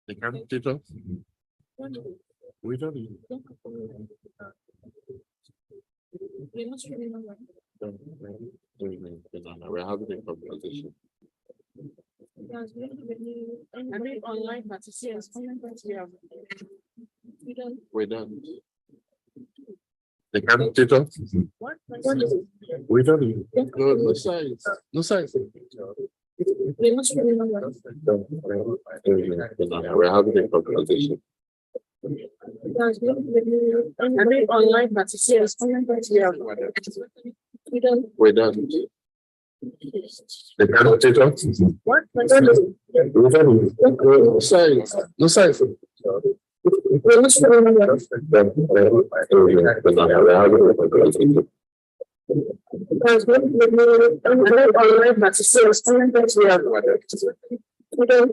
The commentator? We don't need. We're having a conversation. Online We're done. The commentator? We don't need. No science. No science. We're having a conversation. online We're done. The commentator? We don't need. No science. No science. We're having a conversation. We're done.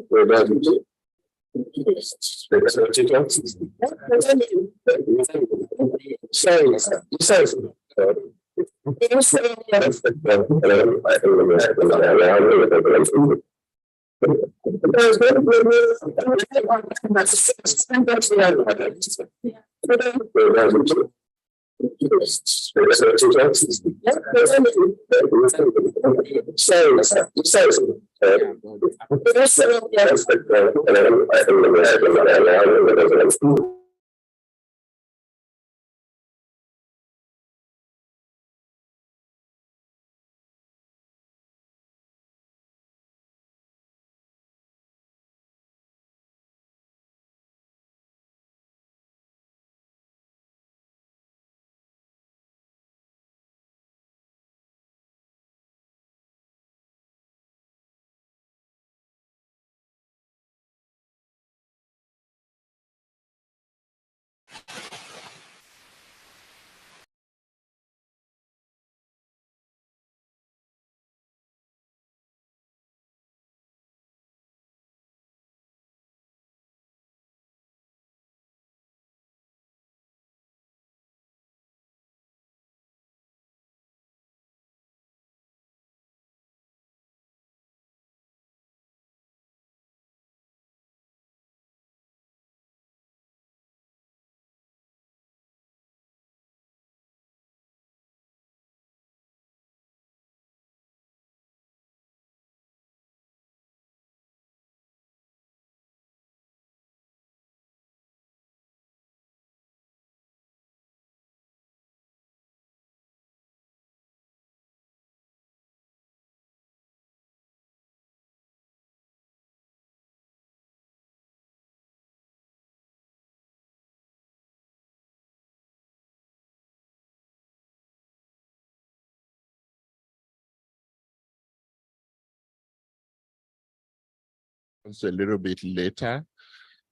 So a little bit later.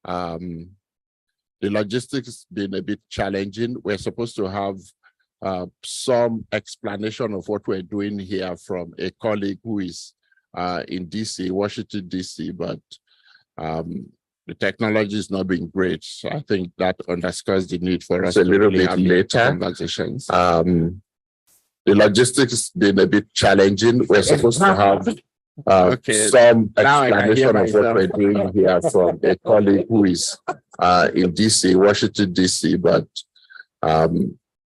The logistics been a bit challenging. We're supposed to have some explanation of what we're doing here from a colleague who is in DC, Washington, DC, but the technology is not being great. So I think that underscores the need for us a little bit later conversations. The logistics been a bit challenging. We're supposed to have some explanation of what we're doing here from a colleague who is in DC, Washington, DC, but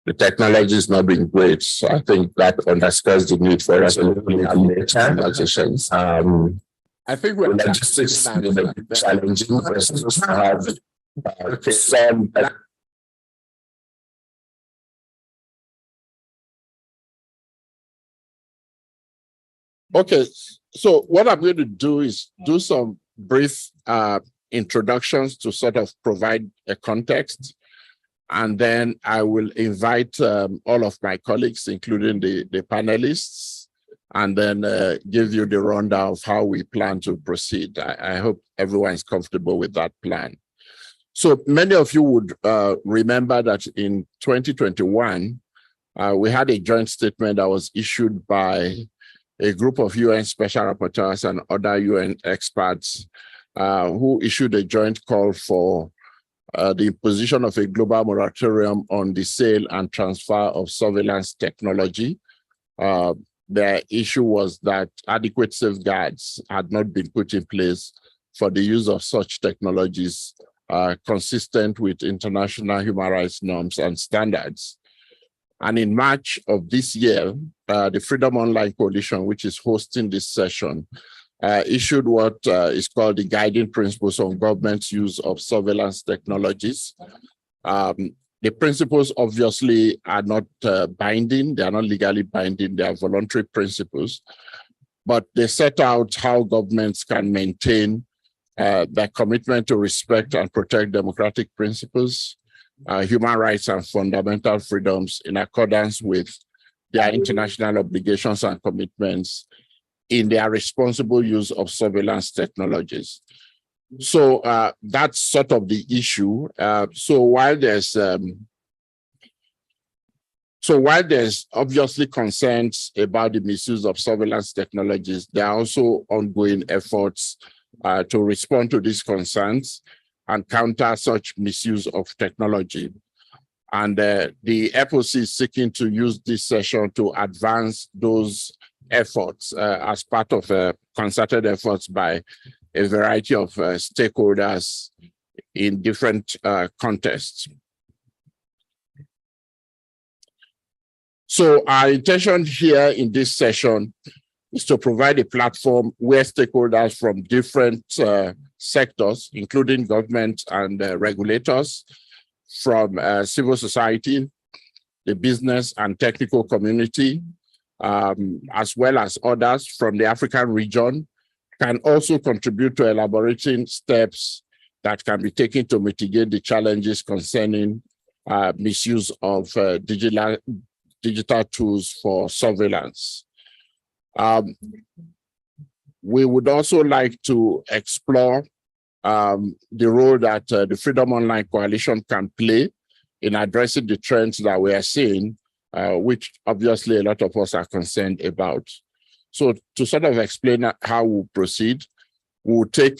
the technology is not being great. So I think that underscores the need for us to later conversations. I think we're logistics been a bit challenging. We're supposed to have some. Okay, so what I'm going to do is do some brief introductions to sort of provide a context. And then I will invite all of my colleagues, including the panelists, and then give you the rundown of how we plan to proceed. I hope everyone is comfortable with that plan. So many of you would remember that in 2021, we had a joint statement that was issued by a group of UN special rapporteurs and other UN experts who issued a joint call for the imposition of a global moratorium on the sale and transfer of surveillance technology. The issue was that adequate safeguards had not been put in place for the use of such technologies consistent with international human rights norms and standards. And in March of this year, the Freedom Online Coalition, which is hosting this session, issued what is called the Guiding Principles on Government's Use of Surveillance Technologies. The principles obviously are not binding, they are not legally binding, they are voluntary principles, but they set out how governments can maintain their commitment to respect and protect democratic principles, human rights and fundamental freedoms in accordance with their international obligations and commitments in their responsible use of surveillance technologies. So that's sort of the issue. So while there's obviously concerns about the misuse of surveillance technologies, there are also ongoing efforts to respond to these concerns and counter such misuse of technology. And the FOC is seeking to use this session to advance those efforts as part of concerted efforts by a variety of stakeholders in different contexts. So our intention here in this session is to provide a platform where stakeholders from different sectors, including government and regulators, from civil society, the business and technical community, as well as others from the African region, can also contribute to elaborating steps that can be taken to mitigate the challenges concerning misuse of digital tools for surveillance. We would also like to explore the role that the Freedom Online Coalition can play in addressing the trends that we are seeing, which obviously a lot of us are concerned about. So to sort of explain how we'll proceed, we'll take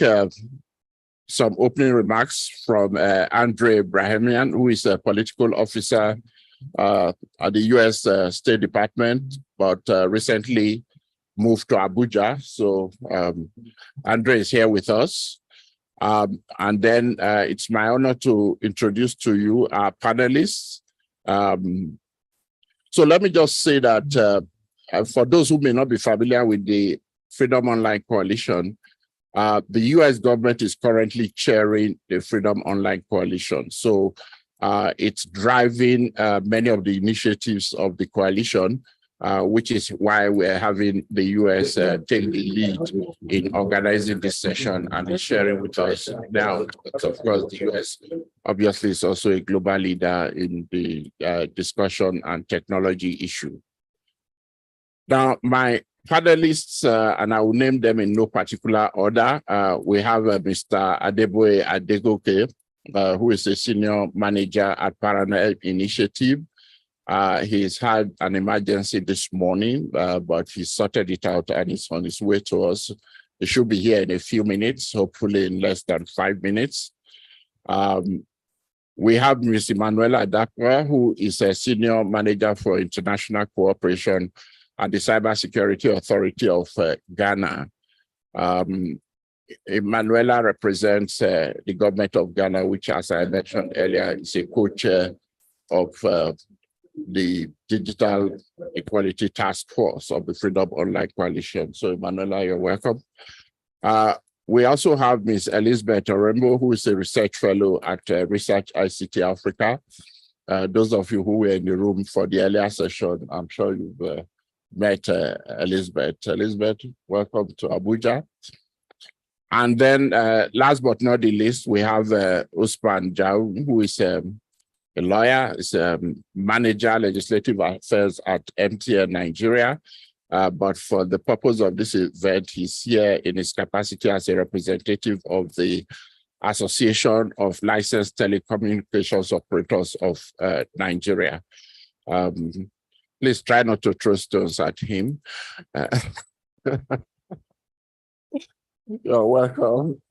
some opening remarks from Andre Brahimian, who is a political officer at the US State Department, but recently moved to Abuja. So Andre is here with us. And then it's my honor to introduce to you our panelists. So let me just say that for those who may not be familiar with the Freedom Online Coalition, the US government is currently chairing the Freedom Online Coalition. So it's driving many of the initiatives of the coalition, which is why we're having the US take the lead in organizing this session and sharing with us now. But of course, the US obviously is also a global leader in the discussion and technology issue. Now, my panelists, and I will name them in no particular order. We have Mr. Adeboye Adegoke, who is a senior manager at Parallel Initiative. He's had an emergency this morning, but he sorted it out and is on his way to us. He should be here in a few minutes, hopefully in less than 5 minutes. We have Ms. Emanuela Adakwa, who is a senior manager for international cooperation at the Cybersecurity Authority of Ghana. Emanuela represents the government of Ghana, which, as I mentioned earlier, is a co-chair of the Digital Equality Task Force of the Freedom Online Coalition. So, Emanuela, you're welcome. We also have Ms. Elizabeth Orembo, who is a research fellow at Research ICT Africa. Those of you who were in the room for the earlier session, I'm sure you've met Elizabeth. Elizabeth, welcome to Abuja. And then last but not the least, we have Usman Jau, who is a lawyer, is a manager, legislative affairs at MTN Nigeria. But for the purpose of this event, he's here in his capacity as a representative of the Association of Licensed Telecommunications Operators of Nigeria. Please try not to throw stones at him. You're welcome.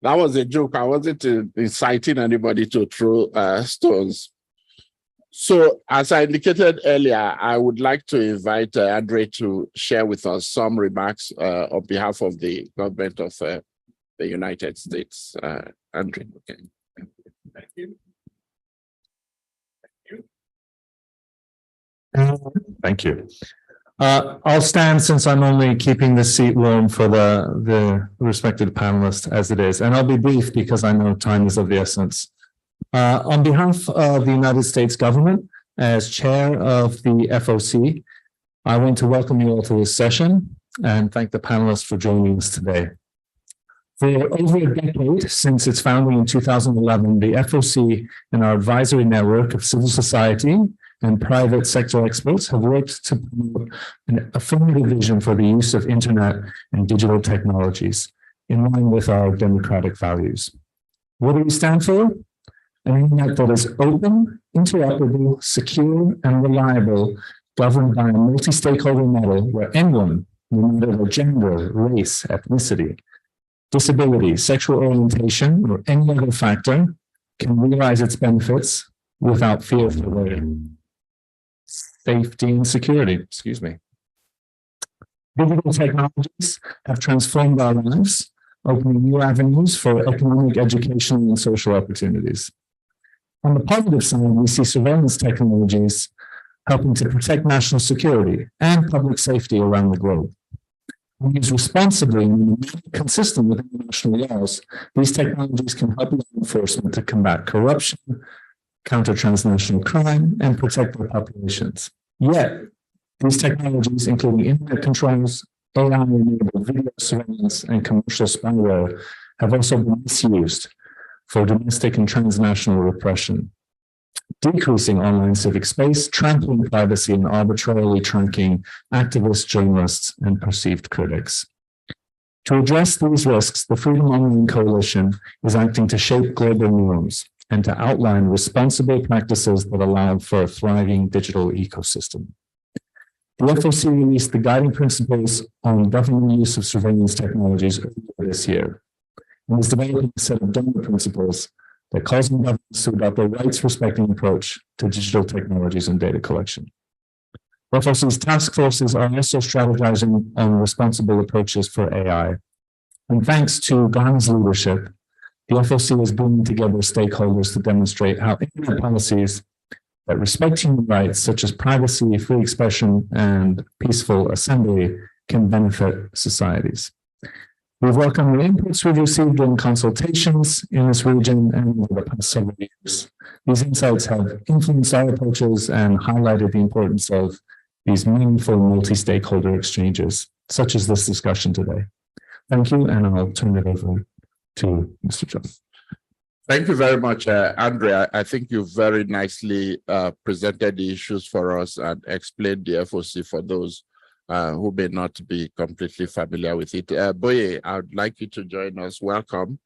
That was a joke. I wasn't inciting anybody to throw stones. So as I indicated earlier, I would like to invite Andre to share with us some remarks on behalf of the government of the United States. Andre, okay. Thank you. Thank you. I'll stand since I'm only keeping the seat warm for the respected panelists as it is, and I'll be brief because I know time is of the essence. On behalf of the United States government, as chair of the FOC, I want to welcome you all to this session and thank the panelists for joining us today. For over a decade since its founding in 2011, the FOC and our advisory network of civil society and private sector experts have worked to promote an affirmative vision for the use of internet and digital technologies in line with our democratic values. What do we stand for? An internet that is open, interoperable, secure, and reliable, governed by a multi-stakeholder model where anyone, no matter their gender, race, ethnicity, disability, sexual orientation, or any other factor, can realize its benefits without fear for their safety and security. Excuse me. Digital technologies have transformed our lives, opening new avenues for economic, educational, and social opportunities. On the positive side, we see surveillance technologies helping to protect national security and public safety around the globe. When used responsibly and consistent with international laws, these technologies can help law enforcement to combat corruption, counter transnational crime, and protect their populations. Yet, these technologies, including internet controls, AI-enabled video surveillance, and commercial spyware, have also been misused for domestic and transnational repression, decreasing online civic space, trampling privacy, and arbitrarily tracking activists, journalists, and perceived critics. To address these risks, the Freedom Online Coalition is acting to shape global norms and to outline responsible practices that allow for a thriving digital ecosystem. The FOC released the guiding principles on government use of surveillance technologies earlier this year, and is developing a set of donor principles that calls on governments to adopt a rights-respecting approach to digital technologies and data collection. FOC's task forces are also strategizing on responsible approaches for AI. And thanks to Ghana's leadership, the FOC is bringing together stakeholders to demonstrate how internet policies that respect human rights, such as privacy, free expression, and peaceful assembly, can benefit societies. We've welcomed the inputs we've received in consultations in this region and over the past several years. These insights have influenced our approaches and highlighted the importance of these meaningful multi-stakeholder exchanges, such as this discussion today. Thank you, and I'll turn it over to Mr. John. Thank you very much, Andrea. I think you very nicely presented the issues for us and explained the FOC for those who may not be completely familiar with it. Boye, I would like you to join us. Welcome.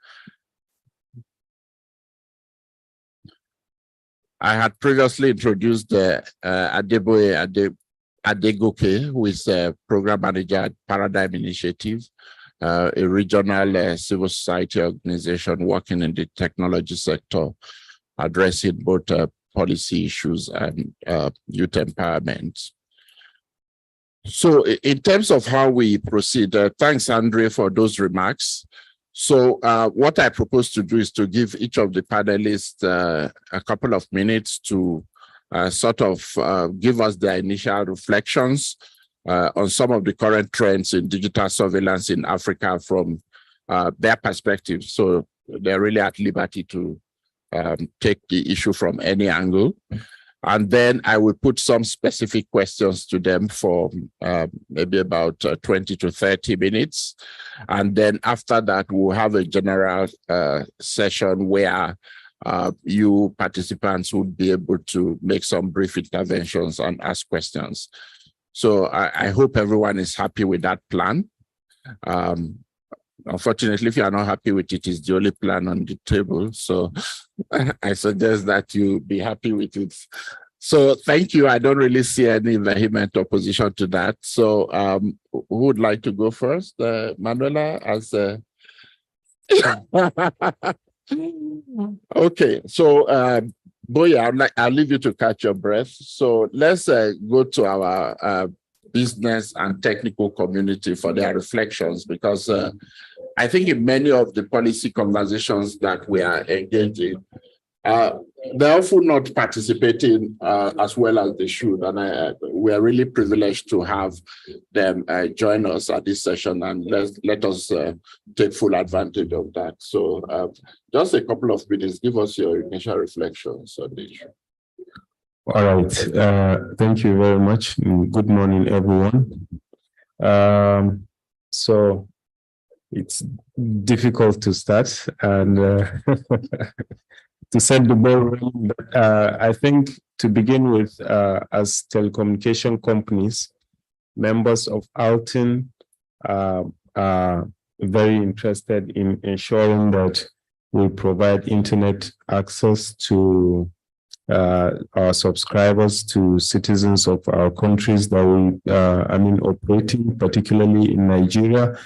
I had previously introduced Adeboye Adegoke, who is a program manager at Paradigm Initiative, a regional civil society organization working in the technology sector, addressing both policy issues and youth empowerment. So in terms of how we proceed, thanks, Andre, for those remarks. So what I propose to do is to give each of the panelists a couple of minutes to sort of give us their initial reflections on some of the current trends in digital surveillance in Africa from their perspective. So they're really at liberty to take the issue from any angle. And then I will put some specific questions to them for maybe about 20 to 30 minutes. And then after that, we'll have a general session where you participants would be able to make some brief interventions and ask questions. So I hope everyone is happy with that plan. Unfortunately, if you are not happy with it, it's the only plan on the table. So I suggest that you be happy with it. So thank you. I don't really see any vehement opposition to that. So who would like to go first? Manuela, as okay. So Boya, I'll leave you to catch your breath. So let's go to our business and technical community for their reflections, because I think in many of the policy conversations that we are engaged in, they're often not participating as well as they should. And we are really privileged to have them join us at this session, and let us take full advantage of that. So just a couple of minutes, give us your initial reflections on the issue. All right. Thank you very much. Good morning, everyone. So it's difficult to start and to set the ball rolling. But I think to begin with, as telecommunication companies, members of Alton are very interested in ensuring that we provide internet access to our subscribers, to citizens of our countries that we operating, particularly in Nigeria.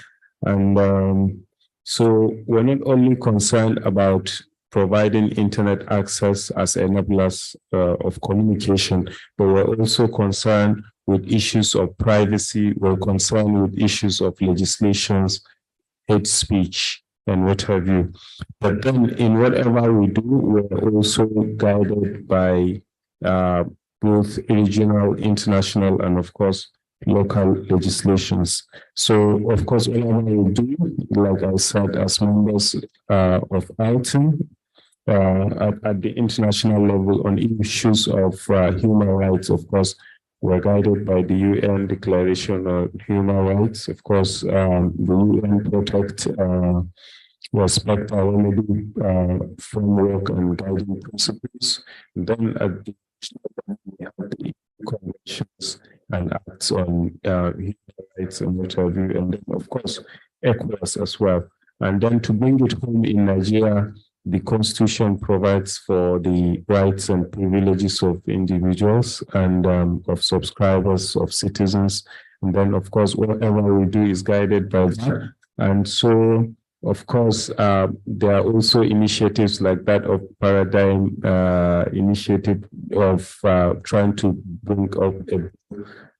And so we're not only concerned about providing internet access as enablers of communication, but we're also concerned with issues of privacy. We're concerned with issues of legislations, hate speech, and what have you. But then in whatever we do, we're also guided by both regional, international, and of course, local legislations. So of course, whatever we do, like I said, as members of Alton, at the international level on issues of human rights, of course, we're guided by the UN Declaration on Human Rights. Of course, the UN protect respect our remedy framework and guiding principles. And then at the we have the conventions and acts on human rights and what have you, and then of course ECOWAS as well. And then to bring it home in Nigeria, the Constitution provides for the rights and privileges of individuals and of subscribers, of citizens. And then, of course, whatever we do is guided by that. And so, of course, there are also initiatives like that of Paradigm initiative of trying to bring up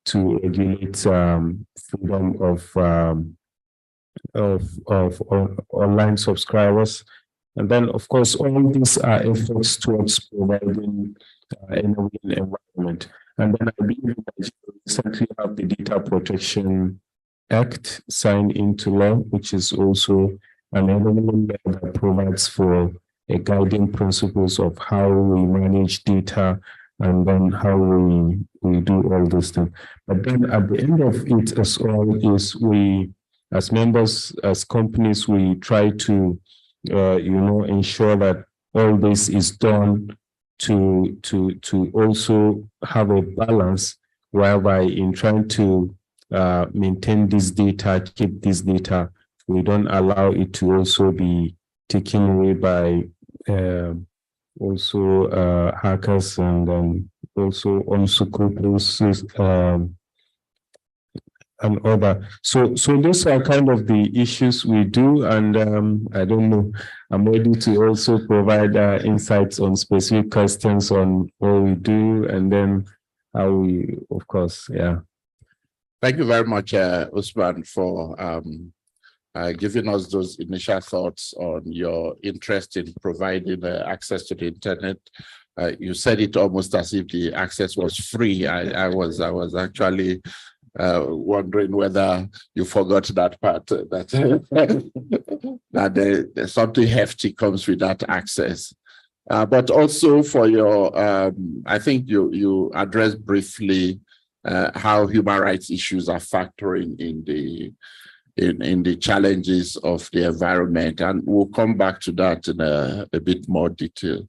to regulate freedom of online subscribers. And then, of course, all these are efforts towards providing enabling environment. And then I believe that we recently have the Data Protection Act signed into law, which is also an enabling law that provides for a guiding principles of how we manage data and then how we do all this thing. But then at the end of it as well is we, as members, as companies, we try to ensure that all this is done to also have a balance whereby in trying to maintain this data, keep this data, we don't allow it to also be taken away by hackers and also unscrupulous and other. So those are kind of the issues we do, and I don't know, I'm ready to also provide insights on specific questions on what we do and then how we, of course, yeah. Thank you very much, Usman, for giving us those initial thoughts on your interest in providing access to the internet. You said it almost as if the access was free. I was actually wondering whether you forgot that part, that there's something hefty comes with that access. but also for your, I think you addressed briefly how human rights issues are factoring in the challenges of the environment, and we'll come back to that in a bit more detail.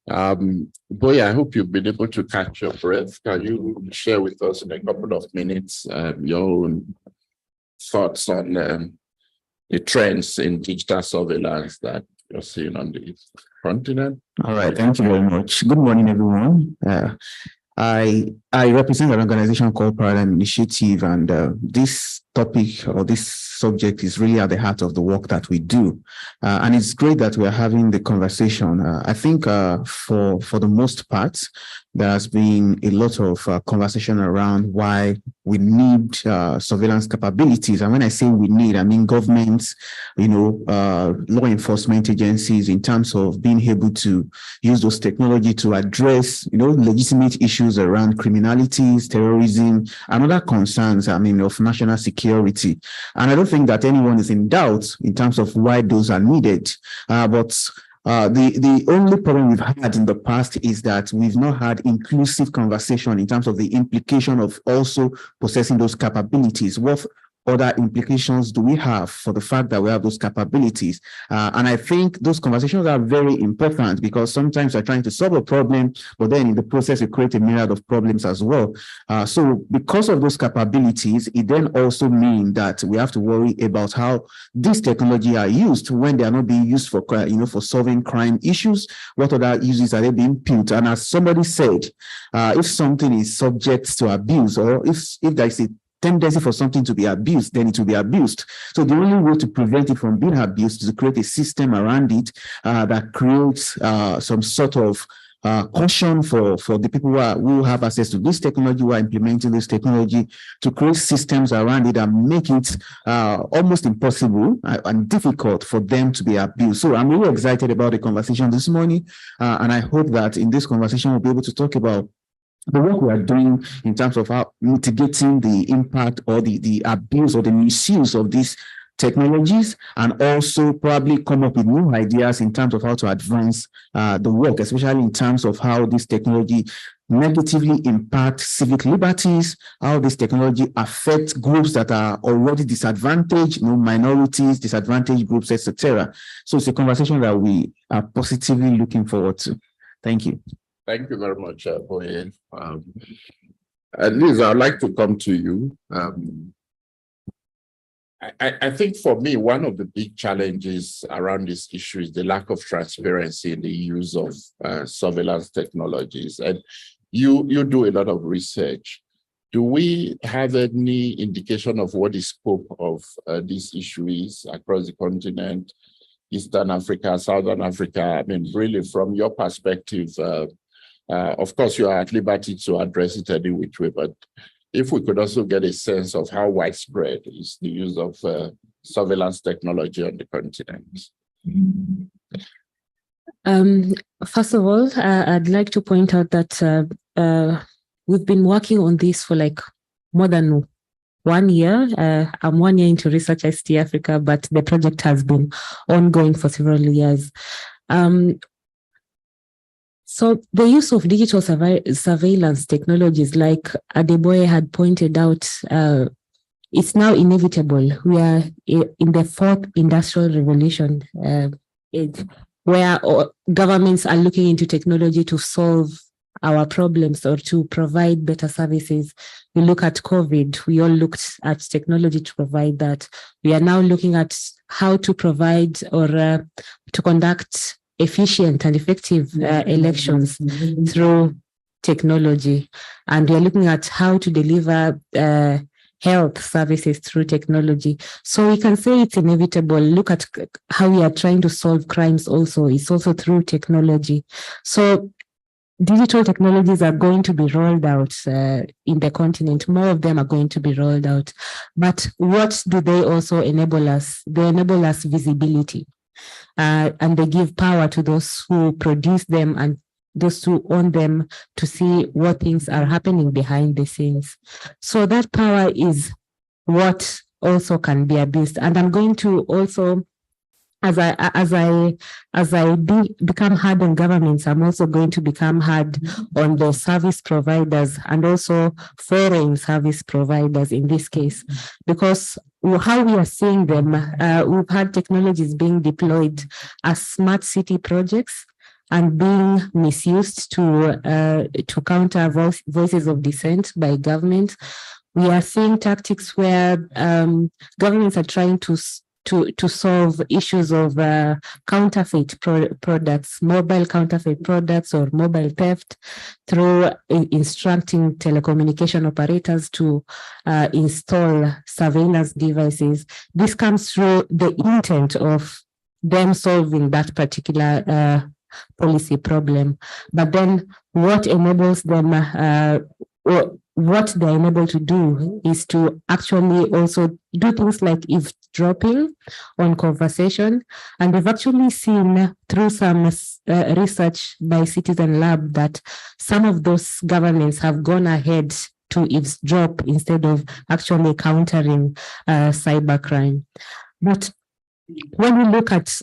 Boy, I hope you've been able to catch your breath. Can you share with us in a couple of minutes your own thoughts on the trends in digital surveillance that you're seeing on the continent? All right, thank you very much. Good morning, everyone. I represent an organization called Paradigm Initiative, and this topic or this subject is really at the heart of the work that we do. And it's great that we are having the conversation. I think for the most part, there has been a lot of conversation around why we need surveillance capabilities. And when I say we need, I mean governments, law enforcement agencies, in terms of being able to use those technology to address, legitimate issues around criminalities, terrorism, and other concerns, of national security. And I don't think that anyone is in doubt in terms of why those are needed. But the only problem we've had in the past is that we've not had inclusive conversation in terms of the implication of also possessing those capabilities. What other implications do we have for the fact that we have those capabilities? And I think those conversations are very important, because sometimes we're trying to solve a problem, but then in the process, we create a myriad of problems as well. So because of those capabilities, it then also means that we have to worry about how these technology are used when they are not being used for, for solving crime issues. What other uses are they being put? And as somebody said, if something is subject to abuse, or if there is a tendency for something to be abused, then it will be abused. So the only way to prevent it from being abused is to create a system around it that creates some sort of caution for the people who have access to this technology, who are implementing this technology, to create systems around it and make it almost impossible and difficult for them to be abused. So I'm really excited about the conversation this morning, and I hope that in this conversation we'll be able to talk about the work we are doing in terms of how mitigating the impact or the abuse or the misuse of these technologies, and also probably come up with new ideas in terms of how to advance the work, especially in terms of how this technology negatively impact civic liberties, how this technology affects groups that are already disadvantaged, minorities, disadvantaged groups, etc. So it's a conversation that we are positively looking forward to. Thank you. Thank you very much, Boye. Liz, I'd like to come to you. I think for me, one of the big challenges around this issue is the lack of transparency in the use of surveillance technologies. And you do a lot of research. Do we have any indication of what the scope of this issue is across the continent, Eastern Africa, Southern Africa? Really, from your perspective, of course, you are at liberty to address it any which way, but if we could also get a sense of how widespread is the use of surveillance technology on the continent. First of all, I'd like to point out that we've been working on this for like more than 1 year. I'm 1 year into research at ST Africa, but the project has been ongoing for several years. So the use of digital surveillance technologies, like Adeboye had pointed out, it's now inevitable. We are in the fourth industrial revolution, where governments are looking into technology to solve our problems or to provide better services. We look at COVID, we all looked at technology to provide that. We are now looking at how to provide or to conduct efficient and effective elections through technology. And we are looking at how to deliver health services through technology. So we can say it's inevitable. Look at how we are trying to solve crimes also. It's also through technology. So digital technologies are going to be rolled out in the continent. More of them are going to be rolled out. But what do they also enable us? They enable us visibility. And they give power to those who produce them and those who own them to see what things are happening behind the scenes. So that power is what also can be abused. And I'm going to also as I become hard on governments, I'm also going to become hard on the service providers and also foreign service providers in this case, because how we are seeing them, we've had technologies being deployed as smart city projects and being misused to counter voices of dissent by government. We are seeing tactics where governments are trying to solve issues of counterfeit products, mobile counterfeit products or mobile theft through instructing telecommunication operators to install surveillance devices. This comes through the intent of them solving that particular policy problem. But then what enables them what they're unable to do is to actually also do things like eavesdropping on conversation. And we've actually seen through some research by Citizen Lab that some of those governments have gone ahead to eavesdrop instead of actually countering cybercrime. But when we look at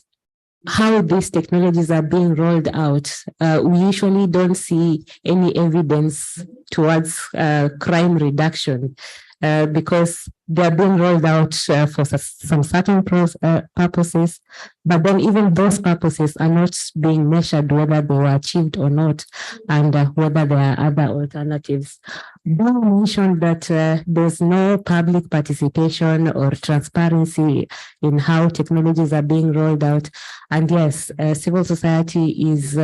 how these technologies are being rolled out, we usually don't see any evidence towards crime reduction because they're being rolled out for some certain purposes, but then even those purposes are not being measured whether they were achieved or not, and whether there are other alternatives. Bill mentioned that there's no public participation or transparency in how technologies are being rolled out. And yes, civil society is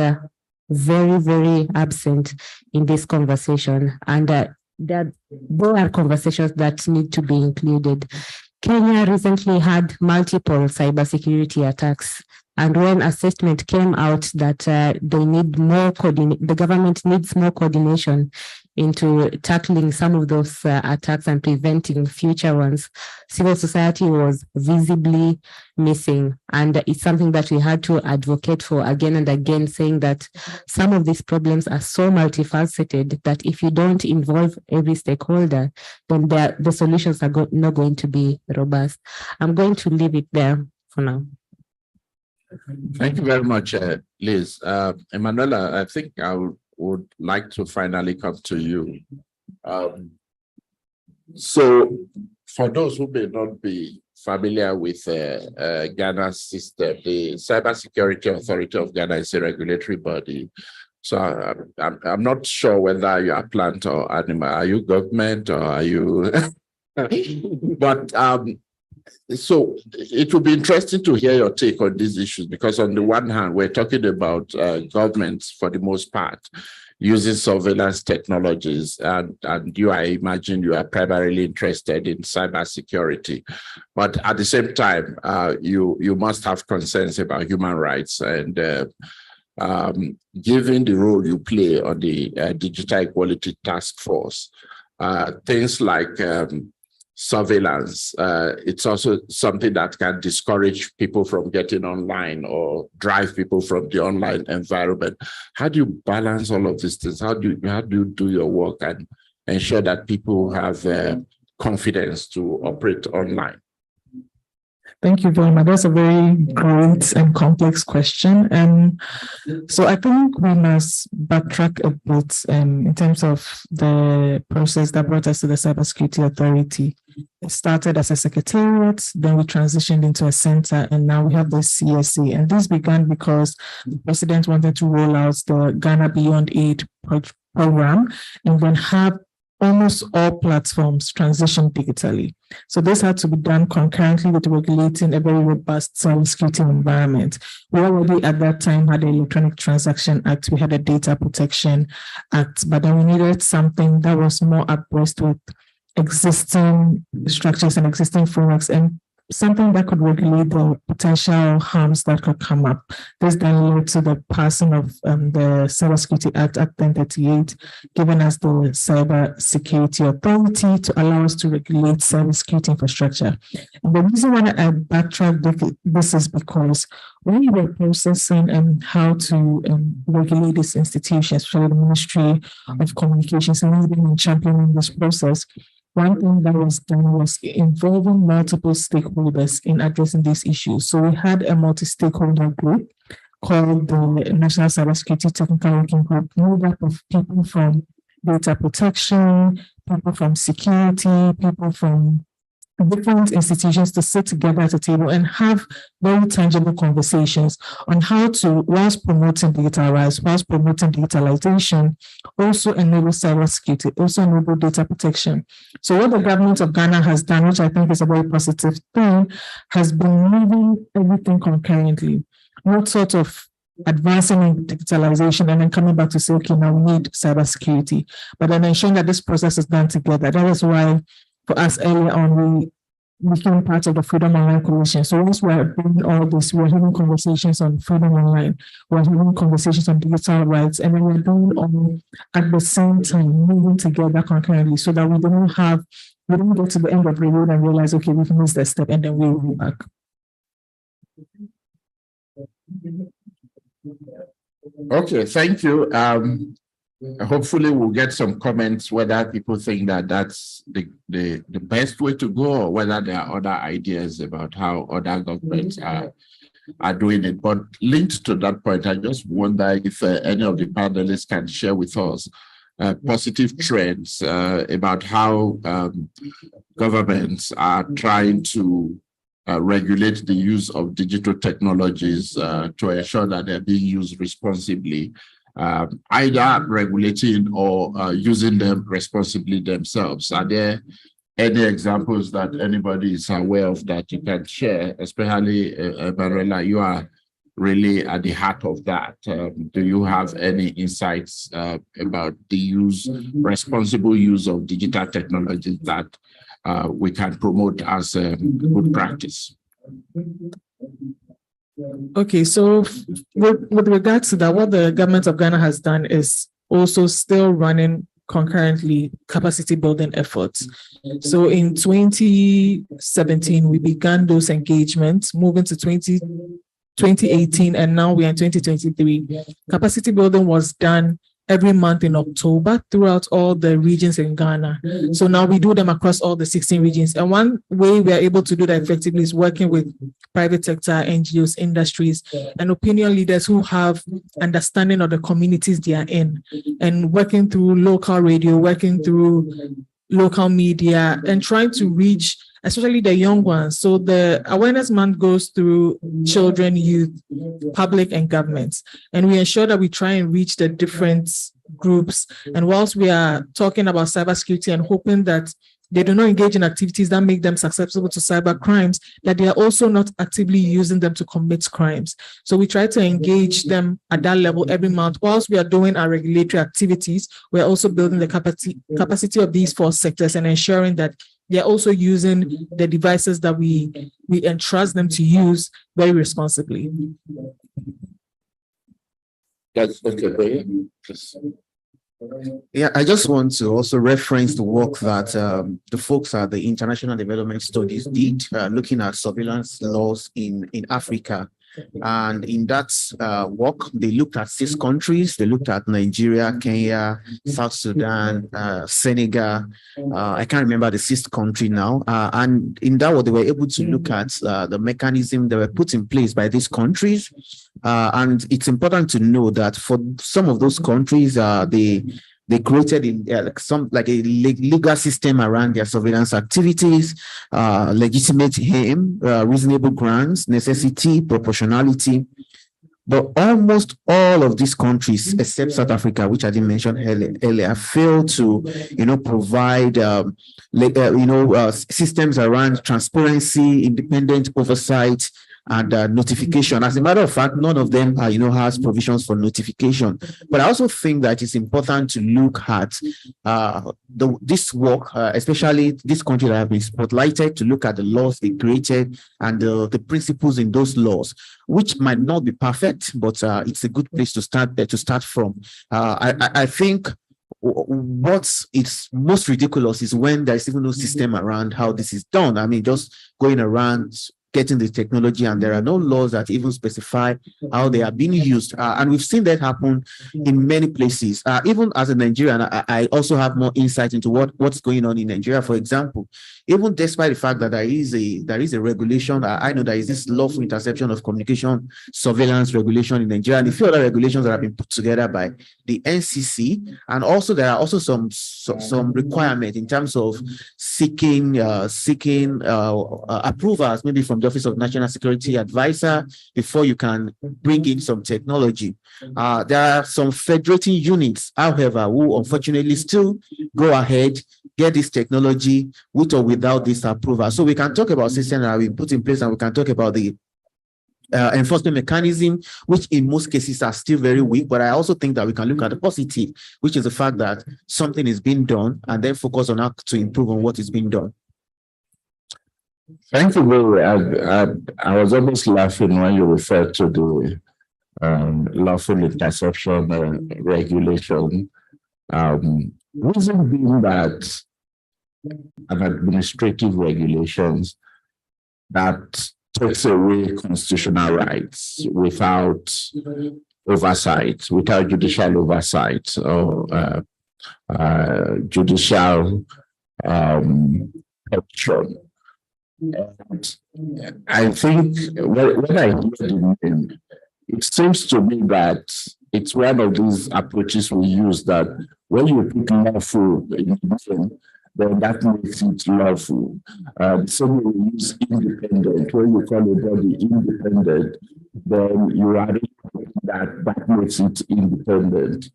very, very absent in this conversation. And there are conversations that need to be included. Kenya recently had multiple cybersecurity attacks. And when assessment came out that they need more the government needs more coordination into tackling some of those attacks and preventing future ones, civil society was visibly missing. And it's something that we had to advocate for again and again, saying that some of these problems are so multifaceted that if you don't involve every stakeholder, then the solutions are not going to be robust. I'm going to leave it there for now. Thank you very much, Liz. Emanuela, I think I would like to finally come to you. So for those who may not be familiar with Ghana's system, the Cybersecurity Authority of Ghana is a regulatory body. So I'm not sure whether you are plant or animal. Are you government or are you? But so it would be interesting to hear your take on these issues, because on the one hand, we're talking about governments for the most part using surveillance technologies, and I imagine you are primarily interested in cybersecurity. But at the same time, you must have concerns about human rights, and given the role you play on the Digital Equality Task Force, things like surveillance, it's also something that can discourage people from getting online or drive people from the online environment. How do you balance all of these things? How do you do your work and ensure that people have confidence to operate online? Thank you very much. That's a very great and complex question. So I think we must backtrack a bit in terms of the process that brought us to the Cybersecurity Authority. It started as a secretariat, then we transitioned into a center, and now we have the CSA. And this began because the president wanted to roll out the Ghana Beyond Aid program and then have almost all platforms transition digitally. So this had to be done concurrently with regulating a very robust cybersecurity environment. We already at that time had the Electronic Transaction Act, we had a Data Protection Act, but then we needed something that was more abreast with existing structures and existing frameworks, and something that could regulate the potential harms that could come up. This then led to the passing of the Cybersecurity Act, Act 1038, giving us the Cybersecurity Authority to allow us to regulate cybersecurity infrastructure. And the reason why I backtrack this is because when we were processing how to regulate these institutions, especially the Ministry of Communications, and leading and championing this process, one thing that was done was involving multiple stakeholders in addressing these issues. So we had a multi-stakeholder group called the National Cybersecurity Technical Working Group, made up of people from data protection, people from security, people from different institutions to sit together at a table and have very tangible conversations on how to, whilst promoting data rights, whilst promoting digitalization, also enable cybersecurity, also enable data protection. So what the government of Ghana has done, which I think is a very positive thing, has been moving everything concurrently, not sort of advancing in digitalization and then coming back to say, okay, now we need cybersecurity, but then ensuring that this process is done together. That is why for us earlier on, we became part of the Freedom Online Coalition. So once we're doing all this, we're having conversations on Freedom Online, we're having conversations on digital rights, and then we're doing all at the same time, moving together concurrently so that we don't get to the end of the road and realize, okay, we've missed a step, and then we'll be back. Okay, thank you. Hopefully we'll get some comments whether people think that that's the best way to go, or whether there are other ideas about how other governments are doing it. But linked to that point, I just wonder if any of the panelists can share with us positive trends about how governments are trying to regulate the use of digital technologies to ensure that they're being used responsibly. Either regulating or using them responsibly themselves. Are there any examples that anybody is aware of that you can share? Especially, Manuela, you are really at the heart of that. Do you have any insights about the responsible use of digital technologies that we can promote as a good practice? Okay, so with regards to that, what the government of Ghana has done is also still running concurrently capacity building efforts. So in 2017, we began those engagements, moving to 2018, and now we are in 2023. Capacity building was done every month in October throughout all the regions in Ghana. So now we do them across all the 16 regions. And one way we are able to do that effectively is working with private sector, NGOs, industries, and opinion leaders who have understanding of the communities they are in, and working through local radio, working through local media, and trying to reach especially the young ones. So the awareness month goes through children, youth, public, and governments. And we ensure that we try and reach the different groups. And whilst we are talking about cybersecurity and hoping that they do not engage in activities that make them susceptible to cyber crimes, that they are also not actively using them to commit crimes. So we try to engage them at that level every month. Whilst we are doing our regulatory activities, we're also building the capacity of these four sectors and ensuring that they're also using the devices that we entrust them to use very responsibly. That's okay. Yeah, I just want to also reference the work that the folks at the International Development Studies did, looking at surveillance laws in Africa. And in that work, they looked at 6 countries. They looked at Nigeria, Kenya, South Sudan, Senegal. I can't remember the 6th country now. And in that work, they were able to look at the mechanism that were put in place by these countries. And it's important to know that for some of those countries, they created like a legal system around their surveillance activities, legitimate aim, reasonable grounds, necessity, proportionality. But almost all of these countries, except South Africa, which I didn't mention earlier, fail to, provide, systems around transparency, independent oversight, and notification. As a matter of fact, none of them, has provisions for notification. But I also think that it's important to look at this work, especially this country that have been spotlighted, to look at the laws they created and the principles in those laws, which might not be perfect, but it's a good place to start from. I think what is most ridiculous is when there's even no system around how this is done. I mean, just going around getting the technology, and there are no laws that even specify how they are being used. And we've seen that happen in many places. Even as a Nigerian, I also have more insight into what's going on in Nigeria. For example, even despite the fact that there is a regulation, I know there is this lawful interception of communication surveillance regulation in Nigeria, and a few other regulations that have been put together by the NCC, and also there are also some requirement in terms of seeking approvals, maybe from the Office of National Security Advisor, before you can bring in some technology. There are some federating units, however, who unfortunately still go ahead, get this technology with or without this approval. So we can talk about systems that have been put in place, and we can talk about the enforcement mechanism, which in most cases are still very weak. But I also think that we can look at the positive, which is the fact that something is being done, and then focus on how to improve on what is being done. Thank you very much. I was almost laughing when you referred to the lawful interception regulation. Reason being that an administrative regulations that takes away constitutional rights without oversight, without judicial oversight or judicial action. And I think when I hear the name, it seems to me that it's one of these approaches we use, that when you put lawful in the name, then that makes it lawful. So we use independent. When you call a body independent, then you are that makes it independent.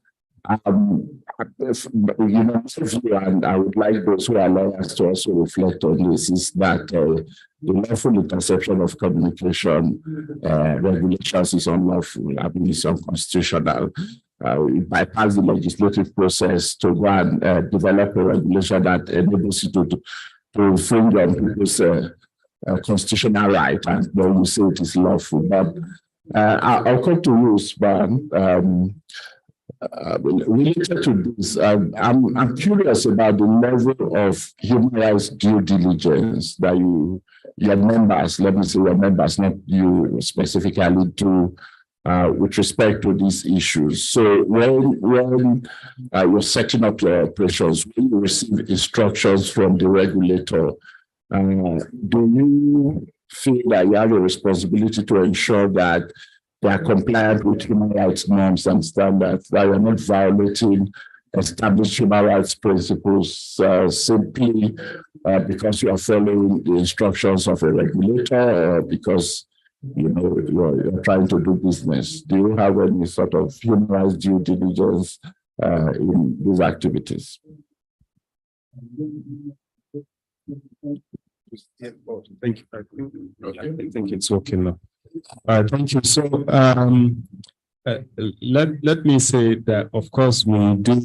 You know, and I would like those who are lawyers to also reflect on this, is that the lawful interception of communication regulations is unlawful. I mean, it's unconstitutional. It bypass the legislative process to go and develop a regulation that enables you to infringe on people's constitutional right, and then you say it is lawful. But I'll come to you, Span. Related to this, I'm curious about the level of human rights due diligence that your members, let me say your members, not you specifically, do with respect to these issues. So when you're setting up your operations, when you receive instructions from the regulator, do you feel that you have a responsibility to ensure that they are compliant with human rights norms and standards, that you're not violating established human rights principles simply because you are following the instructions of a regulator, or because you're trying to do business? Do you have any sort of human rights due diligence in these activities? Thank you. I think it's working now. Thank you. So let me say that, of course, we do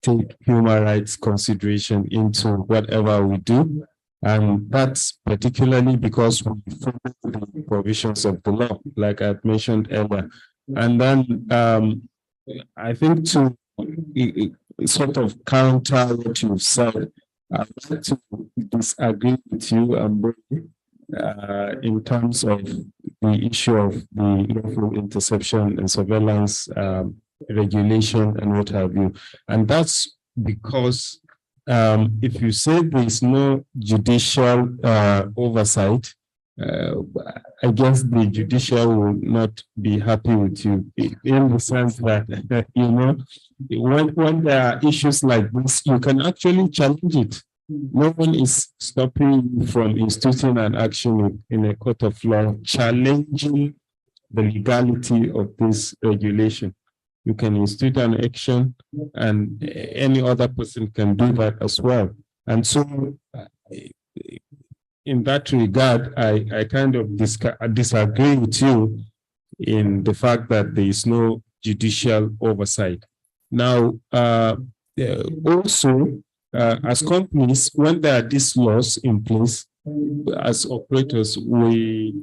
take human rights consideration into whatever we do, and that's particularly because we follow the provisions of the law, like I mentioned earlier. And then I think to sort of counter what you've said, I'd like to disagree with you, in terms of the issue of the lawful interception and surveillance regulation and what have you. And that's because if you say there is no judicial oversight, I guess the judicial will not be happy with you, in the sense that, when there are issues like this, you can actually challenge it. No one is stopping you from instituting an action in a court of law challenging the legality of this regulation. You can institute an action, and any other person can do that as well. And so, in that regard, I kind of disagree with you in the fact that there is no judicial oversight. Now, also, as companies, when there are these laws in place, as operators, we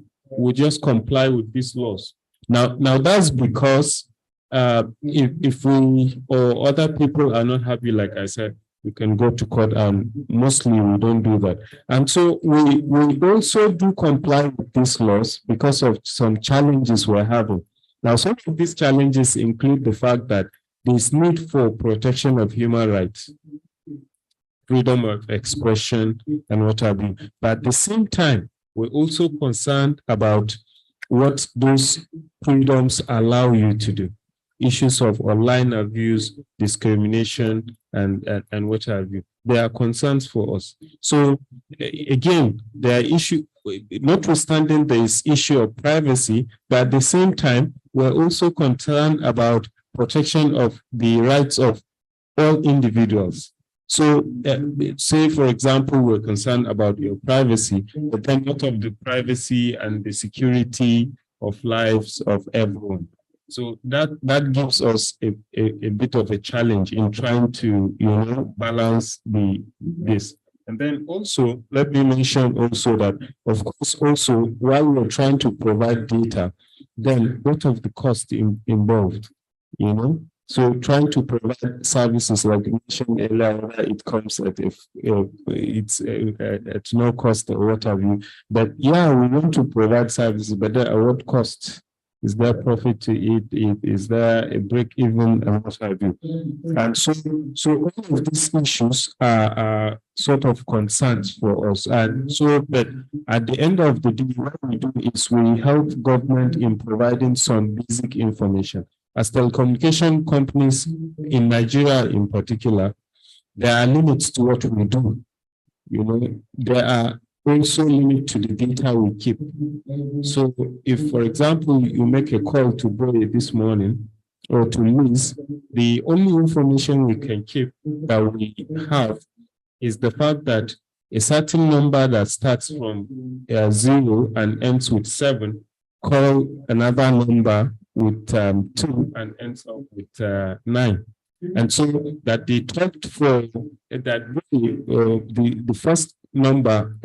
just comply with these laws. Now that's because if we or other people are not happy, like I said, you can go to court, and mostly we don't do that. And so we also do comply with these laws because of some challenges we're having. Now, some of these challenges include the fact that there's need for protection of human rights, freedom of expression, and what have you. But at the same time, we're also concerned about what those freedoms allow you to do. Issues of online abuse, discrimination, and what have you. There are concerns for us. So again, there are issues, notwithstanding there is issue of privacy, but at the same time, we're also concerned about protection of the rights of all individuals. So say, for example, we're concerned about your privacy, but then not of the privacy and the security of lives of everyone. So that gives us a bit of a challenge in trying to, balance this. And then also, let me mention also that, of course, also, while we're trying to provide data, then what of the cost involved, So trying to provide services like mentioned earlier, it comes at it's at no cost or what have you. But yeah, we want to provide services, but at what cost? Is there profit to it? Is there a break even and what have you? And so all of these issues are sort of concerns for us. And so, but at the end of the day, what we do is we help government in providing some basic information. As telecommunication companies in Nigeria in particular, there are limits to what we do. There are also limits to the data we keep. So if, for example, you make a call to Boy this morning or to Liz, the only information we can keep that we have is the fact that a certain number that starts from 0 and ends with 7 call another number with 2 and ends up with 9. And so that they talked for that really, the first number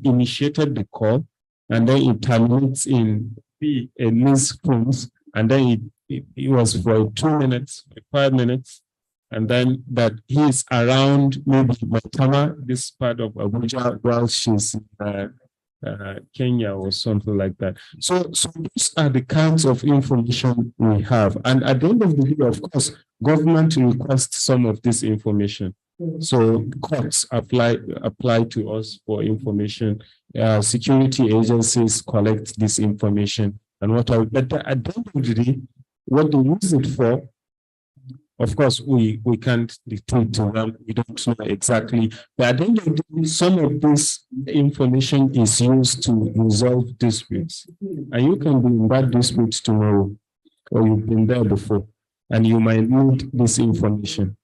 initiated the call, and then it terminates in Liz phones, and then it was for 2 minutes, 5 minutes, and then that he is around maybe Matama, this part of Abuja, while she's in Kenya or something like that. So these are the kinds of information we have. And at the end of the day, of course, government requests some of this information. So courts apply to us for information. Security agencies collect this information and but at the end of the day, what they use it for, of course, we can't dictate to them. We don't know exactly. But at the end of the day, some of this information is used to resolve disputes. And you can be in that dispute tomorrow, or you've been there before, and you might need this information.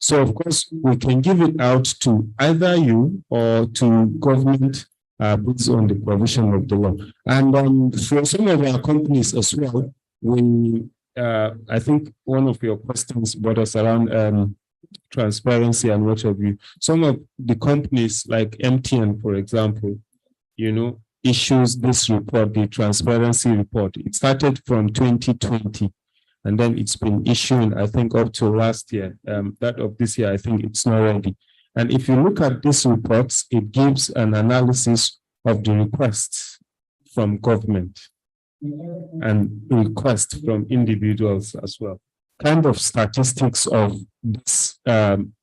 So of course, we can give it out to either you or to government based on the provision of the law. And for some of our companies as well, I think one of your questions brought us around transparency and what have you. Some of the companies like MTN, for example, issues this report, the transparency report. It started from 2020. And then it's been issued, I think, up to last year. That of this year, I think it's not ready. And if you look at these reports, it gives an analysis of the requests from government and requests from individuals as well. Kind of statistics of these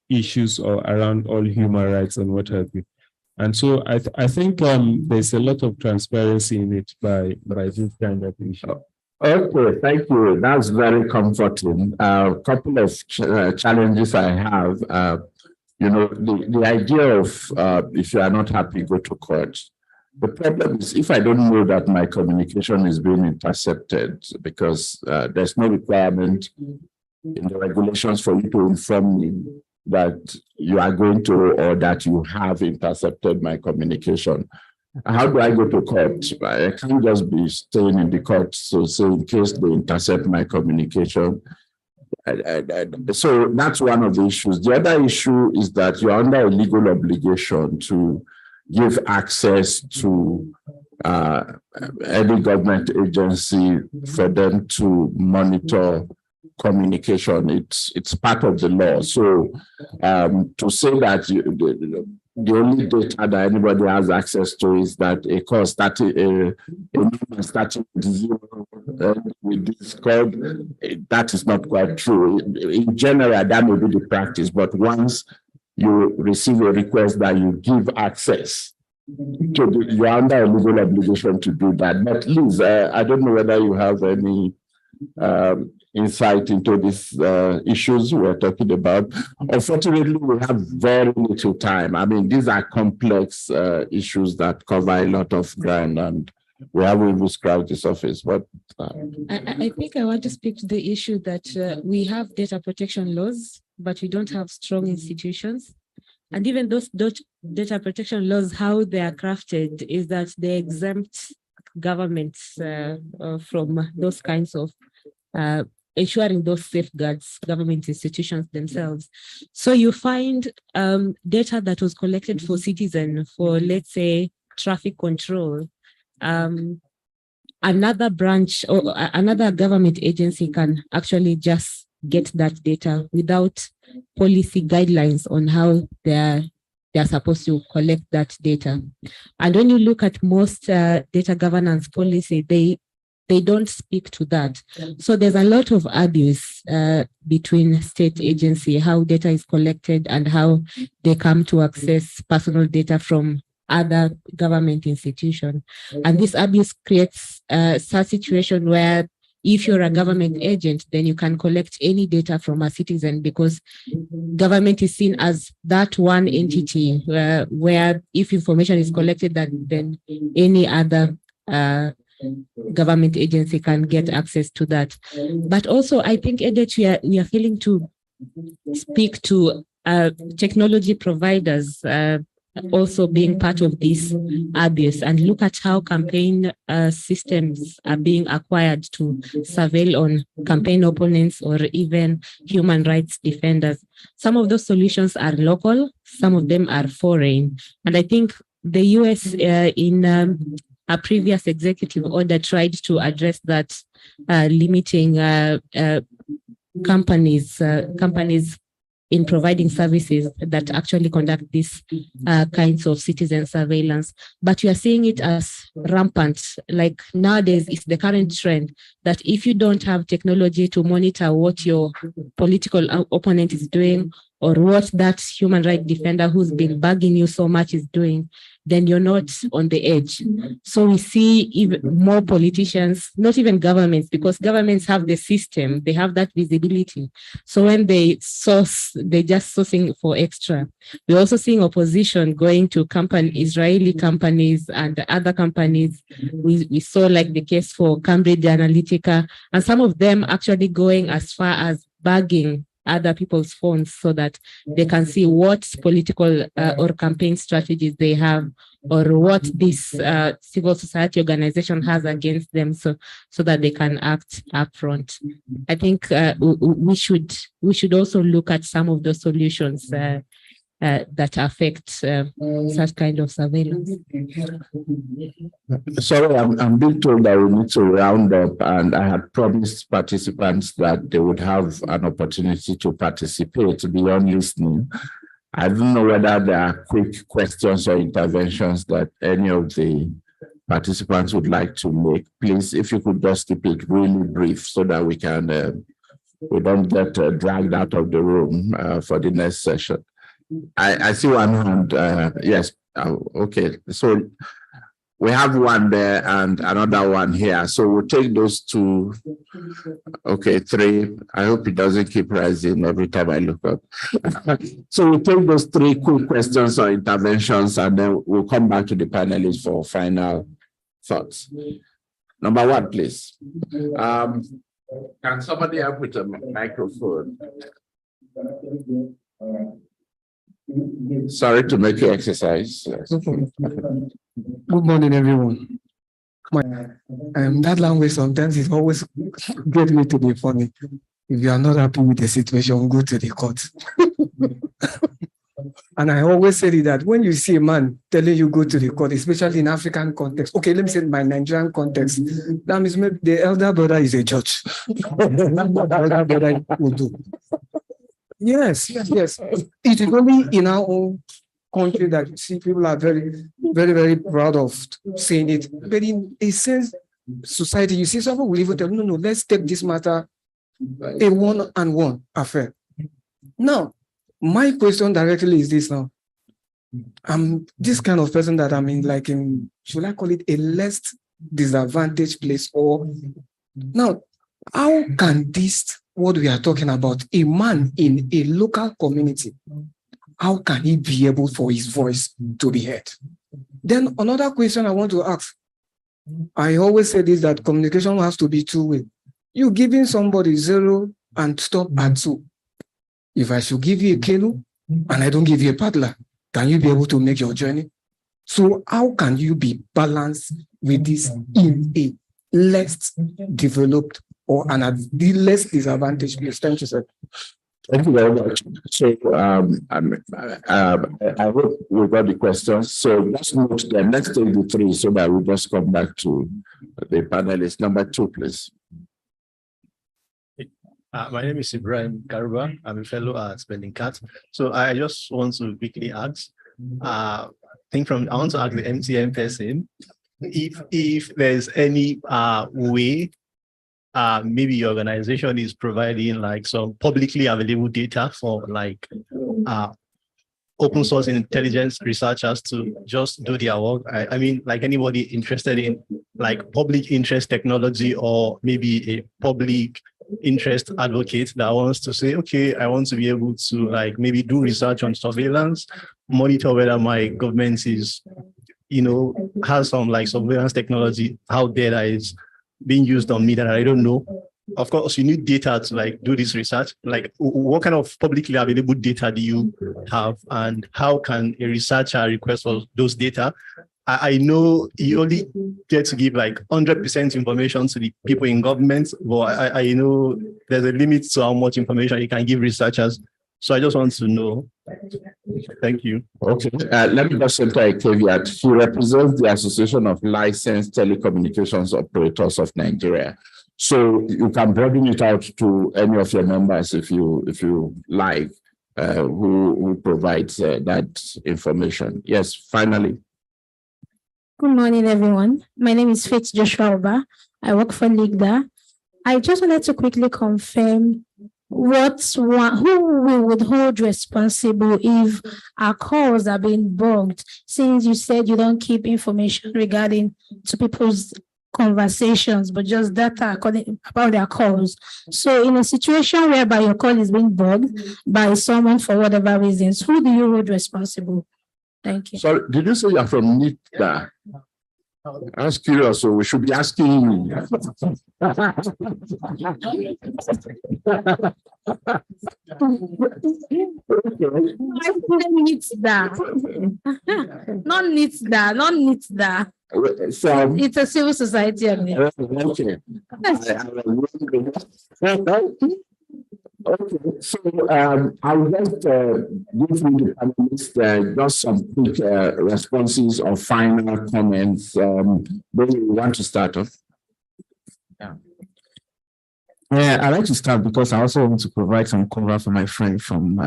issues or around all human rights and what have you. And so I think there's a lot of transparency in it by this kind of issue. Okay, thank you. That's very comforting. A couple of challenges I have. The idea of if you are not happy, go to court. The problem is if I don't know that my communication is being intercepted, because there's no requirement in the regulations for you to inform me that you are going to or that you have intercepted my communication. How do I go to court? I can't just be staying in the court. So in case they intercept my communication. So that's one of the issues. The other issue is that you're under a legal obligation to give access to any government agency for them to monitor communication. It's part of the law. So to say that the only data that anybody has access to is that a course starting with zero with this code, that is not quite true. In general, that may be the practice, but once you receive a request that you give access, you're under a legal obligation to do that. But Liz, I don't know whether you have any insight into these issues we're talking about. Unfortunately, we have very little time. I mean, these are complex issues that cover a lot of ground, and we haven't even scratched the surface. But I think I want to speak to the issue that we have data protection laws, but we don't have strong institutions. And even those data protection laws, how they are crafted is that they exempt governments from those kinds of ensuring those safeguards, government institutions themselves. So you find data that was collected for citizens for, let's say, traffic control. Another branch or another government agency can actually just get that data without policy guidelines on how they're supposed to collect that data. And when you look at most data governance policy, they don't speak to that. So there's a lot of abuse between state agency, how data is collected and how they come to access personal data from other government institutions. And this abuse creates such situation where if you're a government agent, then you can collect any data from a citizen because government is seen as that one entity where if information is collected, then any other government agency can get access to that. But also, I think, Edet, we are failing to speak to technology providers also being part of this abuse and look at how campaign systems are being acquired to surveil on campaign opponents or even human rights defenders. Some of those solutions are local, some of them are foreign. And I think the US in a previous executive order tried to address that, limiting companies in providing services that actually conduct these kinds of citizen surveillance. But you are seeing it as rampant. Like nowadays, it's the current trend that if you don't have technology to monitor what your political opponent is doing or what that human rights defender who's been bugging you so much is doing, then you're not on the edge. So we see even more politicians, not even governments, because governments have the system, they have that visibility. So when they source, they just sourcing for extra. We're also seeing opposition going to Israeli companies and other companies. We saw like the case for Cambridge Analytica, and some of them actually going as far as bugging other people's phones so that they can see what political or campaign strategies they have or what this civil society organization has against them so that they can act upfront. I think we should also look at some of the solutions that affect such kind of surveillance. Sorry, I'm being told that we need to round up, and I had promised participants that they would have an opportunity to participate beyond listening. I don't know whether there are quick questions or interventions that any of the participants would like to make. Please, if you could just keep it really brief so that we can we don't get dragged out of the room for the next session. I see one hand. Yes. Okay. So we have one there and another one here. So we'll take those two. Okay, three. I hope it doesn't keep rising every time I look up. So we'll take those three quick questions or interventions, and then we'll come back to the panelists for final thoughts. Number one, please. Can somebody help with a microphone? Sorry to make you exercise. Good morning, everyone. That language sometimes is always get me to be funny. If you are not happy with the situation, go to the court. And I always say that when you see a man telling you go to the court, especially in African context, okay, let me say in my Nigerian context, that means maybe the elder brother is a judge. That's what the elder brother will do. Yes. It is only in our own country that you see people are very, very, very proud of saying it. But in a sense, society, you see someone will even tell, no, let's take this matter a one-on-one affair. Now, my question directly is this now. I'm this kind of person that I'm in, should I call it a less disadvantaged place? Or now, how can this, what we are talking about, a man in a local community, how can he be able for his voice to be heard? Then another question I want to ask, I always say this, that communication has to be two-way. You giving somebody 0 and stop at 2. If I should give you a canoe and I don't give you a paddler, can you be able to make your journey? So how can you be balanced with this in a less developed or the less disadvantaged place? Thank you, sir. Thank you very much. So I hope we got the questions. So let's move to them. Let's take the 3 so that we just come back to the panelists. Number 2, please. My name is Ibrahim Karuba. I'm a fellow at Spending Cat. So I just want to quickly ask, I want to ask the MTN person if there's any way maybe your organization is providing like some publicly available data for like open source intelligence researchers to just do their work. I mean, like anybody interested in like public interest technology, or maybe a public interest advocate that wants to say, okay, I want to be able to like maybe do research on surveillance, monitor whether my government is, has some like surveillance technology out there that is being used on me that I don't know. Of course, you need data to like do this research. Like, what kind of publicly available data do you have, and how can a researcher request for those data? I know you only get to give like 100% information to the people in government, but I know there's a limit to how much information you can give researchers. So I just want to know. Thank you. Okay. Let me just enter a caveat. He represents the Association of Licensed Telecommunications Operators of Nigeria. So you can broaden it out to any of your members if you like, who provides that information. Yes, finally. Good morning, everyone. My name is Faith Joshua Oba. I work for LIGDA. I just wanted to quickly confirm who we would hold responsible if our calls are being bugged, since you said you don't keep information regarding to people's conversations, but just data about their calls. So in a situation whereby your call is being bugged by someone for whatever reasons, who do you hold responsible? Thank you. Sorry, did you say you're from NITDA? I was curious, so we should be asking you. Not NITDA. So it's a civil society. Okay. Okay, so I would like to go through the panelists, just some quick responses or final comments. Maybe you want to start off? Yeah, I'd like to start because I also want to provide some cover for my friend from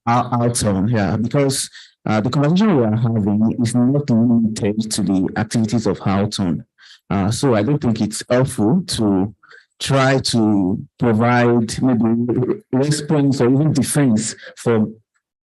Alton here, because the conversation we are having is not limited to the activities of Alton. So I don't think it's helpful to try to provide maybe response or even defense for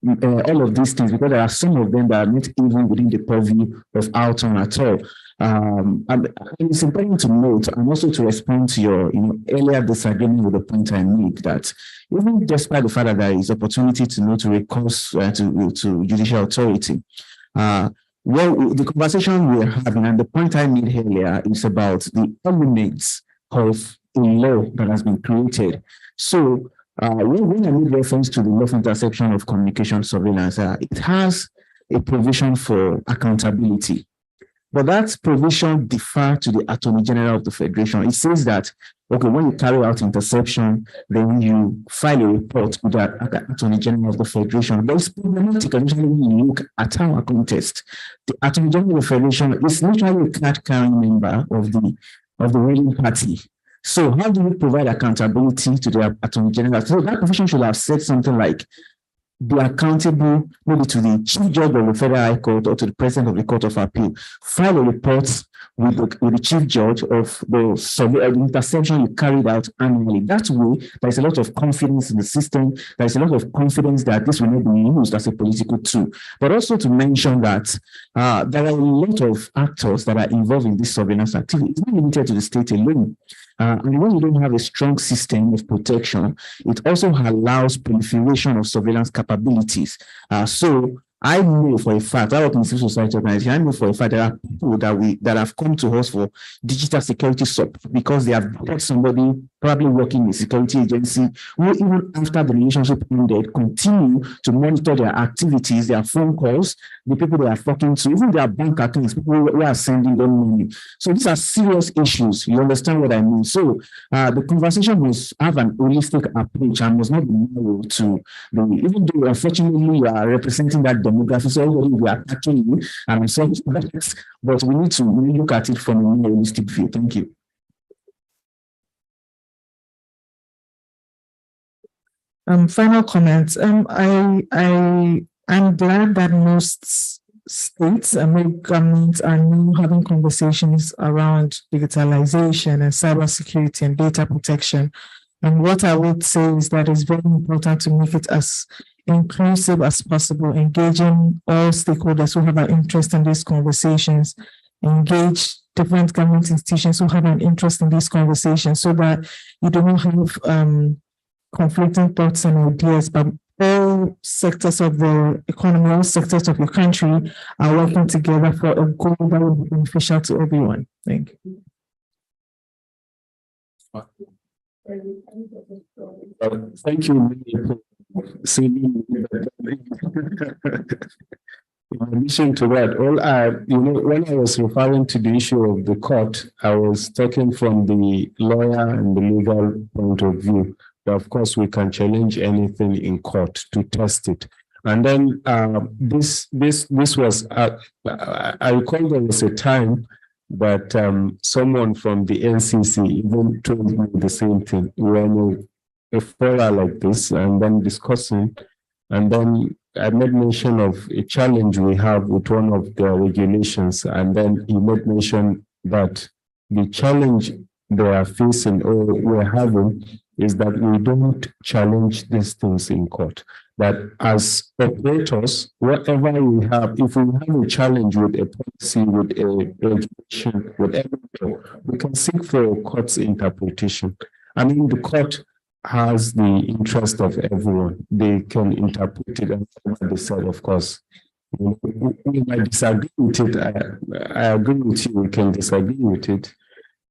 all of these things, because there are some of them that are not even within the purview of Alton at all. And it's important to note, and also to respond to your earlier disagreement with the point I made, that even despite the fact that there is opportunity to recourse to judicial authority, well, the conversation we are having and the point I made earlier is about the elements of a law that has been created. So when I made reference to the lawful interception of communication surveillance, it has a provision for accountability. But that provision differs to the Attorney General of the Federation. It says that, okay, when you carry out interception, then you file a report with the Attorney General of the Federation. But it's problematic, especially when you look at our context. The Attorney General of the Federation is literally a card-carrying member of the ruling party. So how do you provide accountability to the Attorney General? So that provision should have said something like, be accountable maybe to the Chief Judge of the Federal High Court or to the President of the Court of Appeal. File a report with the Chief Judge of the interception you carried out annually. That way, there is a lot of confidence in the system. There is a lot of confidence that this will not be used as a political tool. But also to mention that there are a lot of actors that are involved in this surveillance activity. It's not limited to the state alone. And when you don't have a strong system of protection, it also allows proliferation of surveillance capabilities. So I know for a fact, I work in civil society organization, I know for a fact there are people that have come to us for digital security support because they have got somebody probably working in a security agency who, even after the relationship ended, continue to monitor their activities, their phone calls, the people they are talking to, even their bank accounts, people who are sending them money. So these are serious issues. You understand what I mean? So the conversation must have an holistic approach and must not be narrow to even though unfortunately you are representing that demography, so everybody will be attacking you, and I'm saying that, but we need to really look at it from a more holistic view. Thank you. Final comments. I'm glad that most states and most governments are now having conversations around digitalization and cybersecurity and data protection. And what I would say is that it's very important to make it as inclusive as possible, engaging all stakeholders who have an interest in these conversations, engage different government institutions who have an interest in these conversations, so that you don't have conflicting thoughts and ideas, but all sectors of the economy, all sectors of the country are working together for a goal that will be beneficial to everyone. Thank you. Thank you. In addition to that, when I was referring to the issue of the court, I was talking from the lawyer and the legal point of view. Of course, we can challenge anything in court to test it. And then this was, I recall there was a time that someone from the NCC even told me the same thing. We were in a forum like this and then discussing, and then I made mention of a challenge we have with one of the regulations, and then he made mention that the challenge they are facing or we're having is that we don't challenge these things in court. That as operators, whatever we have, if we have a challenge with a policy, with a regulation, whatever, we can seek for a court's interpretation. I mean, the court has the interest of everyone. They can interpret it and they said, of course. We might disagree with it. I agree with you, we can disagree with it.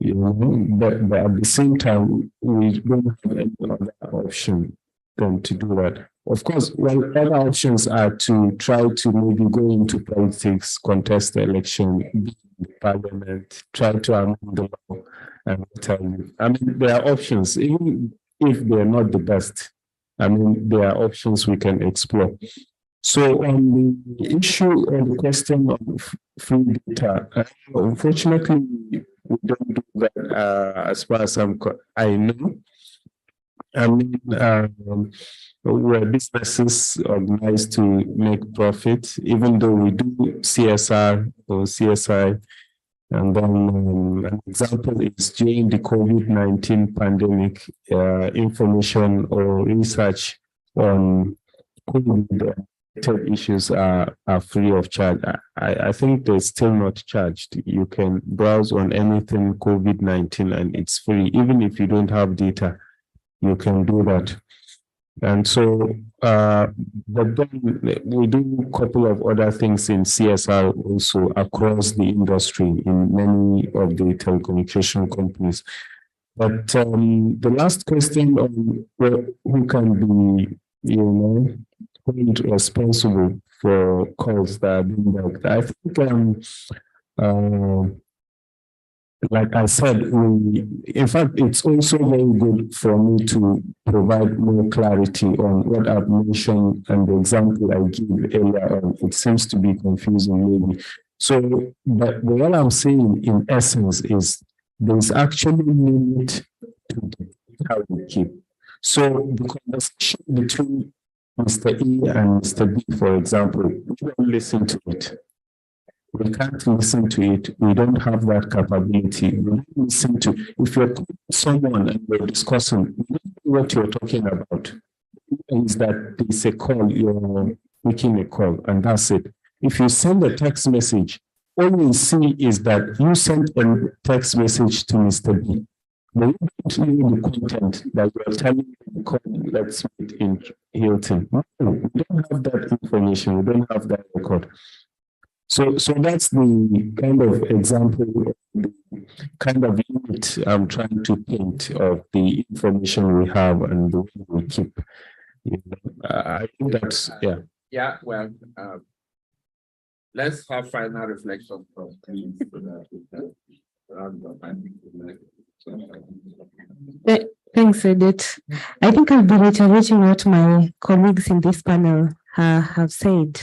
But at the same time, we don't have any other option than to do that. Of course, other options are to try to maybe go into politics, contest the election, be in the parliament, try to amend the law, and tell you. I mean, there are options, even if they're not the best. I mean, there are options we can explore. So on the issue or the question of free data, unfortunately, we don't do that as far as I know. I mean, where businesses organized to make profit, even though we do CSR or CSI. And then an example is during the COVID-19 pandemic, information or research on COVID issues are free of charge. I think they're still not charged. You can browse on anything COVID-19 and it's free. Even if you don't have data, you can do that. And so, but then we do a couple of other things in CSR also across the industry in many of the telecommunication companies. But the last question on who can be, held responsible for calls that are being backed. I think like I said, in fact, it's also very good for me to provide more clarity on what I've mentioned and the example I gave earlier on. It seems to be confusing maybe. So, but what I'm saying in essence is there's actually limit to how we keep. So the conversation between Mr. E and Mr. B, for example, we don't listen to it. We can't listen to it. We don't have that capability. We don't listen to, if you're someone and we're discussing, we don't know what you're talking about. Is that there's a call, you're making a call, and that's it. If you send a text message, all we see is that you sent a text message to Mr. B. But we don't know the content that you're telling me, call, let's meet in Hilton. No, we don't have that information. We don't have that record. So that's the kind of example, the kind of limit I'm trying to paint of the information we have and the way we keep. I think that's, yeah. Yeah, well, let's have final reflection from please. Thanks, Edith. I think I'll be reiterating what my colleagues in this panel have said.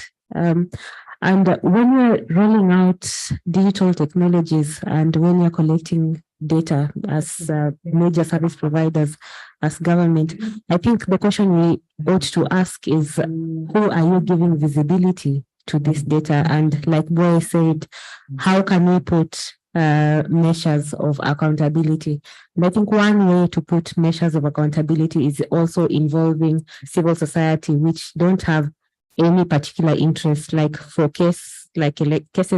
And when we're rolling out digital technologies and when you're collecting data as major service providers, as government, I think the question we ought to ask is, who are you giving visibility to this data? And like Boy said, how can we put measures of accountability? And I think one way to put measures of accountability is also involving civil society, which don't have any particular interest, like for cases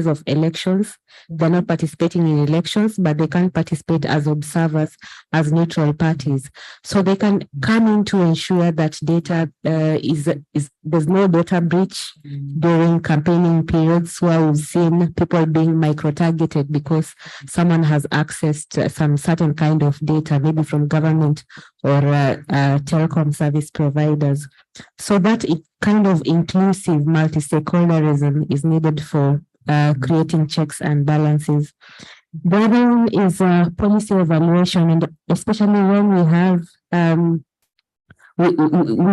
of elections. They're not participating in elections, but they can participate as observers, as neutral parties. So they can come in to ensure that data there's no data breach during campaigning periods where we've seen people being micro-targeted because someone has accessed some certain kind of data, maybe from government or telecom service providers. So that kind of inclusive multi-stakeholderism is needed for creating checks and balances. The other one is policy evaluation, and especially when we have we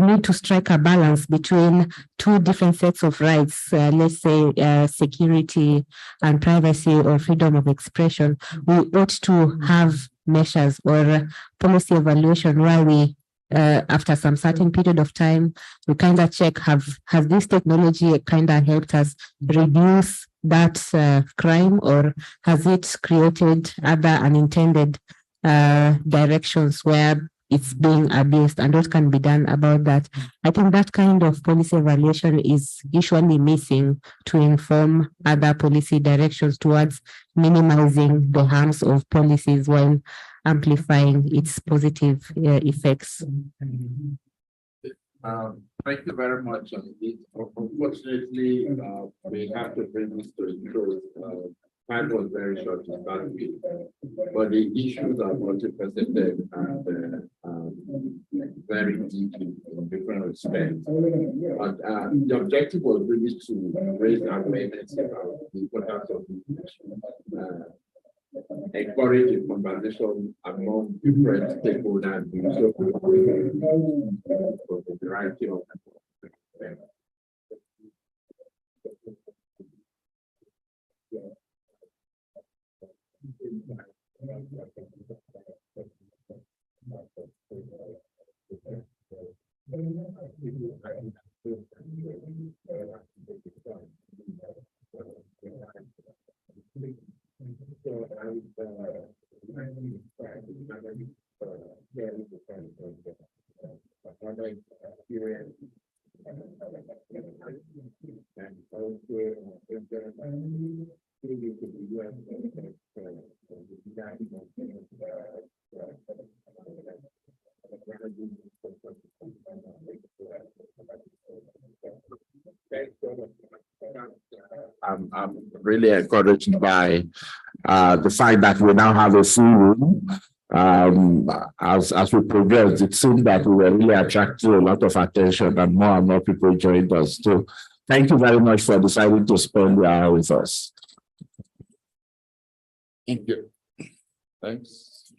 need to strike a balance between two different sets of rights, let's say security and privacy or freedom of expression. We ought to have measures or policy evaluation where we after some certain period of time, we kind of check, has this technology kind of helped us reduce that crime, or has it created other unintended directions where it's being abused, and what can be done about that? I think that kind of policy evaluation is usually missing to inform other policy directions towards minimizing the harms of policies while amplifying its positive effects. Thank you very much. Unfortunately, we have to bring this to a close. Time was very short to start with, but the issues are multifaceted and very deep in different respects. But the objective was really to raise awareness about the importance of this, encourage a conversation among different stakeholders for the variety of I'm really encouraged by the fact that we now have a full room. As we progressed, it seemed that we were really attracting a lot of attention, and more people joined us. So thank you very much for deciding to spend the hour with us. Thank you. Thanks.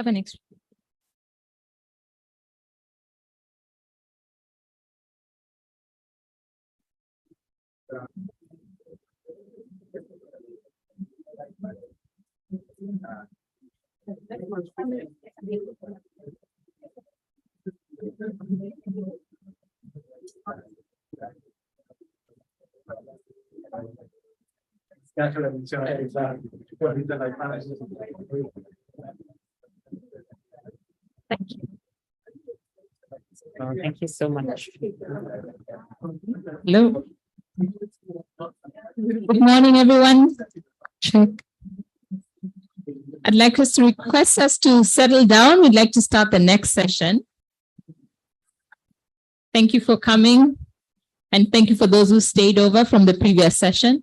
Have an extra. Thank you. Thank you so much. Hello. Good morning, everyone. Check. I'd like us to request us to settle down. We'd like to start the next session. Thank you for coming. And thank you for those who stayed over from the previous session.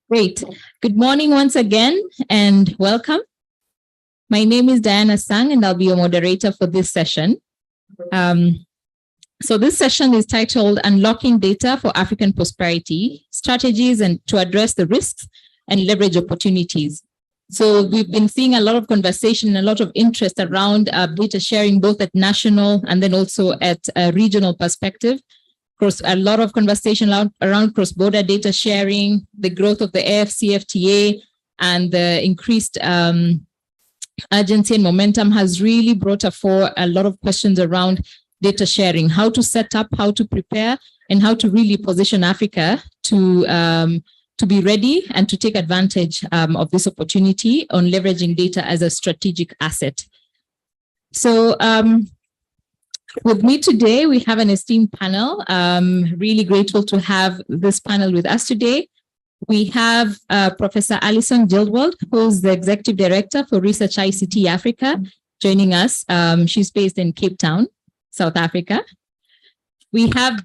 Great. Good morning once again and welcome. My name is Diana Sang and I'll be your moderator for this session. So this session is titled Unlocking Data for African Prosperity, Strategies and to Address the Risks and Leverage Opportunities. So we've been seeing a lot of conversation and a lot of interest around data sharing, both at national and then also at a regional perspective. Of course, a lot of conversation around cross-border data sharing, the growth of the AFCFTA, and the increased urgency and momentum has really brought forth a lot of questions around data sharing, how to set up, how to prepare, and how to really position Africa to be ready and to take advantage of this opportunity on leveraging data as a strategic asset. So with me today, we have an esteemed panel. Really grateful to have this panel with us today. We have Professor Alison Gildwald, who is the Executive Director for Research ICT Africa, joining us. She's based in Cape Town, South Africa. We have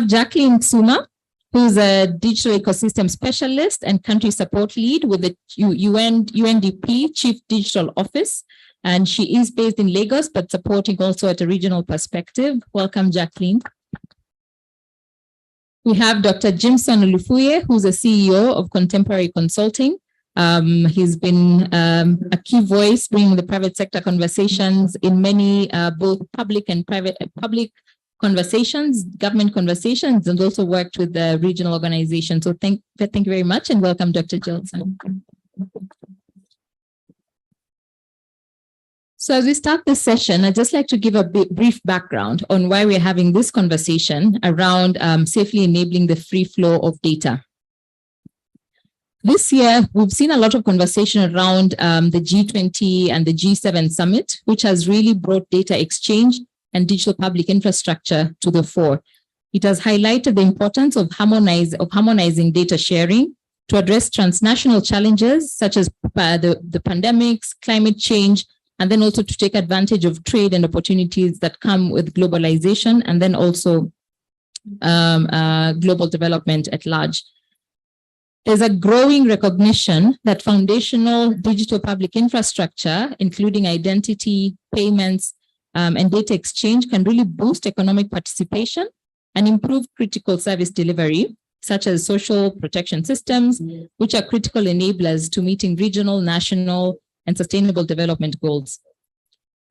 Jacqueline Suma, who's a digital ecosystem specialist and country support lead with the UNDP Chief Digital Office. And she is based in Lagos, but supporting also at a regional perspective. Welcome, Jacqueline. We have Dr. Jimson Olufuye, who's the CEO of Contemporary Consulting. He's been a key voice bringing the private sector conversations in many both public and public conversations, government conversations, and also worked with the regional organizations. So thank you very much and welcome, Dr. Gilson. So as we start this session, I'd just like to give a brief background on why we're having this conversation around safely enabling the free flow of data. This year, we've seen a lot of conversation around the G20 and the G7 summit, which has really brought data exchange and digital public infrastructure to the fore. It has highlighted the importance of harmonizing data sharing, to address transnational challenges such as the pandemics, climate change, and then also to take advantage of trade and opportunities that come with globalization, and then also global development at large. There's a growing recognition that foundational digital public infrastructure, including identity, payments, and data exchange, can really boost economic participation and improve critical service delivery, such as social protection systems, which are critical enablers to meeting regional, national, and sustainable development goals.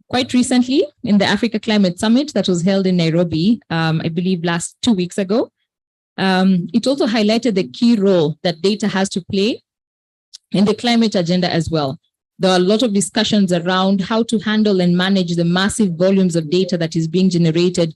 Quite recently, in the Africa Climate Summit that was held in Nairobi, I believe 2 weeks ago, it also highlighted the key role that data has to play in the climate agenda as well. There are a lot of discussions around how to handle and manage the massive volumes of data that is being generated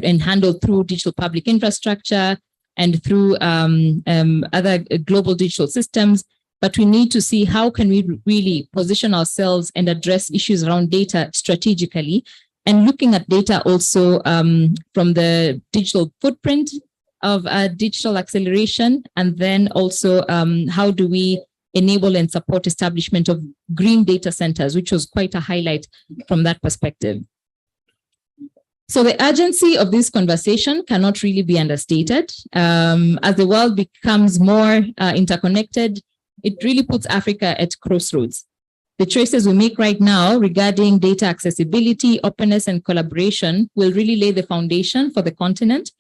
and handled through digital public infrastructure and through other global digital systems. But we need to see how can we really position ourselves and address issues around data strategically, and looking at data also from the digital footprint of digital acceleration, and then also how do we enable and support establishment of green data centers, which was quite a highlight from that perspective. So the urgency of this conversation cannot really be understated. As the world becomes more interconnected, it really puts Africa at crossroads. The choices we make right now regarding data accessibility, openness, and collaboration will really lay the foundation for the continent.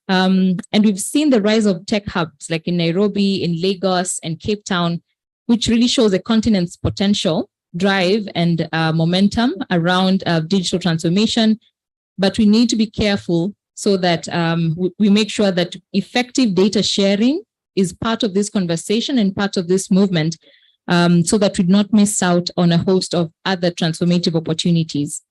And we've seen the rise of tech hubs like in Nairobi, in Lagos, and Cape Town, which really shows the continent's potential, drive, and momentum around digital transformation. But we need to be careful so that we make sure that effective data sharing is part of this conversation and part of this movement, so that we do not miss out on a host of other transformative opportunities.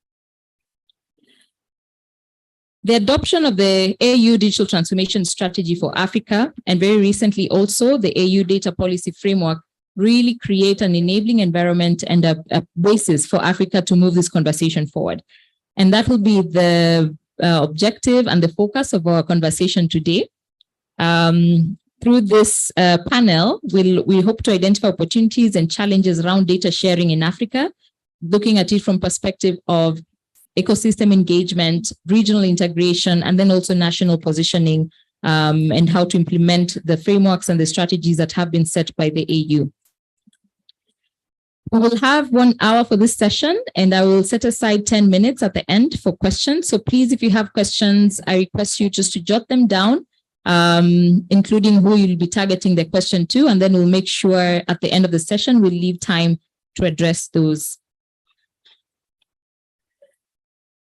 The adoption of the AU Digital Transformation Strategy for Africa, and very recently also the AU Data Policy Framework, really create an enabling environment and a basis for Africa to move this conversation forward. And that will be the objective and the focus of our conversation today. Through this panel, we hope to identify opportunities and challenges around data sharing in Africa, looking at it from perspective of ecosystem engagement, regional integration, and then also national positioning, and how to implement the frameworks and the strategies that have been set by the AU. We will have 1 hour for this session, and I will set aside 10 minutes at the end for questions. So please, if you have questions, I request you just to jot them down, including who you'll be targeting the question to, and then we'll make sure at the end of the session, we'll leave time to address those.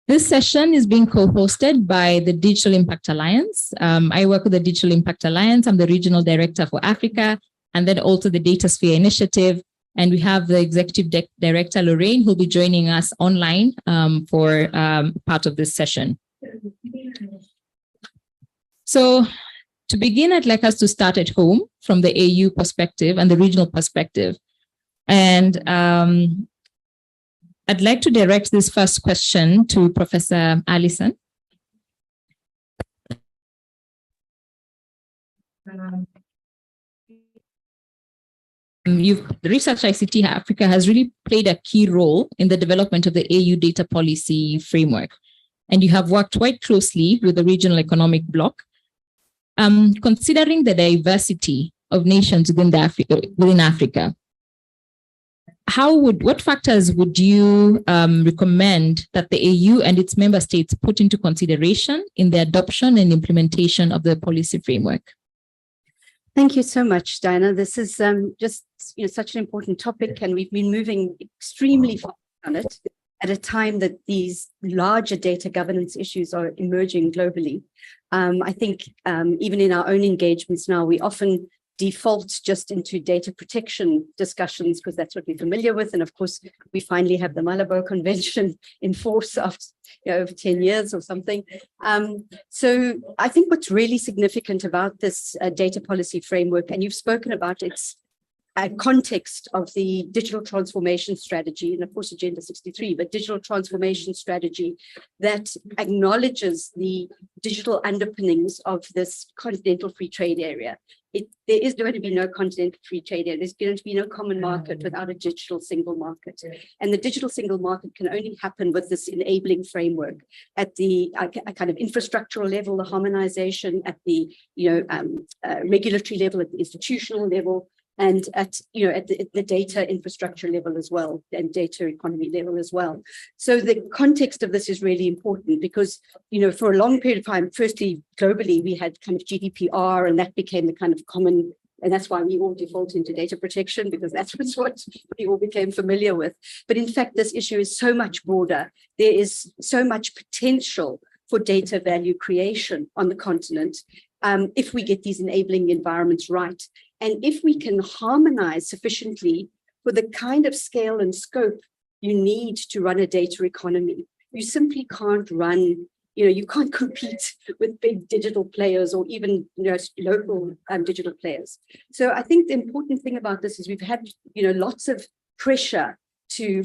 This session is being co-hosted by the Digital Impact Alliance. I work with the Digital Impact Alliance. I'm the Regional Director for Africa, and then also the Data Sphere Initiative. And we have the Executive Director, Lorraine, who'll be joining us online for part of this session. So to begin, I'd like us to start at home from the AU perspective and the regional perspective. And I'd like to direct this first question to Professor Allison. Research ICT Africa has really played a key role in the development of the AU data policy framework. And you have worked quite closely with the regional economic bloc. Considering the diversity of nations within Africa, what factors would you recommend that the AU and its member states put into consideration in the adoption and implementation of the policy framework? Thank you so much, Diana. This is just such an important topic, and we've been moving extremely fast on it at a time that these larger data governance issues are emerging globally. I think even in our own engagements now, we often default just into data protection discussions because that's what we're familiar with. And of course, we finally have the Malabo Convention in force after over 10 years or something. So I think what's really significant about this data policy framework, and you've spoken about its context of the digital transformation strategy, and of course Agenda 63, but digital transformation strategy that acknowledges the digital underpinnings of this continental free trade area. There is going to be no continental free trade area. There's going to be no common market without a digital single market. And the digital single market can only happen with this enabling framework at the kind of infrastructural level, the harmonization at the regulatory level, at the institutional level, and at the data infrastructure level as well, and data economy level as well. So the context of this is really important because, for a long period of time, firstly, globally, we had kind of GDPR, and that became the kind of common, and that's why we all default into data protection, because that's what we all became familiar with. But in fact, this issue is so much broader. There is so much potential for data value creation on the continent if we get these enabling environments right. And if we can harmonize sufficiently for the kind of scale and scope you need to run a data economy, you simply can't run, you can't compete with big digital players or even local digital players. So I think the important thing about this is we've had lots of pressure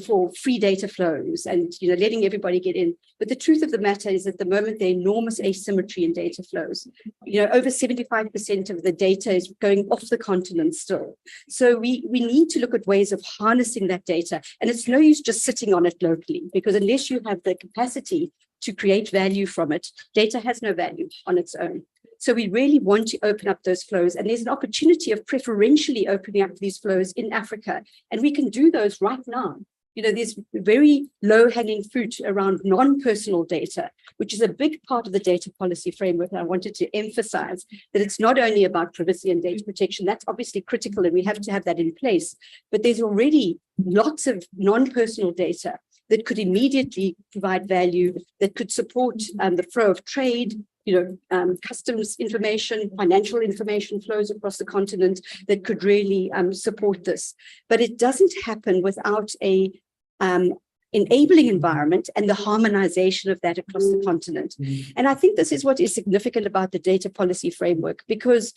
for free data flows and letting everybody get in. But the truth of the matter is at the moment there enormous asymmetry in data flows. Over 75% of the data is going off the continent still. So we need to look at ways of harnessing that data. And it's no use just sitting on it locally, because unless you have the capacity to create value from it, data has no value on its own. So we really want to open up those flows. And there's an opportunity of preferentially opening up these flows in Africa. And we can do those right now. There's very low-hanging fruit around non-personal data, which is a big part of the data policy framework. And I wanted to emphasize that it's not only about privacy and data protection. That's obviously critical, and we have to have that in place. But there's already lots of non-personal data that could immediately provide value, that could support the flow of trade, customs information, financial information flows across the continent that could really support this. But it doesn't happen without a enabling environment and the harmonization of that across the continent. And I think this is what is significant about the data policy framework, because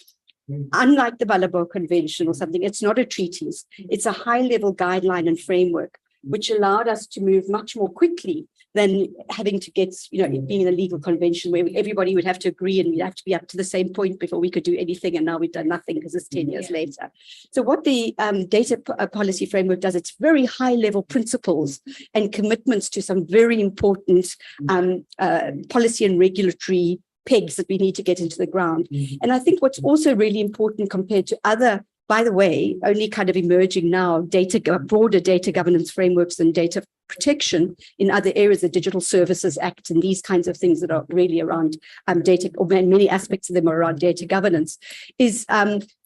unlike the Malabo Convention or something, it's not a treatise. It's a high-level guideline and framework, which allowed us to move much more quickly than having to get, being in a legal convention where everybody would have to agree and we'd have to be up to the same point before we could do anything. And now we've done nothing because it's 10 years later. So what the data policy framework does, it's very high level principles and commitments to some very important policy and regulatory pegs that we need to get into the ground. And I think what's also really important compared to other, by the way, only kind of emerging now, broader data governance frameworks and data protection in other areas, the Digital Services Act and these kinds of things that are really around data, or many aspects of them are around data governance, is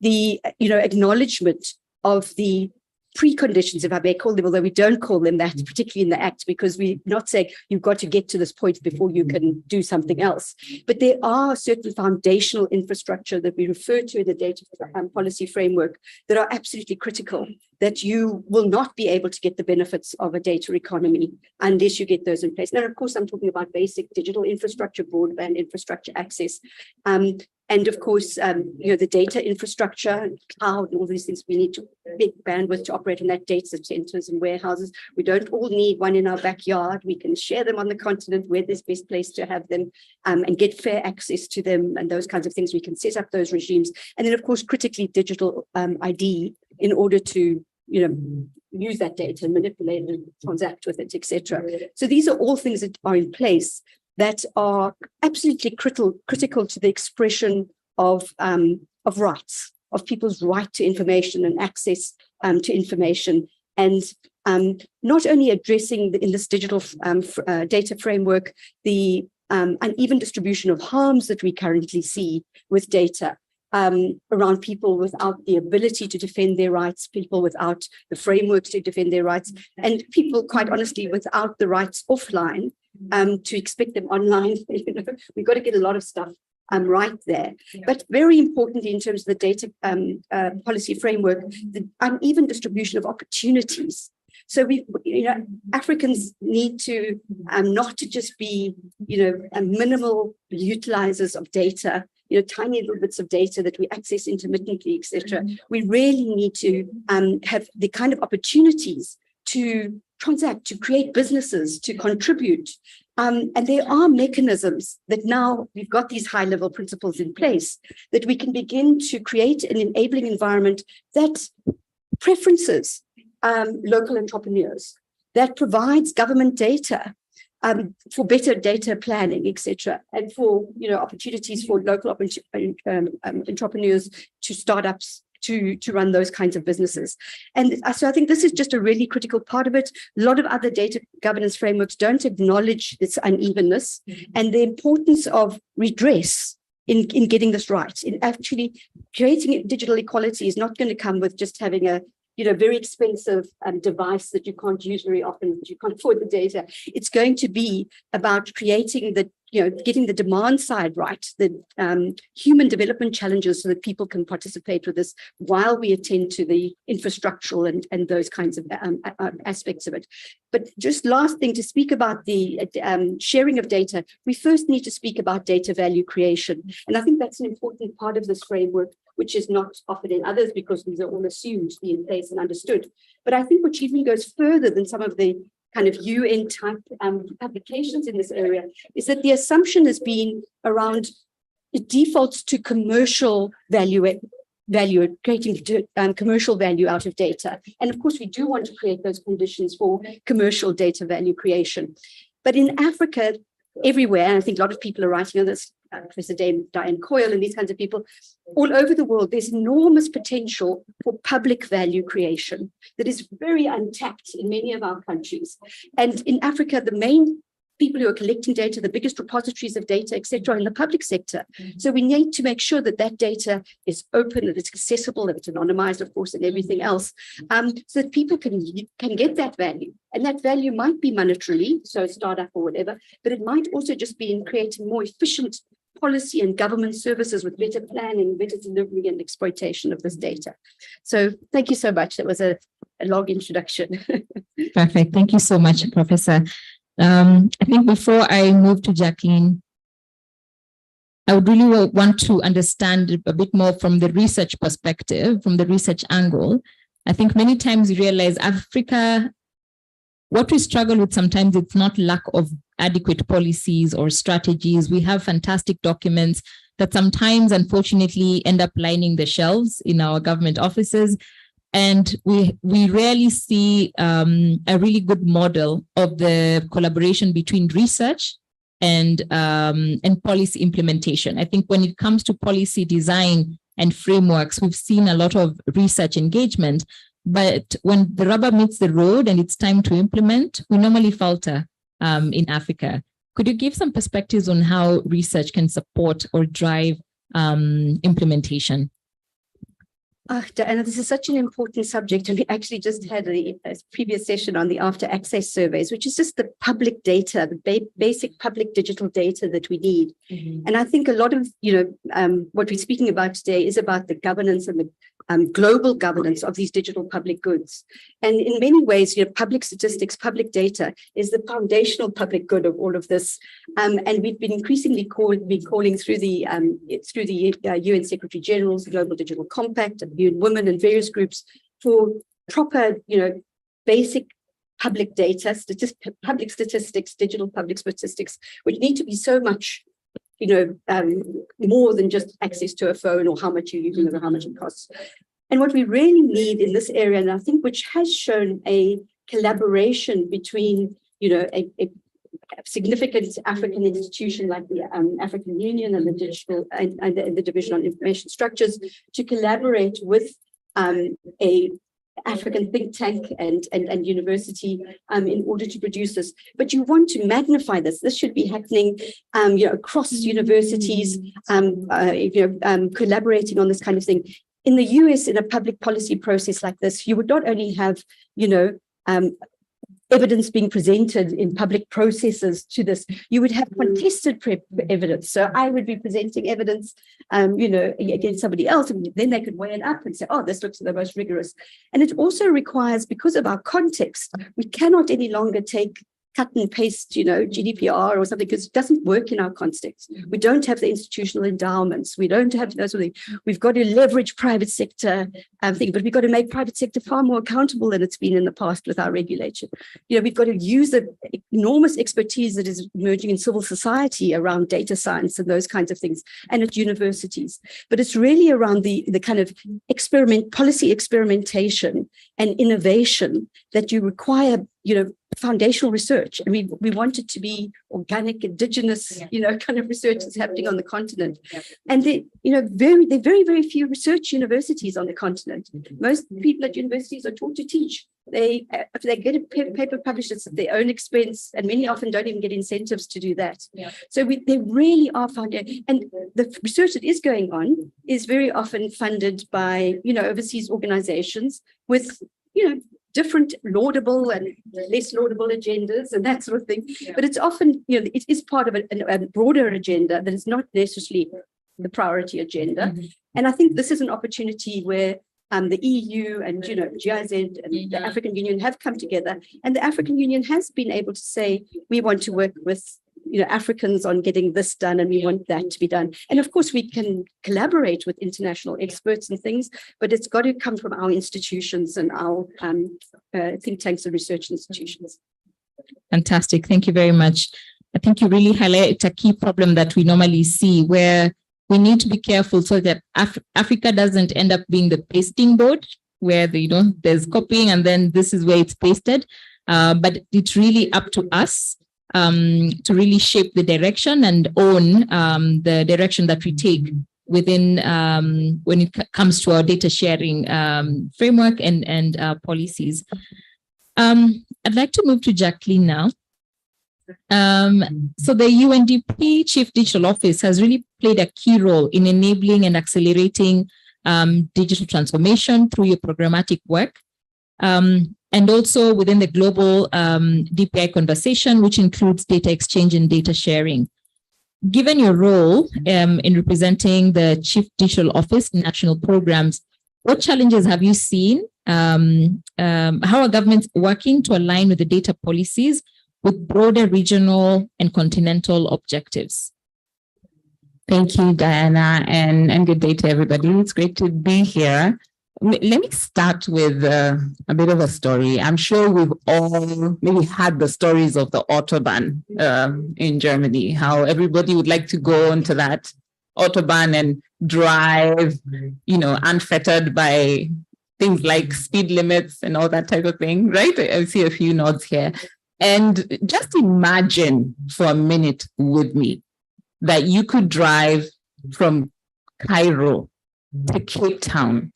the acknowledgement of the preconditions, if I may call them, although we don't call them that, particularly in the Act, because we're not saying you've got to get to this point before you can do something else. But there are certain foundational infrastructure that we refer to in the data policy framework that are absolutely critical, that you will not be able to get the benefits of a data economy unless you get those in place. Now, of course, I'm talking about basic digital infrastructure, broadband infrastructure access. And of course, the data infrastructure, cloud, and all these things, we need to big bandwidth to operate on that, data centers and warehouses. We don't all need one in our backyard. We can share them on the continent where there's best place to have them and get fair access to them and those kinds of things. We can set up those regimes. And then, of course, critically digital ID in order to, use that data and manipulate it and transact with it, etc. So these are all things that are in place that are absolutely critical to the expression of rights, of people's right to information and access to information, and not only addressing in this digital data framework the uneven distribution of harms that we currently see with data around people without the ability to defend their rights, people without the frameworks to defend their rights, and people, quite honestly, without the rights offline to expect them online. We've got to get a lot of stuff right there. But very importantly, in terms of the data policy framework, the uneven distribution of opportunities. So Africans need to not to just be, minimal utilizers of data, tiny little bits of data that we access intermittently, etc. We really need to have the kind of opportunities to transact, to create businesses, to contribute. And there are mechanisms that now we've got these high-level principles in place that we can begin to create an enabling environment that preferences local entrepreneurs, that provides government data for better data planning, etc., and for opportunities for local entrepreneurs to startups to run those kinds of businesses. And so I think this is just a really critical part of it. A lot of other data governance frameworks don't acknowledge this unevenness and the importance of redress in getting this right. In actually creating digital equality is not going to come with just having a very expensive device that you can't use very often, that you can't afford the data. It's going to be about creating getting the demand side right, the human development challenges so that people can participate with this while we attend to the infrastructural and those kinds of aspects of it. But just last thing, to speak about the sharing of data, we first need to speak about data value creation. And I think that's an important part of this framework, which is not offered in others because these are all assumed to be in place and understood. But I think which even goes further than some of the kind of UN type publications in this area is that the assumption has been around it defaults to commercial value, creating commercial value out of data. And of course, we do want to create those conditions for commercial data value creation. But in Africa, everywhere, and I think a lot of people are writing on this, Professor Diane Coyle and these kinds of people, all over the world, there's enormous potential for public value creation that is very untapped in many of our countries. And in Africa, the main people who are collecting data, the biggest repositories of data, etc., in the public sector. So we need to make sure that that data is open, that it's accessible, that it's anonymized, of course, and everything else, so that people can get that value. And that value might be monetarily, so a startup or whatever, but it might also just be in creating more efficient policy and government services with better planning, better delivery and exploitation of this data. So thank you so much. That was a long introduction. Perfect. Thank you so much, Professor. I think before I move to Jacqueline, I would really want to understand a bit more from the research perspective, from the research angle. I think many times we realize Africa, what we struggle with sometimes, it's not lack of adequate policies or strategies. We have fantastic documents that sometimes, unfortunately, end up lining the shelves in our government offices. And we rarely see a really good model of the collaboration between research and policy implementation. I think when it comes to policy design and frameworks, we've seen a lot of research engagement, but when the rubber meets the road and it's time to implement, we normally falter in Africa. Could you give some perspectives on how research can support or drive implementation? Diana, this is such an important subject, and we actually just had a previous session on the after access surveys, which is just the public data, the basic public digital data that we need. And I think a lot of what we're speaking about today is about the governance and the global governance of these digital public goods. And in many ways, public statistics, public data is the foundational public good of all of this. And we've been increasingly calling through the UN Secretary General's Global Digital Compact and UN Women and various groups for proper, basic public data, public statistics, digital public statistics, which need to be so much more than just access to a phone or how much you're using or how much it costs. And what we really need in this area, and I think which has shown a collaboration between, a significant African institution like the African Union and the digital and the Division on Information Structures to collaborate with a African think tank and university in order to produce this. But you want to magnify this. This should be happening across universities, collaborating on this kind of thing. In the US, in a public policy process like this, you would not only have, evidence being presented in public processes to this. You would have contested evidence. So I would be presenting evidence, against somebody else, and then they could weigh it up and say, oh, this looks the most rigorous. And it also requires, because of our context, we cannot any longer take cut and paste, GDPR or something, because it doesn't work in our context. We don't have the institutional endowments. We don't have those sort of things. We've got to leverage private sector thing, but we've got to make private sector far more accountable than it's been in the past with our regulation. We've got to use the enormous expertise that is emerging in civil society around data science and those kinds of things, and at universities. But it's really around the kind of policy experimentation and innovation that you require, foundational research. And we want it to be organic, indigenous, kind of research that's happening on the continent. And there are very, very few research universities on the continent. Most people at universities are taught to teach. If they get a paper published, it's at their own expense, and many often don't even get incentives to do that. So they really are funded. And the research that is going on is very often funded by, overseas organizations with, different laudable and less laudable agendas and that sort of thing. But it's often, it is part of a broader agenda that is not necessarily the priority agenda. And I think this is an opportunity where the EU and, GIZ and the African Union have come together, and the African Union has been able to say, we want to work with Africans on getting this done, and we want that to be done. And of course, we can collaborate with international experts and things, but it's got to come from our institutions and our think tanks and research institutions. Fantastic. Thank you very much. I think you really highlight a key problem that we normally see, where we need to be careful so that Africa doesn't end up being the pasting board, where there's copying and then this is where it's pasted. But it's really up to us to really shape the direction and own the direction that we take within when it comes to our data sharing framework and policies. I'd like to move to Jacqueline now. So the UNDP Chief Digital Office has really played a key role in enabling and accelerating digital transformation through your programmatic work. And also within the global DPI conversation, which includes data exchange and data sharing. Given your role in representing the Chief Digital Office in national programs, what challenges have you seen? How are governments working to align with the data policies with broader regional and continental objectives? Thank you, Diana, and good day to everybody. It's great to be here. Let me start with a bit of a story. I'm sure we've all maybe had the stories of the Autobahn in Germany, how everybody would like to go onto that Autobahn and drive, unfettered by things like speed limits and all that type of thing, right? I see a few nods here. And just imagine for a minute with me that you could drive from Cairo to Cape Town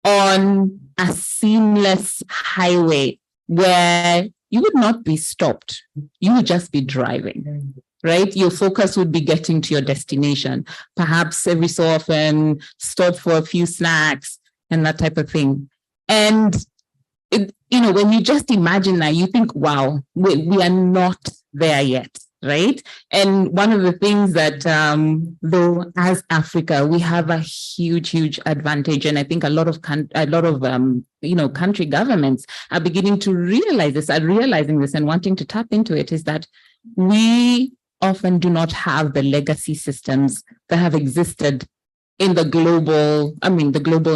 on a seamless highway where you would not be stopped. You would just be driving, right? Your focus would be getting to your destination. Perhaps every so often stop for a few snacks and that type of thing. And, when you just imagine that, you think, wow, we are not there yet. Right. And one of the things that, though, as Africa, we have a huge advantage. And I think a lot of country governments are beginning to realize this, are realizing this and wanting to tap into it, is that we often do not have the legacy systems that have existed in the global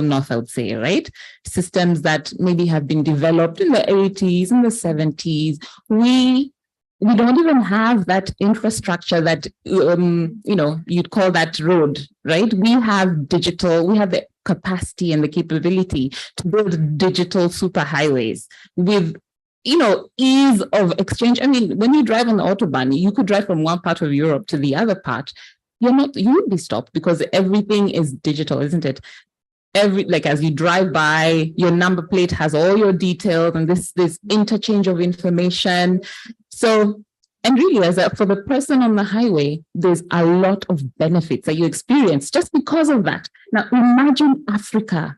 north, I would say, right? Systems that maybe have been developed in the 80s, in the 70s. We don't even have that infrastructure that, you'd call that road, right? We have the capacity and the capability to build digital superhighways with, ease of exchange. I mean, when you drive on the Autobahn, you could drive from one part of Europe to the other part. You would be stopped because everything is digital, isn't it? As you drive by, your number plate has all your details and this interchange of information. So, and really, for the person on the highway, there's a lot of benefits that you experience just because of that. Now, imagine Africa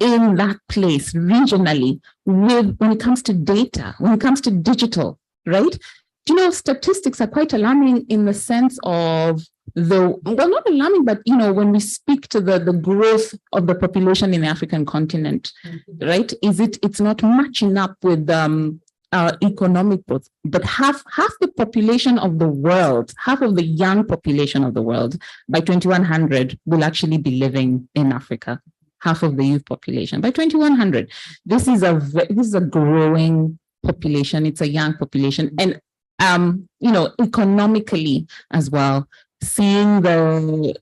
in that place regionally when it comes to data, when it comes to digital, right? Statistics are quite alarming in the sense of not alarming, but when we speak to the growth of the population in the African continent, right? It's not matching up with our economic growth, but half the population of the world, half of the young population of the world by 2100 will actually be living in Africa. Half of the youth population by 2100. This is a growing population. It's a young population, and economically as well, seeing the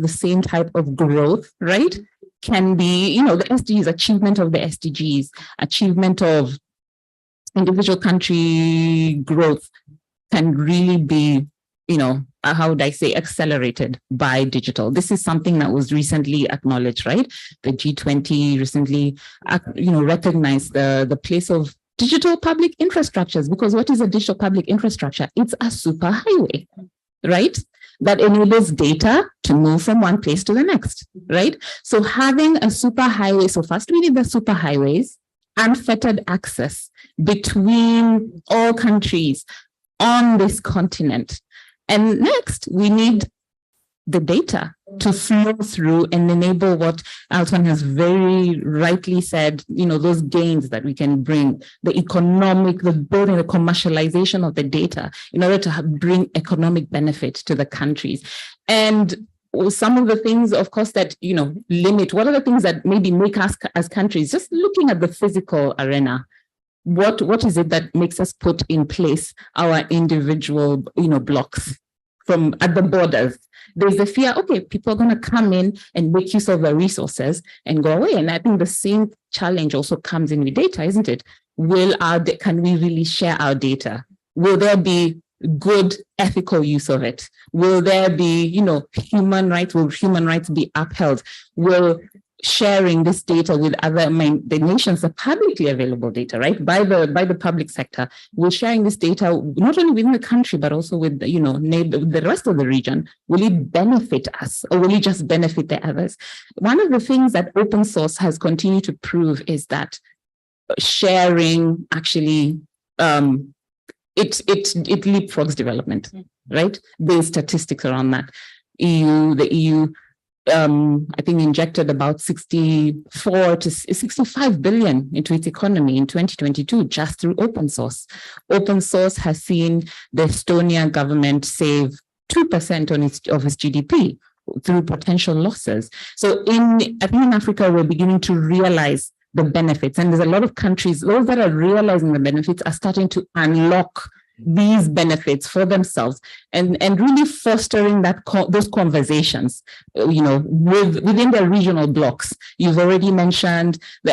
same type of growth, right? Can be, the SDGs, achievement of the SDGs, achievement of individual country growth can really be, how would I say, accelerated by digital. This is something that was recently acknowledged, right? The G20 recently, recognized the place of digital public infrastructures, because what is a digital public infrastructure? It's a superhighway, right? That enables data to move from one place to the next, right? So having a superhighway, so first we need the superhighways, unfettered access between all countries on this continent. And next, we need the data to flow through and enable what Alton has very rightly said, those gains that we can bring, the economic, the building, the commercialization of the data in order to bring economic benefit to the countries. And some of the things, of course, that, limit, what are the things that maybe make us as countries, just looking at the physical arena, what is it that makes us put in place our individual, blocks from at the borders? There's the fear, okay, people are going to come in and make use of the resources and go away. And I think the same challenge also comes in with data, isn't it? Can we really share our data? Will there be good ethical use of it? Will there be, human rights? Will human rights be upheld? Will sharing this data with the nations, the publicly available data, right, by the public sector, we're sharing this data not only within the country but also with the rest of the region. Will it benefit us, or will it just benefit the others? One of the things that open source has continued to prove is that sharing actually it leapfrogs development, right? There's statistics around that. The EU I think injected about 64 to 65 billion into its economy in 2022 just through open source. Open source has seen the Estonian government save 2% of its GDP through potential losses. So I think in Africa, we're beginning to realize the benefits, and there's a lot of countries, those that are realizing the benefits are starting to unlock these benefits for themselves, and really fostering those conversations, within their regional blocks. You've already mentioned the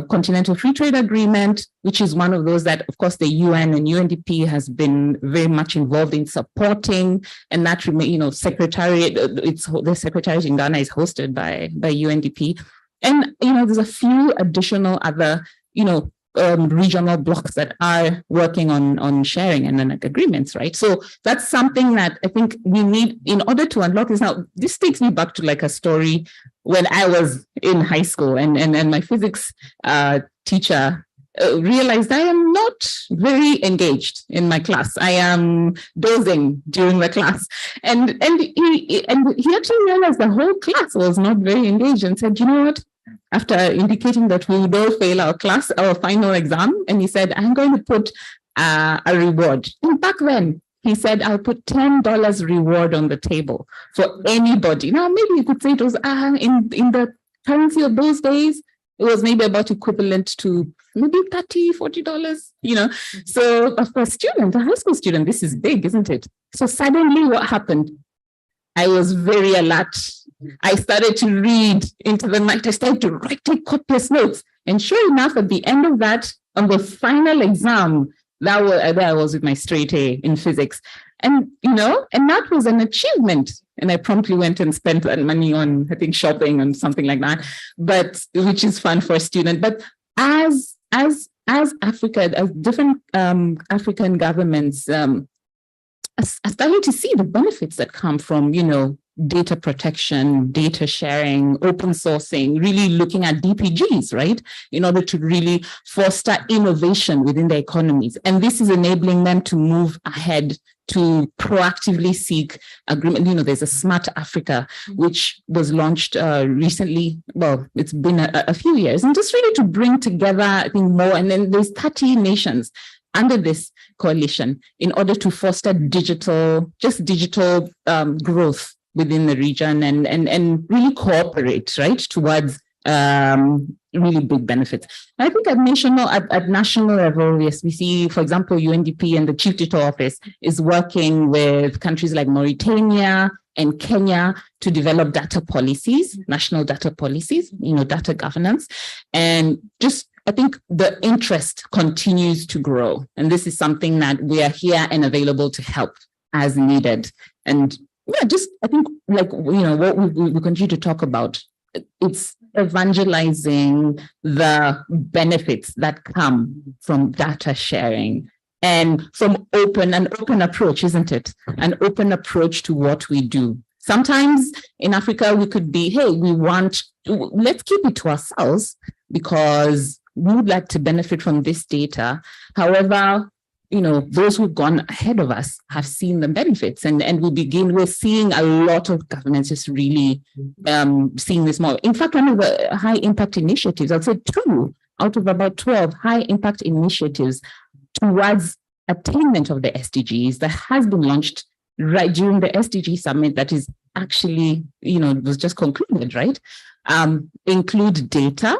Continental Free Trade Agreement, which is one of those that, of course, the UN and UNDP has been very much involved in supporting, and that the secretariat in Ghana is hosted by UNDP, and there's a few additional other regional blocks that are working on sharing and then agreements, right? So that's something that I think we need in order to unlock this. Now, this takes me back to like a story when I was in high school, and my physics teacher realized I am not very engaged in my class. I am dozing during the class, and he actually realized the whole class was not very engaged, and said, you know what? After indicating that we would all fail our final exam, and he said, I'm going to put a reward. And back then, he said, I'll put $10 reward on the table for anybody. Now, maybe you could say it was in the currency of those days, it was maybe about equivalent to maybe $30, $40, So for a student, a high school student, this is big, isn't it? So suddenly what happened? I was very alert. I started to read into the night. I started to take copious notes. And sure enough, at the end of that, on the final exam, there I was with my straight A in physics. And, and that was an achievement. And I promptly went and spent that money on, I think, shopping and something like that, which is fun for a student. But as Africa, as different African governments are starting to see the benefits that come from, data protection, data sharing, open sourcing, really looking at DPGs, right? In order to really foster innovation within their economies. And this is enabling them to move ahead to proactively seek agreement. You know, there's a Smart Africa, which was launched recently. Well, it's been a few years, and just really to bring together, I think, more. And then there's 30 nations under this coalition in order to foster digital growth within the region and really cooperate, right, towards really big benefits. I think at national level, yes, we see, for example, UNDP and the Chief Digital Office is working with countries like Mauritania and Kenya to develop data policies, national data policies, you know, data governance. And just, I think the interest continues to grow. And this is something that we are here and available to help as needed. And yeah, just, I think, like, you know, what we continue to talk about, it's evangelizing the benefits that come from data sharing and from an open approach, isn't it? An open approach to what we do. Sometimes in Africa, we could be, hey, let's keep it to ourselves because we would like to benefit from this data. However, you know, those who've gone ahead of us have seen the benefits, and we're seeing a lot of governments just really seeing this more. In fact, one of the high impact initiatives, I'd say 2 out of about 12 high impact initiatives towards attainment of the SDGs that has been launched right during the SDG summit that is actually, you know, was just concluded, right? Include data,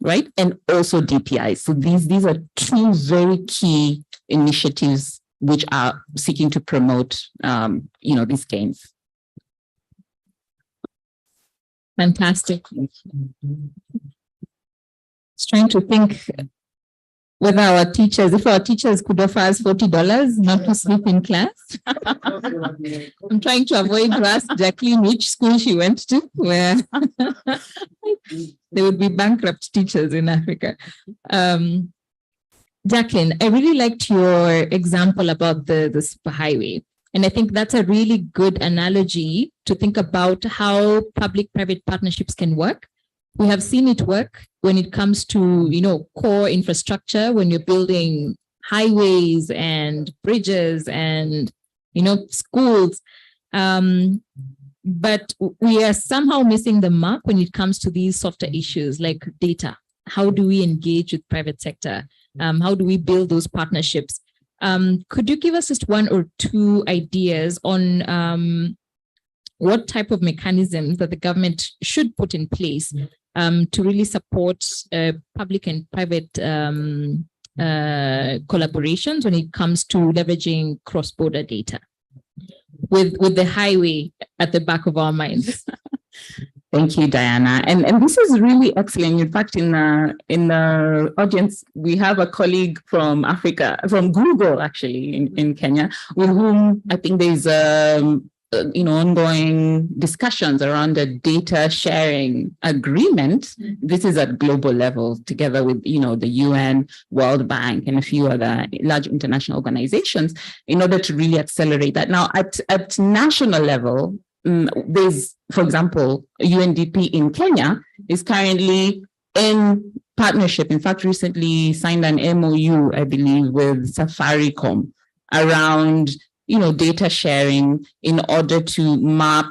right? And also DPI. So these are 2 very key initiatives which are seeking to promote, you know, these gains. Fantastic. Just trying to think whether if our teachers could offer us $40 not to sleep in class. I'm trying to avoid to ask Jacqueline which school she went to, where there would be bankrupt teachers in Africa. Jacqueline, I really liked your example about the superhighway. And I think that's a really good analogy to think about how public-private partnerships can work. We have seen it work when it comes to, you know, core infrastructure, when you're building highways and bridges and, you know, schools. But we are somehow missing the mark when it comes to these softer issues like data. How do we engage with private sector? How do we build those partnerships? Could you give us just 1 or 2 ideas on what type of mechanisms that the government should put in place to really support public and private collaborations when it comes to leveraging cross-border data with the highway at the back of our minds? Thank you, Diana. And this is really excellent. In fact, in the audience, we have a colleague from Africa, from Google, actually, in Kenya, with whom I think there's you know, ongoing discussions around a data sharing agreement. This is at global level, together with, you know, the UN, World Bank, and a few other large international organizations, in order to really accelerate that. Now, at national level, there's, for example, UNDP in Kenya is currently in partnership. In fact, recently signed an MOU, I believe, with Safaricom around, you know, data sharing in order to map,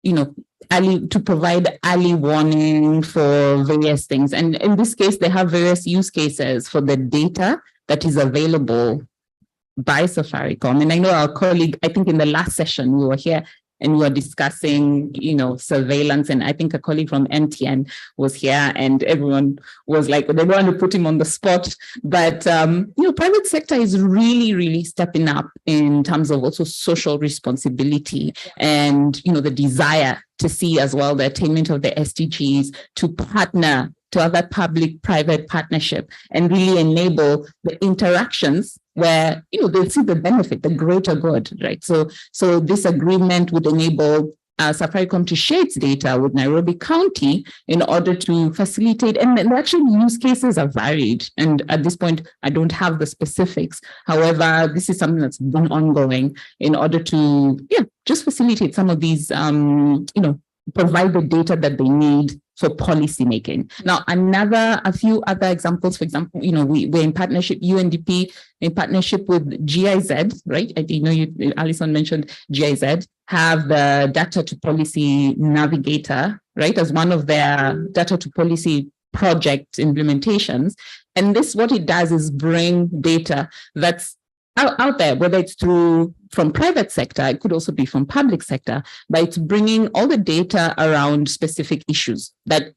you know, to provide early warning for various things. And in this case, they have various use cases for the data that is available by Safaricom. And I know our colleague, I think in the last session, we were here and we were discussing, you know, surveillance. And I think a colleague from MTN was here and everyone was like, they don't want to put him on the spot. But, you know, private sector is really, really stepping up in terms of also social responsibility and, you know, the desire to see as well the attainment of the SDGs, to partner to other public-private partnership and really enable the interactions where, you know, they'll see the benefit, the greater good, right? So this agreement would enable Safaricom to share its data with Nairobi County in order to facilitate, and the actual use cases are varied. And at this point, I don't have the specifics. However, this is something that's been ongoing in order to, just facilitate some of these, provide the data that they need for policy making. Now, a few other examples, for example, we're in partnership, UNDP, in partnership with GIZ, right? I think, Alison mentioned GIZ, have the data to policy navigator, right, as one of their data to policy project implementations. And this, what it does is bring data that's out there, whether it's from private sector, it could also be from public sector, but it's bringing all the data around specific issues that,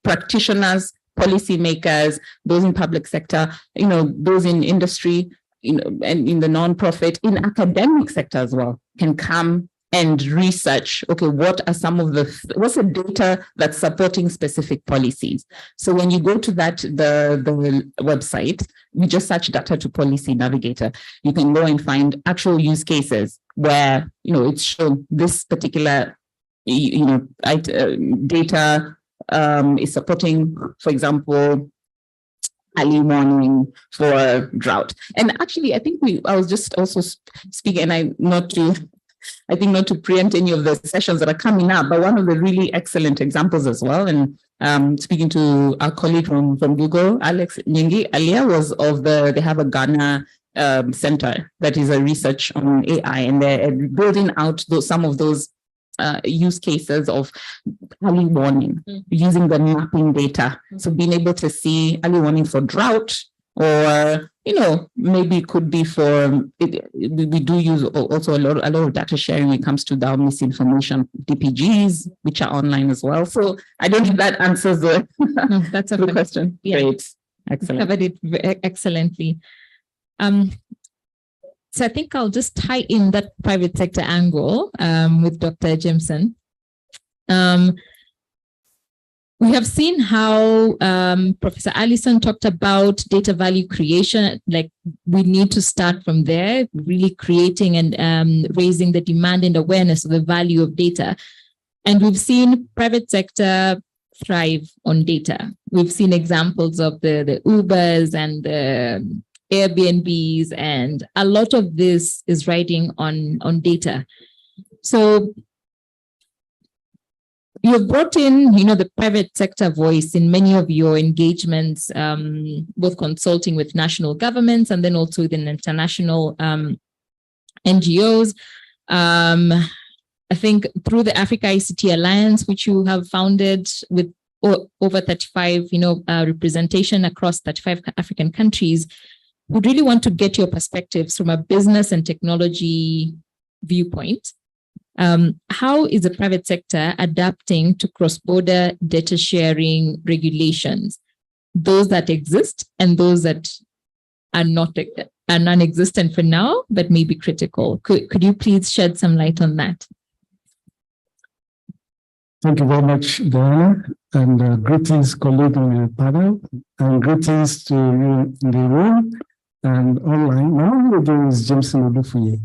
practitioners, policymakers, those in public sector, those in industry, and in the nonprofit, in academic sector as well, can come and research, okay, what's the data that's supporting specific policies? So when you go to the website, you just search data to policy navigator, you can go and find actual use cases where, it's shown this particular, data is supporting, for example, early warning for drought. And actually, I think I was just also speaking, and not to preempt any of the sessions that are coming up, but one of the really excellent examples as well, and speaking to our colleague from Google, Alex Nyingi, earlier, was they have a Ghana center that is a research on AI, and they're building out some of those use cases of early warning using the mapping data. So being able to see early warning for drought, or maybe it could be we do use also a lot of data sharing when it comes to the misinformation DPGs, which are online as well. So I don't think that answers the question. Yeah. Great, excellent. Covered it excellently. So I think I'll just tie in that private sector angle with Dr. Jimson. We have seen how Professor Allison talked about data value creation, like we need to start from there, really creating and raising the demand and awareness of the value of data. And we've seen private sector thrive on data. We've seen examples of the Ubers and the Airbnbs, and a lot of this is riding on data. So you've brought in, the private sector voice in many of your engagements, both consulting with national governments and then also within international NGOs. I think through the Africa ICT Alliance, which you have founded with over 35, representation across 35 African countries, we really want to get your perspectives from a business and technology viewpoint. How is the private sector adapting to cross-border data sharing regulations, those that exist and those that are non-existent for now, but may be critical? Could you please shed some light on that? Thank you very much, Diana, and greetings, colleagues on the panel, and greetings to you in the room and online. My name is Jameson Odufuye.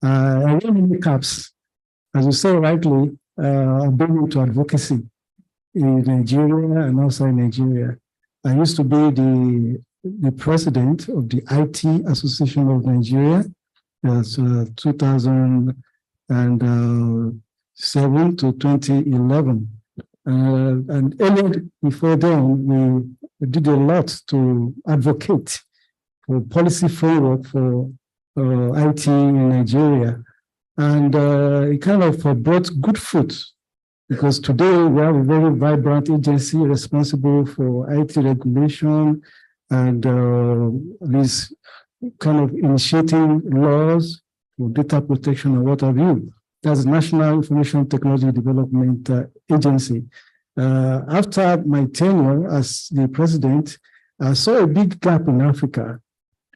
I wear many caps. As you say rightly, I've been into advocacy in Nigeria and outside Nigeria. I used to be the president of the IT Association of Nigeria. That's 2007 to 2011. And earlier before then, we did a lot to advocate for policy framework for IT in Nigeria. And it kind of brought good fruit, because today we have a very vibrant agency responsible for IT regulation and this kind of initiating laws for data protection and what have you. That's National Information Technology Development Agency. After my tenure as the president, I saw a big gap in Africa,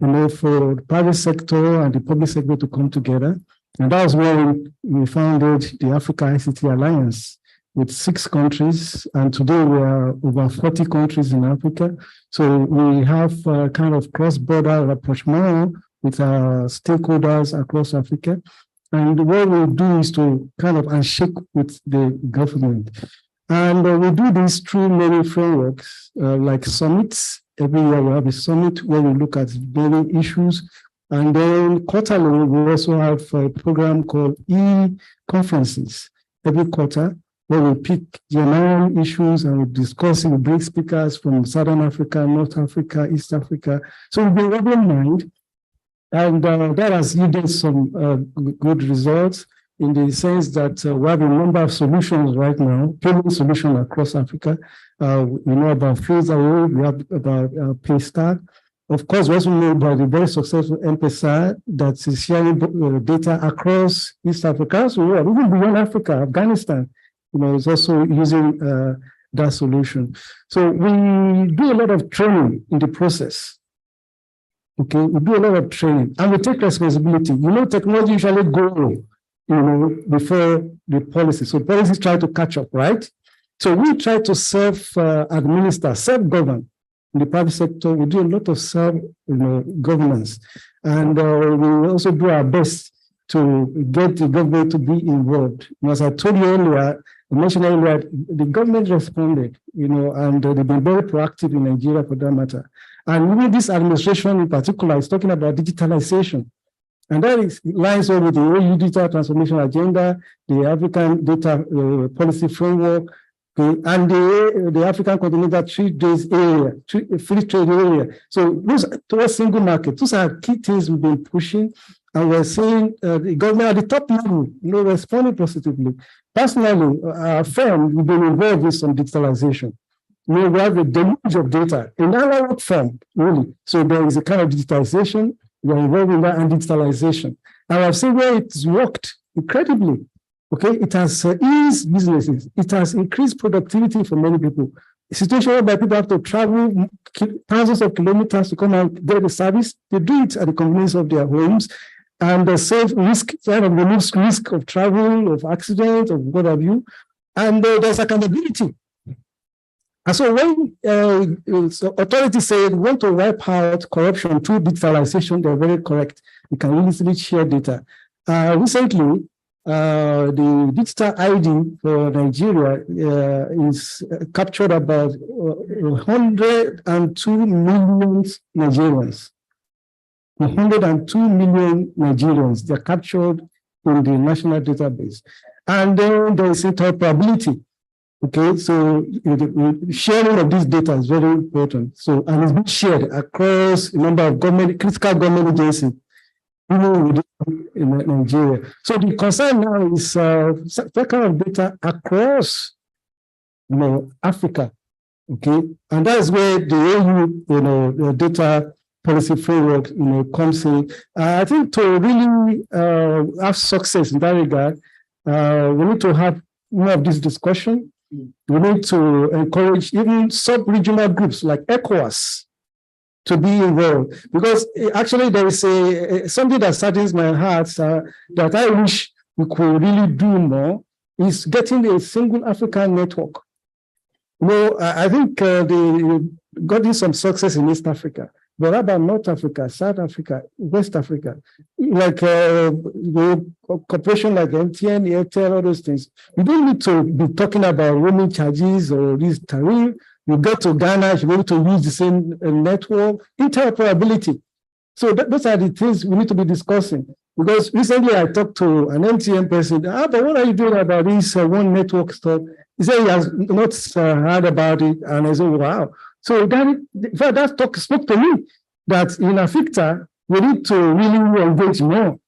for the private sector and the public sector to come together. And that was when we founded the Africa ICT Alliance with 6 countries. And today we are over 40 countries in Africa. So we have kind of cross-border rapprochement with our stakeholders across Africa. And what we do is to kind of handshake with the government. And we do this through many frameworks, like summits. Every year we have a summit where we look at many issues. And then quarterly, we also have a program called e-conferences every quarter, where we pick general issues and we discuss it. We bring speakers from Southern Africa, North Africa, East Africa. So we've been open mind. And that has yielded some good results in the sense that we have a number of solutions right now, payment solutions across Africa. We know about FreeZaway, we have about PayStart. Of course, we also know about the very successful M-Pesa that is sharing data across East Africa, so even beyond Africa, Afghanistan, is also using that solution. So we do a lot of training in the process. Okay, we do a lot of training and we take responsibility. Technology usually go, before the policy. So policies try to catch up, right? So we try to self-administer, self-govern. In the private sector, we do a lot of self-governance. And we also do our best to get the government to be involved. As I told you earlier, I mentioned earlier, the government responded, and they've been very proactive in Nigeria for that matter. And even this administration in particular is talking about digitalization. And that lines up with the EU digital transformation agenda, the African data policy framework, and the African continental free trade area. So those towards single market, those are key things we've been pushing. And we're seeing the government at the top level, responding positively. Personally, our firm, we've been involved with some digitalization. We have a deluge of data in analog form, really. So there is a kind of digitization. We're involved in that and digitalization. And I've seen where it's worked incredibly. Okay, it has eased businesses. It has increased productivity for many people. A situation whereby people have to travel thousands of kilometers to come and get the service. They do it at the convenience of their homes, and they save risk, kind of removes risk of travel, of accident, of what have you. And there's accountability. And so when authorities say they want to wipe out corruption through digitalization, they're very correct. We can easily share data. Recently, the digital ID for Nigeria is captured about 102 million Nigerians. 102 million Nigerians, they're captured in the national database. And then there is interoperability. Okay, so the sharing of this data is very important. So, and it's been shared across a number of critical government agencies, even in Nigeria. So the concern now is that kind of data across, Africa. Okay, and that's where the EU, the data policy framework, comes in. I think to really have success in that regard, we need to have more of this discussion. We need to encourage even sub-regional groups like ECOWAS to be involved, because actually there is something that saddens my heart that I wish we could really do more is getting a single African network. I think they got some success in East Africa, but how about North Africa, South Africa, West Africa, like the corporation like MTN, Airtel, all those things. We don't need to be talking about roaming charges or this tariff. You go to Ghana, you be able to use the same network, interoperability. So those are the things we need to be discussing. Because recently I talked to an MTN person, but what are you doing about this one network stuff? He said he has not heard about it, and I said, wow. So that talk spoke to me that in AFIGF, we need to really engage more.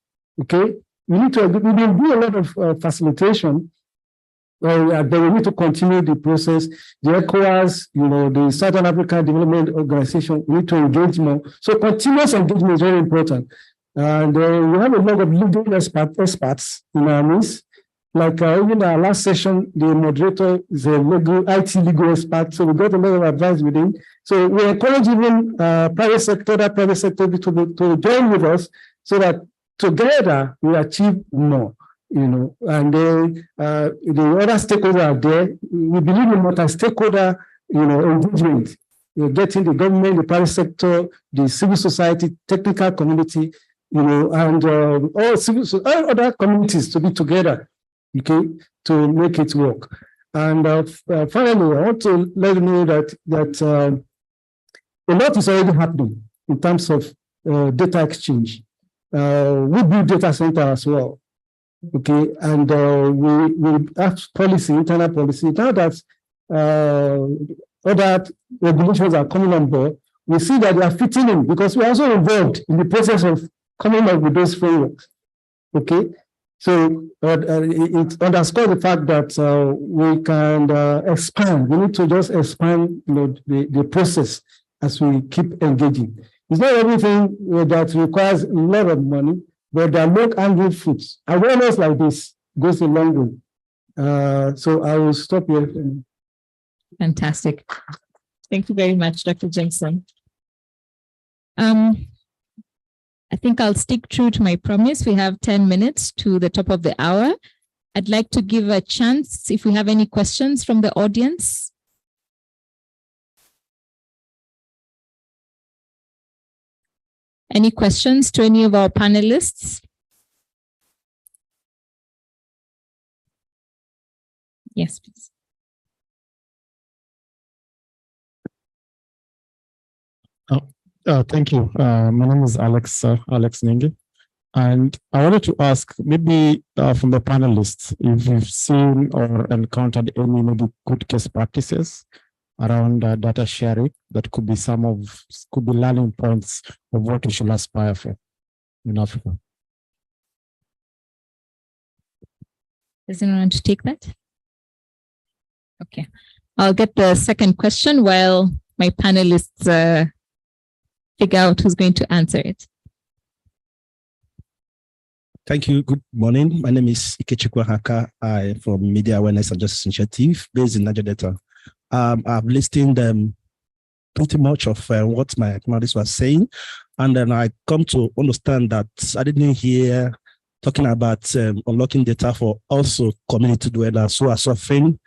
Okay, we will do a lot of facilitation, but we need to continue the process. The ECOWAS, the Southern African Development Organization, we need to engage more. So continuous engagement is very important. And we have a lot of legal experts in our midst. Like even our last session, the moderator is a IT legal expert, so we got a lot of advice with him. So we encourage even private sector to join with us, so that together we achieve more. And then the other stakeholders are there. We believe in multi-stakeholder, engagement. Getting the government, the private sector, the civil society, technical community, and all other communities to be together, okay, to make it work. And finally, I want to let you know that a lot is already happening in terms of data exchange. We build data center as well, okay, and we have policy, internal policy. Now that other regulations are coming on board, we see that they are fitting in because we are also involved in the process of coming up with those frameworks. Okay, so it underscores the fact that we can expand. We need to just expand, the process as we keep engaging. It's not everything that requires a lot of money, but there are low-hanging fruits. Awareness like this goes a long way. So I will stop here. Fantastic. Thank you very much, Dr. Jameson. I think I'll stick true to my promise. We have 10 minutes to the top of the hour. I'd like to give a chance if we have any questions from the audience. Any questions to any of our panelists? Yes, please. Thank you. My name is Alex Ningi, and I wanted to ask maybe from the panelists if you've seen or encountered any maybe good case practices around data sharing that could be learning points of what we should aspire for in Africa. Does anyone want to take that? Okay, I'll get the second question while my panelists figure out who's going to answer it. Thank you. Good morning. My name is Ikechukwu Haka. I'm from Media Awareness and Justice Initiative based in Niger Delta. I've listened pretty much of what my panelists were saying, and then I come to understand that I didn't hear talking about unlocking data for also community dwellers who are suffering,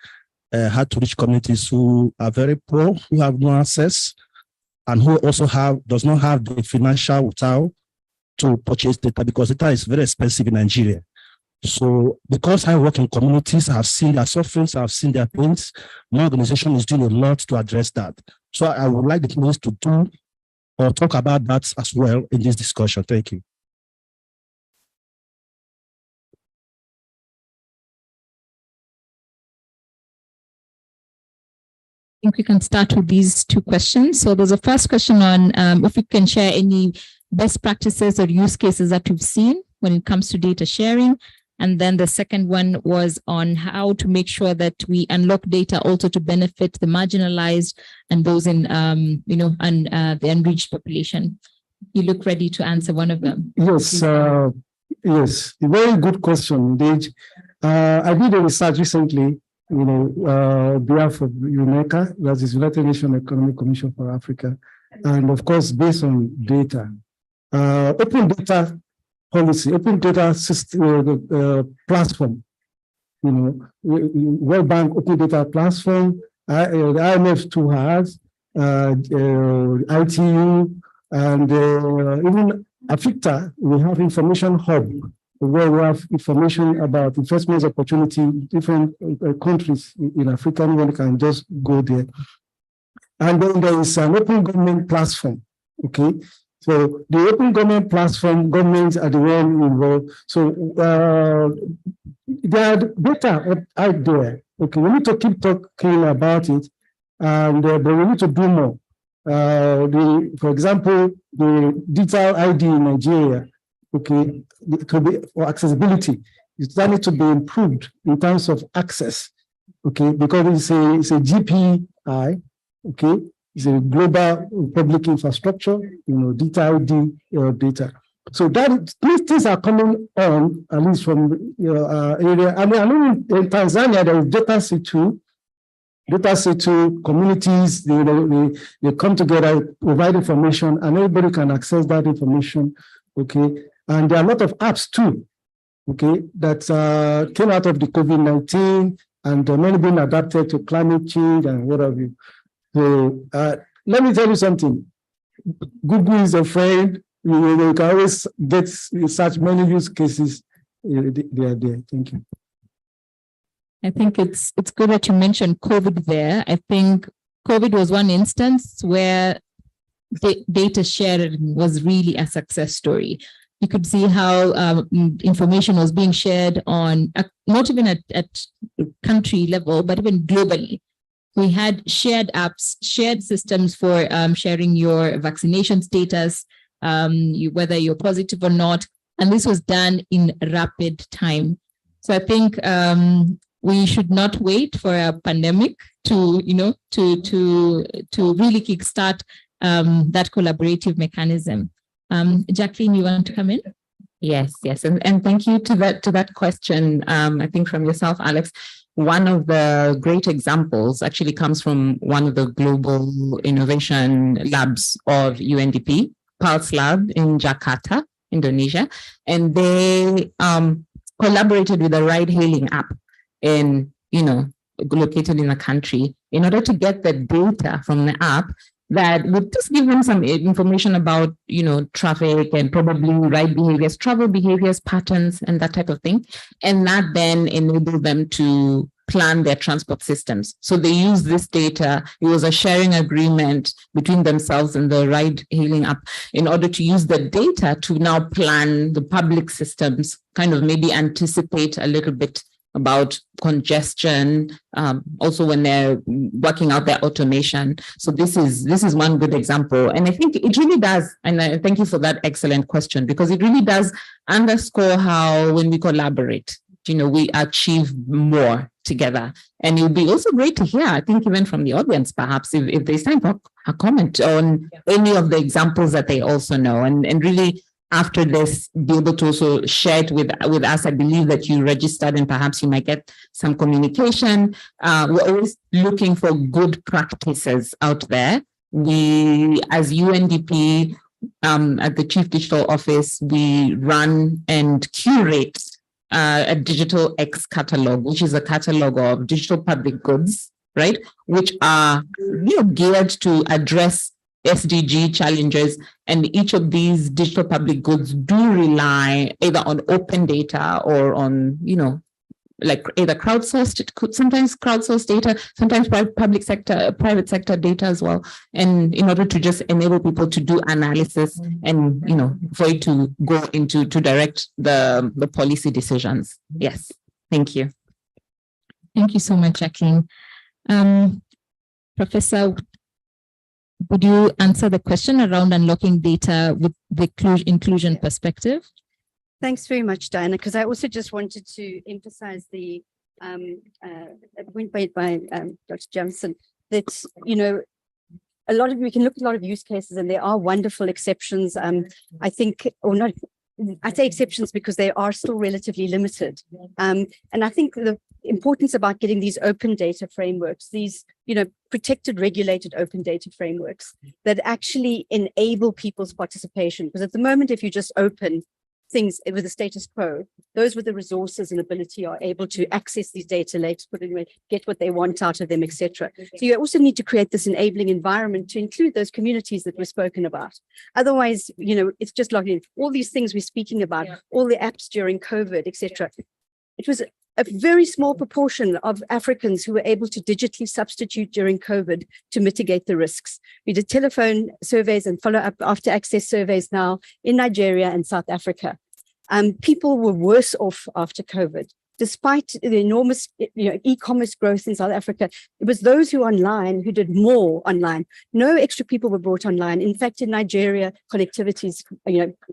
hard to reach communities who are very poor, who have no access, and who also does not have the financial wherewithal to purchase data because data is very expensive in Nigeria. So because I work in communities, I've seen their sufferings, I've seen their pains. My organization is doing a lot to address that. So I would like the panelists to do or talk about that as well in this discussion. Thank you. I think we can start with these two questions. So there's a first question on if we can share any best practices or use cases that we've seen when it comes to data sharing. And then the second one was on how to make sure that we unlock data also to benefit the marginalized and those in, the unreached population. You look ready to answer one of them. Yes, yes, a very good question indeed. I did a research recently, behalf of UNECA, that is United Nations Economic Commission for Africa, and of course, based on data. Open data policy, open data system, platform, World Bank open data platform, the IMF too has, ITU, and even AFIGF, we have information hub where we have information about investment opportunity in different countries in Africa. Anyone can just go there. And then there is an open government platform, okay? So the open government platform, governments are the one involved. So there are data out there. Okay, we need to keep talking about it, and but we need to do more. For example, the digital ID in Nigeria, okay, to be for accessibility, that needs to be improved in terms of access, okay, because it's a GPI, okay. It's a global public infrastructure, data ID data. So these things are coming on, at least from area. I know in Tanzania, there is data C2 communities, they come together, provide information, and everybody can access that information, okay? And there are a lot of apps too, okay, that came out of the COVID-19 and many being adapted to climate change and what have you. So let me tell you something. Google is a friend, you can always get such many use cases. They are there. Thank you. I think it's good that you mentioned COVID there. I think COVID was one instance where data sharing was really a success story. You could see how information was being shared on, not even at country level, but even globally. We had shared apps, shared systems for sharing your vaccination status, whether you're positive or not. And this was done in rapid time. So I think we should not wait for a pandemic to really kickstart that collaborative mechanism. Jacqueline, you want to come in? Yes, and thank you to that question. I think from yourself, Alex. One of the great examples actually comes from one of the global innovation labs of UNDP, Pulse Lab in Jakarta, Indonesia, and they collaborated with a ride-hailing app located in the country in order to get the data from the app that would just give them some information about, traffic and probably ride behaviors, travel behaviors, patterns, and that type of thing. And that then enabled them to plan their transport systems. So they used this data. It was a sharing agreement between themselves and the ride-hailing app in order to use the data to now plan the public systems, kind of maybe anticipate a little bit about congestion, also when they're working out their automation. So this is one good example. And I think it really does, and I thank you for that excellent question, because it really does underscore how when we collaborate, we achieve more together. And it would be also great to hear, I think even from the audience, perhaps, if there's time for a comment on any of the examples that they also know. And really, after this, be able to also share it with us. I believe that you registered and perhaps you might get some communication. We're always looking for good practices out there. We, as UNDP, at the Chief Digital Office, we run and curate a digital X catalog, which is a catalog of digital public goods, right? Which are geared to address SDG challenges, and each of these digital public goods do rely either on open data or on, like either crowdsourced, it could sometimes crowdsourced data, sometimes private sector data as well. And in order to just enable people to do analysis and, for it to go into, to direct the policy decisions. Yes, thank you. Thank you so much, Jacqueline. Professor, would you answer the question around unlocking data with the inclusion perspective? Thanks very much, Diana, because I also just wanted to emphasize the point made by Dr. Jamison that, we can look at a lot of use cases and there are wonderful exceptions. I think, or not, I say exceptions because they are still relatively limited. And I think the importance about getting these open data frameworks, these, protected, regulated open data frameworks that actually enable people's participation. Because at the moment, if you just open things with the status quo, those with the resources and ability are able to access these data lakes, put it away, get what they want out of them, etc. So you also need to create this enabling environment to include those communities that were spoken about. Otherwise, it's just like all these things we're speaking about, all the apps during COVID, etc. It was a very small proportion of Africans who were able to digitally substitute during COVID to mitigate the risks. We did telephone surveys and follow-up after access surveys now in Nigeria and South Africa. People were worse off after COVID. Despite the enormous e-commerce growth in South Africa, it was those who online who did more online. No extra people were brought online. In fact, in Nigeria, connectivity is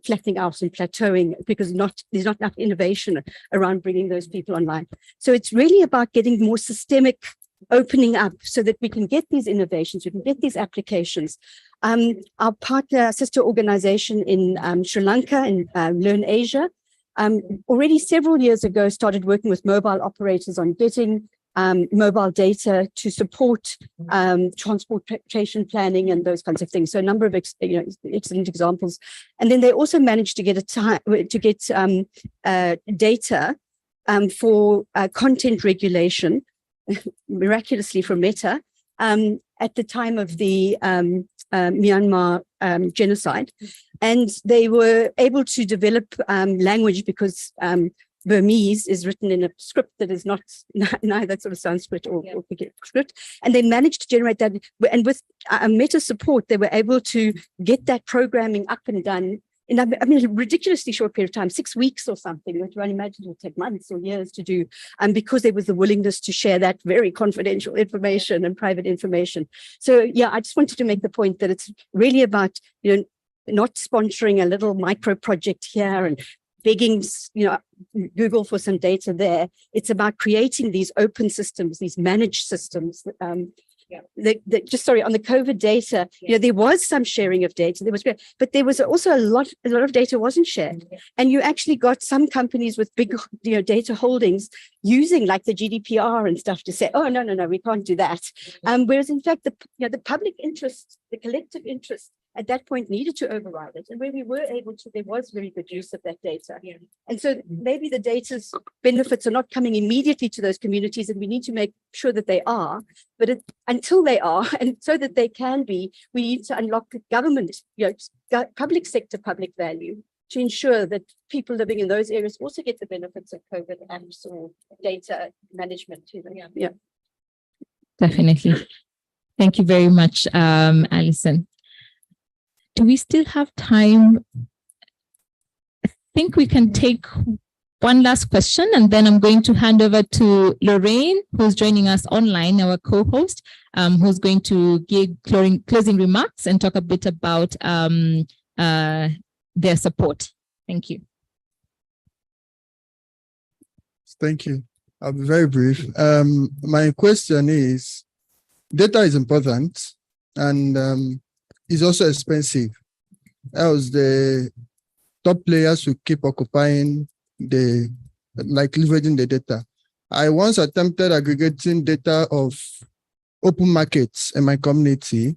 flattening out and plateauing because there's not enough innovation around bringing those people online. So it's really about getting more systemic opening up so that we can get these innovations, we can get these applications. Our partner, sister organization in Sri Lanka and Learn Asia, already several years ago started working with mobile operators on getting mobile data to support transportation planning and those kinds of things. So a number of excellent examples. And then they also managed to get data for content regulation, miraculously from Meta, at the time of the Myanmar genocide. And they were able to develop language because Burmese is written in a script that is not neither sort of Sanskrit or script. And they managed to generate that. And with meta support, they were able to get that programming up and done in a ridiculously short period of time, 6 weeks or something, which one imagine will take months or years to do. And because there was the willingness to share that very confidential information and private information. So yeah, I just wanted to make the point that it's really about, not sponsoring a little micro project here and begging, Google for some data there. It's about creating these open systems, these managed systems. On the COVID data, there was some sharing of data. There was great, but there was also a lot of data wasn't shared, and you actually got some companies with big, data holdings using like the GDPR and stuff to say, oh no, we can't do that. Whereas in fact, the public interest, the collective interest, at that point needed to override it. And where we were able to, there was very good use of that data. Yeah. And so maybe the data's benefits are not coming immediately to those communities, and we need to make sure that they are, but until they are, and so that they can be, we need to unlock government, public sector, public value to ensure that people living in those areas also get the benefits of COVID apps or data management too. Yeah. Definitely. Thank you very much, Alison. Do we still have time? I think we can take one last question, and then I'm going to hand over to Lorraine, who's joining us online, our co-host, who's going to give closing remarks and talk a bit about their support. Thank you. Thank you. I'll be very brief. My question is, data is important and is also expensive. Else the top players will keep occupying leveraging the data. I once attempted aggregating data of open markets in my community.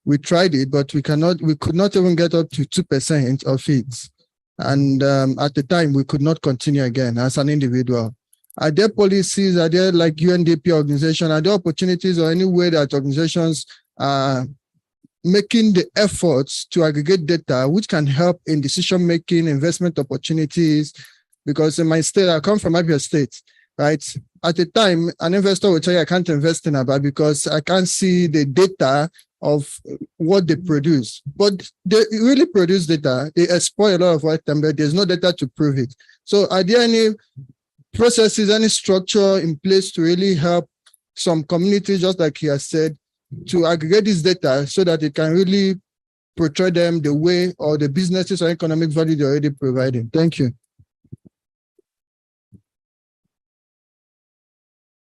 We tried it, but we could not even get up to 2% of it. And at the time, we could not continue again as an individual. Are there policies, are there like UNDP organization, are there opportunities or any way that organizations are making the efforts to aggregate data, which can help in decision-making, investment opportunities? Because in my state, I come from Abia State, right? At the time, an investor will tell you, I can't invest in Abia because I can't see the data of what they produce. But they really produce data. They exploit a lot of what, but there's no data to prove it. So are there any processes, any structure in place to really help some communities, just like he has said, to aggregate this data so that it can really portray them the way or the businesses or economic value they're already providing? Thank you.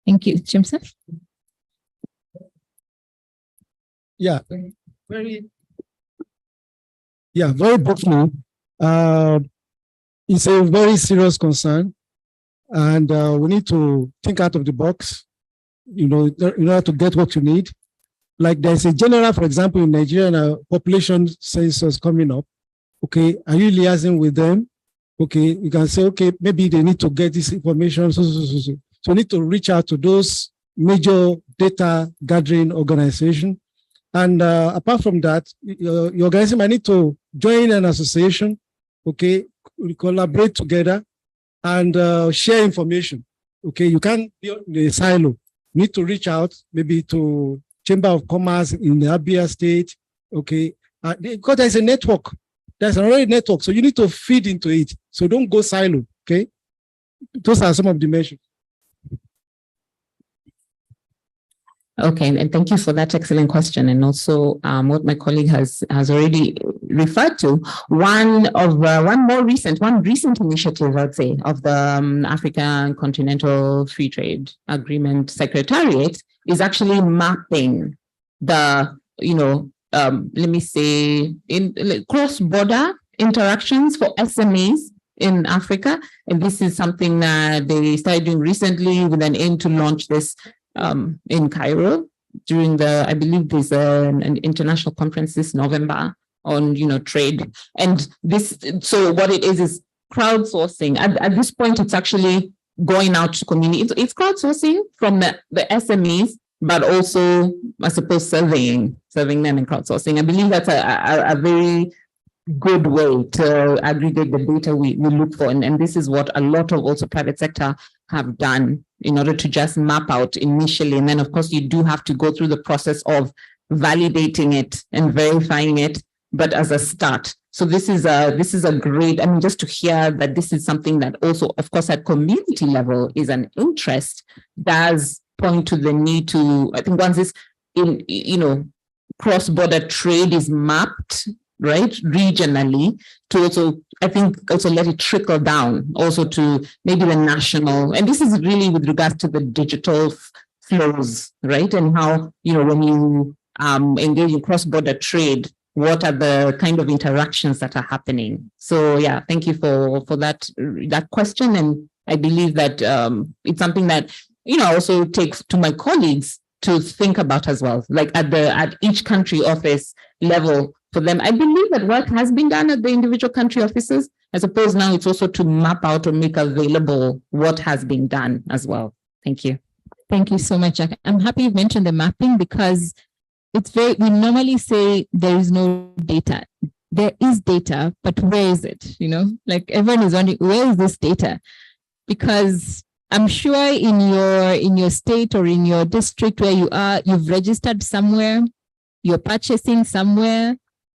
Thank you. Jimson? Yeah, very briefly. It's a very serious concern, and we need to think out of the box, in order to get what you need. Like there's a general, for example, in Nigeria, population census coming up. Okay, are you liaising with them? Okay, you can say, okay, maybe they need to get this information. So you need to reach out to those major data gathering organizations. And apart from that, your organization might need to join an association. Okay, we collaborate together and share information. Okay, you can't be in a silo. You need to reach out maybe to Chamber of Commerce in the Abia State, okay? Because there's a network. There's already a network, so you need to feed into it. So don't go silo, okay? Those are some of the measures. Okay, and thank you for that excellent question. And also what my colleague has already referred to, one recent initiative, I'd say, of the African Continental Free Trade Agreement Secretariat is actually mapping the, let me say, in cross-border interactions for SMEs in Africa. And this is something that they started doing recently with an aim to launch this in Cairo during I believe there's an international conference this November on, trade. And so what it is crowdsourcing. At this point, it's actually going out to community. It's crowdsourcing from the SMEs but also, I suppose, surveying them and crowdsourcing. I believe that's a very good way to aggregate the data we look for. And this is what a lot of also private sector have done in order to just map out initially. And then, of course, you do have to go through the process of validating it and verifying it, but as a start. So this is a great, I mean, just to hear that this is something that also, of course, at community level is an interest, does point to the need to, I think once this, cross-border trade is mapped, right, regionally, to also, I think, also let it trickle down also to maybe the national, and this is really with regards to the digital flows, right, and how, when you engage in cross-border trade, what are the kind of interactions that are happening? So yeah, thank you for that question. And I believe that it's something that, also takes to my colleagues to think about as well, like at each country office level for them. I believe that work has been done at the individual country offices. I suppose now it's also to map out or make available what has been done as well. Thank you. Thank you so much, Jack. I'm happy you mentioned the mapping because we normally say there is no data. There is data, but where is it? Like everyone is wondering, where is this data? Because I'm sure in your state or in your district where you are, you've registered somewhere, you're purchasing somewhere.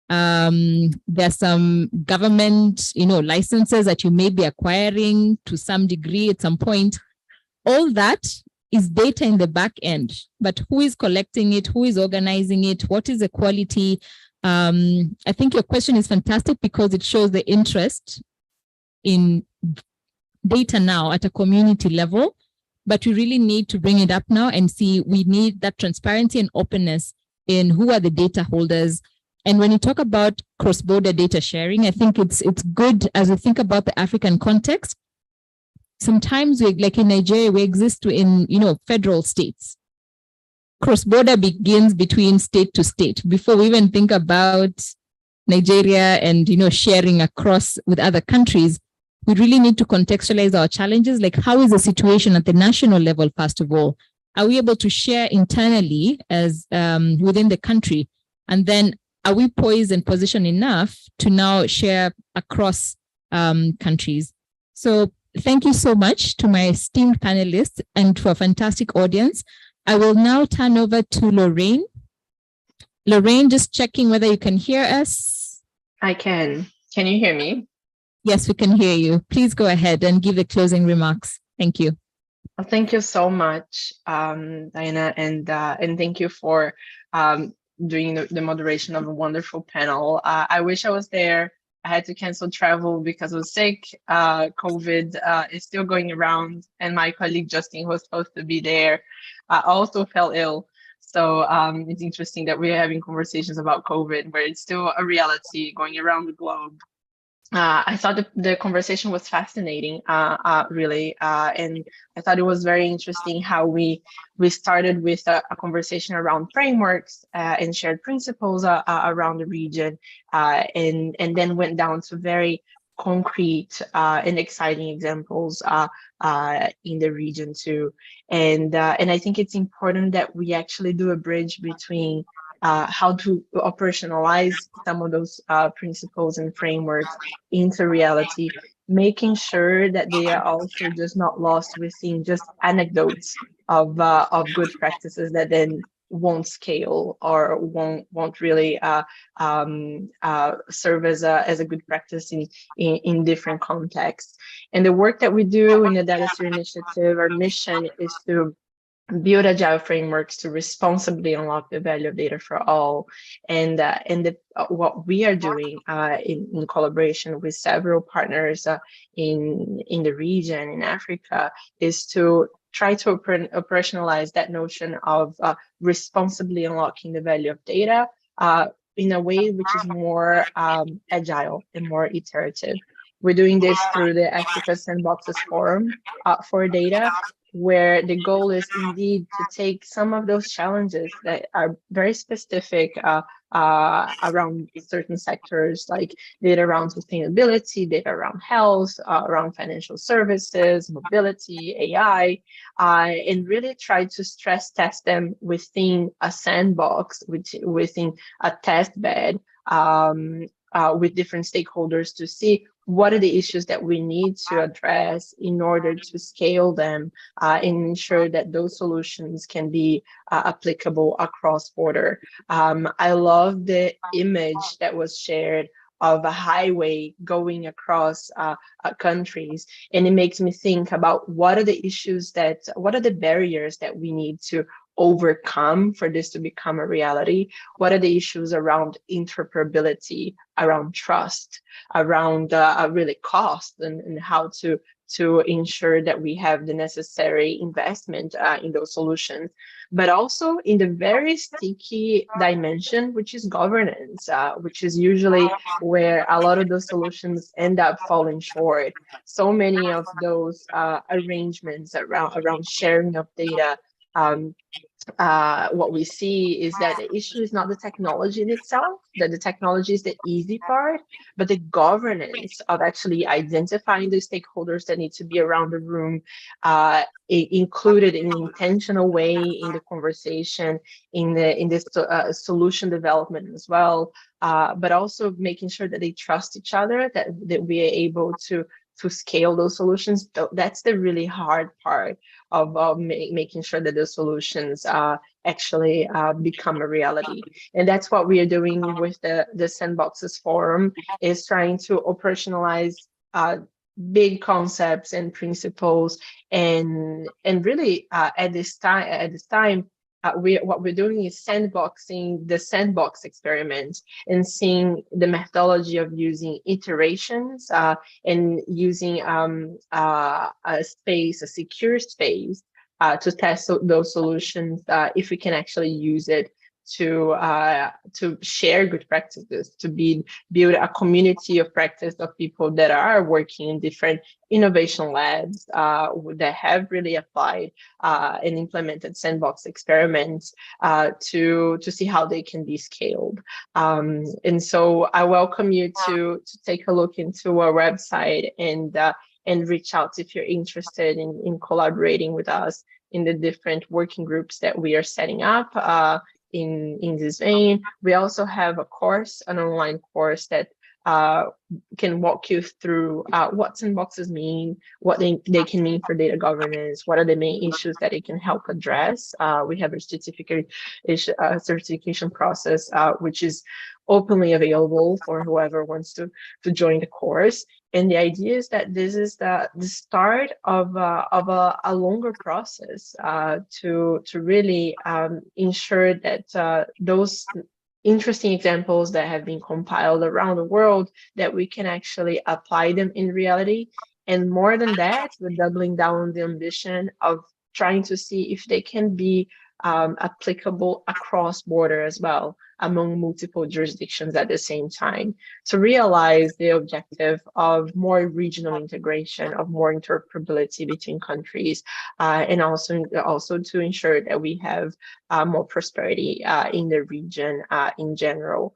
There's some government, licenses that you may be acquiring to some degree at some point. All that is data in the back end, but who is collecting it? Who is organizing it? What is the quality? I think your question is fantastic because it shows the interest in data now at a community level, but we really need to bring it up now and see, we need that transparency and openness in who are the data holders. And when you talk about cross-border data sharing, I think it's good as we think about the African context. Sometimes like in Nigeria, we exist in, federal states. Cross-border begins between state to state before we even think about Nigeria and, sharing across with other countries. We really need to contextualize our challenges. Like, how is the situation at the national level, first of all? Are we able to share internally as within the country? And then are we poised and positioned enough to now share across countries? So thank you so much to my esteemed panelists and to a fantastic audience. I will now turn over to Lorraine. Lorraine, just checking whether you can hear us. I can. Can you hear me? Yes, we can hear you. Please go ahead and give the closing remarks. Thank you. Well, thank you so much, Diana, and thank you for doing the moderation of a wonderful panel. I wish I was there. I had to cancel travel because I was sick. COVID is still going around, and my colleague Justin, who was supposed to be there, also fell ill. So it's interesting that we're having conversations about COVID, but it's still a reality going around the globe. I thought the conversation was fascinating, really, and I thought it was very interesting how we started with a conversation around frameworks and shared principles around the region, and then went down to very concrete and exciting examples in the region too. And I think it's important that we actually do a bridge between how to operationalize some of those principles and frameworks into reality, making sure that they are also just not lost within just anecdotes of good practices that then won't scale or won't really serve as a good practice in different contexts. And the work that we do in the DataSphere initiative, our mission is to build agile frameworks to responsibly unlock the value of data for all. And what we are doing in collaboration with several partners in the region, in Africa, is to try to operationalize that notion of responsibly unlocking the value of data in a way which is more agile and more iterative. We're doing this through the Africa Sandboxes Forum for Data, where the goal is indeed to take some of those challenges that are very specific around certain sectors, like data around sustainability, data around health, around financial services, mobility, AI, and really try to stress test them within a sandbox, within a test bed, with different stakeholders to see what are the issues that we need to address in order to scale them and ensure that those solutions can be applicable across border. I love the image that was shared of a highway going across countries, and it makes me think about what are the barriers that we need to overcome for this to become a reality. What are the issues around interoperability, around trust, around really cost, and how to ensure that we have the necessary investment in those solutions, but also in the very sticky dimension, which is governance, which is usually where a lot of those solutions end up falling short. So many of those arrangements around sharing of data, what we see is that the issue is not the technology in itself, that the technology is the easy part, but the governance of actually identifying the stakeholders that need to be around the room, included in an intentional way in the conversation, in this solution development as well, but also making sure that they trust each other, that we are able to scale those solutions. That's the really hard part of making sure that the solutions actually become a reality. And that's what we are doing with the Sandboxes Forum, is trying to operationalize big concepts and principles, and really at this time, what we're doing is sandboxing the sandbox experiment and seeing the methodology of using iterations and using a secure space to test those solutions, if we can actually use it to share good practices, to build a community of practice of people that are working in different innovation labs that have really applied and implemented sandbox experiments to see how they can be scaled. And so I welcome you to take a look into our website and reach out if you're interested in collaborating with us in the different working groups that we are setting up. In this vein, we also have a course, an online course that can walk you through what sandboxes mean, what they can mean for data governance, what are the main issues that it can help address. We have a certification process, which is openly available for whoever wants to join the course. And the idea is that this is the start of a longer process to really ensure that those interesting examples that have been compiled around the world, that we can actually apply them in reality. And more than that, we're doubling down on the ambition of trying to see if they can be applicable across border as well, among multiple jurisdictions at the same time, to realize the objective of more regional integration, of more interoperability between countries, and also to ensure that we have more prosperity in the region in general.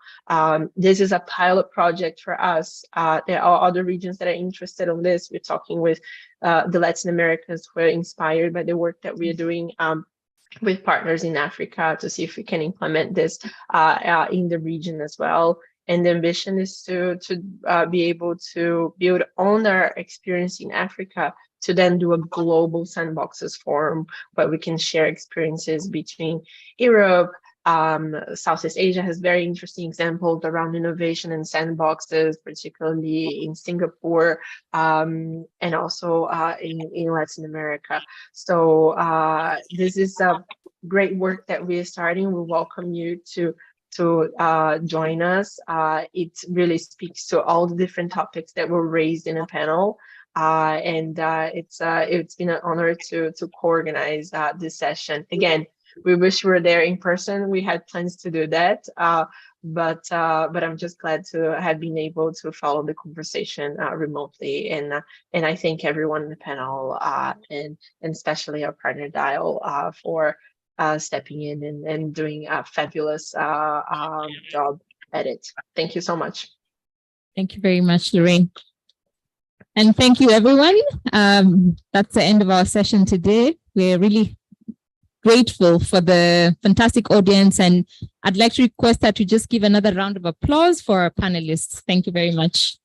This is a pilot project for us. There are other regions that are interested in this. We're talking with the Latin Americans who are inspired by the work that we are doing with partners in Africa to see if we can implement this in the region as well. And the ambition is to be able to build on our experience in Africa to then do a global Sandboxes Forum where we can share experiences between Europe. Southeast Asia has very interesting examples around innovation and sandboxes, particularly in Singapore, and also in Latin America. So this is a great work that we are starting. We welcome you to join us. It really speaks to all the different topics that were raised in a panel. And it's been an honor to co-organize this session. Again, we wish we were there in person. We had plans to do that, but I'm just glad to have been able to follow the conversation remotely. And I thank everyone in the panel and especially our partner Dial for stepping in and doing a fabulous job at it. Thank you so much. Thank you very much, Lorraine. And thank you, everyone. That's the end of our session today. We're really grateful for the fantastic audience, and I'd like to request that we just give another round of applause for our panelists. Thank you very much.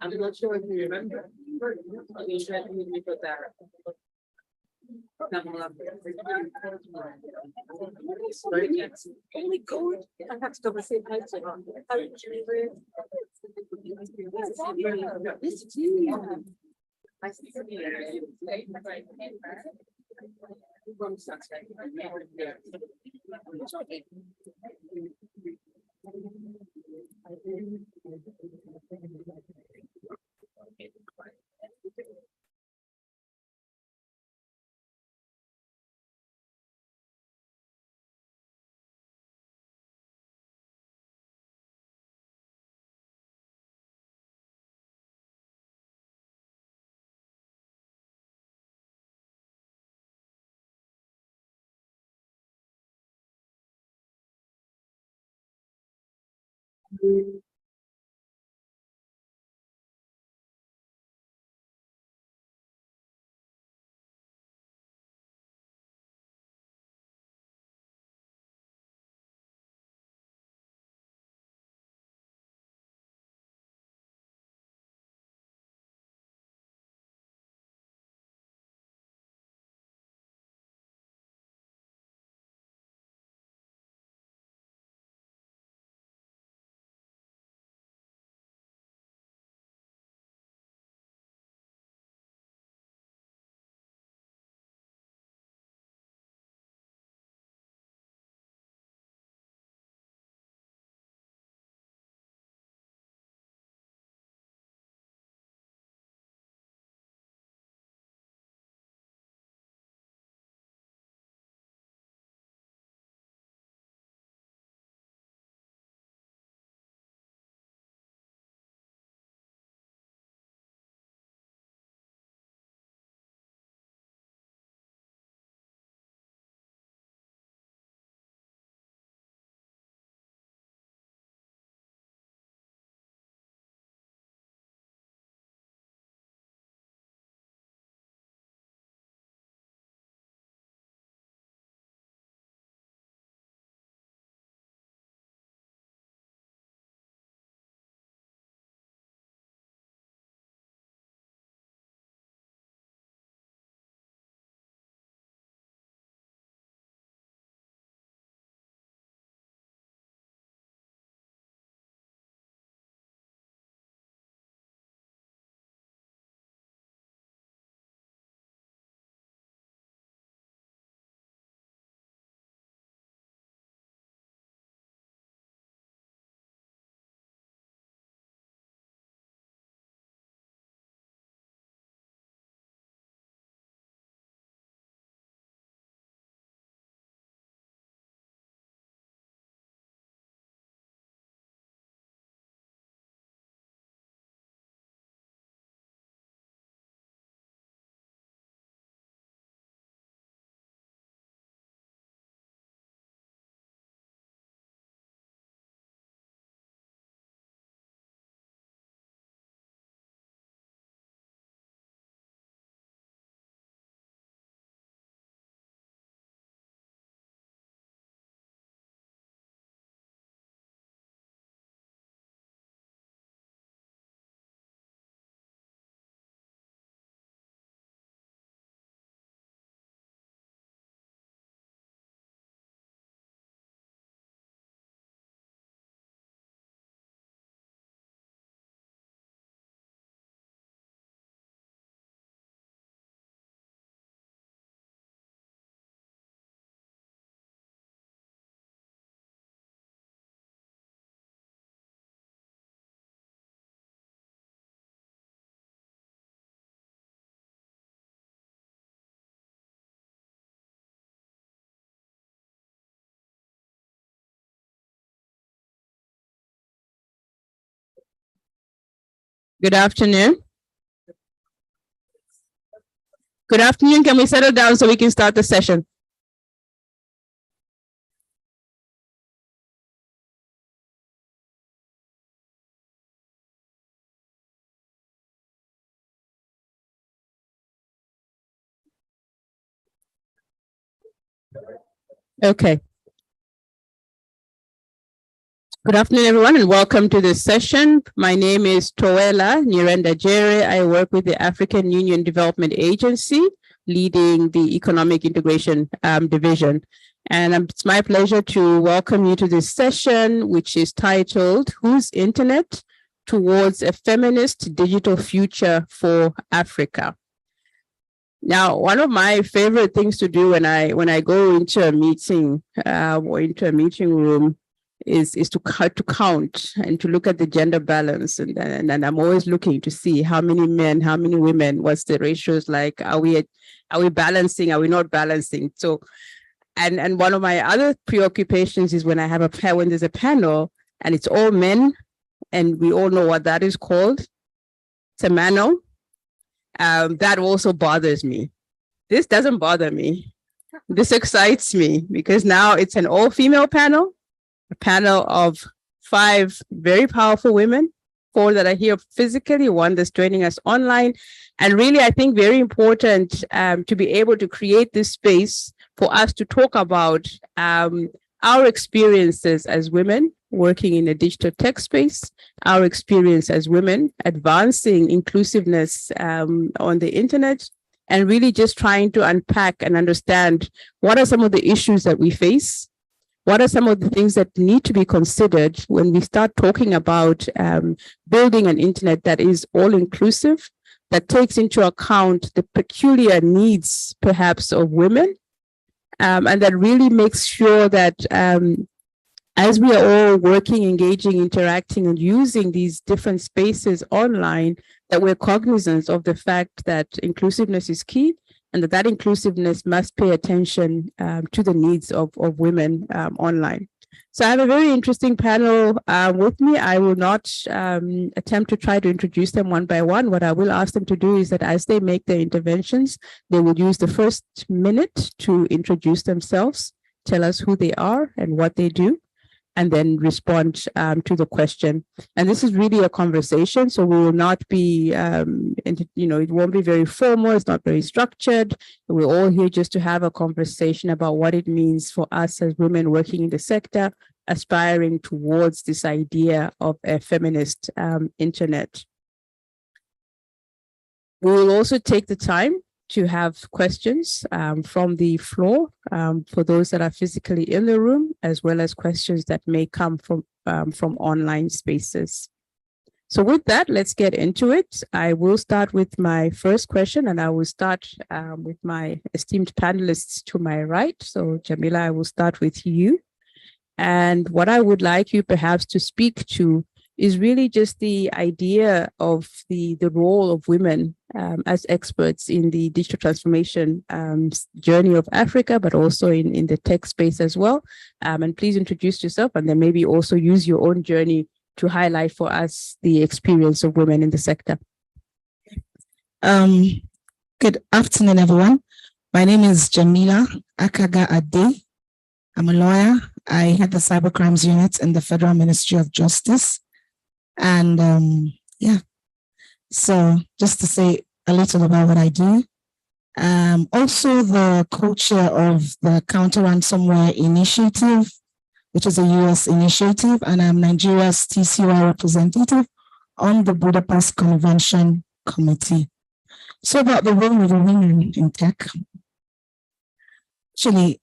I'm not sure if you remember. Only good. I have to double say hi to her. How did you Good afternoon. Good afternoon. Can we settle down so we can start the session? Okay. Good afternoon, everyone, and welcome to this session. My name is Toela Nyirenda Jere. I work with the African Union Development Agency, leading the Economic Integration Division. And it's my pleasure to welcome you to this session, which is titled, Whose Internet Towards a Feminist Digital Future for Africa? Now, one of my favorite things to do when I go into a meeting or into a meeting room is to count and to look at the gender balance, and I'm always looking to see how many men, how many women, what's the ratios like, are we balancing, are we not balancing? So, and one of my other preoccupations is when when there's a panel and it's all men, and we all know what that is called. It's a mano. That also bothers me. This doesn't bother me. This excites me because now it's an all-female panel, a panel of 5 very powerful women, 4 that are here physically, 1 that's joining us online. And really, I think very important to be able to create this space for us to talk about our experiences as women working in a digital tech space, our experience as women advancing inclusiveness on the internet, and really just trying to unpack and understand what are some of the issues that we face, what are some of the things that need to be considered when we start talking about building an internet that is all-inclusive, that takes into account the peculiar needs, perhaps, of women, and that really makes sure that as we are all working, engaging, interacting, and using these different spaces online, that we're cognizant of the fact that inclusiveness is key, and that inclusiveness must pay attention to the needs of women online. So I have a very interesting panel with me. I will not attempt to try to introduce them one by one. What I will ask them to do is that as they make their interventions, they will use the first minute to introduce themselves, tell us who they are and what they do, and then respond to the question. And this is really a conversation, so we will not be, it won't be very formal, it's not very structured. We're all here just to have a conversation about what it means for us as women working in the sector, aspiring towards this idea of a feminist internet. We will also take the time to have questions from the floor for those that are physically in the room, as well as questions that may come from online spaces. So with that, let's get into it. I will start with my first question, and I will start with my esteemed panelists to my right. So Jamila, I will start with you. And what I would like you perhaps to speak to is really just the idea of the role of women as experts in the digital transformation journey of Africa, but also in the tech space as well. And please introduce yourself, and then maybe also use your own journey to highlight for us the experience of women in the sector. Good afternoon, everyone. My name is Jamila Akaga Ade. I'm a lawyer. I head the cybercrimes unit in the Federal Ministry of Justice. And so just to say a little about what I do, also the co-chair of the Counter Ransomware Initiative, which is a US initiative, and I'm Nigeria's TCY representative on the Budapest Convention Committee. So about the role of women in tech. Actually,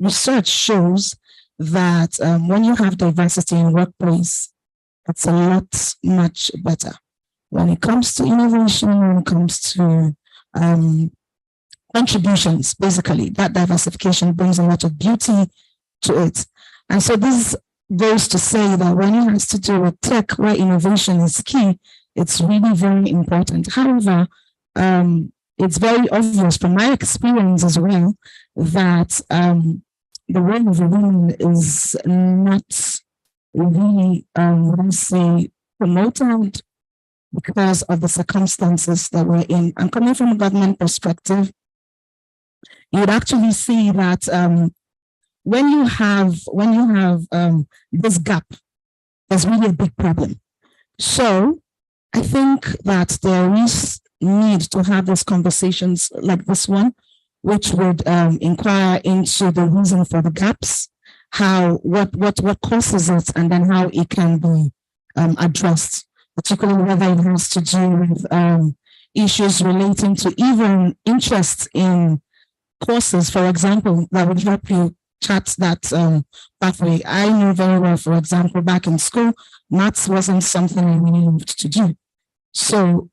research shows that when you have diversity in workplace, it's a lot much better. When it comes to innovation, when it comes to contributions, basically, that diversification brings a lot of beauty to it. And so this goes to say that when it has to do with tech, where innovation is key, it's really very important. However, it's very obvious from my experience as well that the role of a woman is not really, promoted because of the circumstances that we're in. And coming from a government perspective, you would actually see that when you have this gap, there's really a big problem. So I think that there is need to have these conversations like this one, which would inquire into the reason for the gaps, what causes it, and then how it can be addressed, particularly whether it has to do with issues relating to even interest in courses, for example, that would help you chart that pathway. I know very well, for example, back in school, maths wasn't something I really loved to do. So,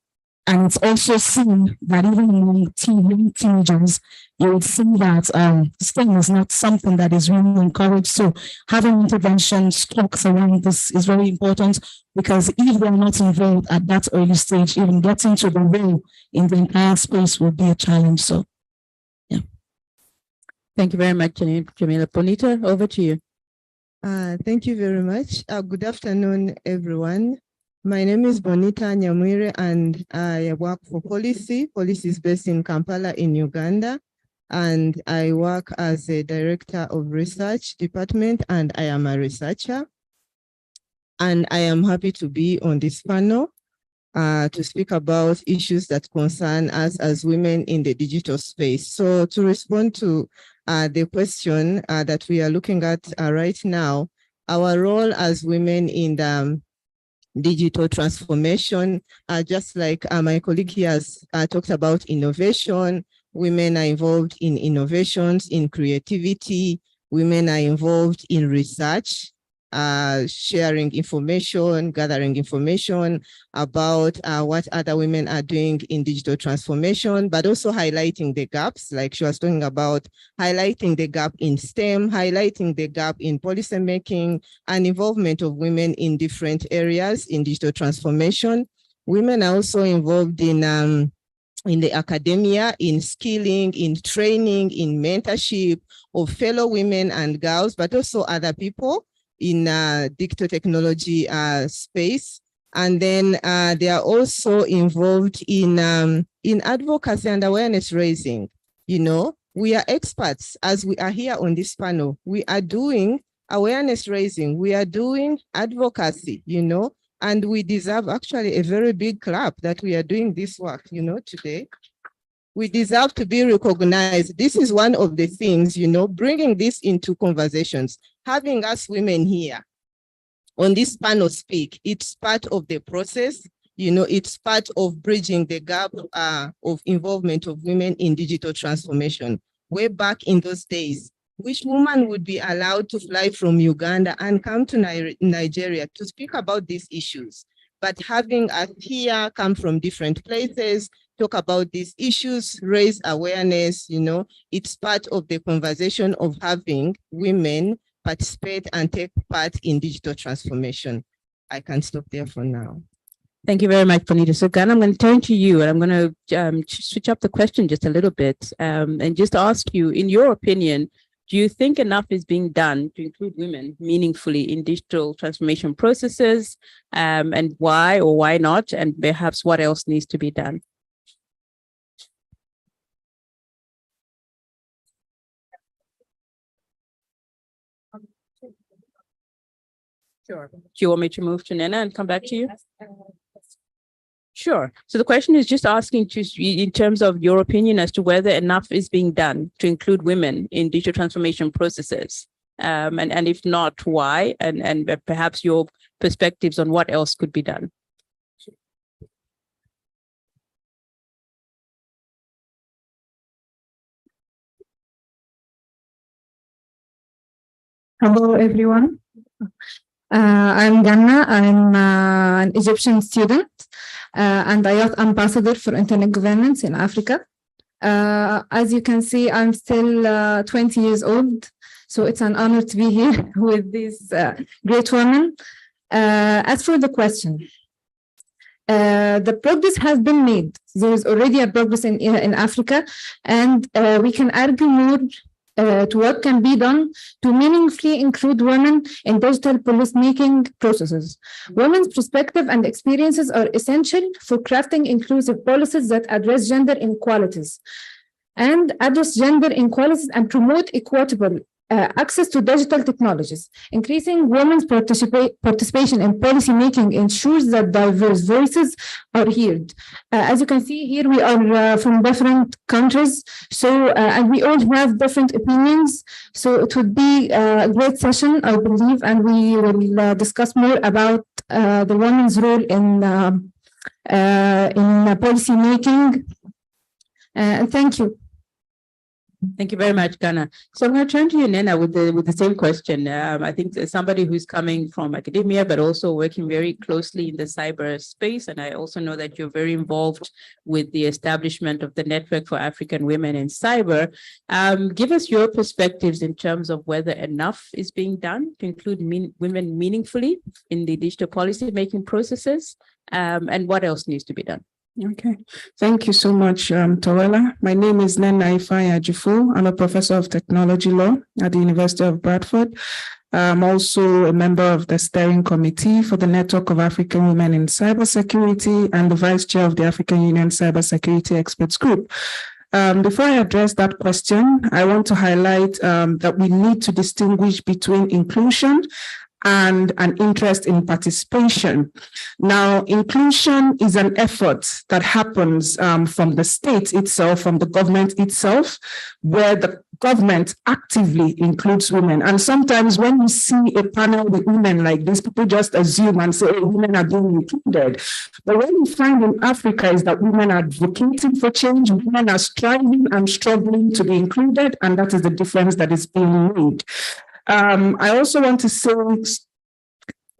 and it's also seen that even among teenagers, you would see that STEM is not something that is really encouraged. So having interventions, talks around this is very important, because if they're not involved at that early stage, even getting to the role in the entire space will be a challenge. So, yeah. Thank you very much, Jamila. Bonita, over to you. Thank you very much. Good afternoon, everyone. My name is Bonita Nyamwire, and I work for Policy. Policy is based in Kampala in Uganda, and I work as a director of research department, and I am a researcher. And I am happy to be on this panel to speak about issues that concern us as women in the digital space. So to respond to the question that we are looking at right now, our role as women in the digital transformation, just like my colleague here has talked about innovation. Women are involved in innovations, in creativity. Women are involved in research, sharing information, gathering information about what other women are doing in digital transformation, but also highlighting the gaps, like she was talking about, highlighting the gap in STEM, highlighting the gap in policy making, and involvement of women in different areas in digital transformation. Women are also involved in the academia, in skilling, in training, in mentorship of fellow women and girls, but also other people in digital technology space. And then they are also involved in advocacy and awareness raising. You know, we are experts, as we are here on this panel. We are doing awareness raising, we are doing advocacy, you know, and we deserve actually a very big clap that we are doing this work, you know, today. We deserve to be recognized. This is one of the things, you know, bringing this into conversations, having us women here on this panel speak, it's part of the process, you know, it's part of bridging the gap of involvement of women in digital transformation. Way back in those days, which woman would be allowed to fly from Uganda and come to Nigeria to speak about these issues? But having us here come from different places, talk about these issues, raise awareness, you know, it's part of the conversation of having women participate and take part in digital transformation. I can stop there for now. Thank you very much, Bonita. So, Gan, I'm going to turn to you, and I'm going to switch up the question just a little bit and just ask you, in your opinion, do you think enough is being done to include women meaningfully in digital transformation processes, and why or why not, and perhaps what else needs to be done? Sure. Do you want me to move to Nena and come back to you? Sure. So the question is just asking in terms of your opinion as to whether enough is being done to include women in digital transformation processes. And if not, why? And perhaps your perspectives on what else could be done. Hello, everyone. I'm Ganna. I'm an Egyptian student and a youth ambassador for internet governance in Africa. As you can see, I'm still 20 years old, so it's an honor to be here with these great women. As for the question, the progress has been made. There is already a progress in Africa, and we can argue more to what can be done to meaningfully include women in digital policymaking processes. Women's perspective and experiences are essential for crafting inclusive policies that address gender inequalities and promote equitable access to digital technologies. Increasing women's participation in policymaking ensures that diverse voices are heard. As you can see here, we are from different countries, so and we all have different opinions. So it would be a great session, I believe, and we will discuss more about the women's role in policymaking. And thank you. Thank you very much, Ghana. So I'm going to turn to you, Nena, with the same question. I think somebody who's coming from academia, but also working very closely in the cyber space. And I also know that you're very involved with the establishment of the Network for African Women in Cyber. Give us your perspectives in terms of whether enough is being done to include women meaningfully in the digital policy making processes, and what else needs to be done. Okay, thank you so much, Tawela. My name is Nena Ifeanyi Ajifu. I'm a professor of technology law at the University of Bradford. I'm also a member of the steering committee for the Network of African Women in Cybersecurity and the vice chair of the African Union Cybersecurity Experts Group. Before I address that question, I want to highlight that we need to distinguish between inclusion and an interest in participation. Now, inclusion is an effort that happens from the state itself, from the government itself, where the government actively includes women. And sometimes when you see a panel with women like this, people just assume and say, oh, women are being included. But what we find in Africa is that women are advocating for change, women are striving and struggling to be included, and that is the difference that is being made. I also want to say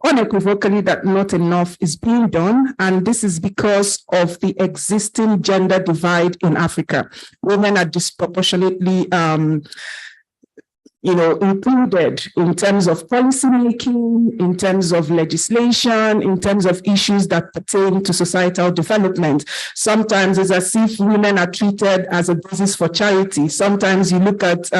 unequivocally that not enough is being done, and this is because of the existing gender divide in Africa. Women are disproportionately included in terms of policy making, in terms of legislation, in terms of issues that pertain to societal development. Sometimes it's as if women are treated as a basis for charity. Sometimes you look at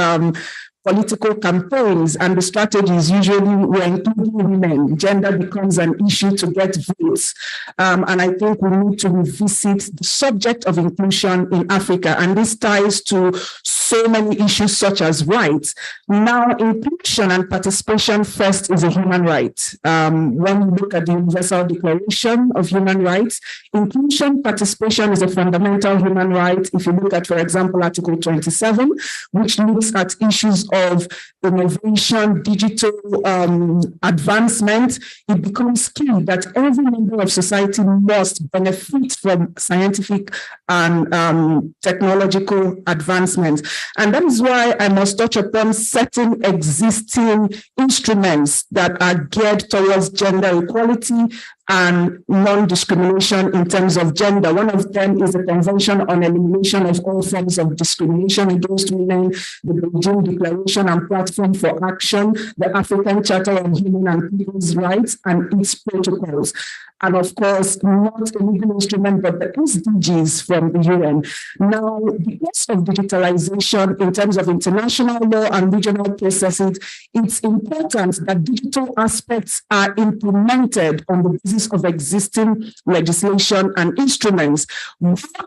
political campaigns and the strategies usually were including women. Gender becomes an issue to get votes. And I think we need to revisit the subject of inclusion in Africa. And this ties to so many issues such as rights. Now, inclusion and participation first is a human right. When we look at the Universal Declaration of Human Rights, inclusion, participation is a fundamental human right. If you look at, for example, Article 27, which looks at issues of innovation, digital advancement, it becomes key that every member of society must benefit from scientific and technological advancements. And that is why I must touch upon certain existing instruments that are geared towards gender equality and non-discrimination in terms of gender. One of them is the Convention on Elimination of All Forms of Discrimination Against Women, the Beijing Declaration and Platform for Action, the African Charter on Human and People's Rights, and its protocols. And of course, not a legal instrument, but the SDGs from the UN. Now, because of digitalization in terms of international law and regional processes, it's important that digital aspects are implemented on the basis of existing legislation and instruments.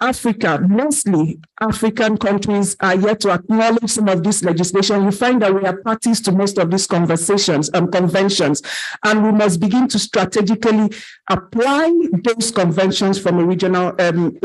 Africa, mostly African countries, are yet to acknowledge some of this legislation. You find that we are parties to most of these conventions, and we must begin to strategically apply those conventions from a regional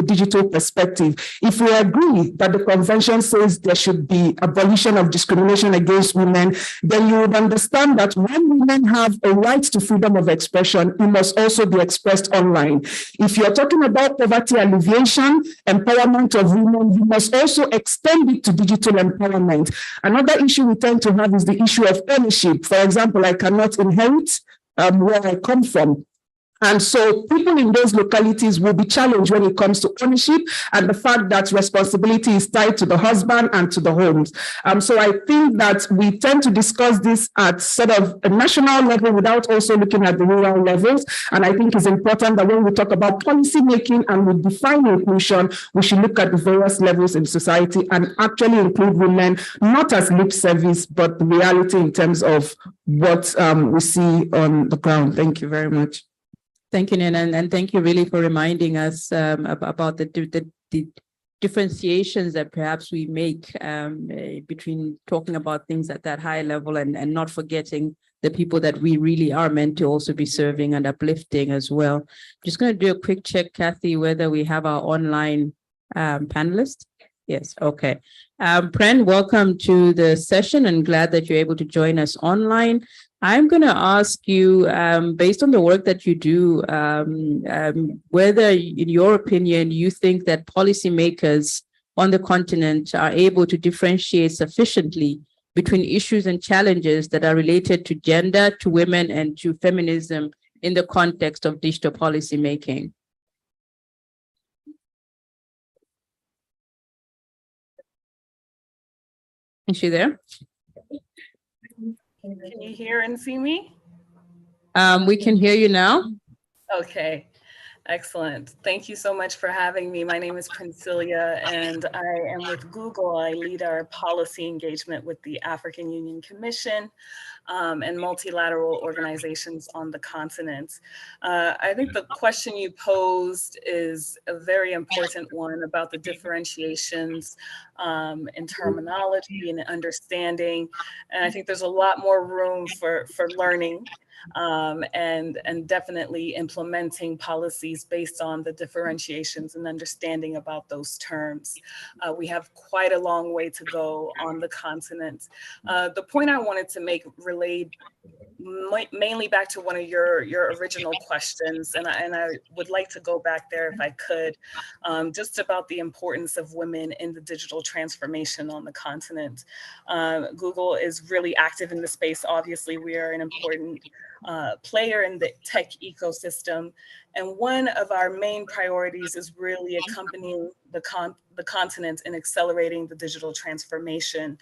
digital perspective. If we agree that the convention says there should be abolition of discrimination against women, then you would understand that when women have a right to freedom of expression, it must also be expressed online. If you're talking about poverty alleviation, empowerment of women, you must also extend it to digital empowerment. Another issue we tend to have is the issue of ownership. For example, I cannot inherit where I come from. And so people in those localities will be challenged when it comes to ownership and the fact that responsibility is tied to the husband and to the homes. So I think that we tend to discuss this at sort of a national level without also looking at the rural levels. And I think it's important that when we talk about policy making and we define inclusion, we should look at the various levels in society and actually include women, not as lip service, but the reality in terms of what we see on the ground. Thank you very much. Thank you, Nina, and thank you really for reminding us about the differentiations that perhaps we make between talking about things at that high level and not forgetting the people that we really are meant to also be serving and uplifting as well. Just going to do a quick check, Kathy, whether we have our online panelists. Yes, okay. Pren, welcome to the session and glad that you're able to join us online. I'm going to ask you, based on the work that you do, whether, in your opinion, you think that policymakers on the continent are able to differentiate sufficiently between issues and challenges that are related to gender, to women, and to feminism in the context of digital policy making. Is she there? Can you hear and see me? We can hear you now. Okay, excellent. Thank you so much for having me. My name is Priscilla and I am with Google. I lead our policy engagement with the African Union Commission and multilateral organizations on the continent. I think the question you posed is a very important one about the differentiations in terminology and understanding. And I think there's a lot more room for learning and definitely implementing policies based on the differentiations and understanding about those terms. We have quite a long way to go on the continent. The point I wanted to make relayed mainly back to one of your original questions, and I would like to go back there if I could, just about the importance of women in the digital transformation on the continent. Google is really active in the space. Obviously, we are an important player in the tech ecosystem. And one of our main priorities is really accompanying the continent in accelerating the digital transformation.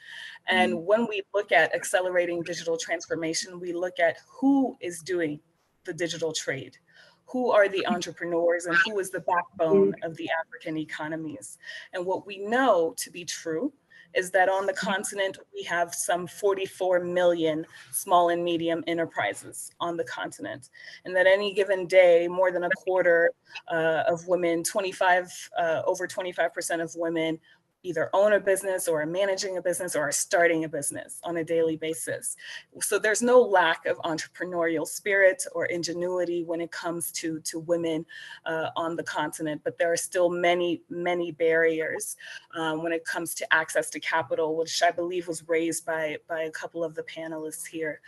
And when we look at accelerating digital transformation, we look at who is doing the digital trade, who are the entrepreneurs, and who is the backbone of the African economies. And what we know to be true is that on the continent, we have some 44 million small and medium enterprises on the continent. And that any given day, more than a quarter of women, over 25% of women either own a business or are managing a business or are starting a business on a daily basis. So there's no lack of entrepreneurial spirit or ingenuity when it comes to women on the continent, but there are still many, many barriers when it comes to access to capital, which I believe was raised by a couple of the panelists here.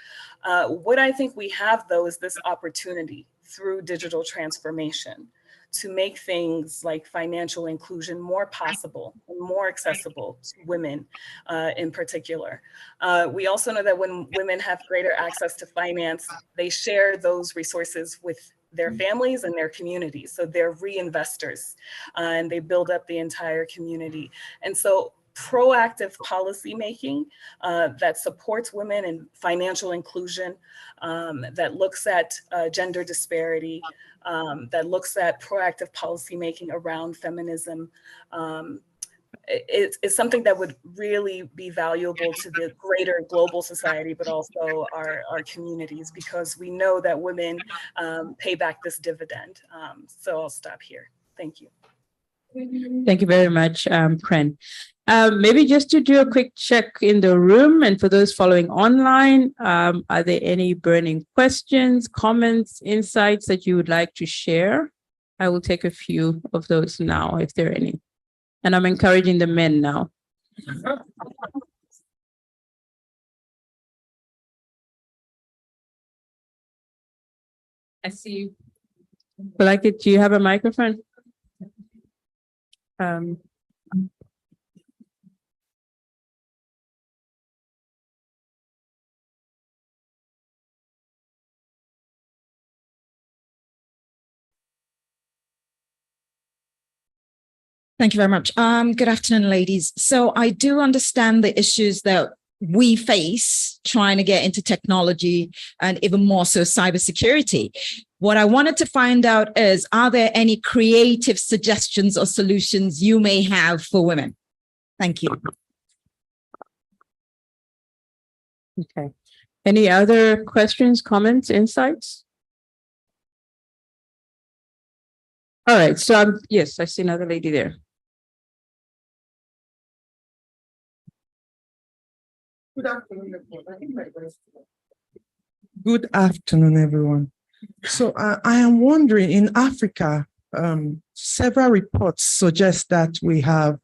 What I think we have, though, is this opportunity through digital transformation to make things like financial inclusion more possible and more accessible to women in particular. We also know that when women have greater access to finance, they share those resources with their families and their communities. So they're reinvestors and they build up the entire community. And so proactive policymaking that supports women in financial inclusion, that looks at gender disparity, that looks at proactive policymaking around feminism, it's something that would really be valuable to the greater global society, but also our communities, because we know that women pay back this dividend. So I'll stop here. Thank you. Thank you very much, Pren. Maybe just to do a quick check in the room and for those following online, are there any burning questions, comments, insights that you would like to share? I will take a few of those now, if there are any. And I'm encouraging the men now. I see you. Like it, do you have a microphone? Thank you very much. Good afternoon, ladies. So I do understand the issues that we face trying to get into technology and even more so cybersecurity. What I wanted to find out is, are there any creative suggestions or solutions you may have for women? Thank you. Okay. Any other questions, comments, insights? All right. So yes, I see another lady there. Good afternoon, everyone. So I am wondering, in Africa, several reports suggest that we have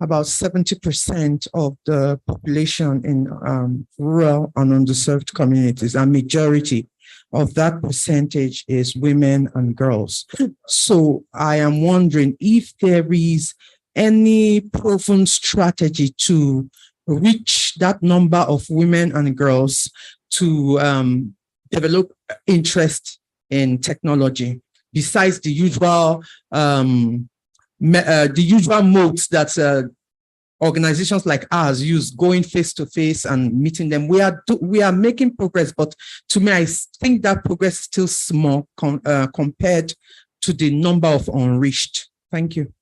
about 70% of the population in rural and underserved communities, and majority of that percentage is women and girls. So I am wondering if there is any proven strategy to reach that number of women and girls to develop interest in technology, besides the usual modes that organizations like ours use, going face to face and meeting them. We are making progress, but to me, I think that progress is still small compared to the number of unreached. Thank you.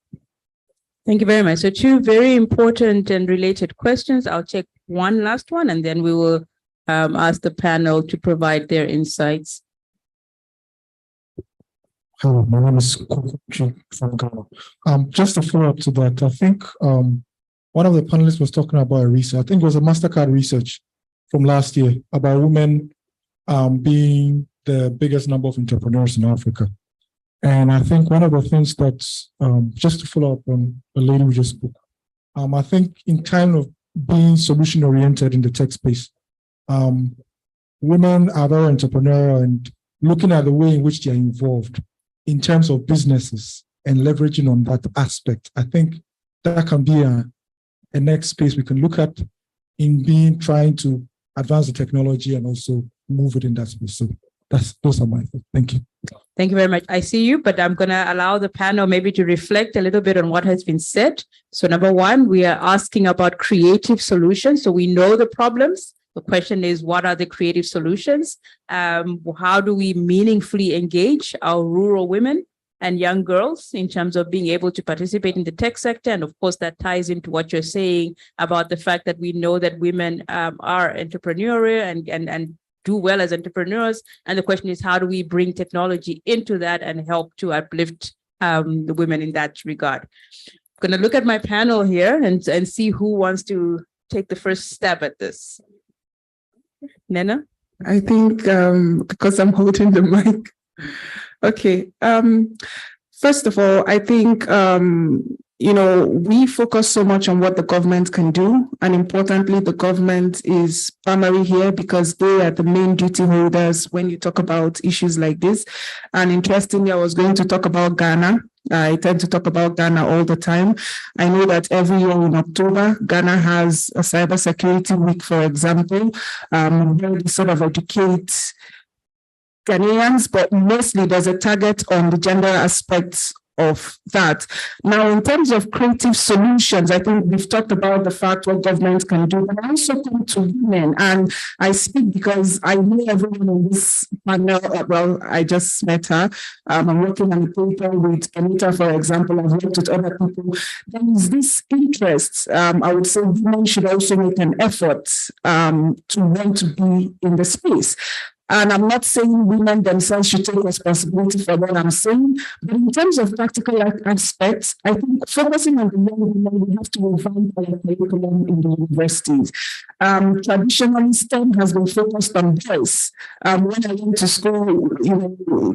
Thank you very much. So two very important and related questions. I'll take one last one, and then we will ask the panel to provide their insights. Hello, my name is Kokuchi from Ghana. Just to follow up to that, I think one of the panelists was talking about a research. I think it was a MasterCard research from last year about women being the biggest number of entrepreneurs in Africa. And I think one of the things that, just to follow up on the lady who just spoke, I think in time of being solution-oriented in the tech space, women are very entrepreneurial and looking at the way in which they are involved in terms of businesses and leveraging on that aspect. I think that can be a next space we can look at in trying to advance the technology and also move it in that space. So those are my thoughts. Thank you. Thank you very much. I see you, but I'm going to allow the panel maybe to reflect a little bit on what has been said. So number one, we are asking about creative solutions. So we know the problems. The question is, what are the creative solutions? How do we meaningfully engage our rural women and young girls in terms of being able to participate in the tech sector? And of course, that ties into what you're saying about the fact that we know that women are entrepreneurial and do well as entrepreneurs. And the question is, how do we bring technology into that and help to uplift the women in that regard? I'm going to look at my panel here and see who wants to take the first stab at this. Nena? I think because I'm holding the mic. Okay. First of all, I think, we focus so much on what the government can do. And importantly, the government is primary here because they are the main duty holders when you talk about issues like this. And interestingly, I was going to talk about Ghana. I tend to talk about Ghana all the time. I know that every year in October, Ghana has a cybersecurity week, for example, where they sort of educate Ghanaians, but mostly there's a target on the gender aspects of that. Now, in terms of creative solutions, I think we've talked about the fact what government can do, but I also come to women, and I speak because I know everyone in this panel. Well, I just met her. I'm working on a paper with Anita, for example. I've worked with other people. There is this interest. I would say women should also make an effort to want to be in the space. And I'm not saying women themselves should take responsibility for what I'm saying, but in terms of practical aspects, I think focusing on the young women, we have to revamp our curriculum in the universities. Traditionally, STEM has been focused on boys. When I went to school,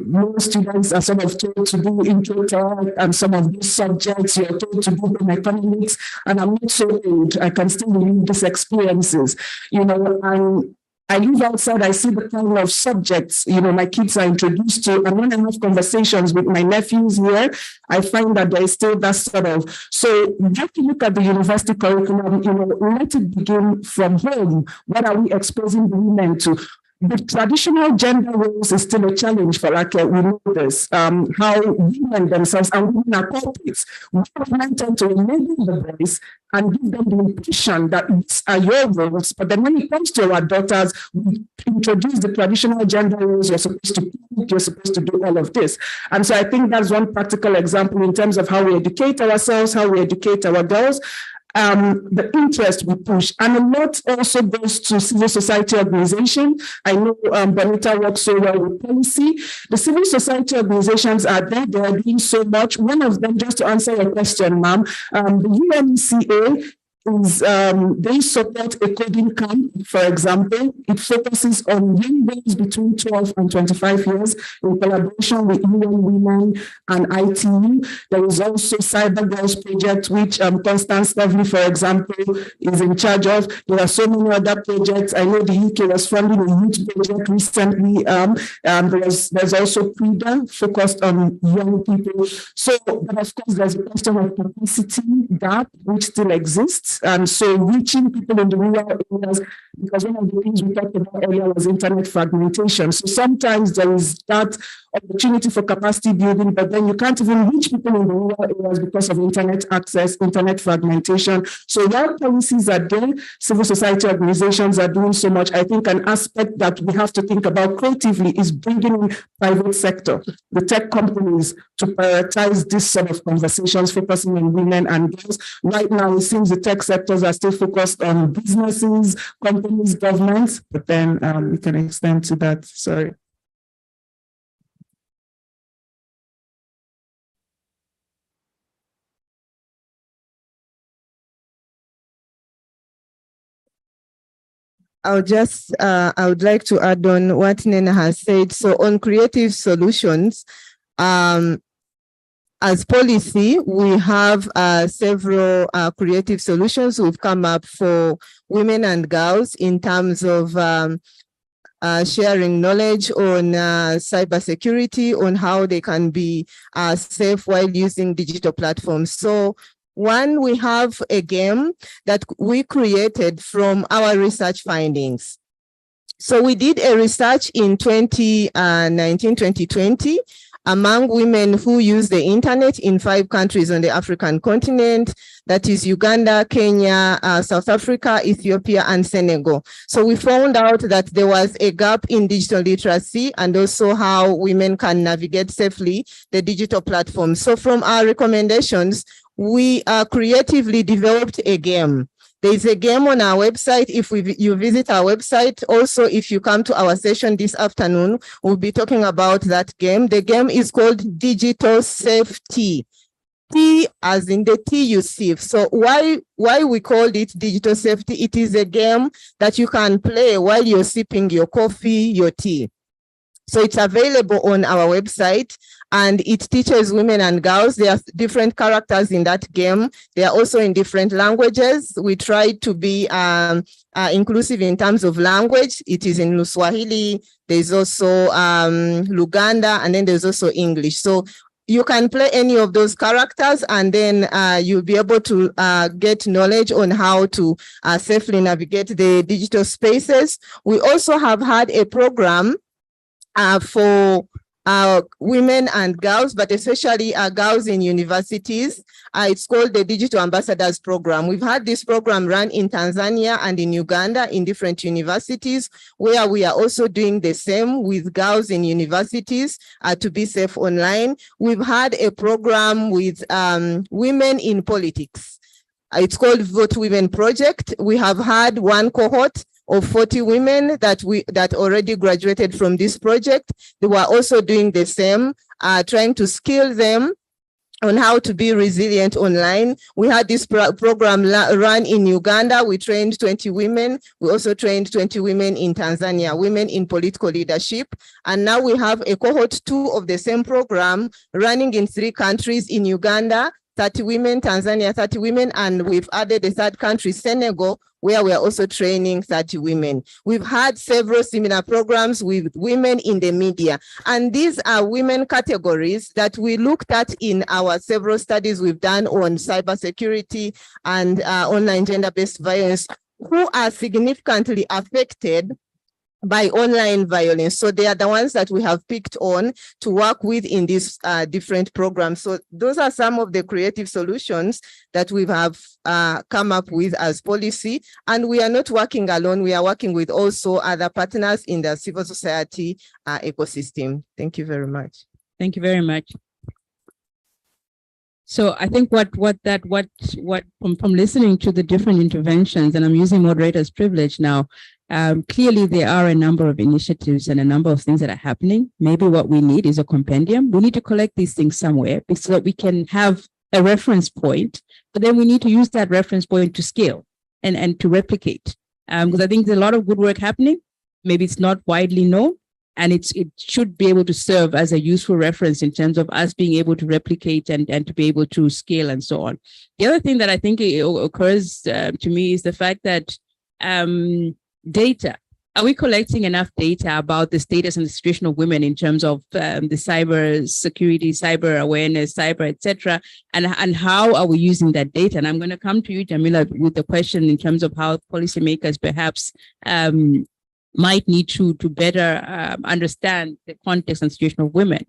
most students are sort of told to do intro talk and some of these subjects, you're told to do them economics, and I'm not so old. I can still remember these experiences, and I live outside, I see the kind of subjects, my kids are introduced to, and when I have conversations with my nephews here, I find that there is still that sort of, so you have to look at the university curriculum, let it begin from home. What are we exposing the women to? the traditional gender roles is still a challenge for Ake. We know this, how women themselves and women are culprits. Women tend to enable the boys and give them the impression that these are your roles. But then when it comes to our daughters, we introduce the traditional gender roles. You're supposed to cook, you're supposed to do all of this. And so I think that's one practical example in terms of how we educate ourselves, how we educate our girls. The interest we push, and a lot also goes to civil society organization. I know Bonita works so well with policy. The civil society organizations are there, they are doing so much. One of them, just to answer your question, ma'am, the UNCA is they support a coding camp, for example. It focuses on young girls between 12 and 25 years in collaboration with UN Women and ITU. There is also Cyber Girls Project, which Constance Lovely, for example, is in charge of. There are so many other projects. I know the UK was funding a youth project recently. There's also PRIDA focused on young people. So, but of course, there's a question of capacity gap, which still exists. And so reaching people in the rural areas, because one of the things we talked about earlier was internet fragmentation. So sometimes there is that opportunity for capacity building, but then you can't even reach people in the rural areas because of internet access, internet fragmentation. So while policies are there, civil society organizations are doing so much. I think an aspect that we have to think about creatively is bringing in private sector, the tech companies, to prioritize this sort of conversations, focusing on women and girls. Right now, it seems the tech sectors are still focused on businesses, companies, governments, but then we can extend to that. Sorry. I would like to add on what Nena has said. So on creative solutions, as policy, we have several creative solutions we've come up for women and girls in terms of sharing knowledge on cybersecurity, on how they can be safe while using digital platforms. So one, we have a game that we created from our research findings. So we did a research in 2019, 2020, among women who use the internet in 5 countries on the African continent, that is Uganda, Kenya, South Africa, Ethiopia, and Senegal. So we found out that there was a gap in digital literacy and also how women can navigate safely the digital platforms. So from our recommendations, we creatively developed a game. There's a game on our website. If you visit our website, also if you come to our session this afternoon, we'll be talking about that game. The game is called Digital Safety. T as in the T you sieve. So why we called it Digital Safety? It is a game that you can play while you're sipping your coffee, your tea. So it's available on our website, and it teaches women and girls. There are different characters in that game. They are also in different languages. We try to be inclusive in terms of language. It is in Luswahili. There's also Luganda, and then there's also English. So you can play any of those characters, and then you'll be able to get knowledge on how to safely navigate the digital spaces. We also have had a program for women and girls, but especially girls in universities. It's called the Digital Ambassadors Program. We've had this program run in Tanzania and in Uganda in different universities, where we are also doing the same with girls in universities to be safe online. We've had a program with women in politics. It's called Vote Women Project. We have had one cohort of 40 women that already graduated from this project. They were also doing the same, trying to skill them on how to be resilient online. We had this program run in Uganda. We trained 20 women. We also trained 20 women in Tanzania, women in political leadership. And now we have a cohort 2 of the same program running in 3 countries, in Uganda, 30 women, Tanzania, 30 women, and we've added a 3rd country, Senegal, where we are also training 30 women. We've had several similar programs with women in the media. And these are women categories that we looked at in our several studies we've done on cybersecurity and online gender-based violence, who are significantly affected by online violence. So they are the ones that we have picked on to work with in these different programs. So those are some of the creative solutions that we have come up with as policy. And we are not working alone. We are working with also other partners in the civil society ecosystem. Thank you very much. Thank you very much. So I think what from listening to the different interventions, and I'm using moderator's privilege now, clearly there are a number of initiatives and a number of things that are happening. Maybe what we need is a compendium. We need to collect these things somewhere so that we can have a reference point, but then we need to use that reference point to scale and to replicate. Because I think there's a lot of good work happening. Maybe it's not widely known, and it should be able to serve as a useful reference in terms of us being able to replicate and to be able to scale and so on. The other thing that I think occurs to me is the fact that data. Are we collecting enough data about the status and the situation of women in terms of the cyber security, cyber awareness, cyber, etc., and how are we using that data? And I'm going to come to you, Jamila, with the question in terms of how policymakers perhaps might need to better understand the context and situation of women.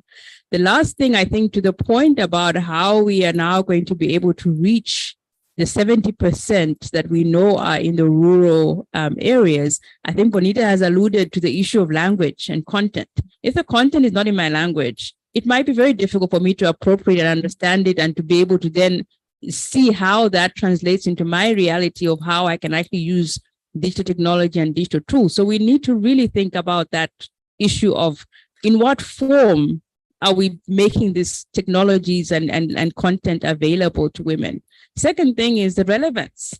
The last thing, I think, to the point about how we are now going to be able to reach the 70% that we know are in the rural areas, I think Bonita has alluded to the issue of language and content. If the content is not in my language, it might be very difficult for me to appropriate and understand it and to be able to then see how that translates into my reality of how I can actually use digital technology and digital tools. So we need to really think about that issue of in what form are we making these technologies and content available to women. Second thing is the relevance.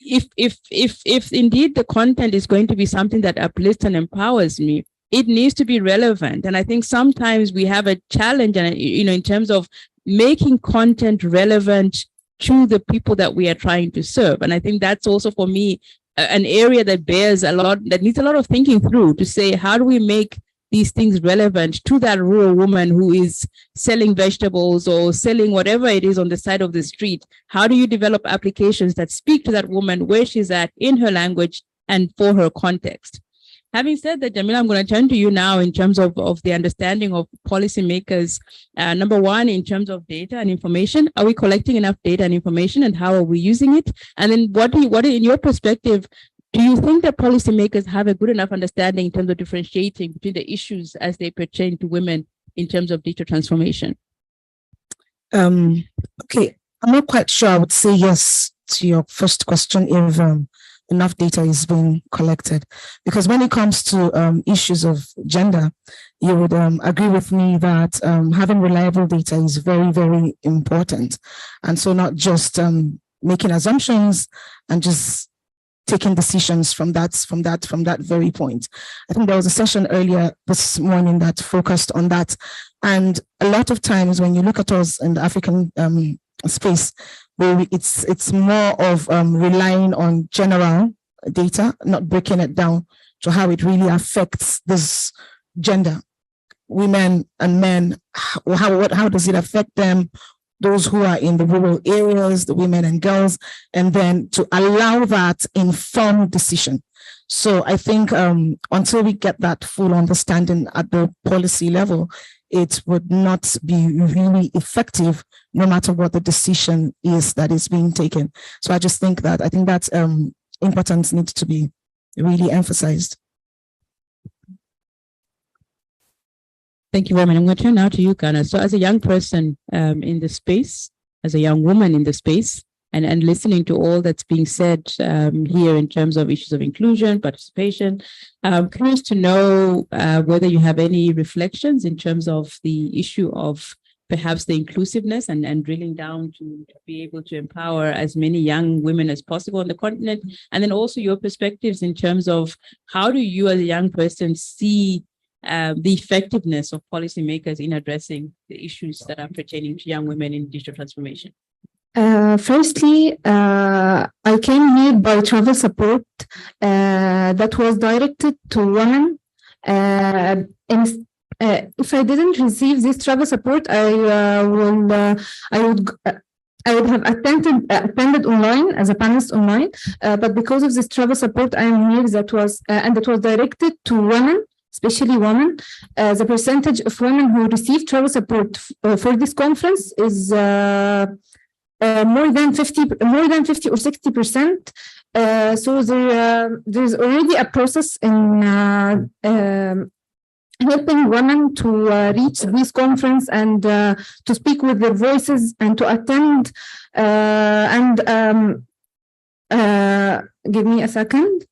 If indeed the content is going to be something that uplifts and empowers me, it needs to be relevant. And I think sometimes we have a challenge, and in terms of making content relevant to the people that we are trying to serve. And I think that's also for me an area that bears a lot, that needs a lot of thinking through to say, how do we make these things relevant to that rural woman who is selling vegetables or selling whatever it is on the side of the street? How do you develop applications that speak to that woman where she's at in her language and for her context? Having said that, Jamila, I'm going to turn to you now in terms of the understanding of policymakers. Number one, in terms of data and information, are we collecting enough data and information, and how are we using it? And then what in your perspective, do you think that policymakers have a good enough understanding in terms of differentiating between the issues as they pertain to women in terms of digital transformation? Okay, I'm not quite sure I would say yes to your first question if enough data is being collected. Because when it comes to issues of gender, you would agree with me that having reliable data is very, very important. And so not just making assumptions and just taking decisions from that very point. I think there was a session earlier this morning that focused on that. And a lot of times when you look at us in the African space, where it's more of relying on general data, not breaking it down to how it really affects this gender, women and men. How does it affect them? Those who are in the rural areas, the women and girls, and then to allow that informed decision. So I think until we get that full understanding at the policy level, it would not be really effective, no matter what the decision is that is being taken. So I just think that importance needs to be really emphasized. Thank you very much. I'm going to turn now to you, Ghana. So as a young person in the space, as a young woman in the space, and listening to all that's being said here in terms of issues of inclusion, participation, I'm curious to know whether you have any reflections in terms of the issue of perhaps the inclusiveness and drilling down to be able to empower as many young women as possible on the continent, and then also your perspectives in terms of how do you as a young person see the effectiveness of policymakers in addressing the issues that are pertaining to young women in digital transformation? Firstly, I came here by travel support that was directed to women. If I didn't receive this travel support, I would I would have attended online as a panelist online, but because of this travel support I am here, that was directed to women, especially women. The percentage of women who receive travel support for this conference is more than 50 or 60%. So there's already a process in helping women to reach this conference and to speak with their voices and to attend. Give me a second.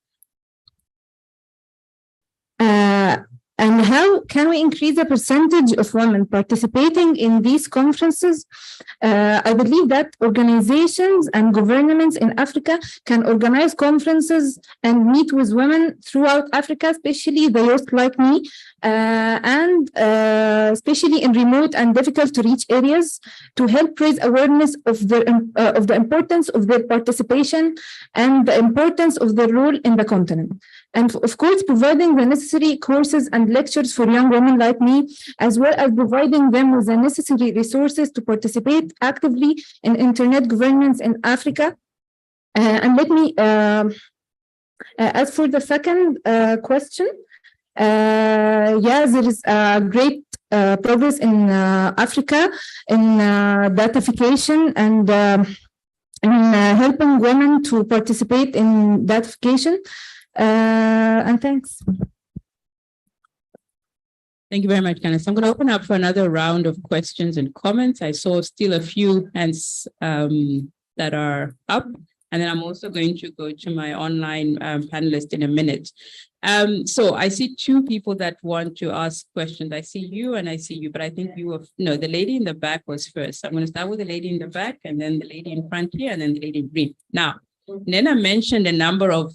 And how can we increase the percentage of women participating in these conferences? I believe that organizations and governments in Africa can organize conferences and meet with women throughout Africa, especially the youth like me, and especially in remote and difficult to reach areas, to help raise awareness of the importance of their participation and the importance of their role in the continent. And of course, providing the necessary courses and lectures for young women like me, as well as providing them with the necessary resources to participate actively in internet governance in Africa. And let me, as for the second question, there is great progress in Africa in datafication and helping women to participate in datafication. And thanks. Thank you very much, Candice. I'm going to open up for another round of questions and comments. I saw still a few hands that are up, and then I'm also going to go to my online panelist in a minute. So I see two people that want to ask questions. I see you and I see you, but I think you were, no, the lady in the back was first. I'm going to start with the lady in the back and then the lady in front here and then the lady in green. Now, Nena mentioned a number of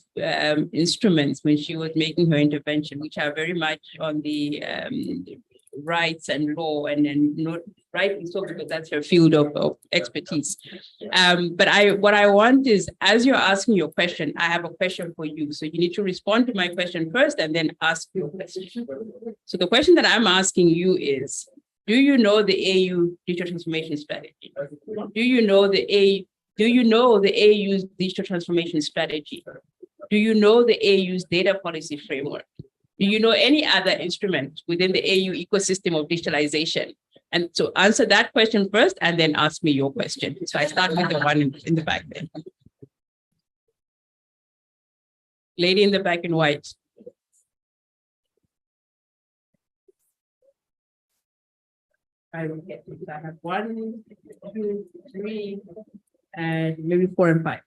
instruments when she was making her intervention, which are very much on the rights and law, and not rightly so, because that's her field of expertise. But what I want is, as you're asking your question, I have a question for you. So you need to respond to my question first and then ask your question. So the question that I'm asking you is, do you know the AU digital transformation strategy? Do you know the AU's digital transformation strategy? Do you know the AU's data policy framework? Do you know any other instrument within the AU ecosystem of digitalization? And so answer that question first and then ask me your question. So I start with the one in the back there. Lady in the back in white. I will get it. I have 1, 2, 3, and maybe 4 and 5.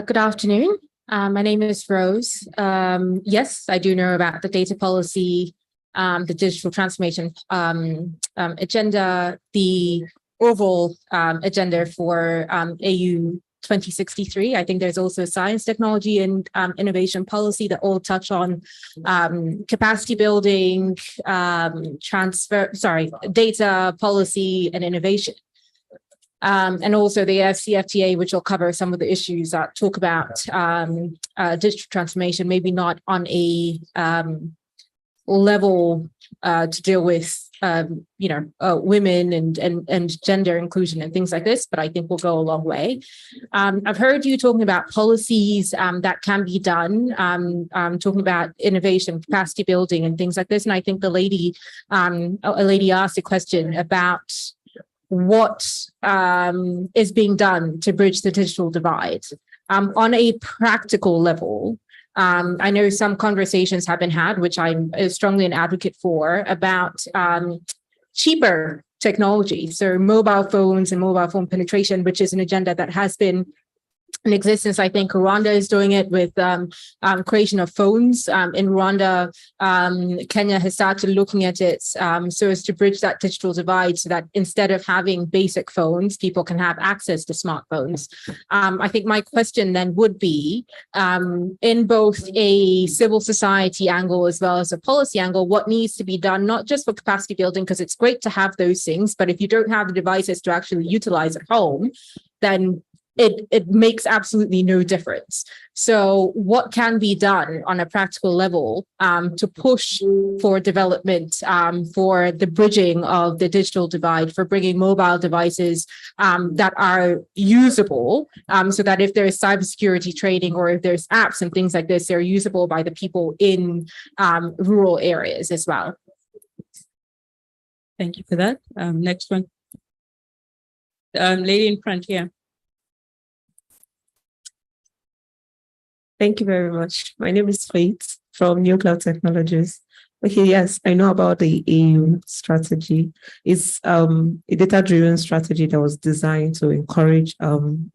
Good afternoon. My name is Rose. Yes, I do know about the data policy, the digital transformation agenda, the overall agenda for AU 2063. I think there's also science, technology, and innovation policy that all touch on capacity building, data policy and innovation. And also the CFTA, which will cover some of the issues that talk about digital transformation, maybe not on a level to deal with women and gender inclusion and things like this, but I think will go a long way. I've heard you talking about policies that can be done, talking about innovation, capacity building, and things like this. And I think a lady asked a question about what is being done to bridge the digital divide. On a practical level, I know some conversations have been had, which I'm strongly an advocate for, about cheaper technology. So mobile phones and mobile phone penetration, which is an agenda that has been in existence. I think Rwanda is doing it with creation of phones. In Rwanda, Kenya has started looking at it so as to bridge that digital divide, so that instead of having basic phones, people can have access to smartphones. I think my question then would be, in both a civil society angle as well as a policy angle, what needs to be done, not just for capacity building, because it's great to have those things, but if you don't have the devices to actually utilize at home, then it makes absolutely no difference. So what can be done on a practical level to push for development, for the bridging of the digital divide, for bringing mobile devices that are usable, so that if there is cybersecurity training or if there's apps and things like this, they're usable by the people in rural areas as well. Thank you for that. Next one. Lady in front here. Thank you very much. My name is Faith from New Cloud Technologies. Okay, yes, I know about the EU strategy. It's a data-driven strategy that was designed to encourage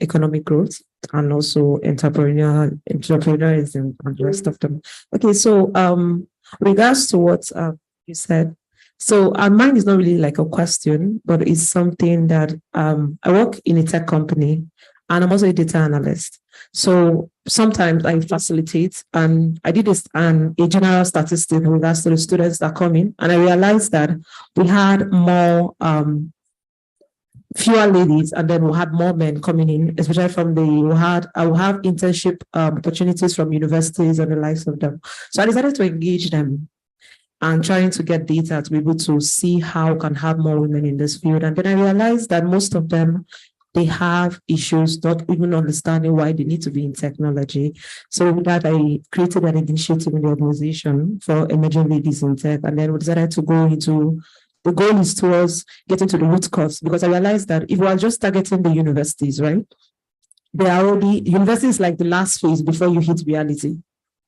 economic growth and also entrepreneurism and the rest of them. Okay, so regards to what you said, so mine is not really like a question, but it's something that I work in a tech company and I'm also a data analyst. So sometimes I facilitate, and I did this a general statistic in regards to the students that come in, and I realized that we had more fewer ladies, and then we had more men coming in, especially from I will have internship opportunities from universities and the likes of them. So I decided to engage them and trying to get data to be able to see how we can have more women in this field. And then I realized that most of them, they have issues not even understanding why they need to be in technology. So with that, I created an initiative in the organization for emerging ladies in tech. And then we decided to go into, the goal is towards getting to the root cause, because I realized that if we are just targeting the universities, right? They are already, university is like the last phase before you hit reality.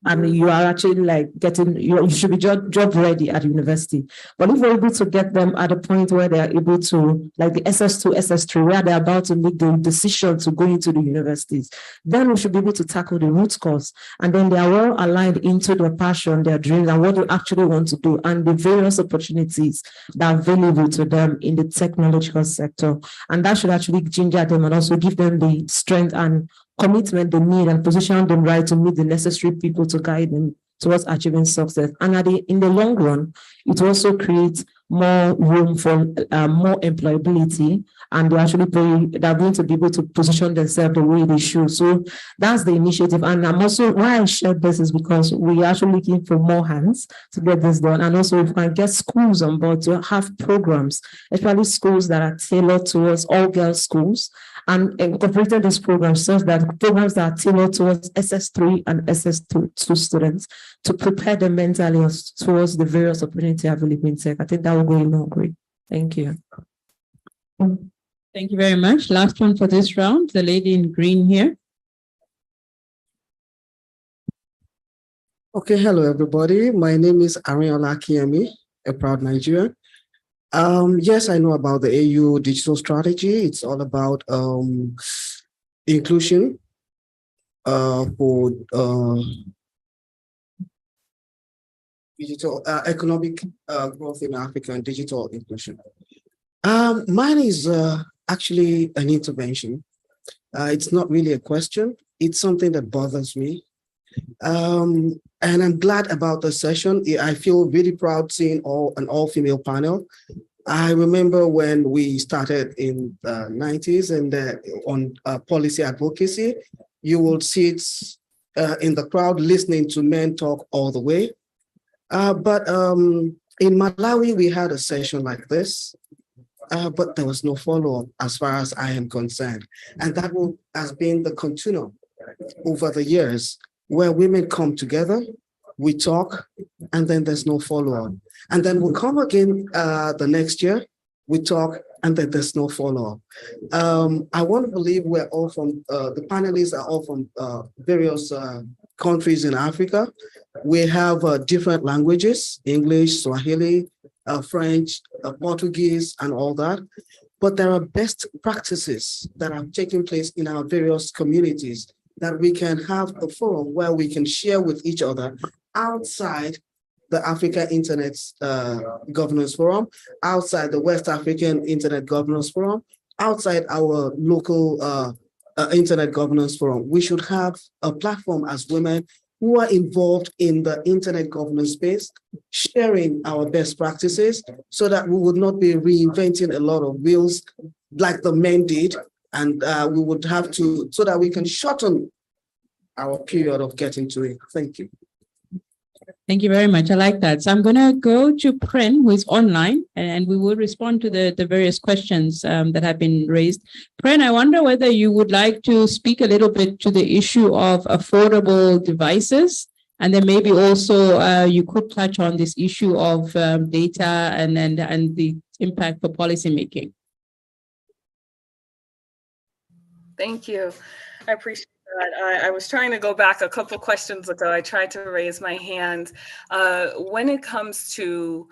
And you are actually like you should be job ready at university. But if we're able to get them at a point where they are able to, like the SS2, SS3, where they're about to make the decision to go into the universities, then we should be able to tackle the root cause. And then they are well aligned into their passion, their dreams, and what they actually want to do, and the various opportunities that are available to them in the technological sector. And that should actually ginger them and also give them the strength and commitment they need and position them right to meet the necessary people to guide them towards achieving success. And in the long run, it also creates more room for more employability, and they're going to be able to position themselves the way they should. So that's the initiative. And I'm also, why I shared this is because we're actually looking for more hands to get this done. And also if we can get schools on board to have programs, especially schools that are tailored towards all girls schools, and incorporated this program such that programs that are tailored towards SS3 and SS2 students to prepare them mentally towards the various opportunities available in tech. I think that will go a long way. Thank you. Thank you very much. Last one for this round, the lady in green here. Okay, hello everybody. My name is Ariola Kiemi, a proud Nigerian. Yes, I know about the AU digital strategy. It's all about inclusion for digital economic growth in Africa and digital inclusion. Mine is actually an intervention. It's not really a question. It's something that bothers me. And I'm glad about the session. I feel really proud seeing an all-female panel. I remember when we started in the 90s and on policy advocacy, you will see it in the crowd listening to men talk all the way. But in Malawi, we had a session like this, but there was no follow-up as far as I am concerned. And that has been the continuum over the years, where women come together, we talk, and then there's no follow-up. And then we'll come again the next year, we talk, and then there's no follow-up. I want to believe we're all from, the panelists are all from various countries in Africa. We have different languages, English, Swahili, French, Portuguese, and all that. but there are best practices that are taking place in our various communities that we can have a forum where we can share with each other outside the Africa Internet Governance Forum, outside the West African Internet Governance Forum, outside our local Internet Governance Forum. We should have a platform as women who are involved in the internet governance space, sharing our best practices so that we would not be reinventing a lot of wheels like the men did. And we would have to, so that we can shorten our period of getting to it. Thank you. Thank you very much. I like that. So I'm going to go to Pren, who is online, and we will respond to the various questions that have been raised. Pren, I wonder whether you would like to speak a little bit to the issue of affordable devices, and then maybe also you could touch on this issue of data and the impact for policymaking. Thank you. I appreciate that. I was trying to go back a couple questions ago. I tried to raise my hand. When it comes to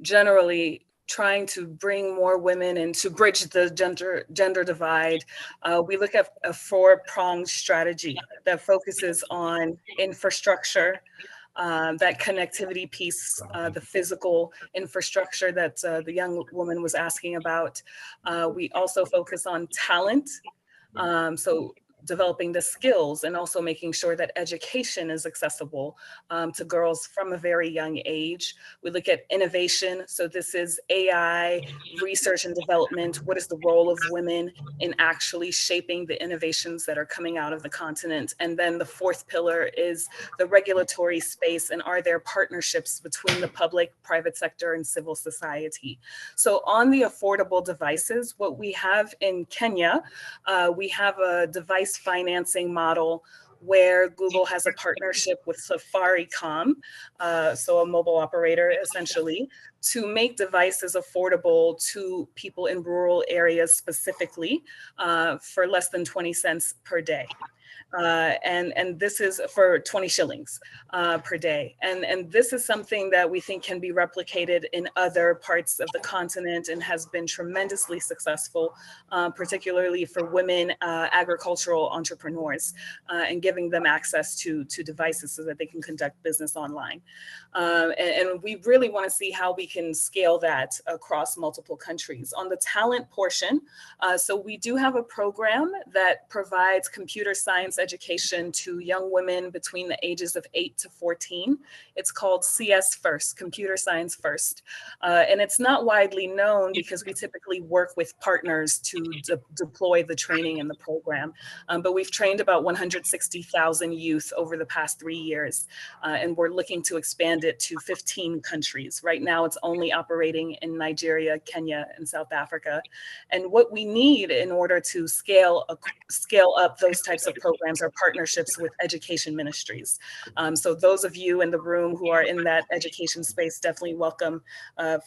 generally trying to bring more women and to bridge the gender divide, we look at a four-pronged strategy that focuses on infrastructure, that connectivity piece, the physical infrastructure that the young woman was asking about. We also focus on talent. So developing the skills and also making sure that education is accessible to girls from a very young age. We look at innovation. So this is AI, research and development. What is the role of women in actually shaping the innovations that are coming out of the continent? And then the fourth pillar is the regulatory space, and are there partnerships between the public, private sector, and civil society? So on the affordable devices, what we have in Kenya, we have a device financing model where Google has a partnership with Safaricom, so a mobile operator essentially, to make devices affordable to people in rural areas specifically for less than 20 cents per day. And this is for 20 shillings per day. And this is something that we think can be replicated in other parts of the continent and has been tremendously successful, particularly for women agricultural entrepreneurs, and giving them access to devices so that they can conduct business online. And we really want to see how we can scale that across multiple countries. On the talent portion, so we do have a program that provides computer science education to young women between the ages of 8 to 14. It's called CS First, Computer Science First. And it's not widely known because we typically work with partners to deploy the training in the program. But we've trained about 160,000 youth over the past 3 years. And we're looking to expand it to 15 countries. Right now, it's only operating in Nigeria, Kenya, and South Africa. And what we need in order to scale up those types of programs are partnerships with education ministries. So those of you in the room who are in that education space definitely welcome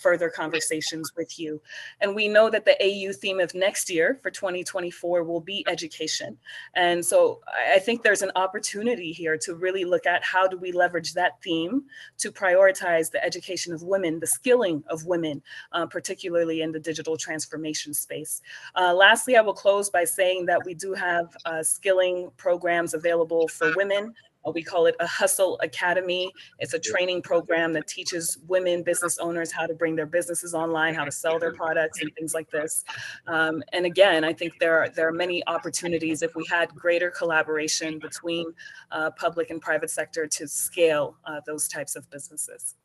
further conversations with you. And we know that the AU theme of next year for 2024 will be education. And so I think there's an opportunity here to really look at how do we leverage that theme to prioritize the education of women, the skilling of women, particularly in the digital transformation space. Lastly, I will close by saying that we do have skilling programs available for women. We call it a Hustle Academy. It's a training program that teaches women business owners how to bring their businesses online, how to sell their products and things like this. And again, I think there are many opportunities if we had greater collaboration between public and private sector to scale those types of businesses,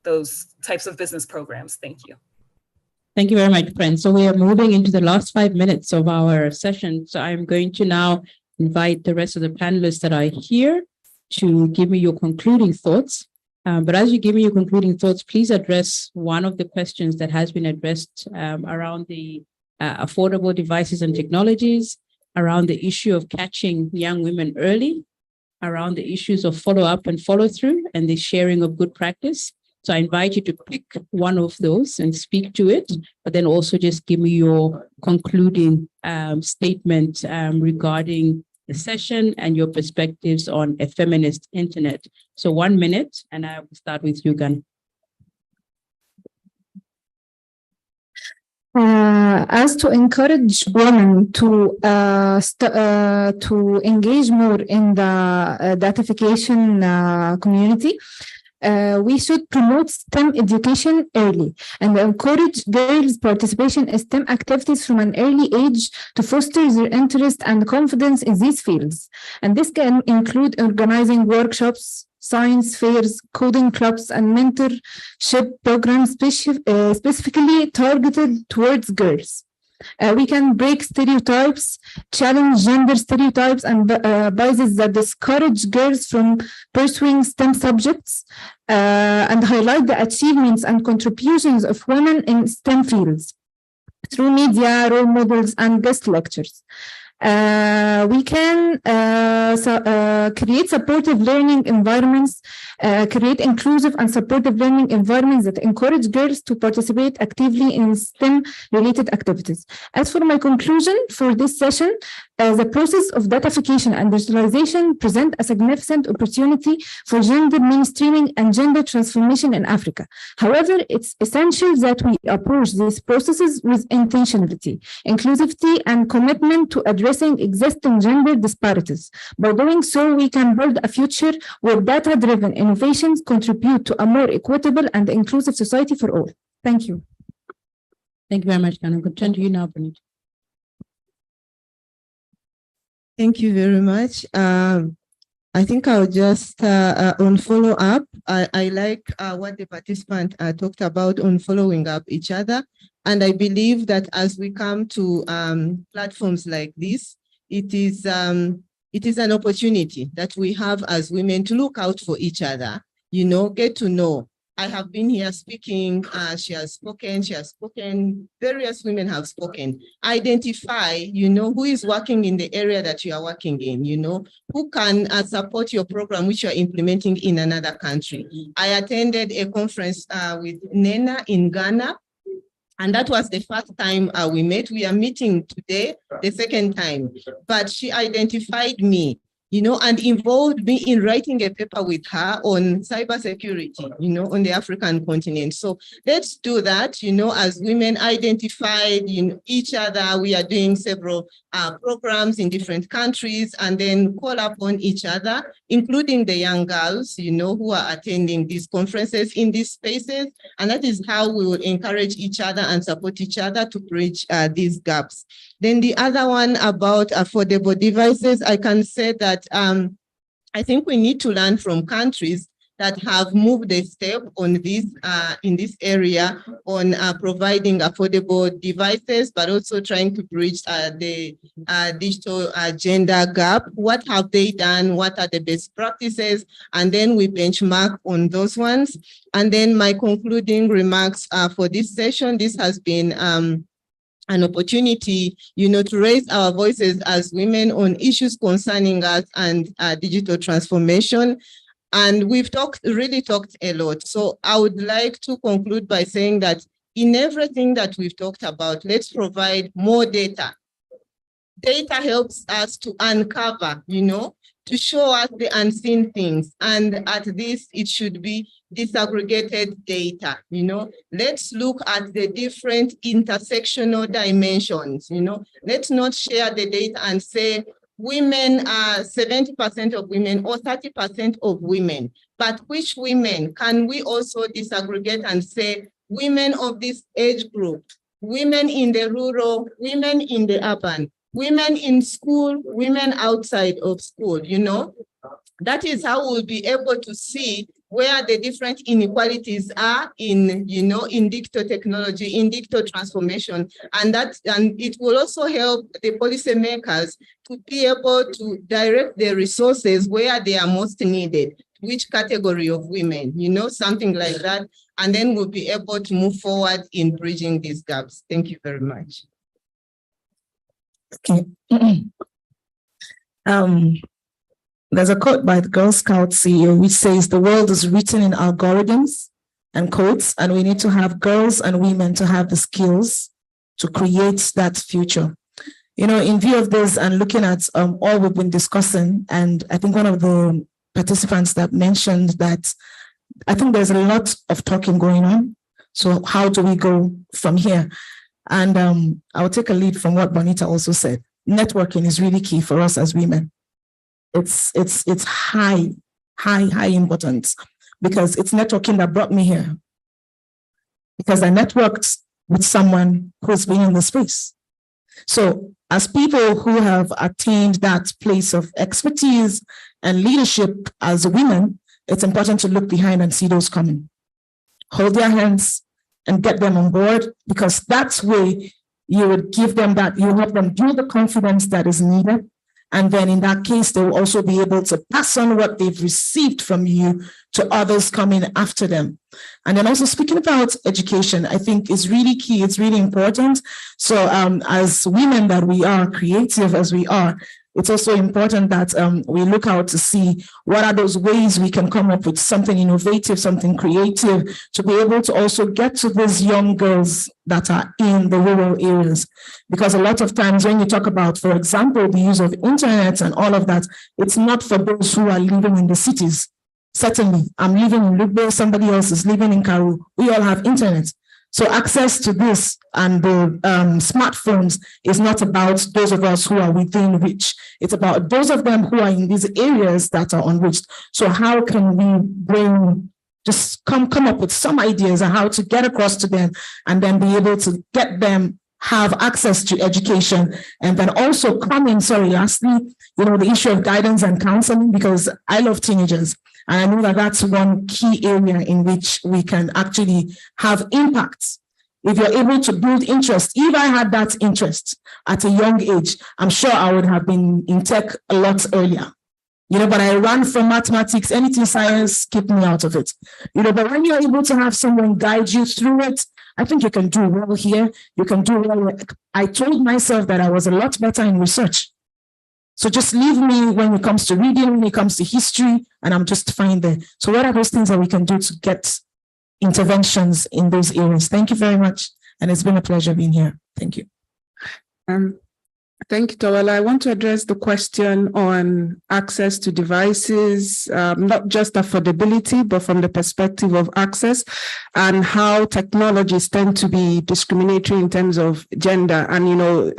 those types of business programs. Thank you. Thank you very much, Pren. So we are moving into the last 5 minutes of our session. So I'm going to now invite the rest of the panelists that are here to give me your concluding thoughts. But as you give me your concluding thoughts, please address one of the questions that has been addressed around the affordable devices and technologies, around the issue of catching young women early, around the issues of follow-up and follow-through and the sharing of good practice. So I invite you to pick one of those and speak to it, but then also just give me your concluding statement regarding the session and your perspectives on a feminist internet. So 1 minute, and I will start with you, Gan. As to encourage women to engage more in the datification community, we should promote STEM education early and encourage girls' participation in STEM activities from an early age to foster their interest and confidence in these fields. And this can include organizing workshops, science fairs, coding clubs, and mentorship programs specifically targeted towards girls. We can break stereotypes, challenge gender stereotypes and biases that discourage girls from pursuing STEM subjects, and highlight the achievements and contributions of women in STEM fields through media, role models, and guest lectures. We can create supportive learning environments, create inclusive and supportive learning environments that encourage girls to participate actively in STEM-related activities. As for my conclusion for this session, the process of datification and digitalization present a significant opportunity for gender mainstreaming and gender transformation in Africa. However, it's essential that we approach these processes with intentionality, inclusivity, and commitment to addressing existing gender disparities. By doing so, we can build a future where data-driven innovations contribute to a more equitable and inclusive society for all. Thank you. Thank you very much, Ghana. Good turn to you now, Bonita. Thank you very much. I think I'll just on follow up. I like what the participant talked about on following up each other. And I believe that as we come to platforms like this, it is an opportunity that we have as women to look out for each other, you know, get to know. I have been here speaking, she has spoken, various women have spoken. Identify, you know, who is working in the area that you are working in, you know, who can support your program which you are implementing in another country. I attended a conference with Nena in Ghana, and that was the first time we met. We are meeting today, the second time, but she identified me, you know, and involved me in writing a paper with her on cybersecurity, you know, on the African continent. So let's do that, you know, as women identified, you know, each other. We are doing several programs in different countries and then call upon each other, including the young girls, you know, who are attending these conferences in these spaces. And that is how we will encourage each other and support each other to bridge these gaps. Then the other one about affordable devices, I can say that I think we need to learn from countries that have moved a step on this in this area on providing affordable devices, but also trying to bridge the digital gender gap. What have they done? What are the best practices? And then we benchmark on those ones. And then my concluding remarks for this session, this has been an opportunity, you know, to raise our voices as women on issues concerning us and digital transformation. And we've really talked a lot. So I would like to conclude by saying that in everything that we've talked about, let's provide more data. Data helps us to uncover, you know, to show us the unseen things. And at this, it should be disaggregated data, you know. Let's look at the different intersectional dimensions, you know. Let's not share the data and say women are 70% of women or 30% of women, but which women can we also disaggregate and say women of this age group, women in the rural, women in the urban, women in school, women outside of school, you know. That is how we'll be able to see where the different inequalities are in, you know, in digital technology, in digital transformation. And it will also help the policymakers to be able to direct their resources where they are most needed, which category of women, you know, something like that. And then we'll be able to move forward in bridging these gaps. Thank you very much. Okay. There's a quote by the Girl Scout CEO which says the world is written in algorithms and codes, and we need to have girls and women to have the skills to create that future. You know, in view of this and looking at all we've been discussing, and I think one of the participants that mentioned that I think there's a lot of talking going on. So how do we go from here? And I'll take a lead from what Bonita also said. Networking is really key for us as women. It's high importance, because it's networking that brought me here. Because I networked with someone who's been in the space. So as people who have attained that place of expertise and leadership as women, it's important to look behind and see those coming. Hold their hands and get them on board, because that's where you would give them that, you help them build the confidence that is needed. And then in that case, they will also be able to pass on what they've received from you to others coming after them. And then also speaking about education, I think is really key. It's really important. So as women that we are, creative as we are, it's also important that we look out to see what are those ways we can come up with something innovative, something creative, to be able to also get to these young girls that are in the rural areas. Because a lot of times when you talk about, for example, the use of internet and all of that, it's not for those who are living in the cities. Certainly, I'm living in Lugbe, somebody else is living in Karu. We all have internet. So access to this and the smartphones is not about those of us who are within reach. It's about those of them who are in these areas that are unreached. So how can we just come up with some ideas on how to get across to them, and then be able to get them have access to education. And then also lastly, the issue of guidance and counseling, because I love teenagers. And I know that that's one key area in which we can actually have impact. If you're able to build interest, if I had that interest at a young age, I'm sure I would have been in tech a lot earlier. But I ran from mathematics, anything science, keep me out of it. But when you're able to have someone guide you through it, I think you can do well here. You can do well. I told myself that I was a lot better in research. So just leave me when it comes to reading, when it comes to history, and I'm just fine there. So what are those things that we can do to get interventions in those areas? Thank you very much. And it's been a pleasure being here. Thank you. Thank you, Tawela. I want to address the question on access to devices, not just affordability, but from the perspective of access and how technologies tend to be discriminatory in terms of gender. And,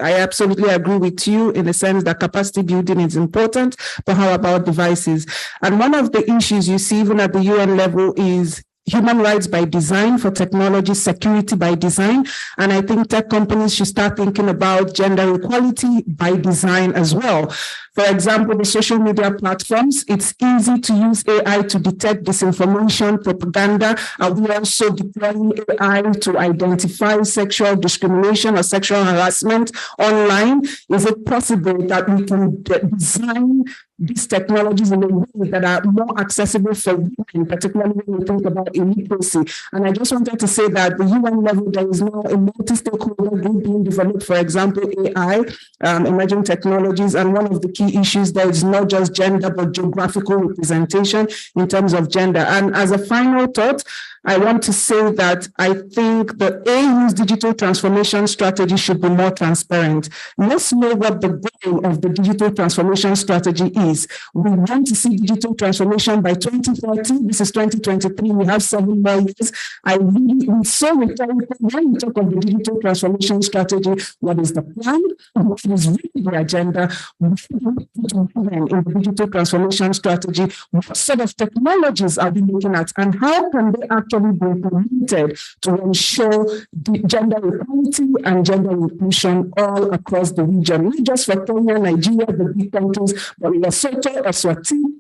I absolutely agree with you in the sense that capacity building is important, but how about devices? And one of the issues you see even at the UN level is human rights by design for technology, security by design. And I think tech companies should start thinking about gender equality by design as well. For example, the social media platforms, it's easy to use AI to detect disinformation, propaganda, and we're also deploying AI to identify sexual discrimination or sexual harassment online. Is it possible that we can design these technologies in a way that are more accessible for women, particularly when we think about illiteracy? And I just wanted to say that at the UN level, there is now a multi-stakeholder group being developed, for example, AI, emerging technologies, and one of the key issues there is not just gender, but geographical representation in terms of gender. And as a final thought, I want to say that I think the AU's digital transformation strategy should be more transparent. Let's know what the goal of the digital transformation strategy is. We want to see digital transformation by 2030. This is 2023. We have 7 more years. It's so rhetorical when we talk of the digital transformation strategy. What is the plan? What is really the agenda? What in the digital transformation strategy? What sort of technologies are we looking at? And how can they actually be implemented to ensure the gender equality and gender inclusion all across the region, not just for Kenya, Nigeria, the big countries, but Lesotho, Eswatini,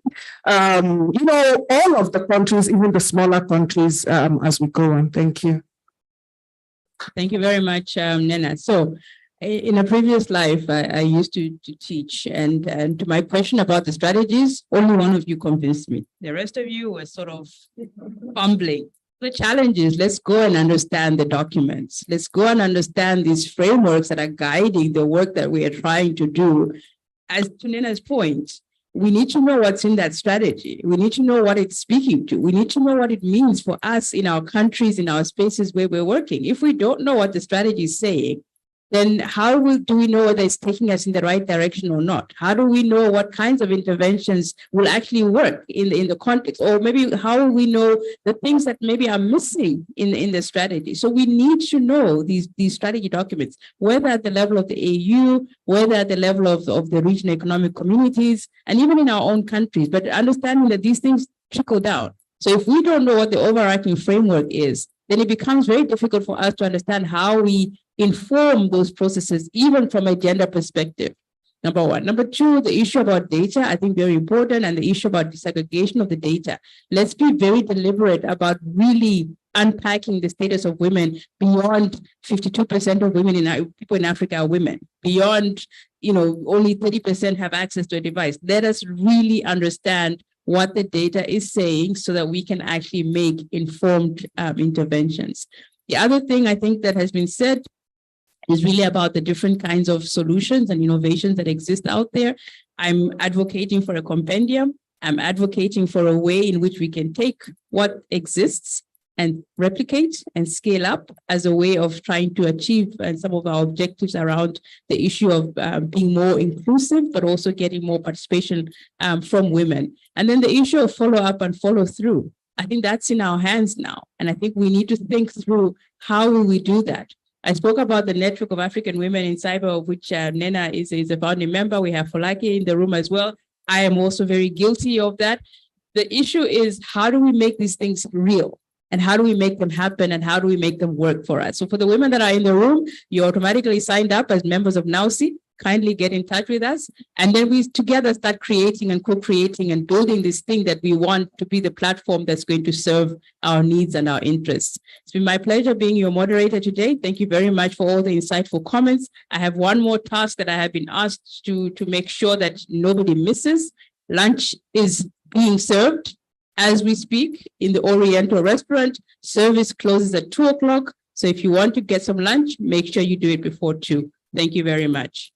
all of the countries, even the smaller countries, as we go on. Thank you. Thank you very much, Nena. So in a previous life, I used to teach, and to my question about the strategies, only one of you convinced me. The rest of you were sort of fumbling. The challenge is, let's go and understand the documents. Let's go and understand these frameworks that are guiding the work that we are trying to do. As to Nena's point, we need to know what's in that strategy. We need to know what it's speaking to. We need to know what it means for us in our countries, in our spaces where we're working. If we don't know what the strategy is saying, then how do we know whether it's taking us in the right direction or not? How do we know what kinds of interventions will actually work in the context? Or maybe how will we know the things that maybe are missing in the strategy? So we need to know these strategy documents, whether at the level of the AU, whether at the level of the regional economic communities, and even in our own countries, but understanding that these things trickle down. So if we don't know what the overarching framework is, then it becomes very difficult for us to understand how we inform those processes, even from a gender perspective. Number one. Number two, the issue about data, I think very important, and the issue about disaggregation of the data. Let's be very deliberate about really unpacking the status of women beyond 52% of women people in Africa are women, beyond, only 30% have access to a device. Let us really understand what the data is saying so that we can actually make informed interventions. The other thing I think that has been said is really about the different kinds of solutions and innovations that exist out there. I'm advocating for a compendium. I'm advocating for a way in which we can take what exists and replicate and scale up as a way of trying to achieve some of our objectives around the issue of being more inclusive, but also getting more participation from women. And then the issue of follow up and follow through. I think that's in our hands now. And I think we need to think through how will we do that. I spoke about the Network of African Women in Cyber, of which Nena is a founding member. We have Folake in the room as well. I am also very guilty of that. The issue is, how do we make these things real? And how do we make them happen? And how do we make them work for us? So for the women that are in the room, you automatically signed up as members of NAUSI. Kindly get in touch with us. And then we together start creating and co-creating and building this thing that we want to be the platform that's going to serve our needs and our interests. It's been my pleasure being your moderator today. Thank you very much for all the insightful comments. I have one more task that I have been asked to make sure that nobody misses. Lunch is being served as we speak in the Oriental restaurant. Service closes at 2 o'clock. So if you want to get some lunch, make sure you do it before 2. Thank you very much.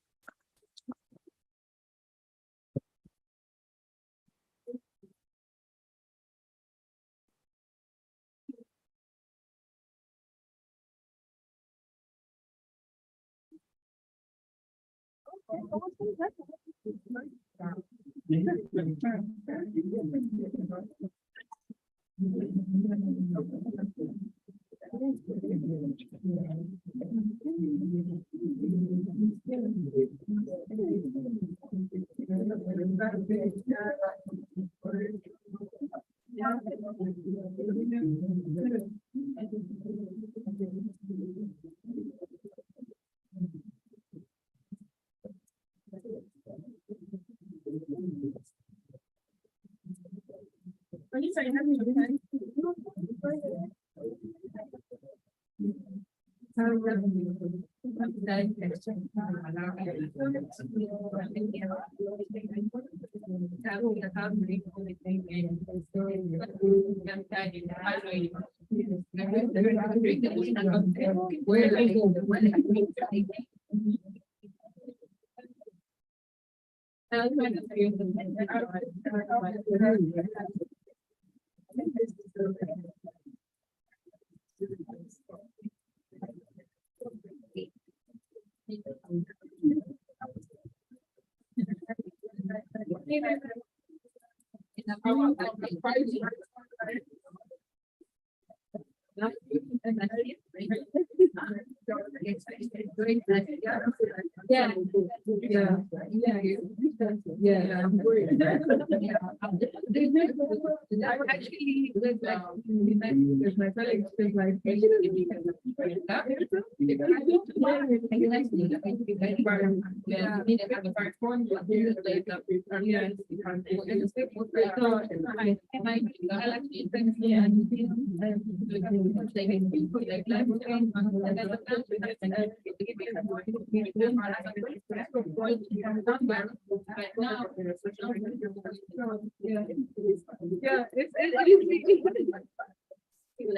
So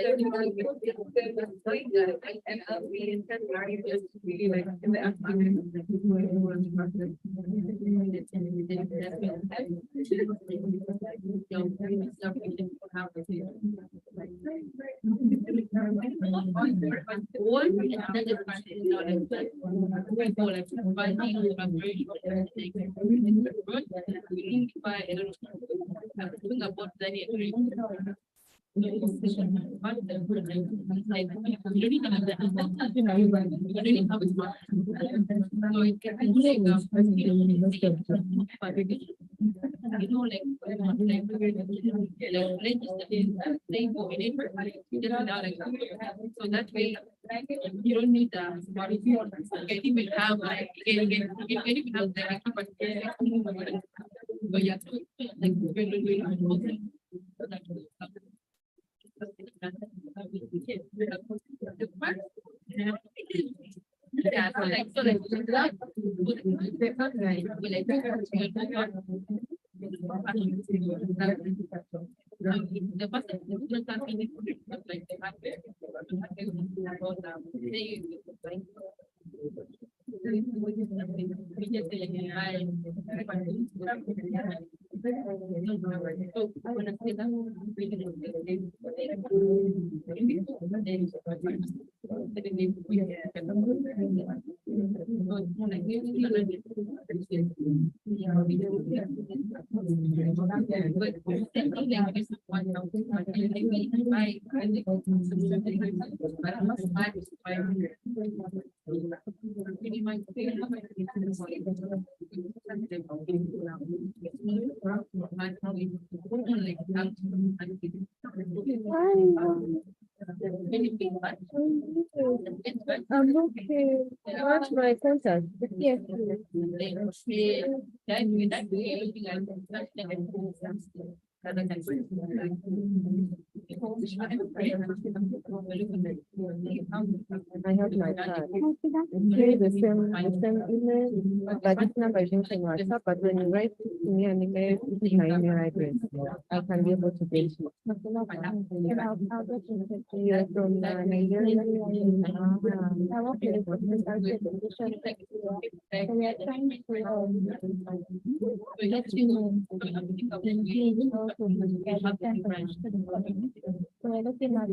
that way, you don't need the body. Can even have like can even have the but yeah, like yeah, so like I'm okay. Watch my contact. Yes. I have my card. It's the same email, but this number is not in WhatsApp, but when you write to me an email, this is my email address. I can be able to get you. You're from Nigeria. I'm okay. We are trying to let you know. So we're looking at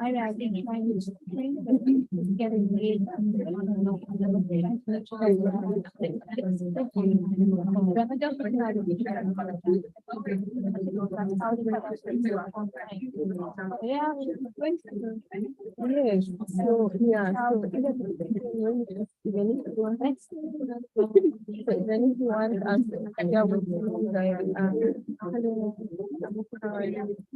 I think trying to get engaged. Yeah, yes. So yeah, so even if you want us,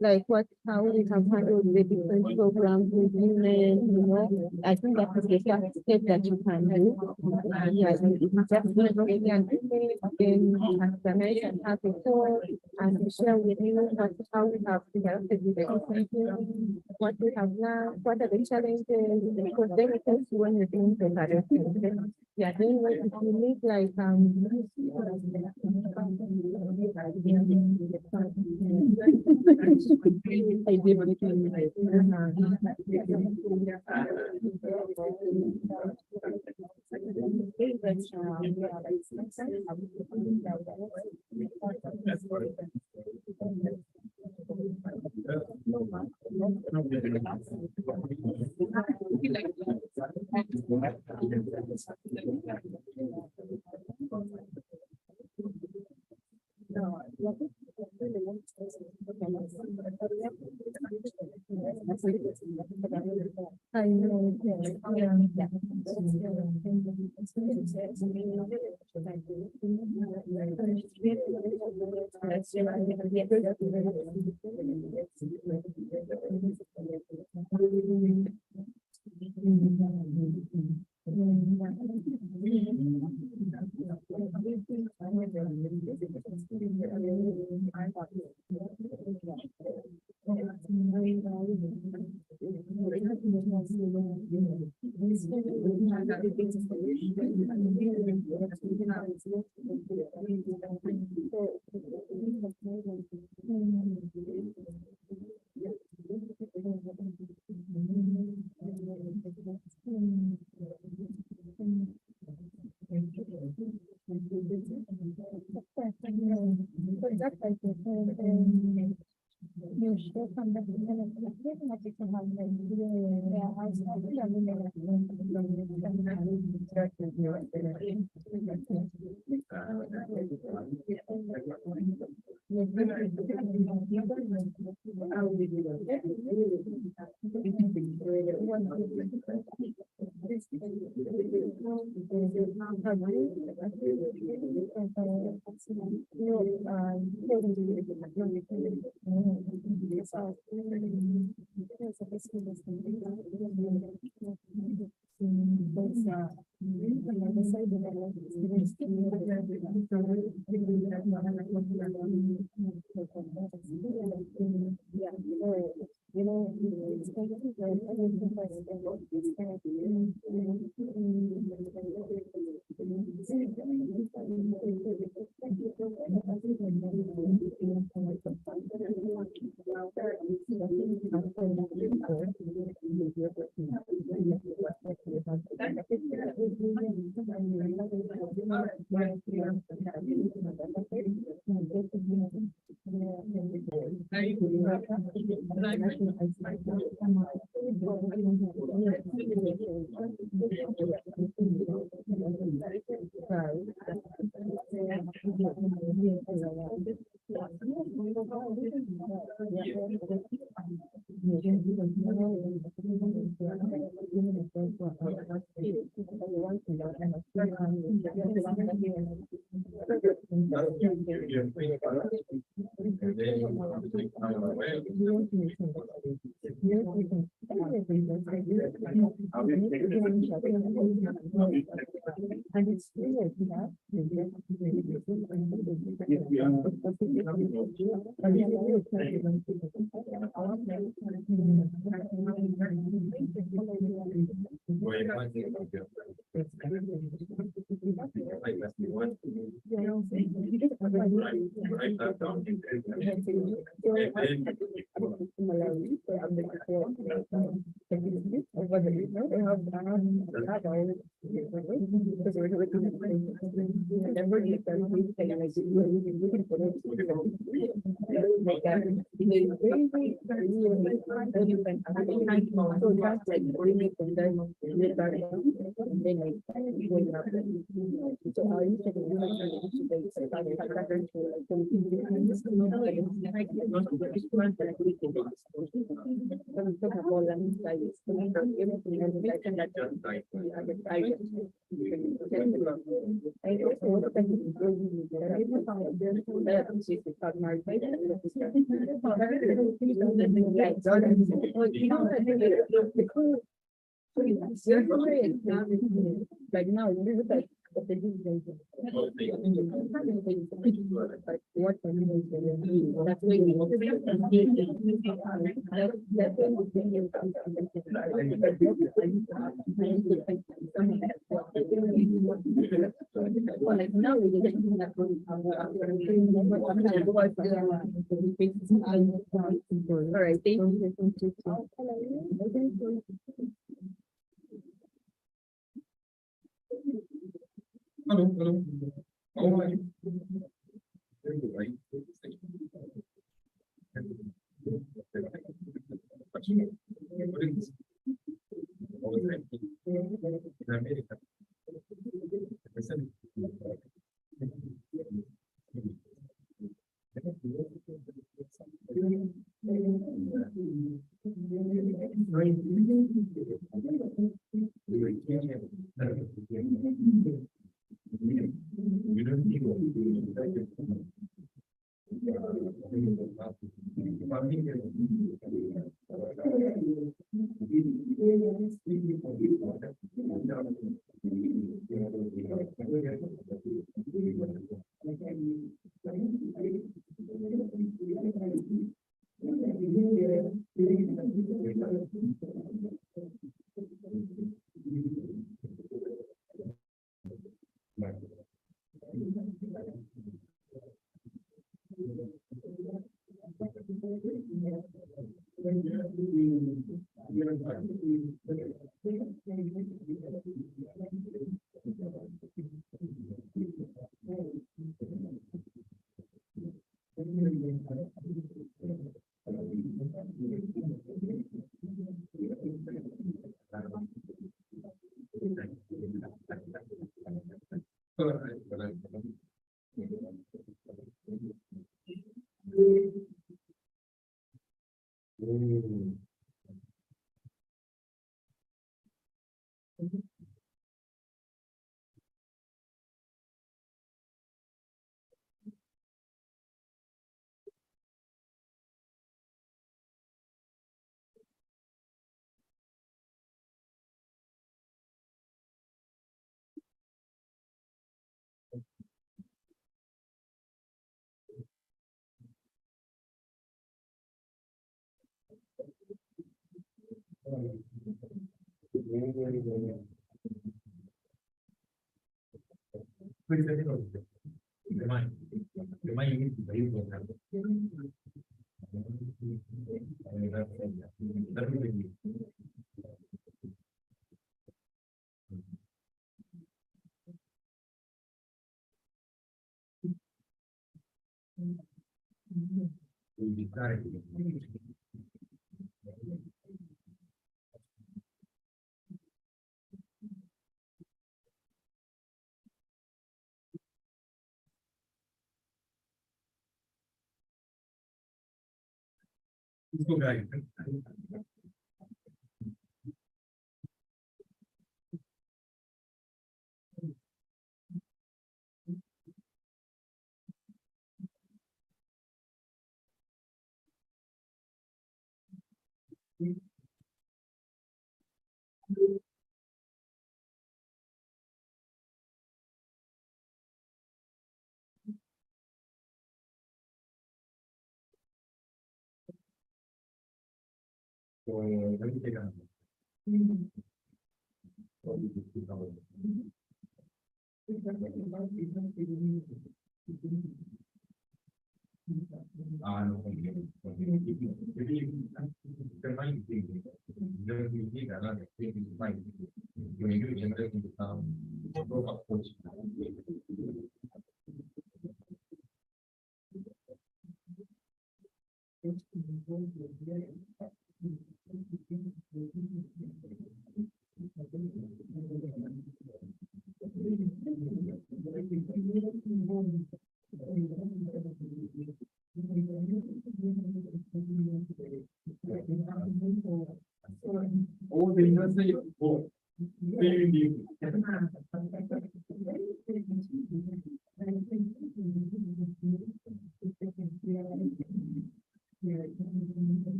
like what, how we have handled the different programs with women, you know, I think that is the first step that you can do. Yeah, it's just really an email and have a call and share with you how we have developed with the community, what we have learned, what are the challenges, because then it helps you when you're doing preparation. Yeah, then if you need like I know.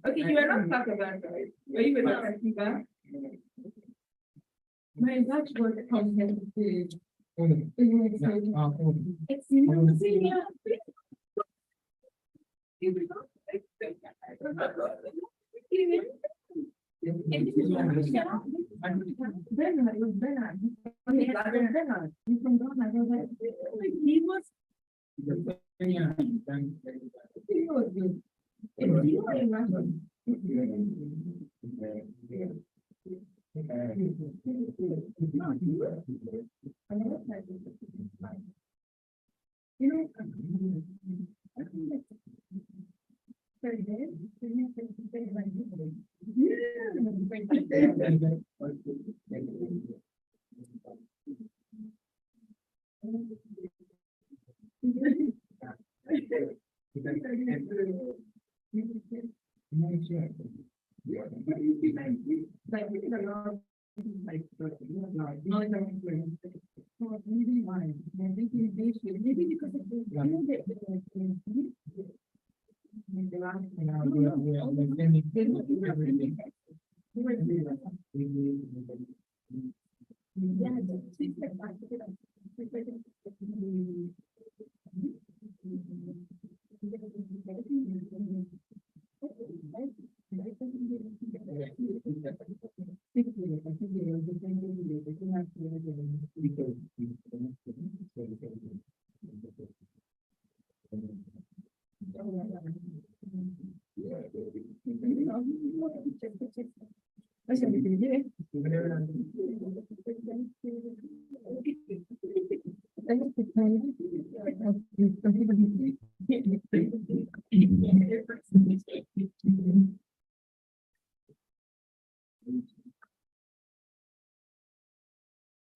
Okay, you are not talking about it. Are you talking about? My Dutch word content is.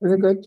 Very good.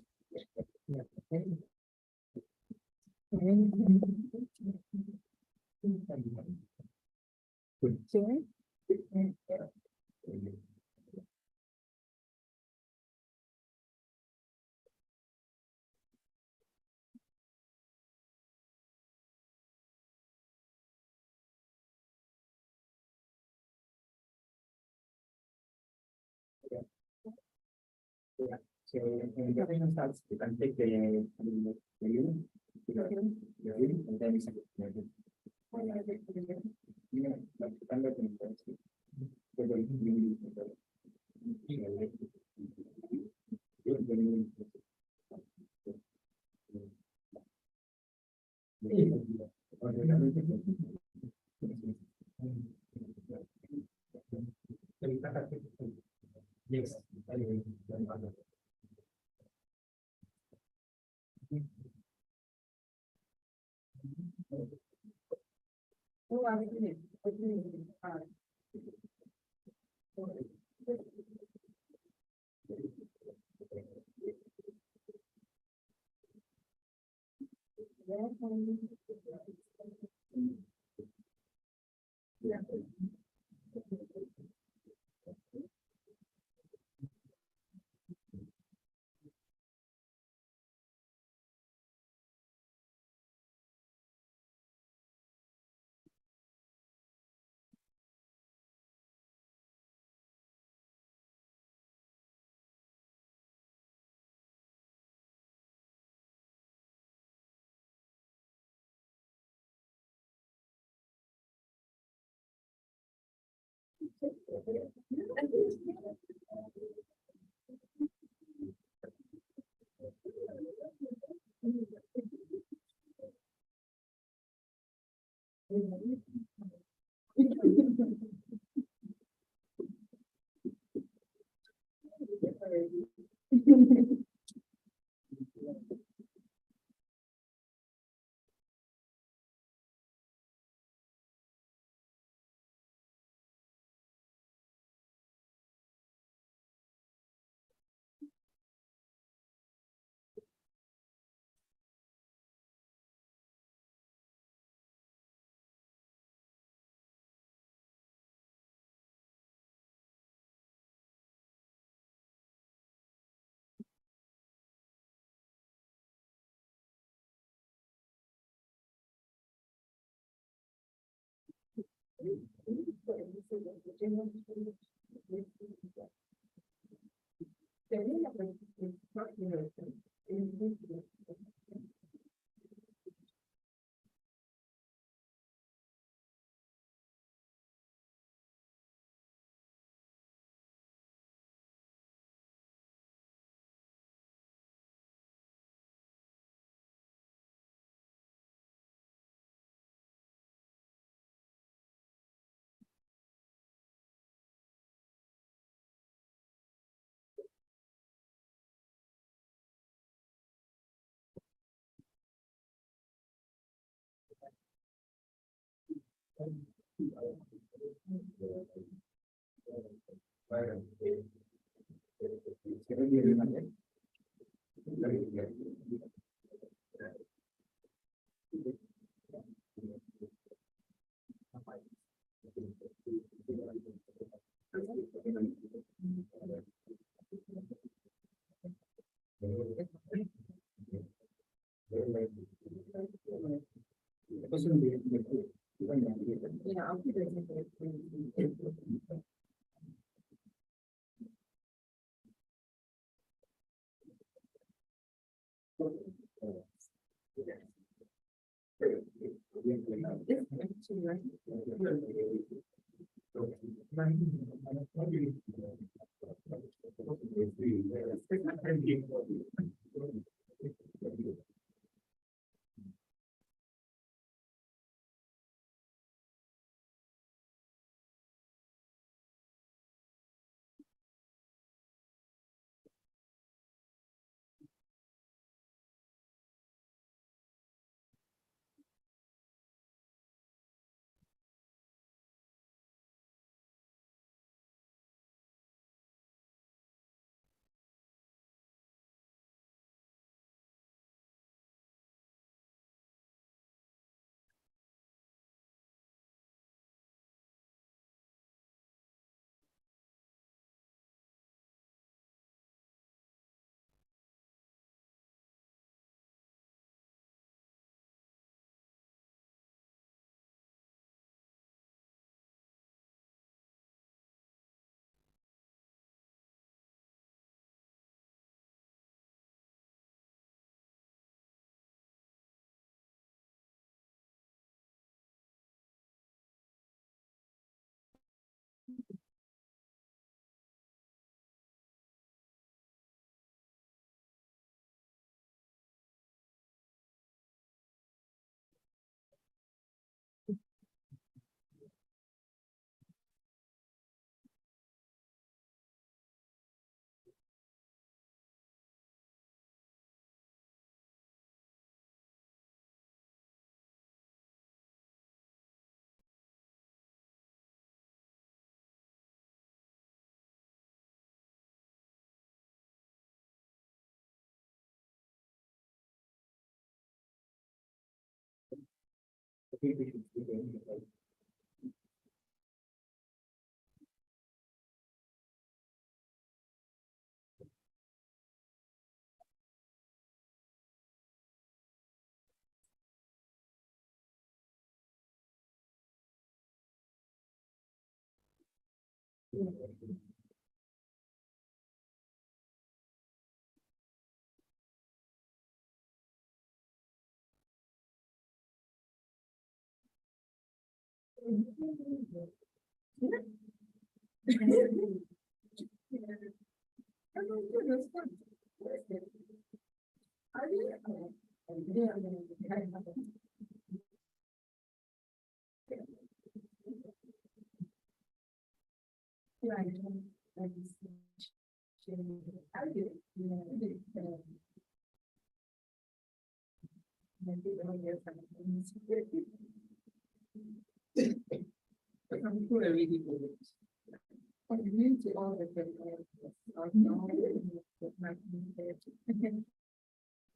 Yes.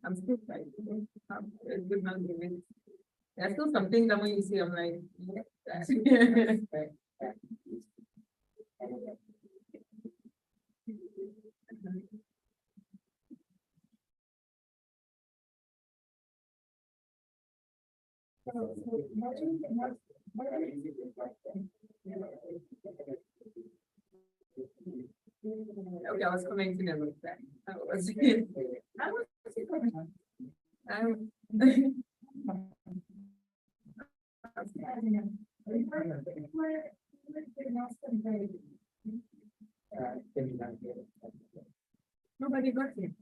I'm still trying. There's still something that when you see, I'm like, okay, I was commenting about that. I was nobody got it.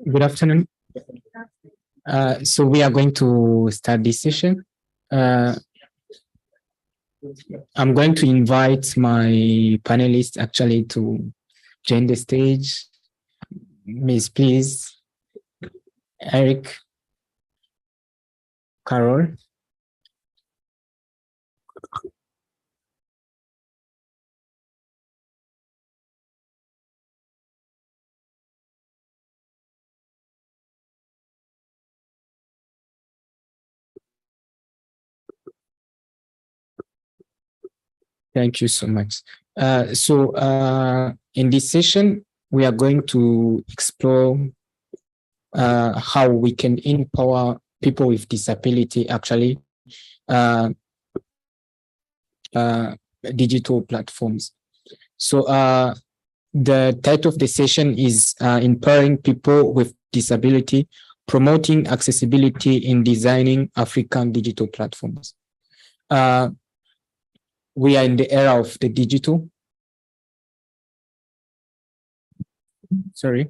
Good afternoon. So we are going to start this session. I'm going to invite my panelists actually to join the stage. Miss, please. Eric, Carol. Thank you so much. In this session, we are going to explore how we can empower people with disability, actually, digital platforms. So the title of the session is Empowering People with Disability promoting accessibility in designing African digital platforms. We are in the era of the digital. Sorry.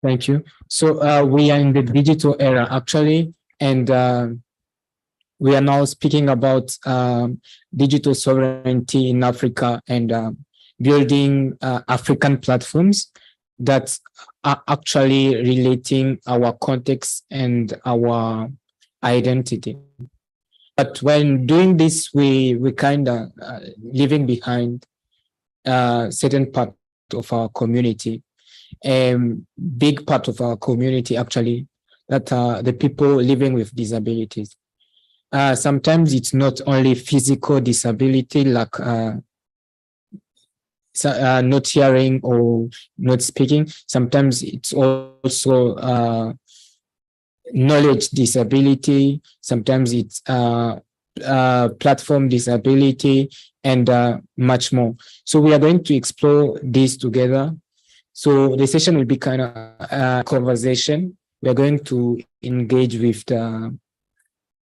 Thank you. So we are in the digital era actually, and we are now speaking about digital sovereignty in Africa and building African platforms that are actually relating our context and our identity. But when doing this, we kind of leaving behind certain part of our community. Big part of our community actually that are the people living with disabilities. Sometimes it's not only physical disability like not hearing or not speaking. Sometimes it's also knowledge disability. Sometimes it's platform disability and much more. So we are going to explore this together. So the session will be kind of a conversation. We are going to engage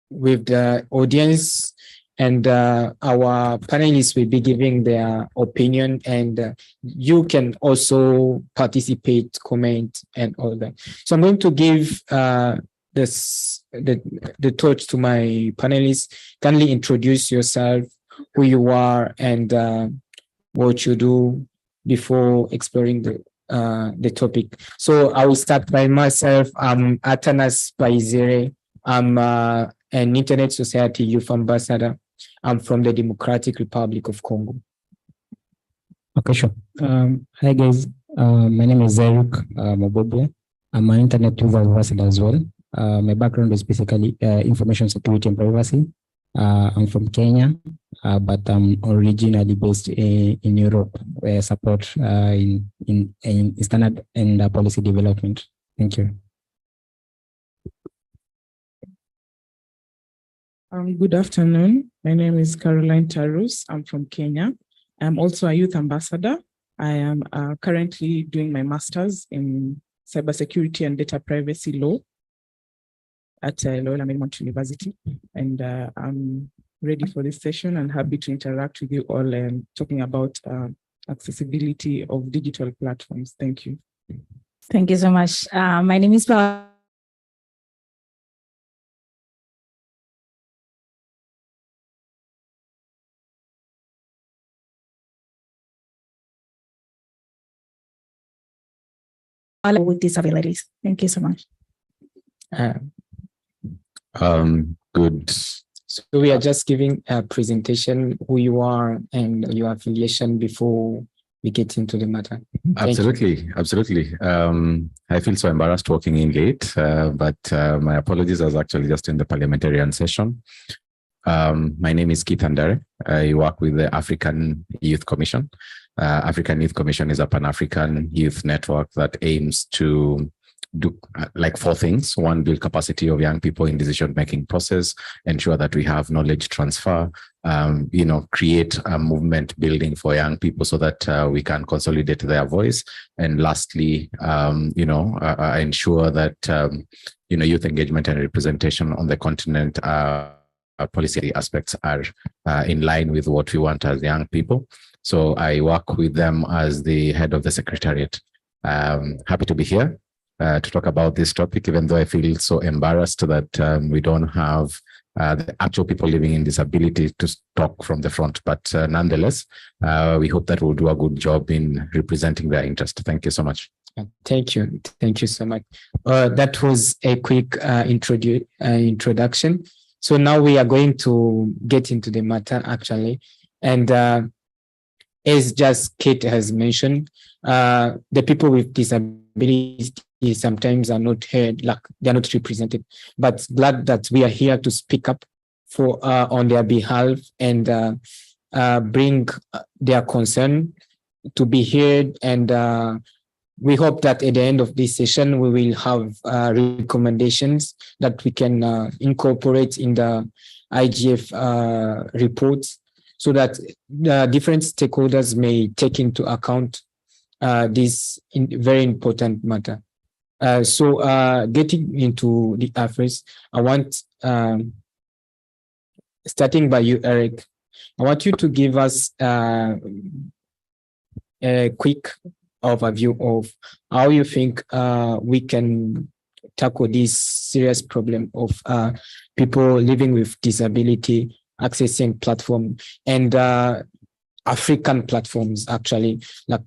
with the audience, and our panelists will be giving their opinion, and you can also participate, comment, and all that. So I'm going to give the torch to my panelists. Kindly introduce yourself, who you are, and what you do before exploring the topic. So I will start by myself. I'm Atanas Paizere. I'm an Internet Society Youth Ambassador. I'm from the Democratic Republic of Congo. Okay, sure. Hi guys, my name is Eric Moboble. I'm an Internet Youth Ambassador as well. My background is basically information security and privacy. I'm from Kenya, but I'm originally based in Europe, where I support in standard and policy development. Thank you. Good afternoon. My name is Caroline Tarus. I'm from Kenya. I'm also a youth ambassador. I am currently doing my master's in cybersecurity and data privacy law at Loyola Marymount University. And I'm ready for this session and happy to interact with you all and talking about accessibility of digital platforms. Thank you. Thank you so much. My name is Paula. With disabilities. Thank you so much. Good. So we are just giving a presentation, who you are and your affiliation before we get into the matter. Absolutely, absolutely. I feel so embarrassed walking in late, but my apologies. I was actually just in the parliamentarian session. My name is Keith Andere. I work with the African Youth Commission. African Youth Commission is a Pan-African youth network that aims to do like 4 things. 1, build capacity of young people in decision-making process, ensure that we have knowledge transfer, create a movement building for young people so that we can consolidate their voice. And lastly, ensure that, youth engagement and representation on the continent policy aspects are in line with what we want as young people. So I work with them as the head of the secretariat. Happy to be here to talk about this topic, even though I feel so embarrassed that we don't have the actual people living in disability to talk from the front. But nonetheless, we hope that we'll do a good job in representing their interest. Thank you so much. Thank you. Thank you so much. That was a quick introduction. So now we are going to get into the matter actually. And as just Kate has mentioned, the people with disabilities sometimes are not heard, like they're not represented. But glad that we are here to speak up for on their behalf and bring their concern to be heard and we hope that at the end of this session, we will have recommendations that we can incorporate in the IGF reports so that different stakeholders may take into account this very important matter. So getting into the affairs, I want, starting by you, Eric, I want you to give us a quick overview of how you think we can tackle this serious problem of people living with disability accessing platform and African platforms, actually, like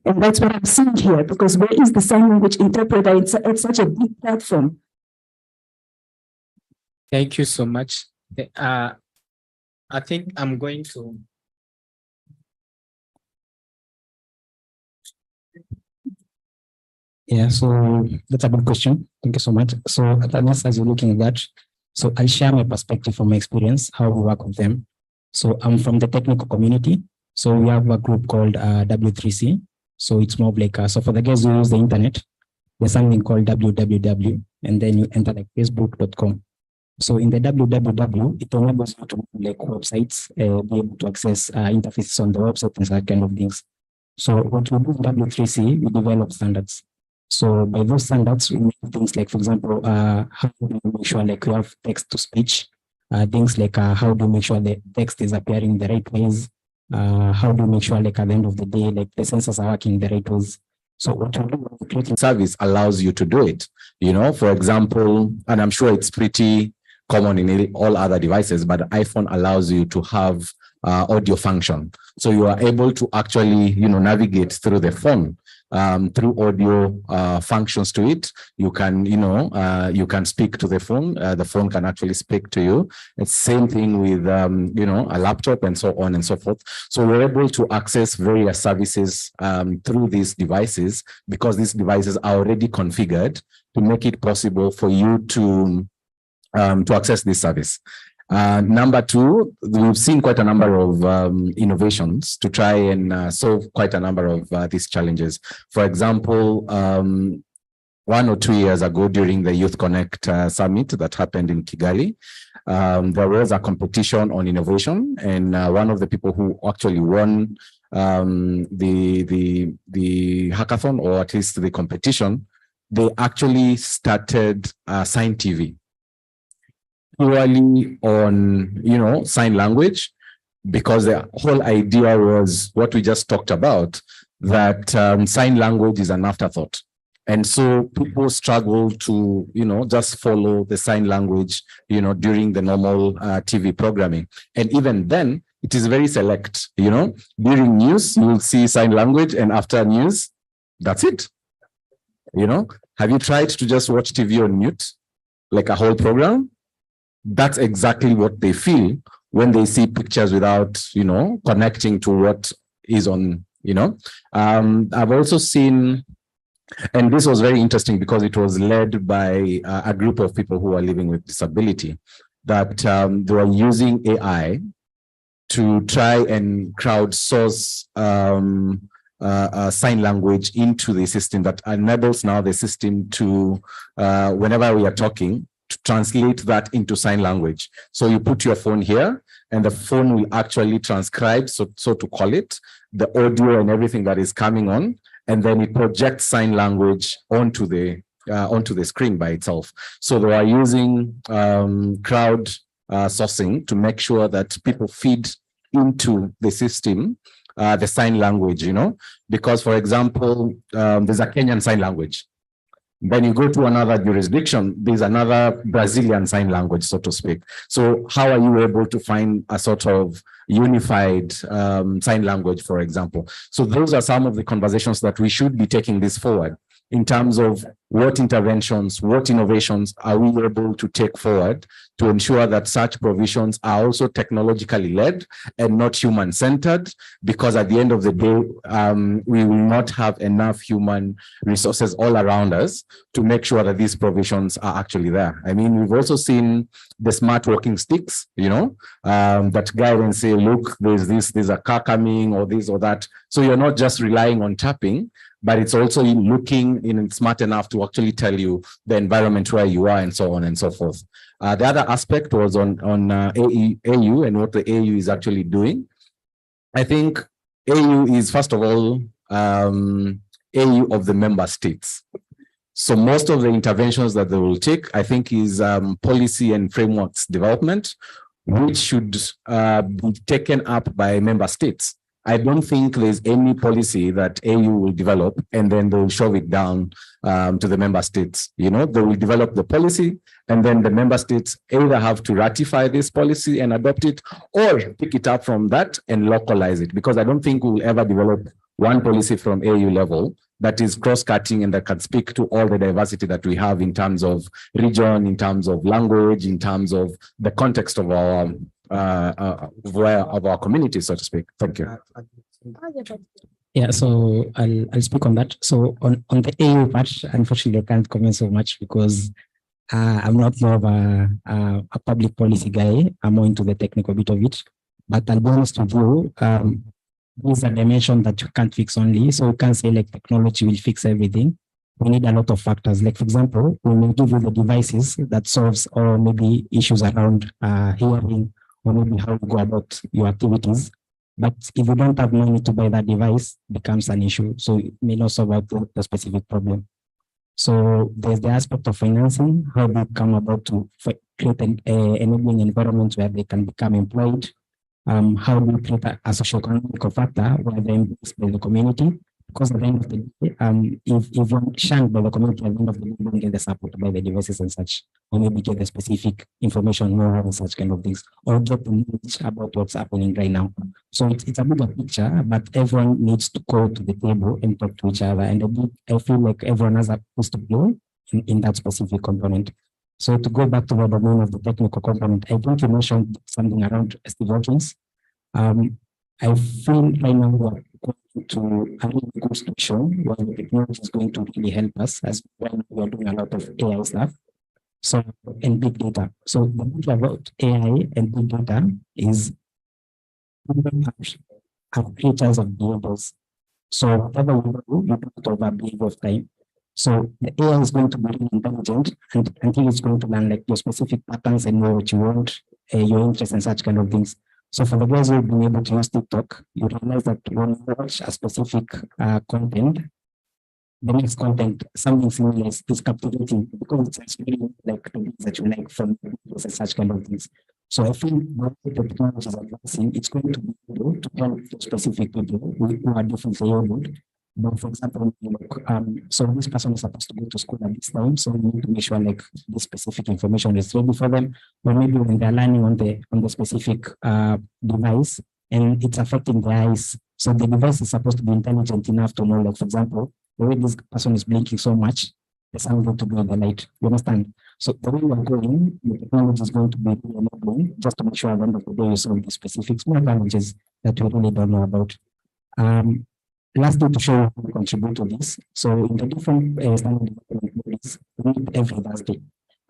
And that's what I'm seeing here, because where is the sign language interpreter? It's such a big platform. Thank you so much. I think I'm going to. Yeah, so that's a good question. Thank you so much. So as you're looking at that, so I'll share my perspective from my experience, how we work with them. So I'm from the technical community. So we have a group called W3C. So it's more of like, so for the guys who use the internet, there's something called www, and then you enter like facebook.com. So in the www, it enables you to like websites, be able to access interfaces on the website and that kind of things. So what we do in W3C, we develop standards. So by those standards, we make things like, for example, how do you make sure like you have text to speech? Things like how do you make sure the text is appearing the right ways? How do you make sure like at the end of the day, like the sensors are working the right ways? So what we do, creating service allows you to do it. You know, for example, and I'm sure it's pretty common in all other devices, but iPhone allows you to have audio function. So you are able to actually, navigate through the phone. Through audio functions to it, you can, you can speak to the phone. The phone can actually speak to you. It's same thing with, a laptop and so on and so forth. So we're able to access various services through these devices because these devices are already configured to make it possible for you to access this service. Number two, we've seen quite a number of innovations to try and solve quite a number of these challenges. For example, 1 or 2 years ago during the Youth Connect Summit that happened in Kigali, there was a competition on innovation, and one of the people who actually won the hackathon, or at least the competition, they actually started Sign TV. Purely on, sign language, because the whole idea was what we just talked about, that sign language is an afterthought. And so people struggle to, just follow the sign language, during the normal TV programming. And even then, it is very select, during news, you will see sign language, and after news, that's it. Have you tried to just watch TV on mute, like a whole program? That's exactly what they feel when they see pictures without, connecting to what is on, I've also seen, and this was very interesting because it was led by a group of people who are living with disability, that they were using AI to try and crowdsource sign language into the system that enables now the system to, whenever we are talking, to translate that into sign language. So you put your phone here and the phone will actually transcribe, so to call it, the audio and everything that is coming on, and then it projects sign language onto the screen by itself. So they are using crowd sourcing to make sure that people feed into the system the sign language, because, for example, there's a Kenyan sign language. Then you go to another jurisdiction, there's another Brazilian sign language, so to speak. So how are you able to find a sort of unified sign language, for example? So those are some of the conversations that we should be taking this forward in terms of what interventions, what innovations are we able to take forward to ensure that such provisions are also technologically led and not human-centered, because at the end of the day, we will not have enough human resources all around us to make sure that these provisions are actually there. I mean, we've also seen the smart walking sticks, that guide and say, look, there's a car coming, or this or that. So you're not just relying on tapping, but it's also looking smart enough to actually tell you the environment where you are and so on and so forth. The other aspect was on AU and what the AU is actually doing. I think AU is, first of all, AU of the member states. So most of the interventions that they will take, I think, is policy and frameworks development, which should be taken up by member states. I don't think there's any policy that AU will develop and then they'll shove it down to the member states. They will develop the policy, and then the member states either have to ratify this policy and adopt it, or pick it up from that and localize it, because I don't think we'll ever develop one policy from AU level that is cross-cutting and that can speak to all the diversity that we have in terms of region, in terms of language, in terms of the context of our community, so to speak. Thank you. Yeah, so I'll speak on that. So on the AU part, unfortunately, I can't comment so much because I'm not more of a public policy guy. I'm more into the technical bit of it. But I'll be honest with you, these are dimensions that you can't fix only. So you can't say like technology will fix everything. We need a lot of factors. Like for example, we will give you the devices that solves or maybe issues around hearing or maybe how you go about your activities. But if you don't have money to buy that device, it becomes an issue. So it may not solve out the specific problem. So there's the aspect of financing, how they come about to create an enabling environment where they can become employed. How do we create a socio-economic factor where they're embraced by the community? Because at the end of the day, if you're shunned by the community, at the end of the day, you don't get the support to buy the devices and such, or maybe get the specific information, know and such kind of things, or get the knowledge about what's happening right now. So it's a bigger picture, but everyone needs to go to the table and talk to each other. And I feel like everyone has a piece to play in that specific component. So to go back to the domain of the technical component, I think you mentioned something around Steve Hawkins. I feel right now we're going to a really good situation where the technology is going to really help us as when we are doing a lot of AI stuff. So, and big data. So the thing about AI and big data is have creatures of behaviors. So whatever we do, we do it over a period of time. So the AI is going to be really intelligent until it's going to learn like your specific patterns and know what you want, your interests and such kind of things. So for the guys who have been able to use TikTok, you realize that when you watch a specific content, the next content, something similar is captivating because it's actually like the things that you like from videos and such kind of things. So I feel the technology is advancing, it's going to be able to help specific people who are differently abled. But for example, so this person is supposed to go to school at this time, so we need to make sure like this specific information is ready for them. Or maybe when they're learning on the specific device and it's affecting their eyes, so the device is supposed to be intelligent enough to know, like for example, the way this person is blinking so much, there's something to do with the light. You understand? So the way we're going, the technology is going to be enabling just to make sure at the end of the day you solve the specific small challenges that we really don't know about. Lastly, to show how we contribute to this. So in the different standard development bodies, we meet every Thursday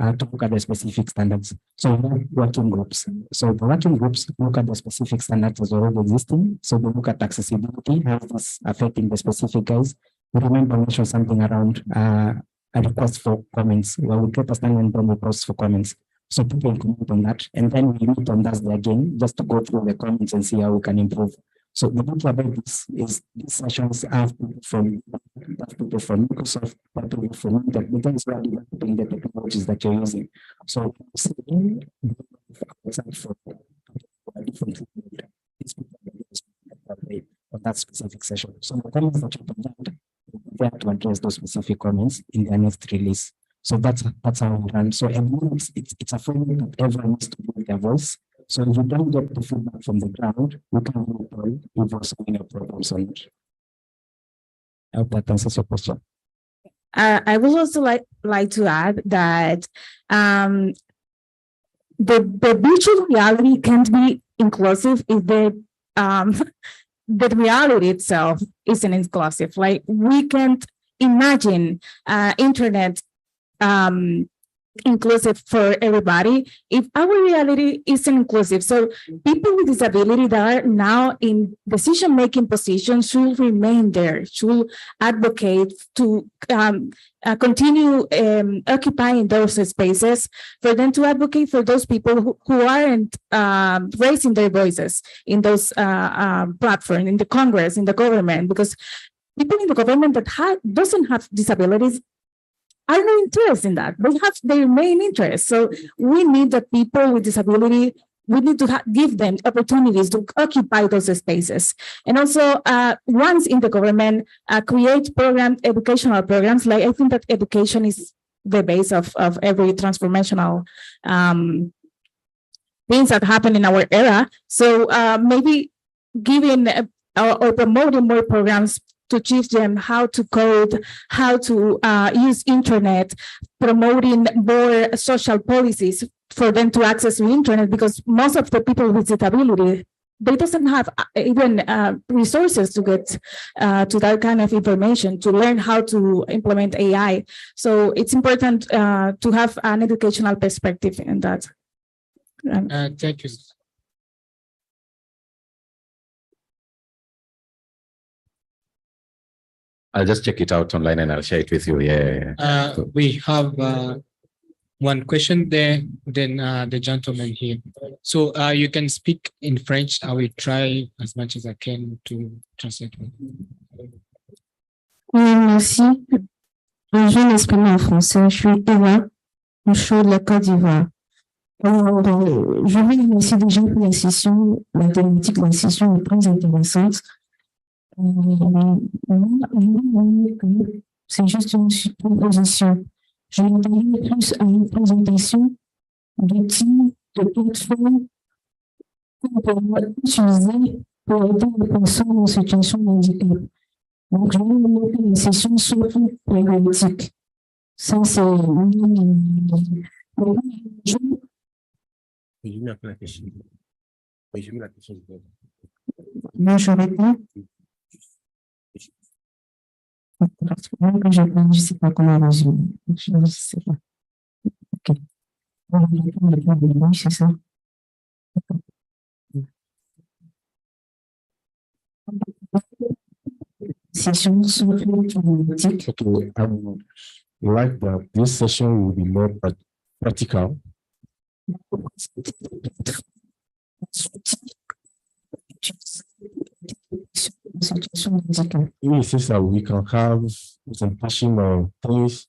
to look at the specific standards. So we have working groups. So the working groups look at the specific standards as already existing. So they look at accessibility, how is this affecting the specific guys. We remember I mentioned something around a request for comments, where we get a standard request for comments. So people comment on that, and then we meet on Thursday again, just to go through the comments and see how we can improve. So the beauty about this is these sessions have people from Microsoft, people from Intel, because we are developing the technologies that you're using. So seeing for different on that specific session. So the comments that you provide, we have to address those specific comments in the next release. So that's how we run. So everyone, it's a framework that everyone needs to give their voice. So if you don't get the feedback from the ground, you can move on if you're solving your problems on it. I hope that answers your question. I would also like to add that the virtual reality can't be inclusive if the reality itself isn't inclusive. Like we can't imagine internet inclusive for everybody if our reality isn't inclusive. So people with disability that are now in decision-making positions should remain there, should advocate to continue occupying those spaces, for them to advocate for those people who aren't raising their voices in those platforms, in the Congress, in the government, because people in the government that doesn't have disabilities are not interested in that. They have their main interest. So we need the people with disability, we need to give them opportunities to occupy those spaces. And also, once in the government, create educational programs. Like I think that education is the base of every transformational things that happen in our era. So maybe giving or promoting more programs to teach them how to code, how to use internet, promoting more social policies for them to access the internet, because most of the people with disability, they doesn't have even resources to get to that kind of information, to learn how to implement AI. So it's important to have an educational perspective in that. Thank you. I'll just check it out online and I'll share it with you. Yeah. We have one question there, then the gentleman here. So you can speak in French. I will try as much as I can to translate. Oui, merci. Je vais m'exprimer en français. Je suis Eva, je suis de la Côte d'Ivoire. Je vais remercier déjà pour la session. La thématique de la session est très intéressante. C'est juste une proposition. Je m'attendais plus à une présentation d'outils, de plateformes qu'on peut utiliser pour aider les personnes en situation de handicap. Donc, je vais vous montrer une session surtout pragmatique. Ça, c'est moi, je réponds. Je ne sais pas comment résumer. Je ne sais pas. Ok. C'est ça. Session okay, I would like that this session will be more practical. In sense that we can have presentation of things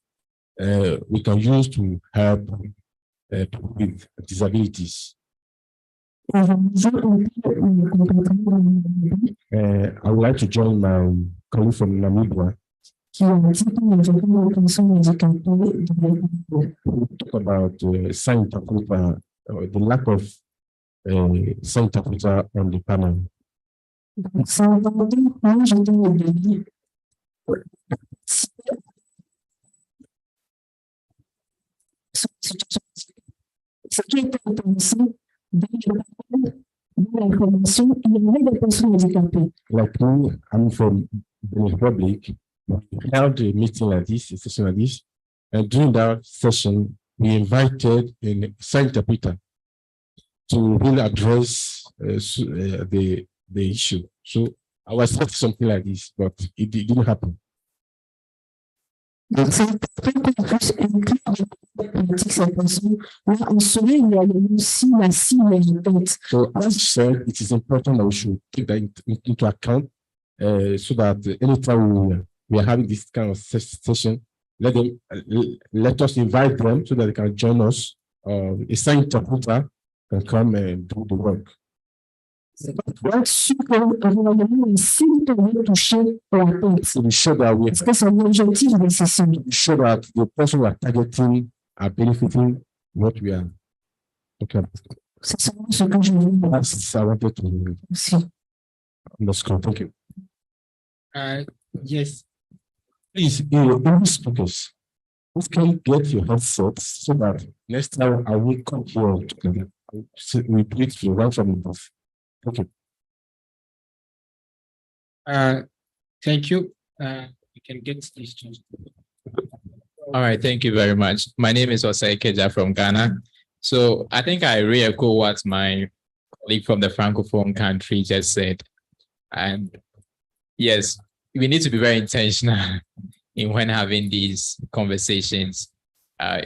we can use to help people with disabilities. I would like to join my colleague from Namibia. Talk about sign interpreter, the lack of sign interpreter on the panel. Like me, I'm from the Republic. We held a meeting like this, a session like this, and during that session, we invited a sign interpreter to really address the issue. So I was expecting something like this, but it didn't happen. So as I said, it is important that we should take that into account so that anytime we are having this kind of session, let us invite them so that they can join us. A sign interpreter can come and do the work. To be sure that the person we are targeting are benefiting what we are talking about. That's I wanted to underscore. Thank you. Yes. Please, English speakers, please can you get your headsets so that next time I will come here together. We please to run from the booth. Thank you. Thank you. You can get these two. All right, thank you very much. My name is Osei Keja from Ghana. So I think I re-echo what my colleague from the Francophone country just said. And yes, we need to be very intentional in when having these conversations.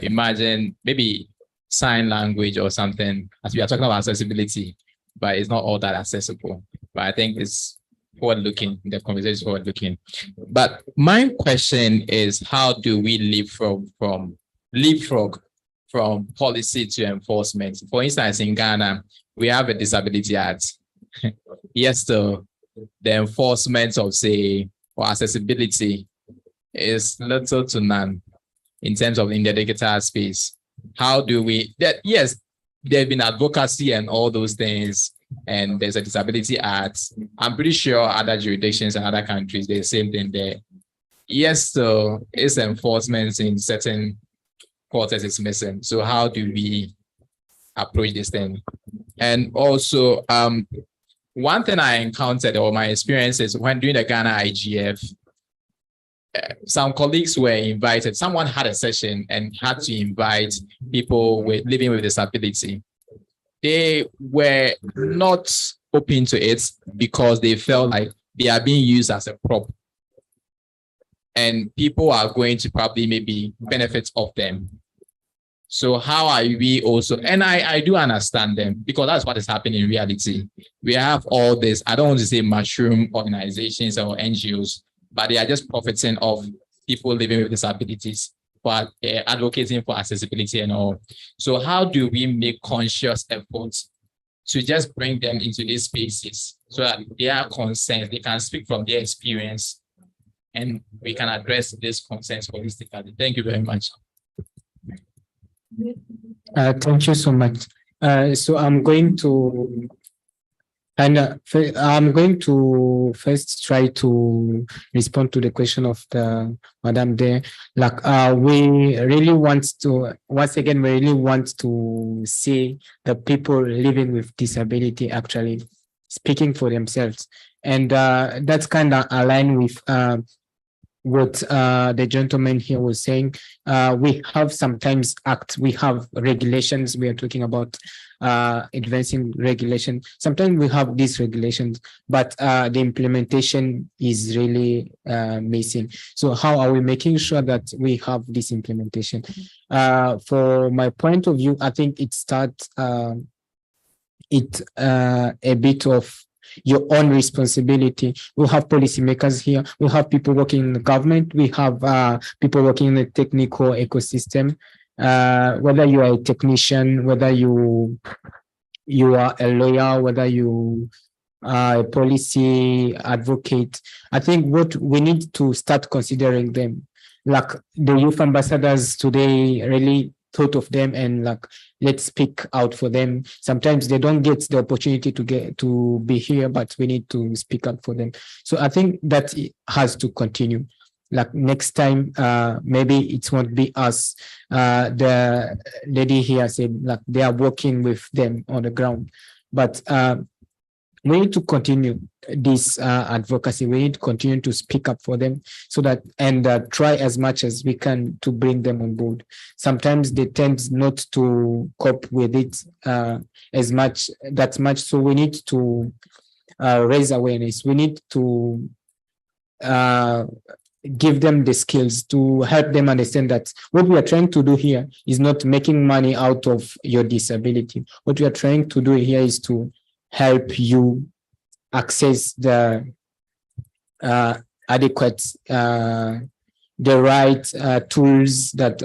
Imagine maybe sign language or something, as we are talking about accessibility, but it's not all that accessible. But I think it's forward-looking, the conversation is forward-looking. But my question is, how do we leapfrog from policy to enforcement? For instance, in Ghana, we have a Disability Act. Yes, the enforcement of, say, or accessibility is little to none in terms of in the digital space. How do we, yes, there have been advocacy and all those things, and there's a Disability Act. I'm pretty sure other jurisdictions and other countries, there's the same thing there. Yes, so it's enforcement in certain quarters is missing. So how do we approach this thing? And also, one thing I encountered or my experience is when doing the Ghana IGF, some colleagues were invited. Someone had a session and had to invite people living with disability. They were not open to it because they felt like they are being used as a prop. And people are going to probably maybe benefit of them. So how are we also, and I do understand them because that's what is happening in reality. We have all this, I don't want to say mushroom organizations or NGOs, but they are just profiting of people living with disabilities, but advocating for accessibility and all. So how do we make conscious efforts to just bring them into these spaces so that their concerns, they can speak from their experience and we can address these concerns holistically? Thank you very much. Thank you so much. So I'm going to first try to respond to the question of the Madam there. Like we really want to, once again, we really want to see the people living with disability actually speaking for themselves. And that's kind of aligned with what the gentleman here was saying. We have sometimes we have regulations. We are talking about advancing regulation. Sometimes we have these regulations, but the implementation is really missing. So how are we making sure that we have this implementation? For my point of view, I think it starts a bit of your own responsibility. We have policymakers here. We have people working in the government. We have people working in the technical ecosystem. Whether you are a technician, whether you are a lawyer, whether you are a policy advocate, I think what we need to start considering them. Like the youth ambassadors today really thought of them and like, let's speak out for them. Sometimes they don't get the opportunity to be here, but we need to speak out for them. So I think that it has to continue. Like next time, maybe it won't be us. The lady here said like they are working with them on the ground, but we need to continue this advocacy. We need to continue to speak up for them so that, and try as much as we can to bring them on board. Sometimes they tend not to cope with it that much. So we need to raise awareness. We need to give them the skills to help them understand that what we are trying to do here is not making money out of your disability. What we are trying to do here is to help you access the adequate, the right tools, that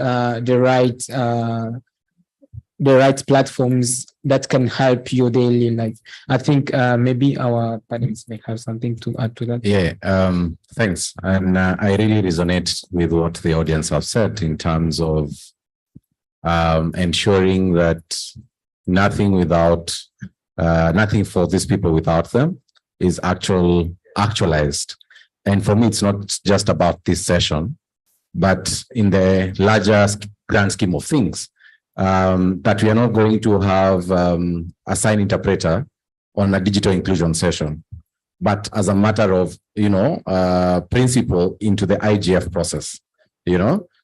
the right platforms that can help your daily life. I think maybe our parents may have something to add to that. Yeah, thanks. And I really resonate with what the audience have said in terms of ensuring that nothing for these people without them is actualized. And for me, it's not just about this session, but in the larger grand scheme of things, that we are not going to have a sign interpreter on a digital inclusion session, but as a matter of, principle into the IGF process,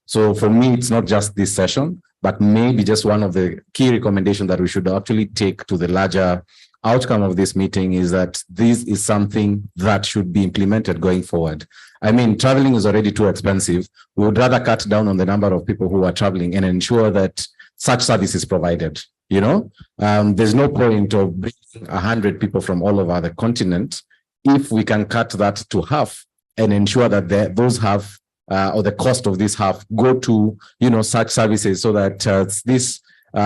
So for me, it's not just this session, but maybe just one of the key recommendations that we should actually take to the larger outcome of this meeting is that this is something that should be implemented going forward. I mean, traveling is already too expensive. We would rather cut down on the number of people who are traveling and ensure that such service is provided. There's no point of bringing 100 people from all over the continent if we can cut that to half and ensure that those half or the cost of this half go to such services, so that these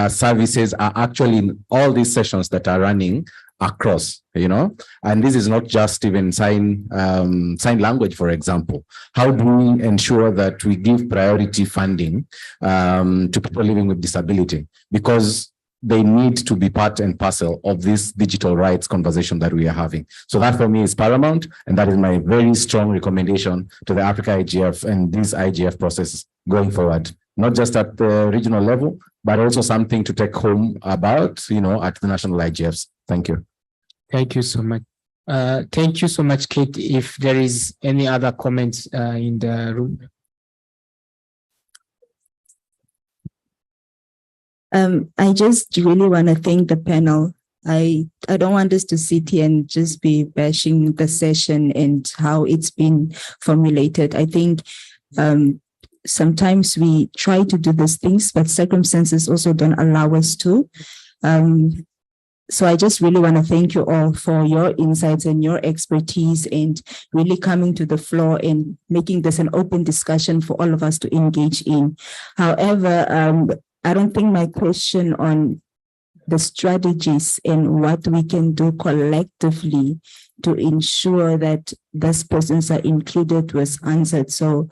services are actually in all these sessions that are running across, and this is not just even sign language, for example. How do we ensure that we give priority funding to people living with disability? Because they need to be part and parcel of this digital rights conversation that we are having. So that for me is paramount, and that is my very strong recommendation to the Africa IGF and this IGF process going forward, not just at the regional level, but also something to take home about, at the national IGFs. Thank you. Thank you so much. Thank you so much, Kate. If there is any other comments in the room. I just really want to thank the panel. I don't want us to sit here and just be bashing the session and how it's been formulated. I think sometimes we try to do these things, but circumstances also don't allow us to. So I just really want to thank you all for your insights and your expertise and really coming to the floor and making this an open discussion for all of us to engage in. However, I don't think my question on the strategies and what we can do collectively to ensure that these persons are included was answered. So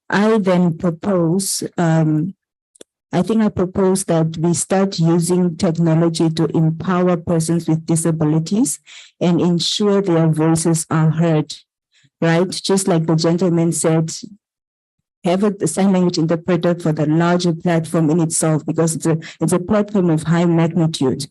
I then propose, I propose that we start using technology to empower persons with disabilities and ensure their voices are heard, right? Just like the gentleman said, have a sign language interpreter for the larger platform in itself, because it's a platform of high magnitude.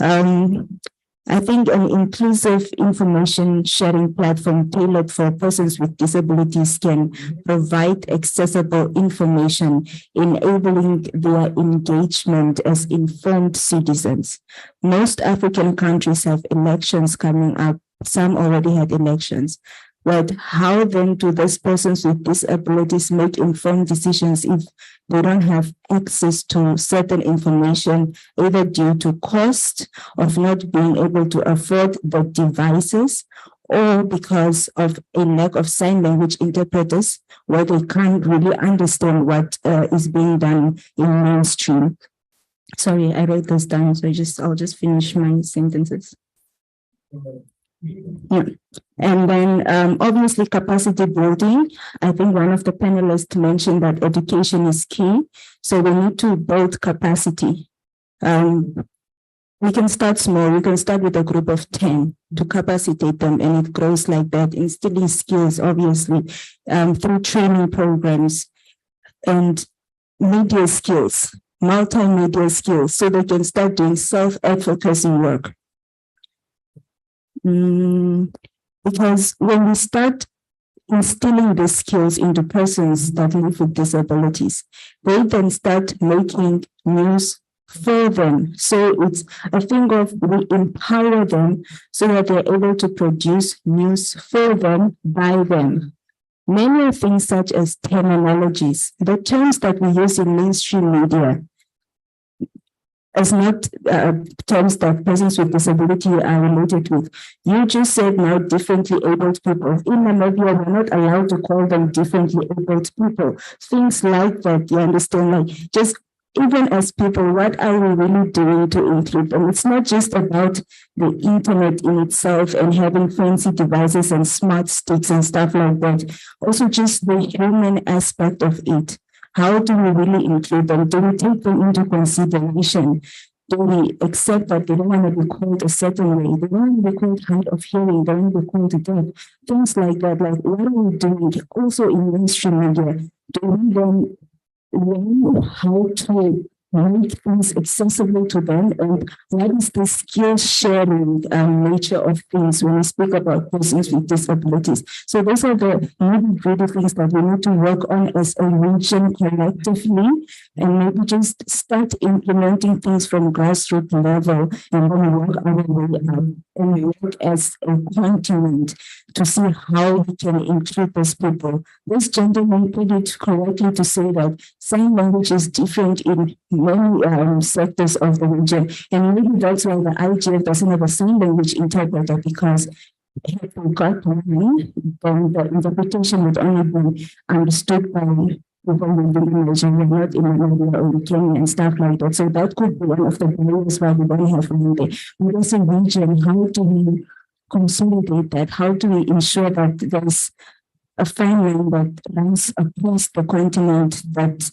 I think an inclusive information sharing platform tailored for persons with disabilities can provide accessible information, enabling their engagement as informed citizens. Most African countries have elections coming up. Some already had elections. But how then do those persons with disabilities make informed decisions if they don't have access to certain information, either due to cost of not being able to afford the devices, or because of a lack of sign language interpreters, where they can't really understand what is being done in mainstream? Sorry, I wrote this down, so I'll just finish my sentences. Yeah. And then obviously capacity building. I think one of the panelists mentioned that education is key. So we need to build capacity. We can start small. We can start with a group of 10 to capacitate them, and it grows like that, instilling skills, obviously, through training programs and media skills, multimedia skills, so they can start doing self-advocacy work. Because when we start instilling these skills into persons that live with disabilities, they then start making news for them. So it's a thing of we empower them so that they're able to produce news for them, by them. Many things such as terminologies, the terms that we use in mainstream media, as not terms that persons with disability are related with. You just said now differently abled people. In Namibia, we're not allowed to call them differently abled people. Things like that, you understand? Like, just even as people, what are we really doing to include them? It's not just about the internet in itself and having fancy devices and smart sticks and stuff like that. Also just the human aspect of it. How do we really include them? Do we take them into consideration? Do we accept that they don't want to be called a certain way? They don't want to be called hard of hearing. They don't want to be called deaf. Things like that. Like, what are we doing? Also in mainstream media, do we then learn how to make things accessible to them? And what is the skill sharing nature of things when we speak about persons with disabilities? So those are the nitty-gritty things that we need to work on as a region collectively, and maybe just start implementing things from grassroots level, and then work our way up and work as a continent to see how we can include those people. This gentleman put it correctly to say that sign language is different in many sectors of the region, and maybe that's why the IGF doesn't have a sign language interpreter, because if we got one, then the interpretation would only be understood by people within Nigeria, not in Nigeria or Kenya and stuff like that. So that could be one of the barriers why we don't have one there. But as a region, how do we consolidate that? How do we ensure that there's a fine line that runs across the continent that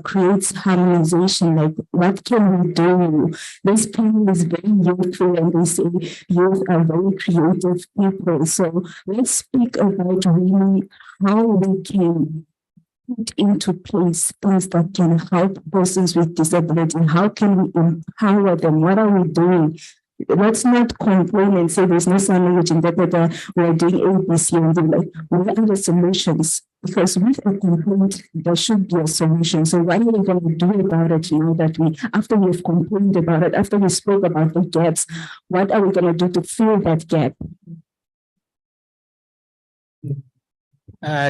creates harmonization, like what can we do? This panel is very youthful and they say youth are very creative people. So let's speak about really how we can put into place things that can help persons with disability. How can we empower them? What are we doing? Let's not complain and say there's no sign language interpreter, we're doing ABC and they're like, what are the solutions? Because with a complaint, there should be a solution. So what are we going to do about it now that after we've complained about it, after we spoke about the gaps, what are we going to do to fill that gap?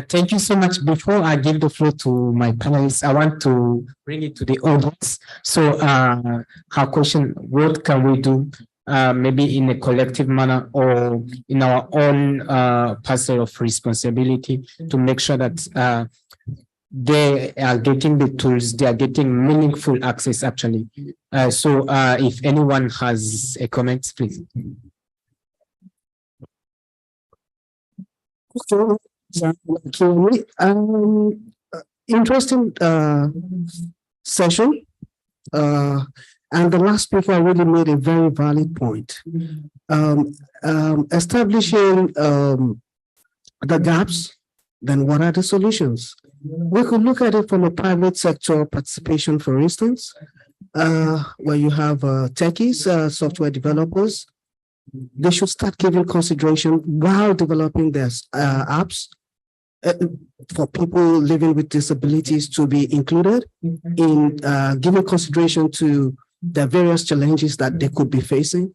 Thank you so much. Before I give the floor to my panelists, I want to bring it to the audience. So her question, what can we do maybe in a collective manner or in our own parcel of responsibility to make sure that they are getting the tools, they are getting meaningful access actually. So if anyone has a comment, please. Interesting session. And the last speaker really made a very valid point. Establishing the gaps, then what are the solutions? We could look at it from a private sector participation, for instance, where you have techies, software developers. They should start giving consideration while developing their apps for people living with disabilities to be included in giving consideration to the various challenges that they could be facing.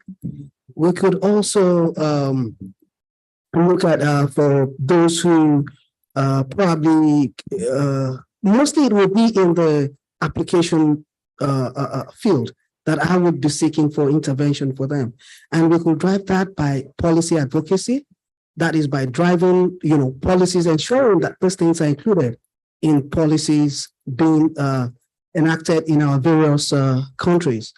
We could also look at for those who probably, mostly it will be in the application field that I would be seeking for intervention for them. And we could drive that by policy advocacy. That is by driving, policies, ensuring that these things are included in policies being enacted in our various countries,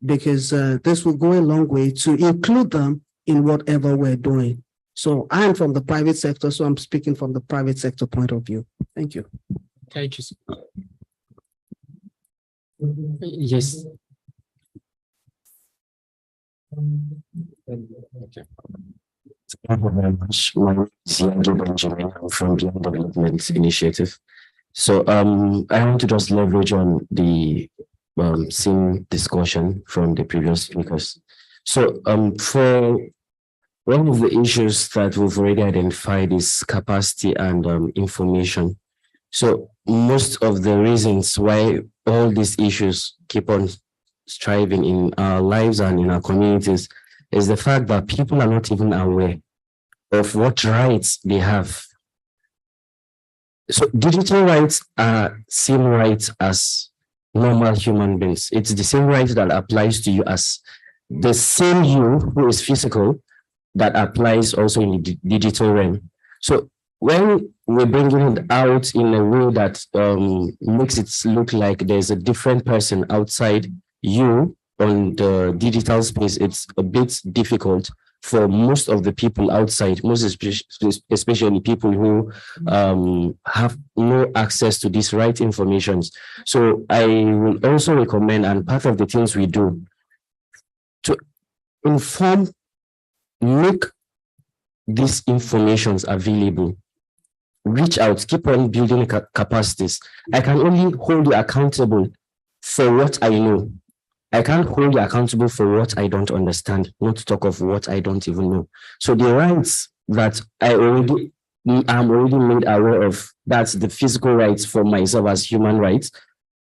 because this will go a long way to include them in whatever we're doing. So I'm from the private sector, so I'm speaking from the private sector point of view. Thank you. Thank you. Yes. Okay. Thank you very much. My name is Yangi Benjamin. I'm from the Development Initiative. So I want to just leverage on the same discussion from the previous speakers. So for one of the issues that we've already identified is capacity and information. So most of the reasons why all these issues keep on striving in our lives and in our communities is the fact that people are not even aware of what rights they have. So digital rights are same rights as normal human beings. It's the same right that applies to you as the same you who is physical that applies also in the digital realm. So when we're bringing it out in a way that makes it look like there's a different person outside you on the digital space, it's a bit difficult for most of the people outside, most especially people who have no access to these right informations. So I will also recommend, and part of the things we do, to inform, make these informations available, reach out, keep on building capacities. I can only hold you accountable for what I know. I can't hold you accountable for what I don't understand, not to talk of what I don't even know. So the rights that I'm already made aware of, that's the physical rights for myself as human rights.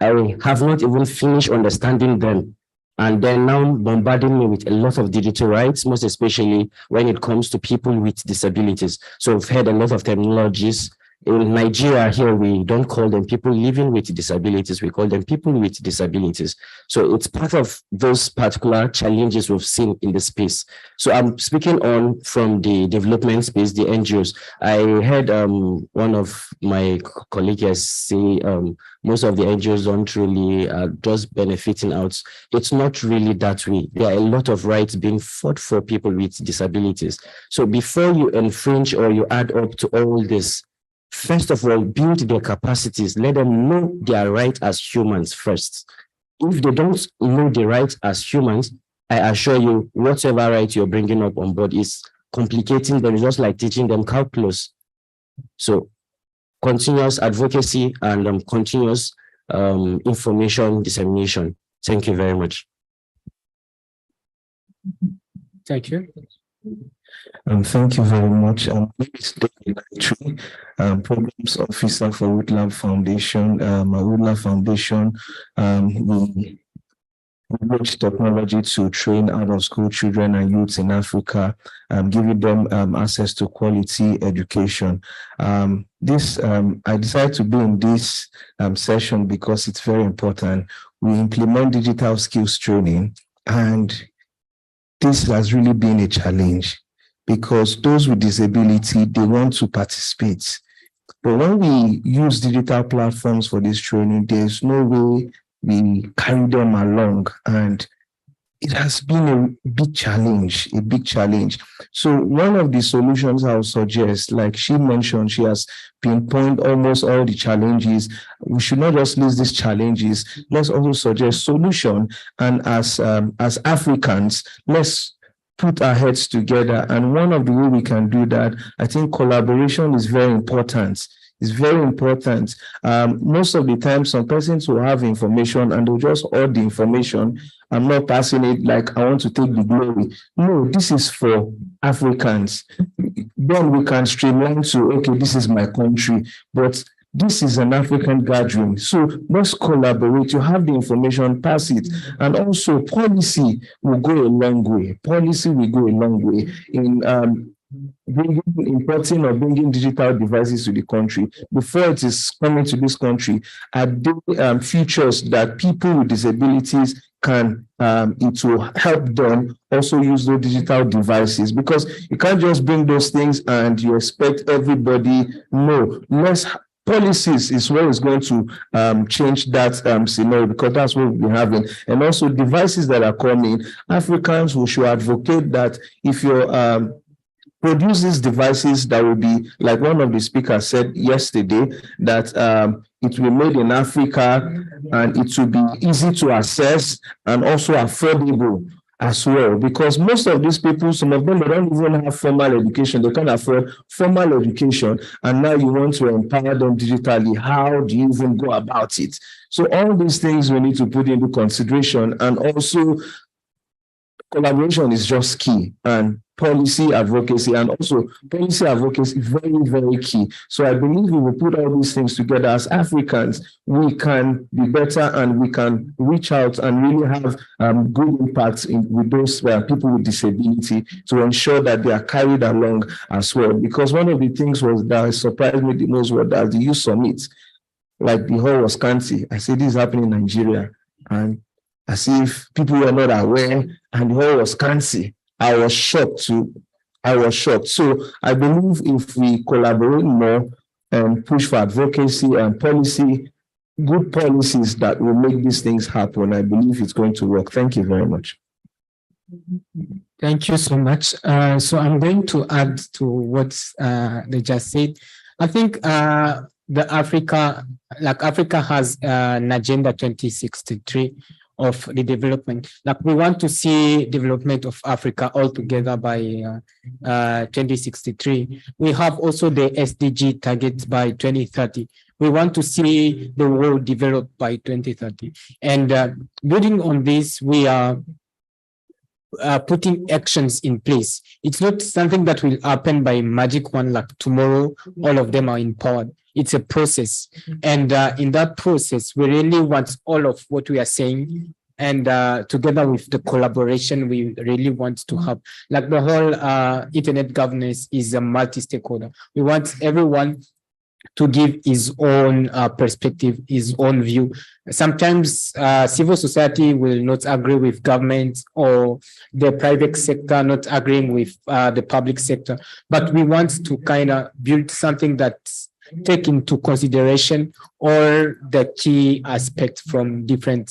I have not even finished understanding them. And then now bombarding me with a lot of digital rights, most especially when it comes to people with disabilities. So we've heard a lot of terminologies. In Nigeria here, we don't call them people living with disabilities, we call them people with disabilities. So it's part of those particular challenges we've seen in the space. So I'm speaking on from the development space, the NGOs. I heard one of my colleagues say most of the NGOs don't really just benefiting out. It's not really that way. There are a lot of rights being fought for people with disabilities. So before you infringe or you add up to all this, first of all, build their capacities. Let them know their right as humans first. If they don't know the right as humans, I assure you, whatever right you're bringing up on board is complicating them, just like teaching them calculus. So continuous advocacy and continuous information dissemination. Thank you very much. Thank you. Thank you very much. Programs Officer for Woodland Foundation. Woodland Foundation will leverage technology to train out-of-school children and youths in Africa, giving them access to quality education. I decided to be in this session because it's very important. We implement digital skills training, and this has really been a challenge because those with disability, they want to participate. But when we use digital platforms for this training, there's no way we carry them along, and it has been a big challenge. So one of the solutions I would suggest, like she mentioned, she has pinpointed almost all the challenges. We should not just list these challenges. Let's also suggest solution. And as Africans, let's put our heads together. And one of the ways we can do that, I think collaboration is very important. It's very important. Most of the time, some persons will have information and they'll just hoard the information. I'm not passing it like I want to take the glory. No, this is for Africans. Then we can streamline to, okay, this is my country, but this is an African gathering. So let's collaborate. You have the information, pass it. And also policy will go a long way. Policy will go a long way in importing or bringing digital devices to the country. Before it is coming to this country, are there features that people with disabilities can, it will help them also use those digital devices, because you can't just bring those things and you expect everybody. No, less policies is where it's going to change that scenario, because that's what we're having. And also devices that are coming, Africans who should advocate that if you're produces devices that will be, like one of the speakers said yesterday, that it will be made in Africa and it will be easy to access and also affordable as well. Because most of these people, some of them, they don't even have formal education. They can't afford formal education. And now you want to empower them digitally. How do you even go about it? So all these things we need to put into consideration. And also collaboration is just key, and policy advocacy, and also policy advocacy is very, very key. So I believe we will put all these things together as Africans, we can be better and we can reach out and really have good impacts with those people with disability to ensure that they are carried along as well. Because one of the things was that surprised me the most was that the youth summit, like the hall was scanty. I said, this is happening in Nigeria. And as if people were not aware, and the hall was scanty. I was shocked too. So I believe if we collaborate more and push for advocacy and policy, good policies that will make these things happen, I believe it's going to work. Thank you very much. Thank you so much. So I'm going to add to what they just said. I think Africa has an Agenda 2063 of the development. Like we want to see development of Africa altogether by 2063. We have also the SDG targets by 2030. We want to see the world developed by 2030. And building on this, we are putting actions in place. It's not something that will happen by magic one, like tomorrow, all of them are empowered. It's a process. And in that process, we really want all of what we are saying. And together with the collaboration, we really want to have, like the whole internet governance is a multi-stakeholder. We want everyone to give his own perspective, his own view. Sometimes civil society will not agree with government, or the private sector not agreeing with the public sector. But we want to kind of build something that's take into consideration all the key aspects from different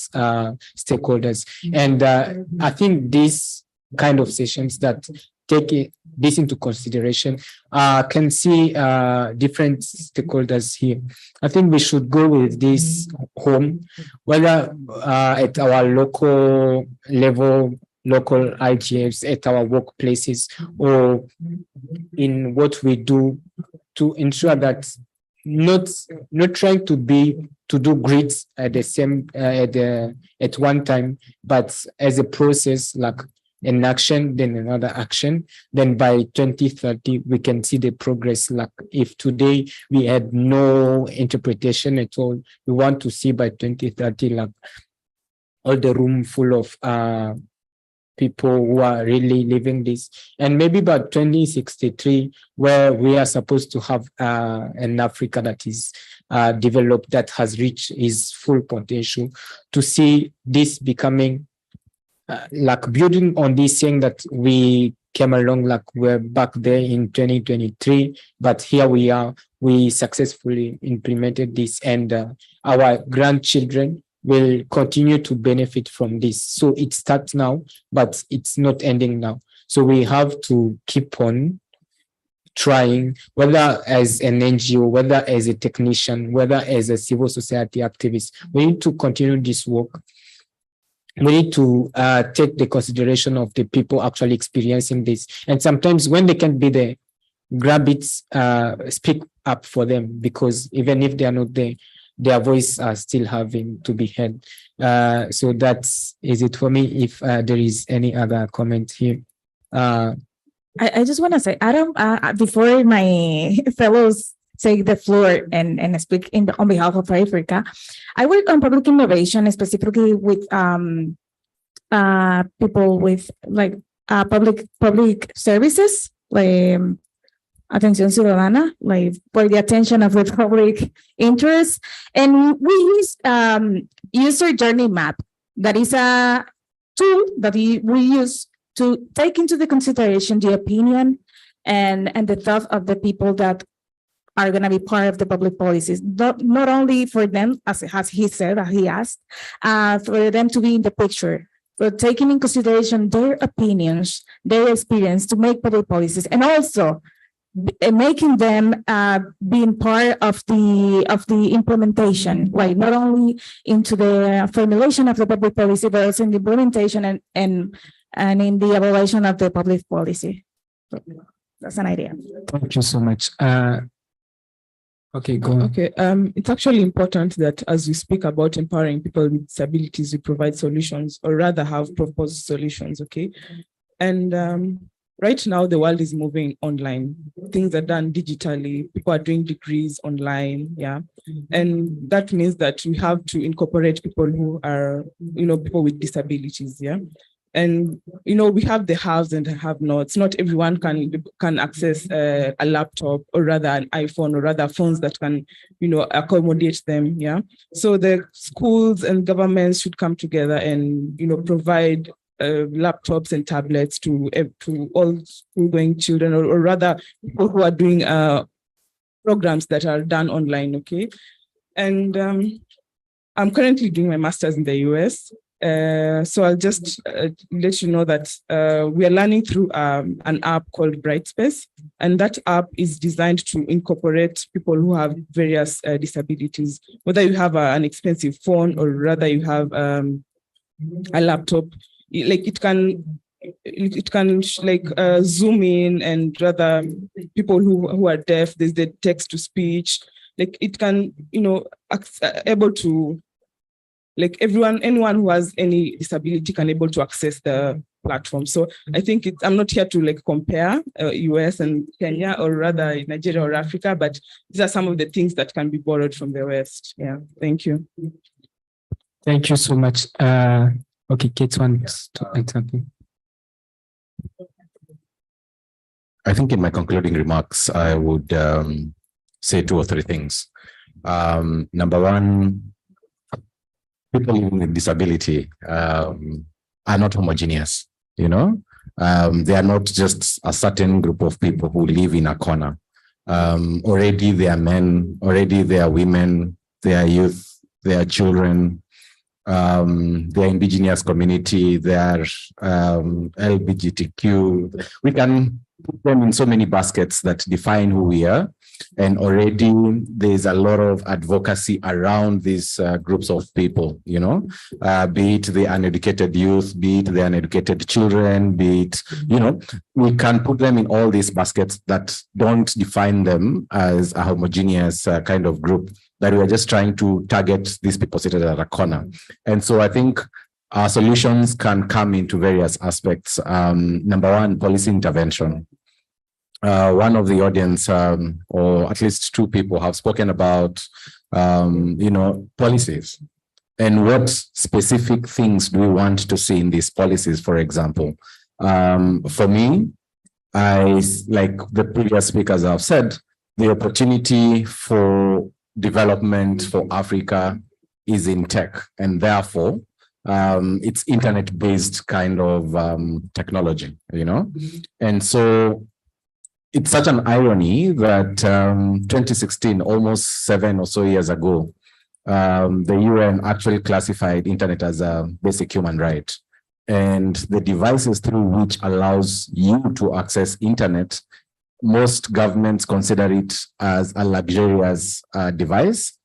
stakeholders. And I think these kind of sessions that take this into consideration, can see different stakeholders here. I think we should go with this home, whether at our local level, local IGFs, at our workplaces, or in what we do to ensure that not trying to do grids at the same at one time, but as a process, like an action, then another action. Then by 2030, we can see the progress. Like if today we had no interpretation at all, we want to see by 2030, like all the room full of people who are really living this. And maybe by 2063, where we are supposed to have an Africa that is developed, that has reached its full potential, to see this becoming like building on this, saying that we came along, like we're back there in 2023, but here we are, we successfully implemented this, and our grandchildren will continue to benefit from this. So it starts now, but it's not ending now. So we have to keep on trying, whether as an NGO, whether as a technician, whether as a civil society activist. We need to continue this work. We need to take the consideration of the people actually experiencing this. And sometimes when they can't be there, grab it, speak up for them, because even if they are not there, their voice are still having to be heard. So that is it for me. If there is any other comment here. I just want to say, Adam, before my fellows take the floor and speak on behalf of Africa, I work on public innovation, specifically with people with like public services, like Atención Ciudadana, like for the attention of the public interest. And we use user journey map. That is a tool that we use to take into the consideration the opinion and the thought of the people that are going to be part of the public policies, not only for them, as he said, as he asked, for them to be in the picture, but taking in consideration their opinions, their experience to make public policies, and also making them being part of the implementation, like not only into the formulation of the public policy, but also in the implementation and in the evaluation of the public policy. So that's an idea. Thank you so much. Okay, go on. Okay, it's actually important that as we speak about empowering people with disabilities, we provide solutions, or rather have proposed solutions, okay? And right now, the world is moving online. Things are done digitally. People are doing degrees online, yeah. And that means that we have to incorporate people who are, people with disabilities, yeah. And, we have the haves and the have-nots. Not everyone can access a laptop, or rather an iPhone, or rather phones that can, accommodate them, yeah. So the schools and governments should come together and, provide laptops and tablets to all school-going children, or rather people who are doing programs that are done online, okay? And I'm currently doing my master's in the US. So I'll just let you know that we are learning through an app called Brightspace, and that app is designed to incorporate people who have various disabilities, whether you have an expensive phone, or rather you have a laptop. Like it can zoom in, and rather people who are deaf, there's the text to speech, like it can, able to, like anyone who has any disability can able to access the platform. So I think I'm not here to compare US and Kenya, or rather Nigeria or Africa, but these are some of the things that can be borrowed from the West. Yeah, thank you. Thank you so much. Okay, Kate wants to add something. I think in my concluding remarks, I would say 2 or 3 things. Number one, people living with disability are not homogeneous, they are not just a certain group of people who live in a corner. Already they are men, already they are women, they are youth, they are children, their indigenous community, their LGBTQ. We can put them in so many baskets that define who we are. And already there's a lot of advocacy around these groups of people, you know, be it the uneducated youth, be it the uneducated children, be it, you know, we can put them in all these baskets that don't define them as a homogeneous kind of group, that we are just trying to target these people seated at a corner. And so I think our solutions can come into various aspects. Number one, policy intervention. One of the audience, or at least two people, have spoken about, you know, policies and what specific things do we want to see in these policies, for example. For me, like the previous speakers have said, the opportunity for development for Africa is in tech, and therefore it's internet-based kind of technology, you know. And so it's such an irony that 2016, almost 7 or so years ago, the UN actually classified internet as a basic human right. And the devices through which allows you to access internet, most governments consider it as a luxurious device,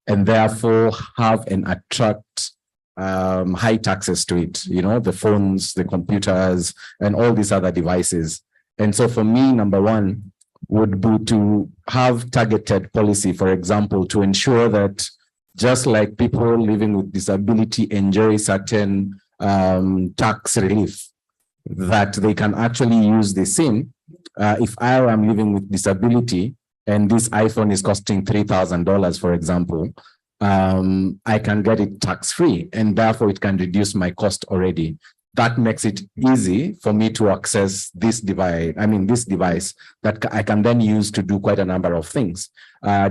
and therefore have and attract high taxes to it, you know, the phones, the computers, and all these other devices. And so for me, number one would be to have targeted policy, for example, to ensure that just like people living with disability enjoy certain tax relief, that they can actually use the same. If I am living with disability and this iPhone is costing $3,000, for example, I can get it tax-free, and therefore it can reduce my cost already. That makes it easy for me to access this device, this device that I can then use to do quite a number of things.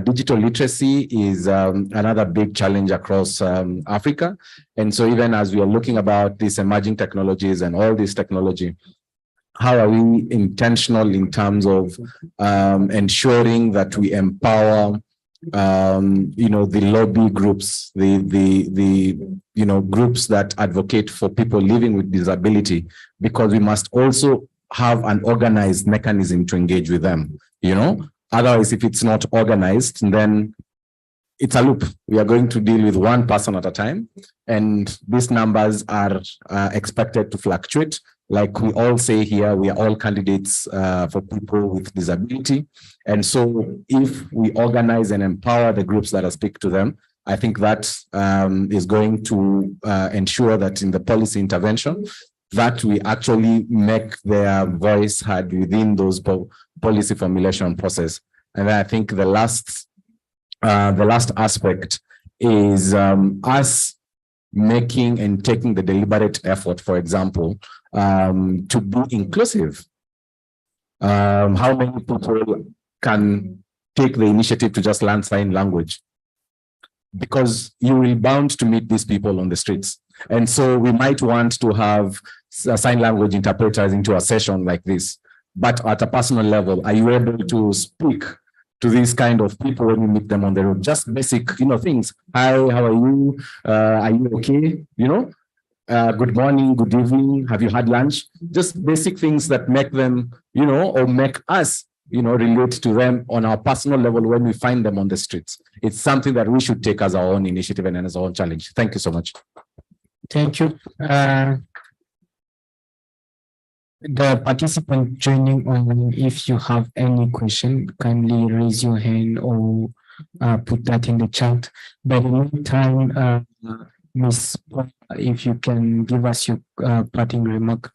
Digital literacy is another big challenge across Africa. And so even as we are looking about these emerging technologies and all this technology, how are we intentional in terms of ensuring that we empower the lobby groups, the groups that advocate for people living with disability, because we must also have an organized mechanism to engage with them, you know. Otherwise, if it's not organized, then it's a loop. We are going to deal with one person at a time, and these numbers are expected to fluctuate. Like we all say here, we are all candidates for people with disability. And so if we organize and empower the groups that I speak to them, I think that is going to ensure that in the policy intervention, that we actually make their voice heard within those policy formulation process. And I think the last aspect is us making and taking the deliberate effort, for example, to be inclusive. How many people can take the initiative to just learn sign language? Because you will bound to meet these people on the streets. And so we might want to have sign language interpreters into a session like this. But at a personal level, are you able to speak to these kind of people when you meet them on the road? Just basic, things. Hi, how are you? Are you okay? Good morning, good evening. Have you had lunch? Just basic things that make them, or make us, relate to them on our personal level when we find them on the streets. It's something that we should take as our own initiative and as our own challenge. Thank you so much. Thank you. The participant joining online, if you have any question, kindly raise your hand or put that in the chat. By the meantime, Ms. if you can give us your parting remark.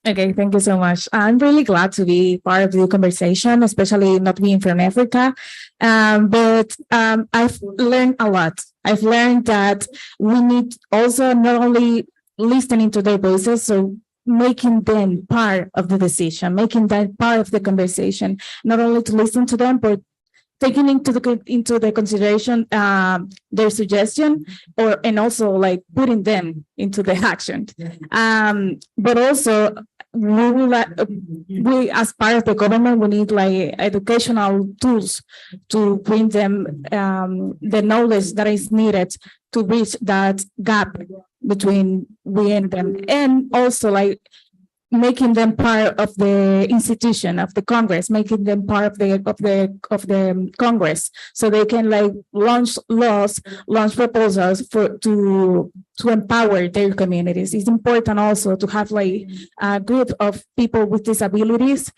Okay, thank you so much. I'm really glad to be part of the conversation, especially not being from Africa. But I've learned a lot. I've learned that we need also not only listening to their voices, so making them part of the decision, making that part of the conversation, not only to listen to them, but taking into the consideration their suggestion, and also like putting them into the action. But also we as part of the government, we need like educational tools to bring them the knowledge that is needed to bridge that gap between we and them, and also like making them part of the institution of the Congress, making them part of the Congress, so they can like launch laws, launch proposals to empower their communities. It's important also to have like a group of people with disabilities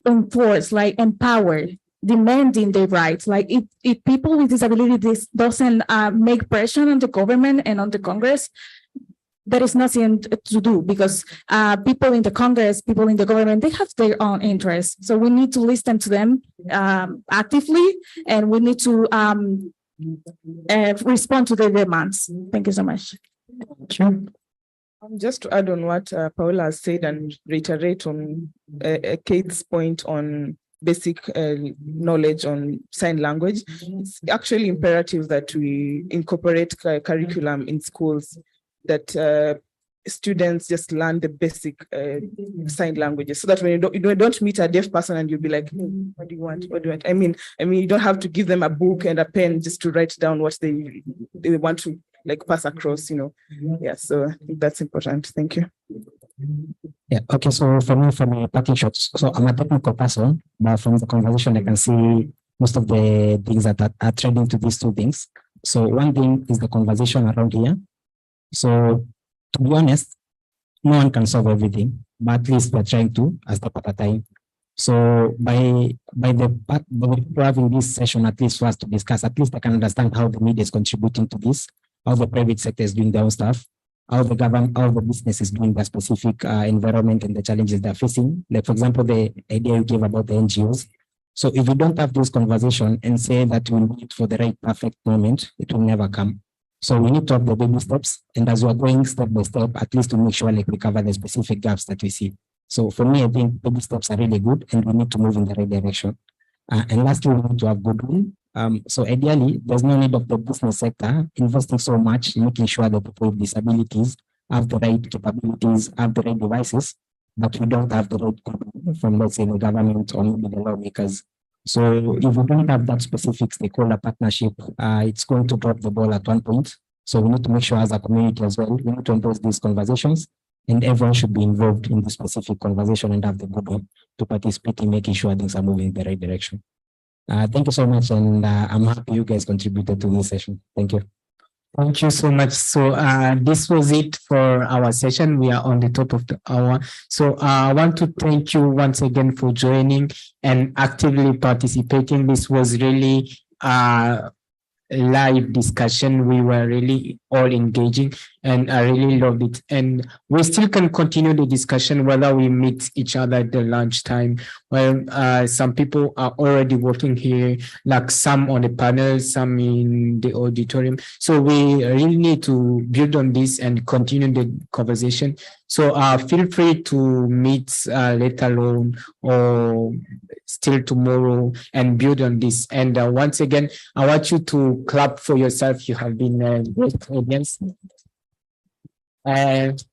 enforce, like empower, demanding their rights. Like if people with disabilities doesn't make pressure on the government and on the Congress, there is nothing to do, because people in the Congress, people in the government, they have their own interests. So we need to listen to them actively, and we need to respond to their demands. Thank you so much. Sure. Just to add on what Paula has said and reiterate on Kate's point on basic knowledge on sign language, it's actually imperative that we incorporate curriculum in schools, that students just learn the basic sign languages, so that when you don't meet a deaf person and you'll be like, what do you want? What do you want? I mean, you don't have to give them a book and a pen just to write down what they want to like pass across, Yeah, so I think that's important. Thank you. Yeah, okay. So for me, from a parting shots, so I'm a technical person, but from the conversation, I can see most of the things that are trading to these two things. So one thing is the conversation around here. So to be honest, no one can solve everything, but at least we're trying to, a step at a time. So by having this session, at least for us to discuss, at least I can understand how the media is contributing to this, how the private sector is doing their own stuff, how the government, how the business is doing their specific environment and the challenges they're facing. Like, for example, the idea you gave about the NGOs. So if we don't have this conversation and say that we wait for the right perfect moment, it will never come. So we need to have the baby steps, and as we're going step by step, at least to make sure like we cover the specific gaps that we see. So for me, I think baby steps are really good, and we need to move in the right direction. And lastly, we need to have goodwill. So ideally, there's no need of the business sector investing so much in making sure that people with disabilities have the right capabilities, have the right devices, but we don't have the right goodwill from, let's say, the government or maybe the lawmakers. So if we don't have that specific stakeholder partnership, it's going to drop the ball at one point. So we need to make sure as a community as well, we need to embrace these conversations, and everyone should be involved in the specific conversation and have the goodwill to participate in making sure things are moving in the right direction. Thank you so much, and I'm happy you guys contributed to this session. Thank you. Thank you so much. So this was it for our session. We are on the top of the hour. So I want to thank you once again for joining and actively participating. This was really live discussion. We were really all engaging, and I really loved it. And we still can continue the discussion whether we meet each other at the lunchtime. Well, some people are already working here, like some on the panel, some in the auditorium. So we really need to build on this and continue the conversation. So feel free to meet later on or still tomorrow and build on this. And once again, I want you to clap for yourself. You have been a great audience. And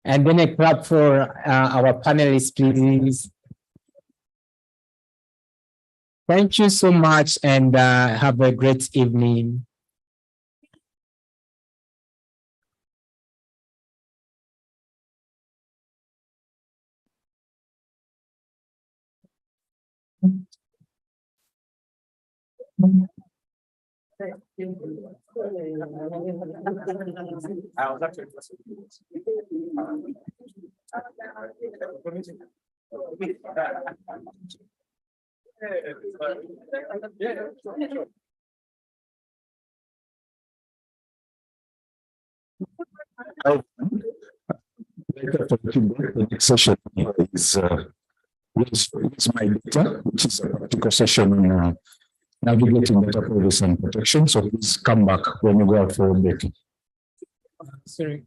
then a clap for our panelists, please. Thank you so much, and have a great evening. The next session is my data, which is a practical session on navigating data privacy and protection. So please come back when you go out for a break. Sorry.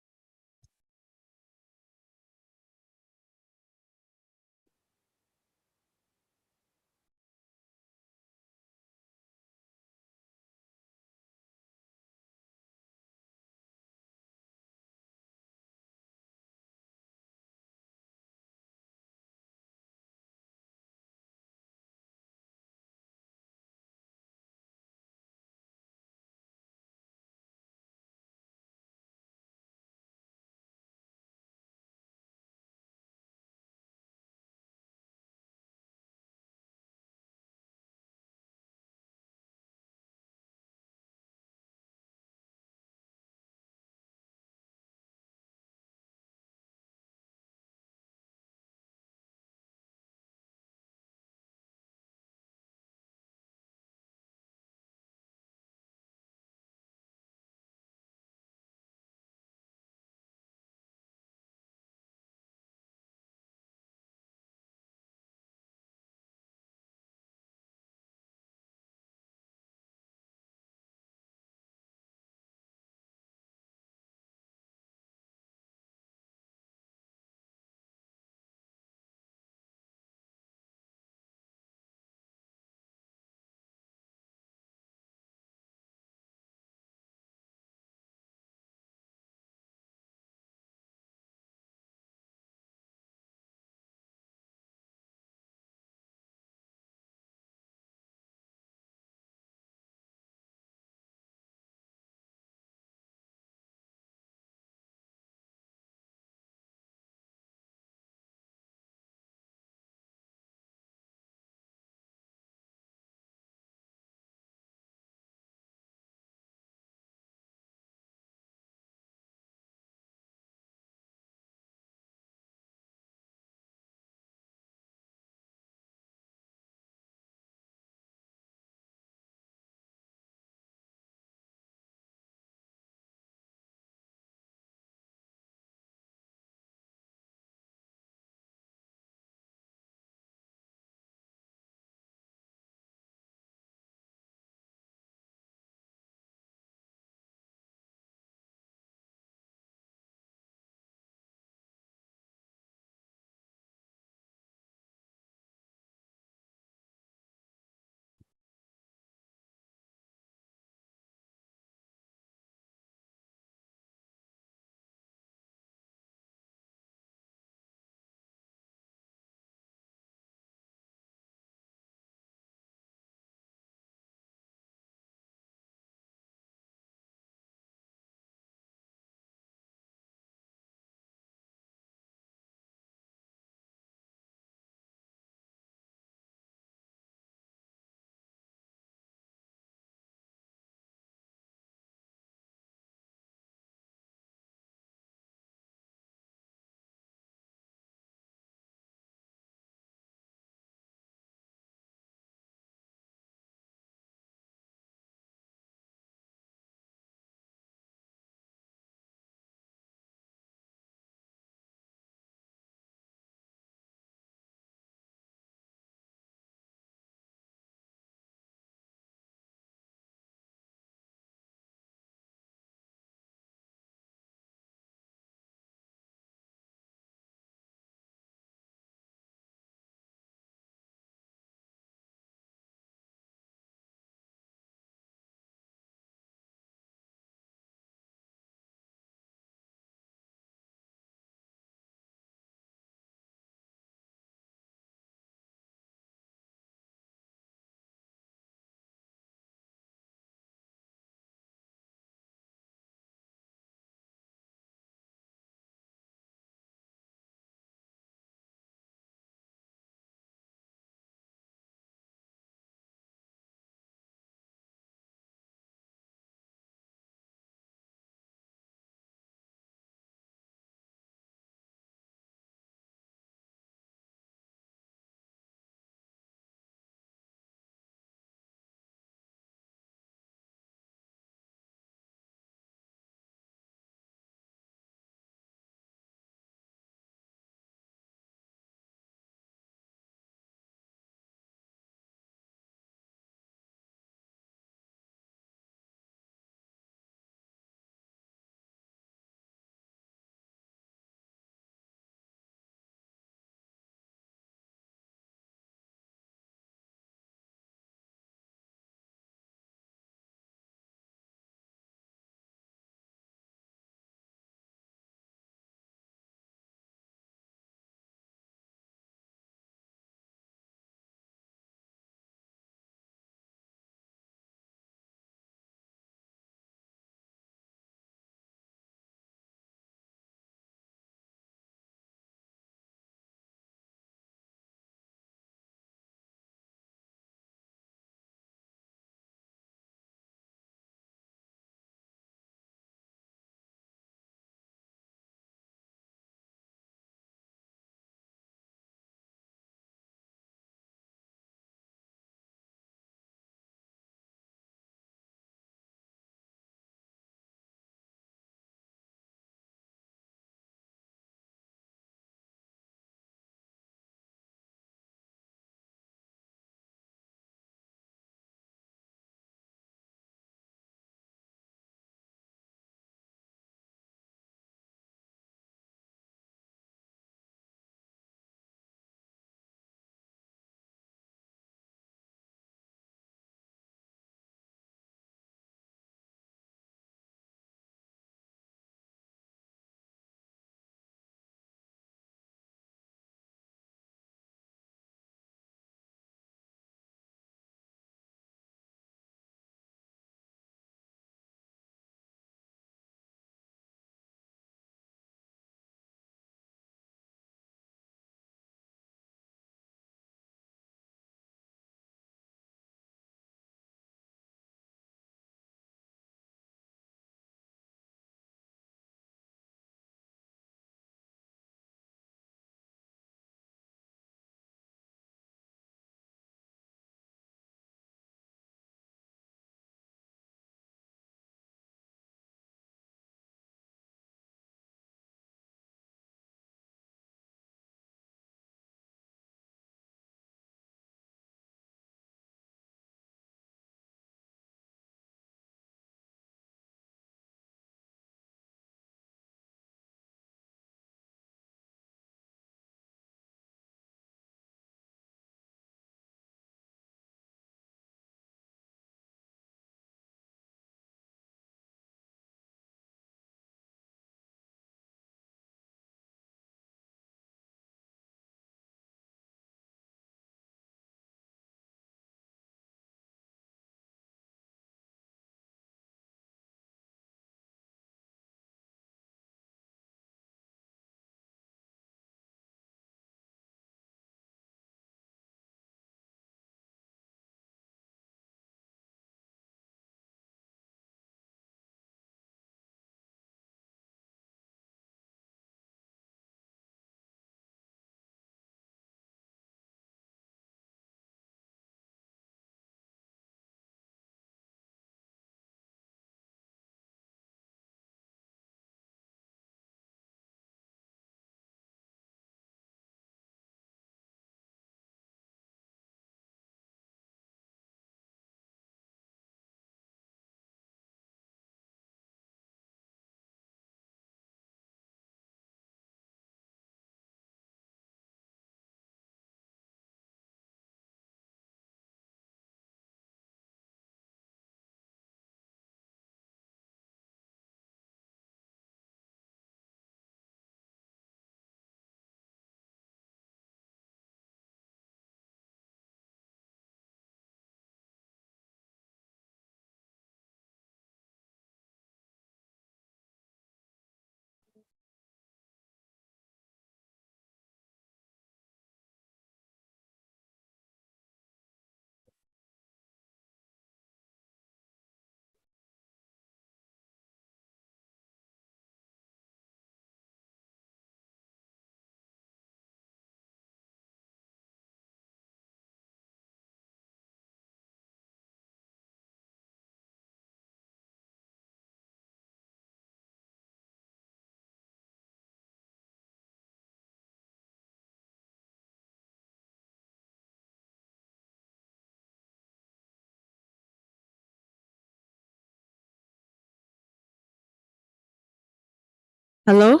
Hello?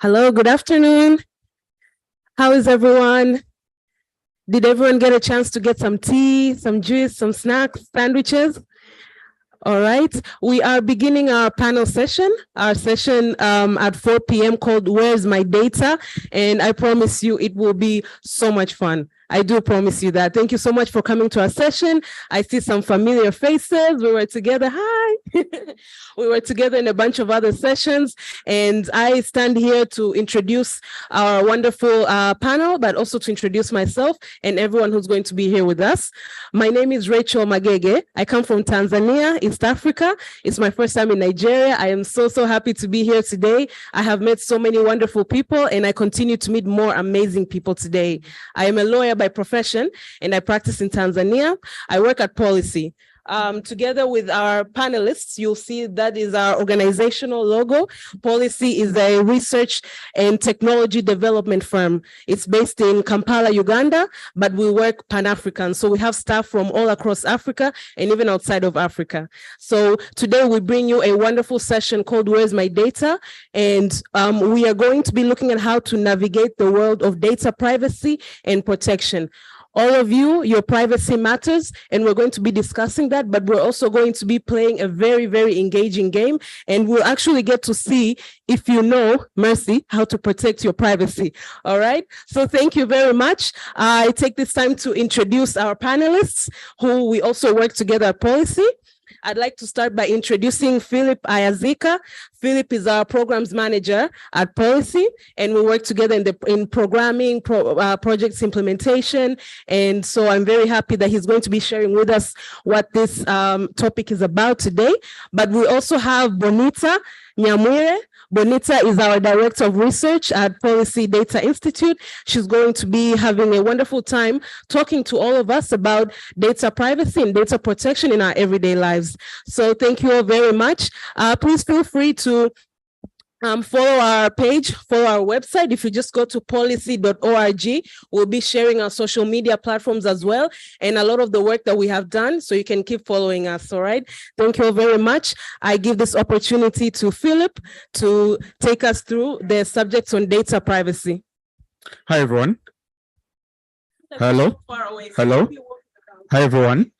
Hello, good afternoon. How is everyone? Did everyone get a chance to get some tea, some juice, some snacks, sandwiches? All right, we are beginning our panel session, at 4 p.m. called Where's My Data? And I promise you it will be so much fun. I do promise you that. Thank you so much for coming to our session. I see some familiar faces. We were together. Hi. We were together in a bunch of other sessions. And I stand here to introduce our wonderful panel, but also to introduce myself and everyone who's going to be here with us. My name is Rachel Magege. I come from Tanzania, East Africa. It's my first time in Nigeria. I am so happy to be here today. I have met so many wonderful people and I continue to meet more amazing people today. I am a lawyer by profession and I practice in Tanzania. I work at Policy. Together with our panelists, you'll see that is our organizational logo. Policy is a research and technology development firm. It's based in Kampala, Uganda, but we work Pan-African. So we have staff from all across Africa and even outside of Africa. So today we bring you a wonderful session called Where's My Data? And we are going to be looking at how to navigate the world of data privacy and protection. All of you, your privacy matters, and we're going to be discussing that, but we're also going to be playing a very, very engaging game, and we'll actually get to see if you know, Mercy, how to protect your privacy. All right, so thank you very much. I take this time to introduce our panelists, who we also work together at Policy. I'd like to start by introducing Philip Ayazika. Philip is our programs manager at Policy, and we work together in programming, projects implementation. And so I'm very happy that he's going to be sharing with us what this topic is about today. But we also have Bonita Nyamwire. Bonita is our Director of Research at Policy Data Institute. She's going to be having a wonderful time talking to all of us about data privacy and data protection in our everyday lives. So thank you all very much. Please feel free to follow our page, follow our website. If you just go to policy.org, we'll be sharing our social media platforms as well, and a lot of the work that we have done, so you can keep following us, all right? Thank you all very much. I give this opportunity to Philip to take us through the subjects on data privacy. Hi, everyone. Hello. Hello. Hi, everyone.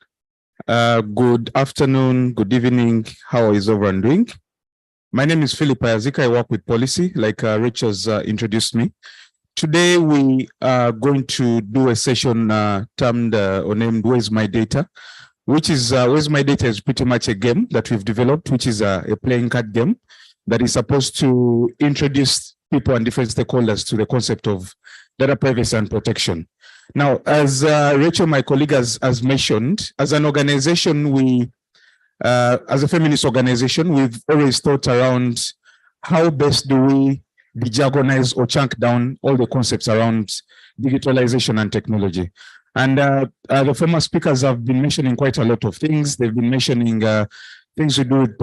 Good afternoon, good evening. How is everyone doing? My name is Philip Ayazika. I work with Policy, like Rachel's introduced me. Today, we are going to do a session termed or named Where's My Data, which is Where's My Data is pretty much a game that we've developed, which is a playing card game that is supposed to introduce people and different stakeholders to the concept of data privacy and protection. Now, as Rachel, my colleague, has mentioned, as an organization, we as a feminist organization, we've always thought around how best do we dejargonize or chunk down all the concepts around digitalization and technology. And the former speakers have been mentioning quite a lot of things. They've been mentioning things to do with,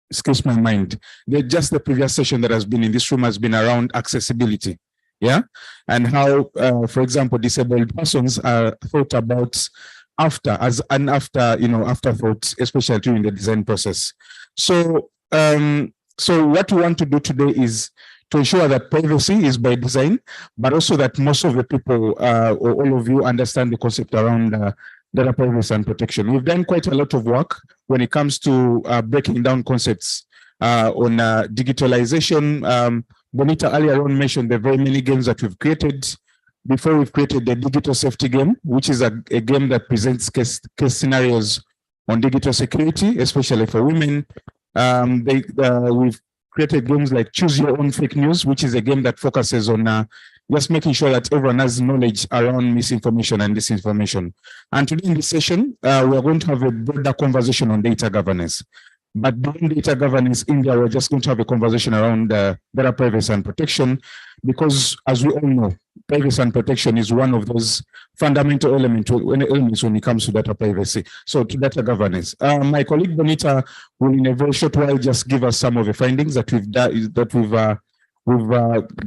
excuse my mind, just the previous session that has been in this room has been around accessibility. Yeah. And how, for example, disabled persons are thought about as an afterthought, especially during the design process. So, so what we want to do today is to ensure that privacy is by design, but also that most of the people or all of you understand the concept around data privacy and protection. We've done quite a lot of work when it comes to breaking down concepts on digitalization. Bonita earlier on mentioned the very many games that we've created. Before, we've created the digital safety game, which is a game that presents case scenarios on digital security, especially for women. We've created games like Choose Your Own Fake News, which is a game that focuses on just making sure that everyone has knowledge around misinformation and disinformation. And today in this session, we are going to have a broader conversation on data governance. But beyond data governance, India, we're just going to have a conversation around data privacy and protection, because as we all know, privacy and protection is one of those fundamental elements when it comes to data privacy. So to data governance, my colleague Bonita will in a very short while just give us some of the findings that we've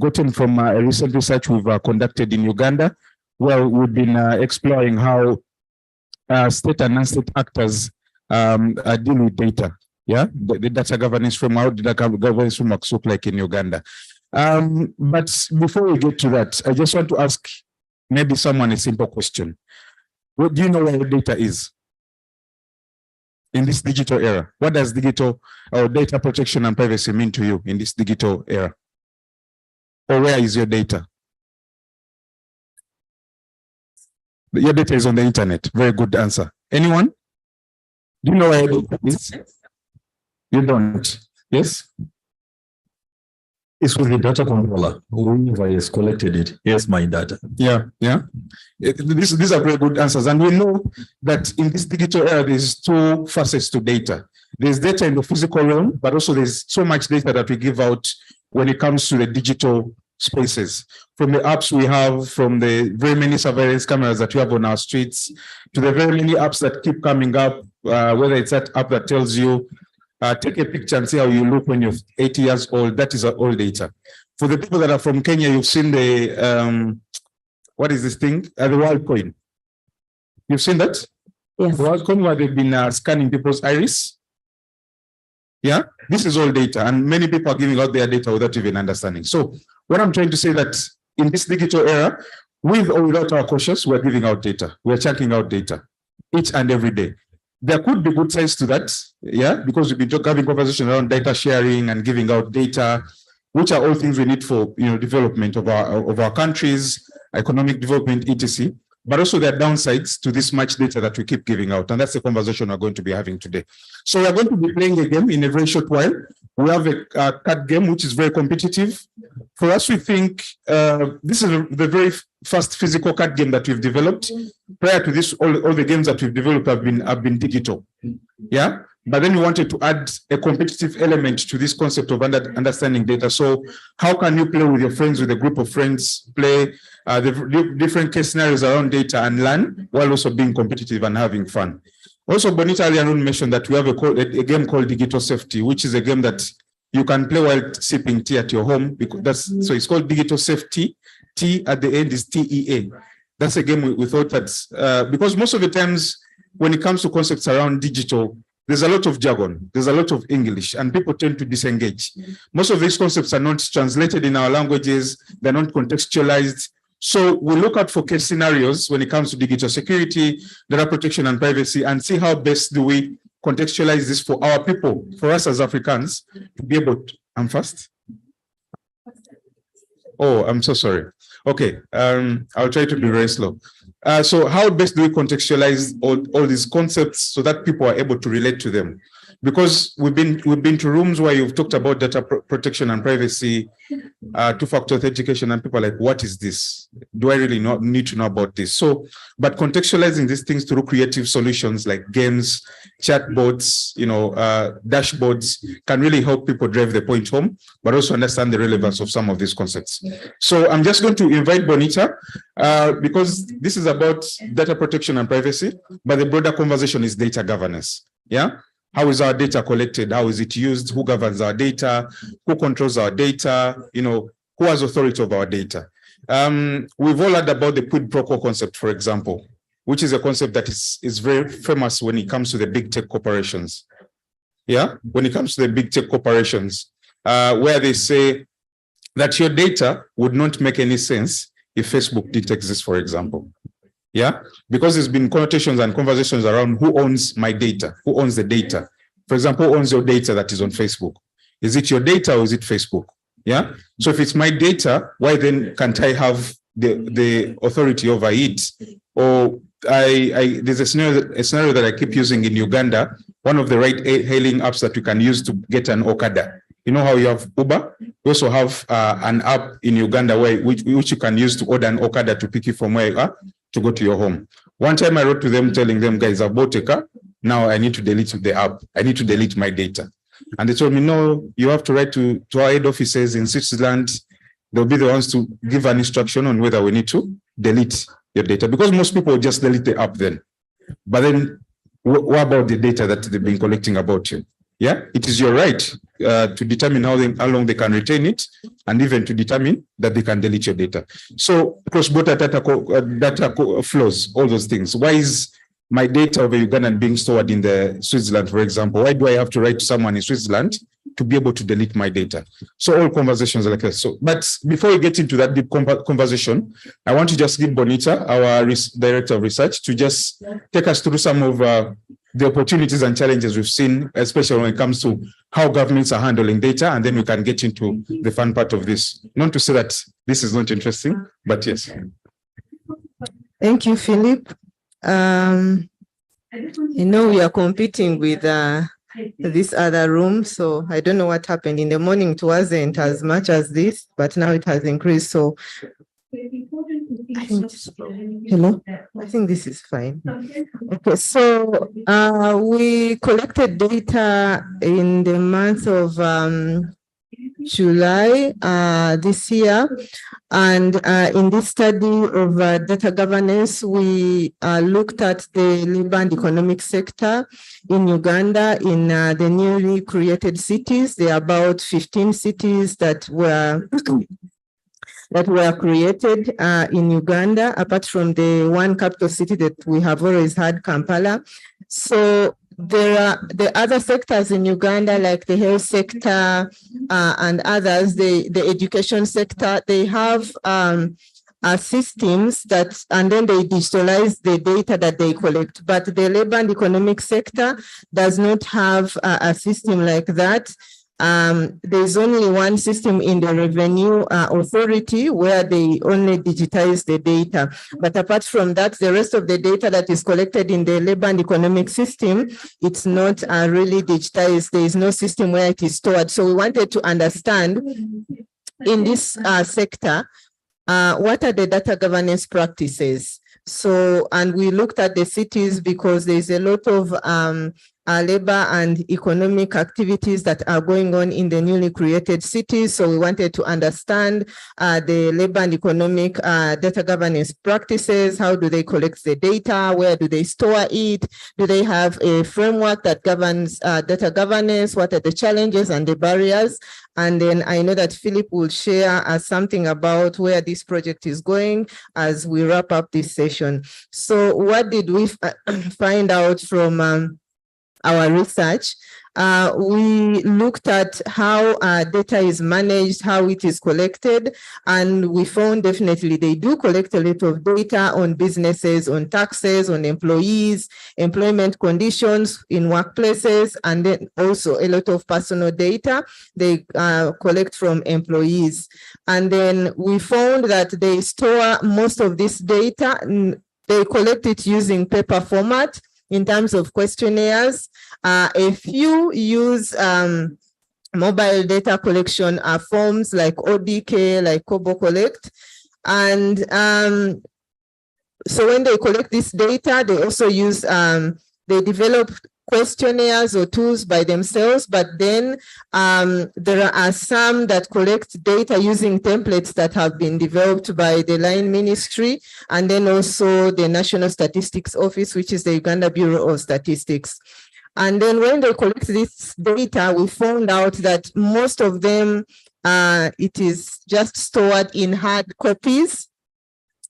gotten from a recent research we've conducted in Uganda, where we've been exploring how state and non-state actors deal with data. Yeah, the data governance framework, how did the governance frameworks look like in Uganda? But before we get to that, I just want to ask maybe someone a simple question. What do you know where your data is in this digital era? What does digital or data protection and privacy mean to you in this digital era? Or where is your data? Your data is on the internet. Very good answer. Anyone? Do you know where your data is? You don't. Yes? It's with the data controller. Whoever has collected it, here's my data. Yeah, yeah. These are very good answers. And we know that in this digital era, there's two facets to data. There's data in the physical realm, but also there's so much data that we give out when it comes to the digital spaces. From the apps we have, from the very many surveillance cameras that we have on our streets, to the very many apps that keep coming up, whether it's that app that tells you, take a picture and see how you look when you're 80 years old. That is all data. For the people that are from Kenya, you've seen the, what is this thing? The World Coin. You've seen that? Yes. The World Coin, where they've been scanning people's iris. Yeah, this is all data, and many people are giving out their data without even understanding. So what I'm trying to say that in this digital era, with or without our cautious, we're giving out data. We're chunking out data each and every day. There could be good sides to that, yeah, because we've been having conversation around data sharing and giving out data, which are all things we need for development of our countries, economic development, etc. But also there are downsides to this much data that we keep giving out, and that's the conversation we're going to be having today. So we're going to be playing a game in a very short while. We have a card game which is very competitive. For us, we think this is the very first physical card game that we've developed. Prior to this, all the games that we've developed have been digital. Yeah, but then we wanted to add a competitive element to this concept of understanding data. So how can you play with your friends, with a group of friends, play the different case scenarios around data and learn while also being competitive and having fun. Also, Bonita earlier mentioned that we have a game called Digital Safety, which is a game that you can play while sipping tea at your home. Because so it's called Digital Safety. T at the end is TEA. That's a game we thought that because most of the times when it comes to concepts around digital, there's a lot of jargon, there's a lot of English, and people tend to disengage. Most of these concepts are not translated in our languages, they're not contextualized. So we look out for case scenarios when it comes to digital security, data protection and privacy, and see how best do we contextualize this for our people, for us as Africans, to be able to, I'm fast? Oh, I'm so sorry. Okay, I'll try to be very slow. So how best do we contextualize all these concepts so that people are able to relate to them? Because we've been to rooms where you've talked about data protection and privacy, two-factor authentication, and people are like, what is this? Do I really need to know about this? So, but contextualizing these things through creative solutions like games, chatbots, dashboards can really help people drive the point home, but also understand the relevance of some of these concepts. So I'm just going to invite Bonita, because this is about data protection and privacy, but the broader conversation is data governance. Yeah. How is our data collected? How is it used? Who governs our data? Who controls our data? Who has authority over our data? We've all heard about the quid pro quo concept, for example, which is a concept that is very famous when it comes to the big tech corporations. Yeah, when it comes to the big tech corporations, where they say that your data would not make any sense if Facebook didn't exist, for example. Yeah, because there's been connotations and conversations around who owns my data, who owns the data. For example, who owns your data that is on Facebook? Is it your data or is it Facebook? Yeah. So if it's my data, why then can't I have the authority over it? Or there's a scenario that I keep using in Uganda. One of the ride-hailing apps that you can use to get an Okada. You know how you have Uber? We also have an app in Uganda which you can use to order an Okada to pick you from where you are to go to your home. One time I wrote to them telling them, guys, I bought a car. Now I need to delete the app. I need to delete my data. And they told me, no, you have to write to our head offices in Switzerland. They'll be the ones to give an instruction on whether we need to delete your data, because most people just delete the app then. But then what about the data that they've been collecting about you? Yeah, it is your right to determine how long they can retain it, and even to determine that they can delete your data. So cross-border data flows, all those things. Why is my data of a Ugandan being stored in the Switzerland, for example? Why do I have to write to someone in Switzerland to be able to delete my data? So all conversations are like that. So, but before we get into that deep conversation, I want to just give Bonita, our director of research, to just take us through some of the opportunities and challenges we've seen, especially when it comes to how governments are handling data, and then we can get into the fun part of this. Not to say that this is not interesting, but yes. Thank you, Philip. You know, we are competing with this other room, so I don't know what happened. In the morning, it wasn't as much as this, but now it has increased. So, hello? I think this is fine. Okay, so we collected data in the month of July this year. And in this study of data governance, we looked at the labor and economic sector in Uganda in the newly created cities. There are about 15 cities that were created in Uganda, apart from the one capital city that we have always had, Kampala. So there are the other sectors in Uganda, like the health sector and others, the education sector, they have systems that, and then they digitalize the data that they collect. But the labor and economic sector does not have a system like that. There's only one system in the revenue authority where they only digitize the data. But apart from that, the rest of the data that is collected in the labor and economic system, it's not really digitized. There is no system where it is stored. So we wanted to understand in this sector, what are the data governance practices? So, and we looked at the cities because there's a lot of labor and economic activities that are going on in the newly created cities. So we wanted to understand the labor and economic data governance practices. How do they collect the data? Where do they store it? Do they have a framework that governs data governance? What are the challenges and the barriers? And then I know that Philip will share something about where this project is going as we wrap up this session. So what did we find out from our research? We looked at how data is managed, how it is collected, and we found definitely they do collect a lot of data on businesses, on taxes, on employees, employment conditions in workplaces, and then also a lot of personal data they collect from employees. And then we found that they store most of this data, they collect it using paper format in terms of questionnaires. A few use mobile data collection forms like ODK, like Kobo Collect. And so when they collect this data, they also use, they develop questionnaires or tools by themselves, but then there are some that collect data using templates that have been developed by the Line Ministry, and then also the National Statistics Office, which is the Uganda Bureau of Statistics. And then when they collect this data, we found out that most of them, it is just stored in hard copies.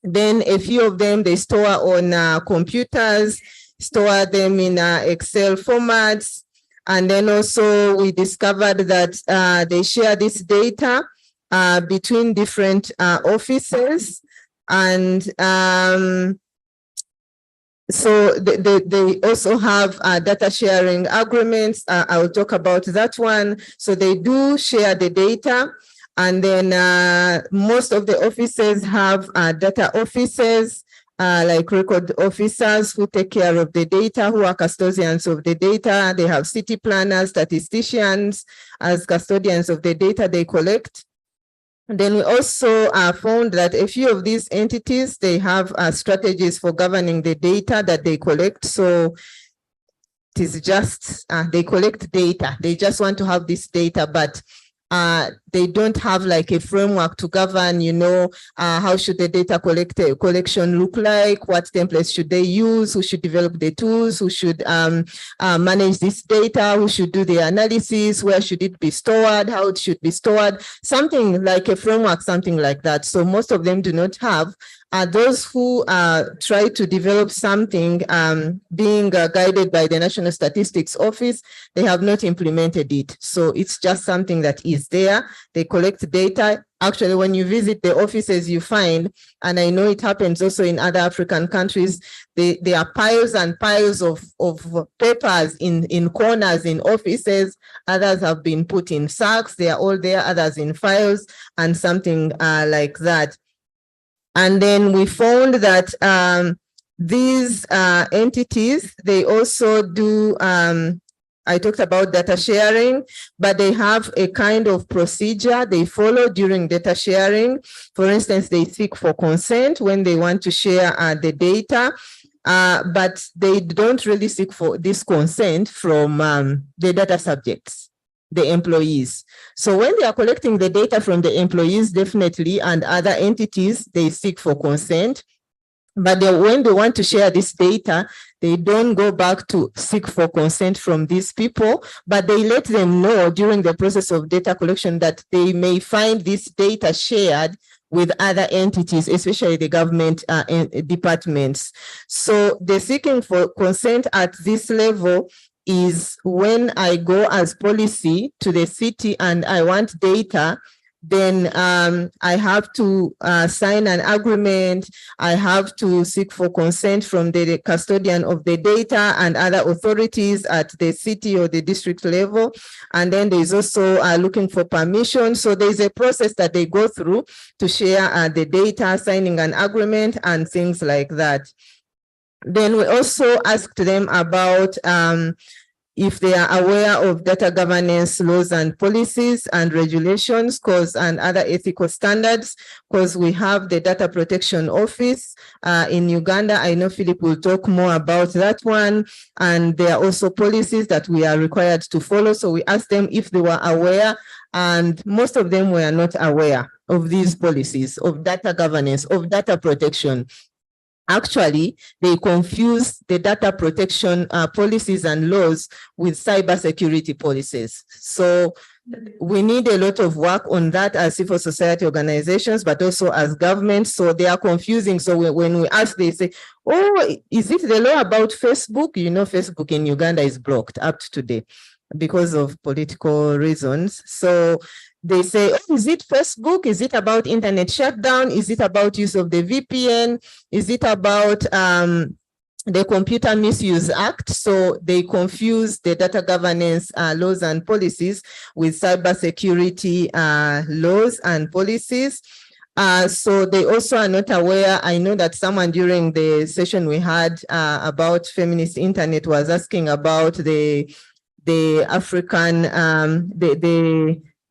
Then a few of them, they store on computers, store them in Excel formats. And then also we discovered that they share this data between different offices. And so they also have data sharing agreements. I'll talk about that one. So they do share the data. And then most of the offices have data officers, like record officers who take care of the data, who are custodians of the data. They have city planners, statisticians as custodians of the data they collect. And then we also found that a few of these entities, they have strategies for governing the data that they collect. So it is just, they collect data. They just want to have this data, but they don't have like a framework to govern, how should the data collection look like, what templates should they use, who should develop the tools, who should manage this data, who should do the analysis, where should it be stored, how it should be stored, something like a framework, something like that. So most of them do not have. Those who try to develop something being guided by the National Statistics Office, they have not implemented it. So it's just something that is there. They collect data. Actually, when you visit the offices, you find, and I know it happens also in other African countries, there are piles and piles of papers in corners in offices. Others have been put in sacks. They are all there, others in files and something like that. And then we found that these entities, they also do, I talked about data sharing, but they have a kind of procedure they follow during data sharing. For instance, they seek for consent when they want to share the data, but they don't really seek for this consent from the data subjects, the employees. So when they are collecting the data from the employees, definitely, and other entities, they seek for consent. But when they want to share this data, they don't go back to seek for consent from these people, but they let them know during the process of data collection that they may find this data shared with other entities, especially the government departments. So the seeking for consent at this level is when I go as policy to the city and I want data, then I have to sign an agreement. I have to seek for consent from the custodian of the data and other authorities at the city or the district level. And then there's also looking for permission. So there's a process that they go through to share the data, signing an agreement and things like that. Then we also asked them about if they are aware of data governance laws and policies and regulations and other ethical standards, because we have the Data Protection Office in Uganda. I know Philip will talk more about that one. And there are also policies that we are required to follow. So we asked them if they were aware, and most of them were not aware of these policies, of data governance, of data protection. Actually, they confuse the data protection policies and laws with cybersecurity policies. So we need a lot of work on that as civil society organizations, but also as governments. So they are confusing. So when we ask, they say, oh, is it the law about Facebook? You know, Facebook in Uganda is blocked up to today because of political reasons. So they say, oh, is it Facebook? Is it about internet shutdown? Is it about use of the VPN? Is it about the Computer Misuse Act? So they confuse the data governance laws and policies with cybersecurity laws and policies. So they also are not aware. I know that someone during the session we had about feminist internet was asking about the African,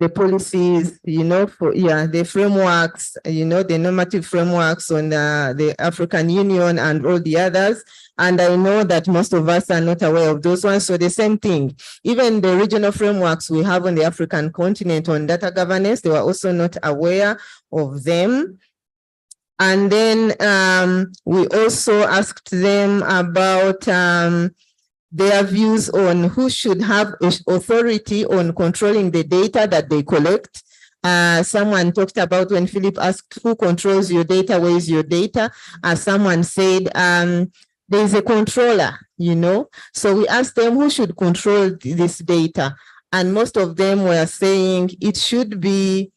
the policies, you know, the frameworks, you know, the normative frameworks on the African Union and all the others. And I know that most of us are not aware of those ones. So the same thing, even the regional frameworks we have on the African continent on data governance, they were also not aware of them. And then we also asked them about their views on who should have authority on controlling the data that they collect. Someone talked about when Philip asked who controls your data, where is your data? Someone said there is a controller, you know. So we asked them who should control this data. And most of them were saying it should be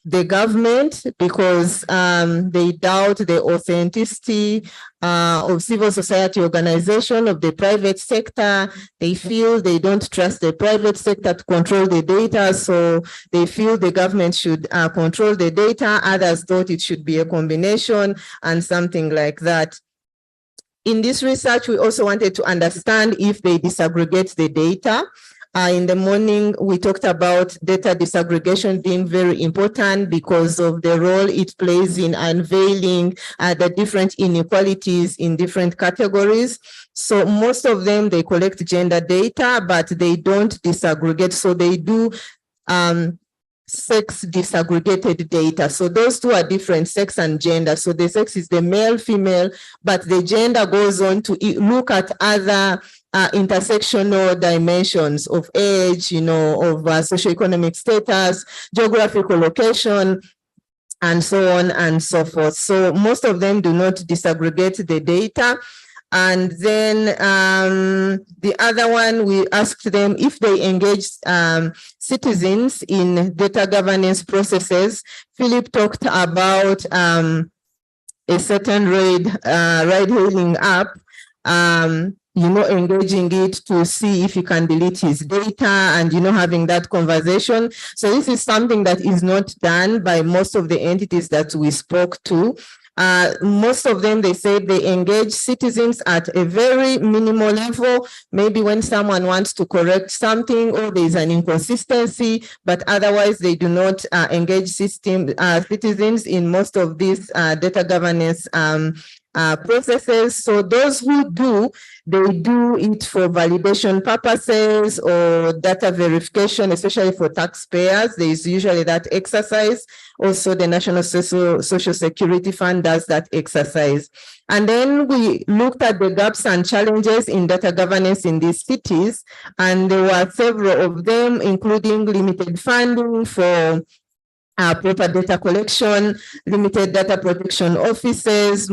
the government because they doubt the authenticity of civil society organization, of the private sector. They feel they don't trust the private sector to control the data, so they feel the government should control the data. Others thought it should be a combination and something like that. In this research, we also wanted to understand if they disaggregate the data. In the morning, we talked about data disaggregation being very important because of the role it plays in unveiling the different inequalities in different categories. So most of them, they collect gender data, but they don't disaggregate. So they do sex disaggregated data. So those two are different, sex and gender. So the sex is the male, female, but the gender goes on to look at other intersectional dimensions of age, you know, of socioeconomic status, geographical location, and so on and so forth. So most of them do not disaggregate the data. And then the other one, we asked them if they engage citizens in data governance processes. Philip talked about a certain ride-hailing app, you know, engaging it to see if you can delete his data and, you know, having that conversation. So this is something that is not done by most of the entities that we spoke to. Most of them, they say they engage citizens at a very minimal level, maybe when someone wants to correct something or there's an inconsistency, but otherwise they do not engage citizens in most of these data governance processes. So those who do, they do it for validation purposes or data verification, especially for taxpayers. There is usually that exercise. Also, the National Social Security Fund does that exercise. And then we looked at the gaps and challenges in data governance in these cities. And there were several of them, including limited funding for proper data collection, limited data protection officers,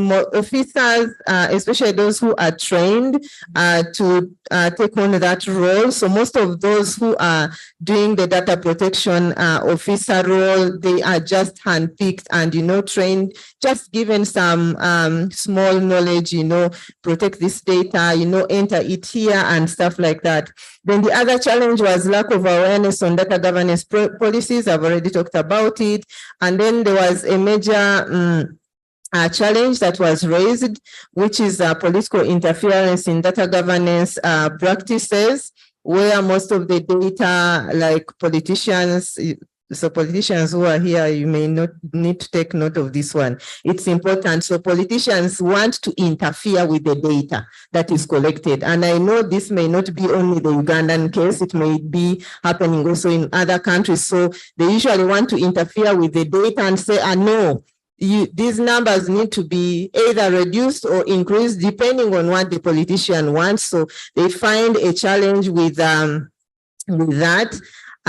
especially those who are trained to take on that role. So most of those who are doing the data protection officer role, they are just handpicked and, you know, trained, just given some small knowledge, you know, protect this data, you know, enter it here and stuff like that. Then the other challenge was lack of awareness on data governance policies. I've already talked about it. And then there was a major challenge that was raised, which is political interference in data governance practices, where most of the data, like politicians, so politicians who are here, you may not need to take note of this one. It's important. So politicians want to interfere with the data that is collected. And I know this may not be only the Ugandan case, it may be happening also in other countries. So they usually want to interfere with the data and say, no, these numbers need to be either reduced or increased depending on what the politician wants. So they find a challenge with that.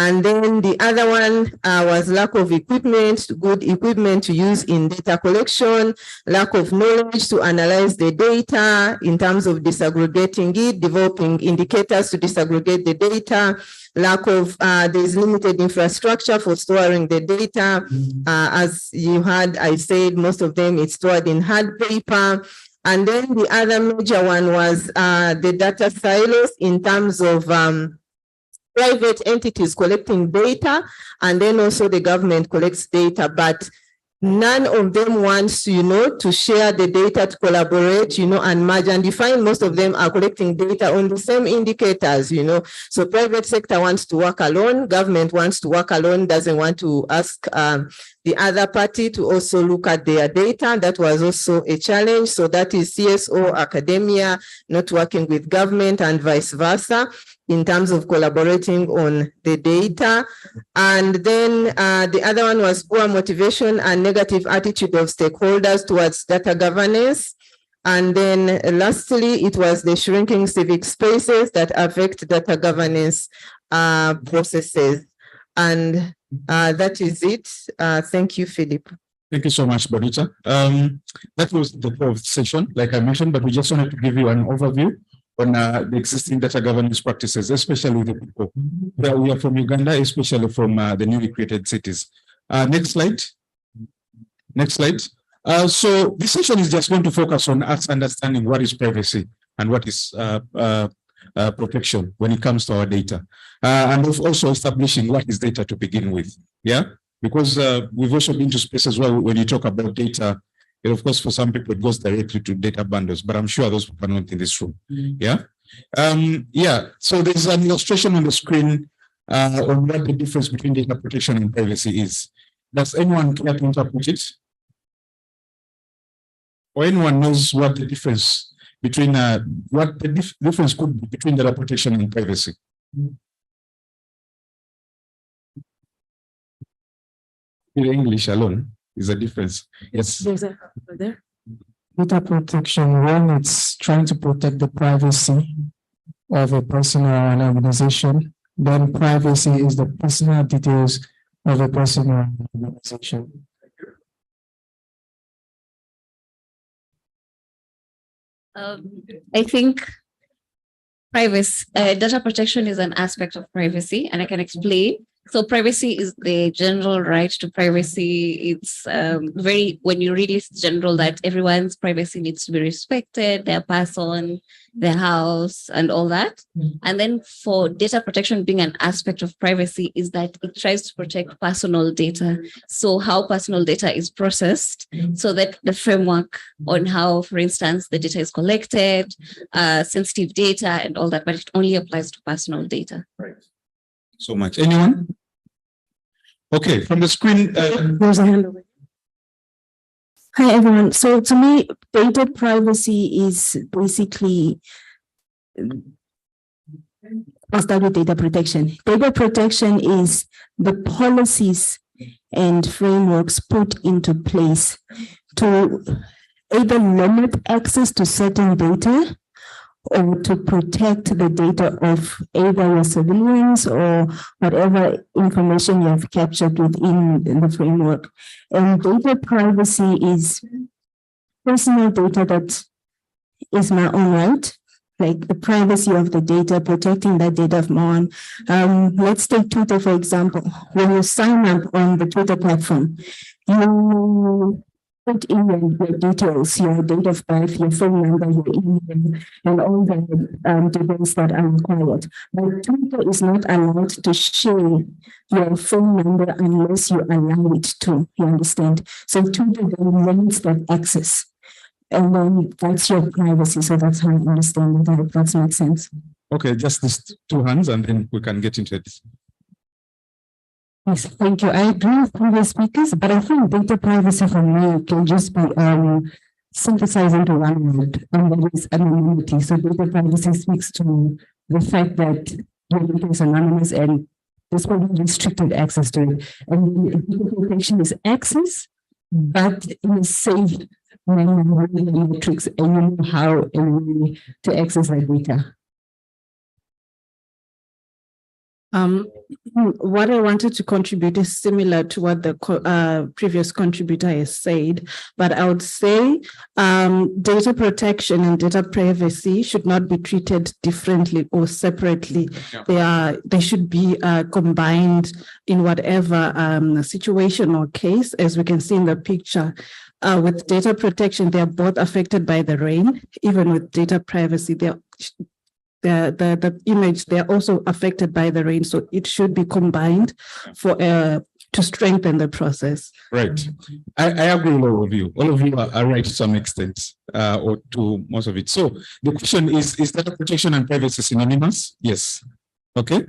And then the other one was lack of equipment, good equipment to use in data collection, lack of knowledge to analyze the data in terms of disaggregating it, developing indicators to disaggregate the data, lack of, there's limited infrastructure for storing the data. As you heard, I said, most of them it's stored in hard paper. And then the other major one was the data silos in terms of private entities collecting data, and then also the government collects data, but none of them wants, you know, to share the data, to collaborate, you know, and merge. And you find most of them are collecting data on the same indicators, you know. So private sector wants to work alone, government wants to work alone, doesn't want to ask the other party to also look at their data. That was also a challenge. So that is CSO, academia, not working with government and vice versa in terms of collaborating on the data. And then the other one was poor motivation and negative attitude of stakeholders towards data governance. And then lastly, it was the shrinking civic spaces that affect data governance processes. And that is it. Thank you, Philip. Thank you so much, Bonita. That was the fourth session, like I mentioned, but we just wanted to give you an overview on the existing data governance practices, especially the people that we are from Uganda, especially from the newly created cities. Next slide. Next slide. So this session is just going to focus on us understanding what is privacy and what is protection when it comes to our data, and also establishing what is data to begin with. Yeah, because we've also been to spaces where when you talk about data, and of course, for some people, it goes directly to data bundles, but I'm sure those people are not in this room. Yeah. Yeah. So there's an illustration on the screen on what the difference between data protection and privacy is. Does anyone care to interpret it? Or anyone knows what the difference between what the difference could be between data protection and privacy? with English alone is a difference. Yes. There's a there. Data protection, when it's trying to protect the privacy of a person or an organization, then privacy is the personal details of a person or an organization. I think privacy, data protection is an aspect of privacy, and I can explain. So privacy is the general right to privacy. It's very, when you read it's general that everyone's privacy needs to be respected, their person, their house, and all that. And then for data protection being an aspect of privacy is that it tries to protect personal data. So how personal data is processed, so that the framework on how, for instance, the data is collected, sensitive data and all that, but it only applies to personal data. Right. So much. Anyone? Okay, from the screen. There's a hand over. Hi, everyone. So to me, data privacy is basically, I'll start with data protection. Data protection is the policies and frameworks put into place to either limit access to certain data or to protect the data of either your civilians or whatever information you have captured within the framework. And data privacy is personal data that is my own right, like the privacy of the data, protecting that data of my own. Let's take Twitter, for example. When you sign up on the Twitter platform, you put in your details, your date of birth, your phone number, your email, and all the details that are required. But Twitter is not allowed to share your phone number unless you allow it to, you understand? So Twitter then limits that access. And then that's your privacy. So that's how I understand it. I hope that makes sense. Okay, just these two hands and then we can get into it. Yes, thank you. I agree with previous speakers, but I think data privacy for me can just be synthesized into one word, and that is anonymity. So data privacy speaks to the fact that your data is anonymous and there's probably restricted access to it. And data protection is access, but in a safe manner, metrics, and you know how and when to access that data. What I wanted to contribute is similar to what the previous contributor has said, but I would say data protection and data privacy should not be treated differently or separately. Yeah. They should be combined in whatever situation or case, as we can see in the picture. With data protection, they are both affected by the rain. Even with data privacy, the image, they're also affected by the rain. So it should be combined for to strengthen the process. Right. I agree with all of you. All of you are right to some extent, or to most of it. So the question is data protection and privacy synonymous? Yes. Okay.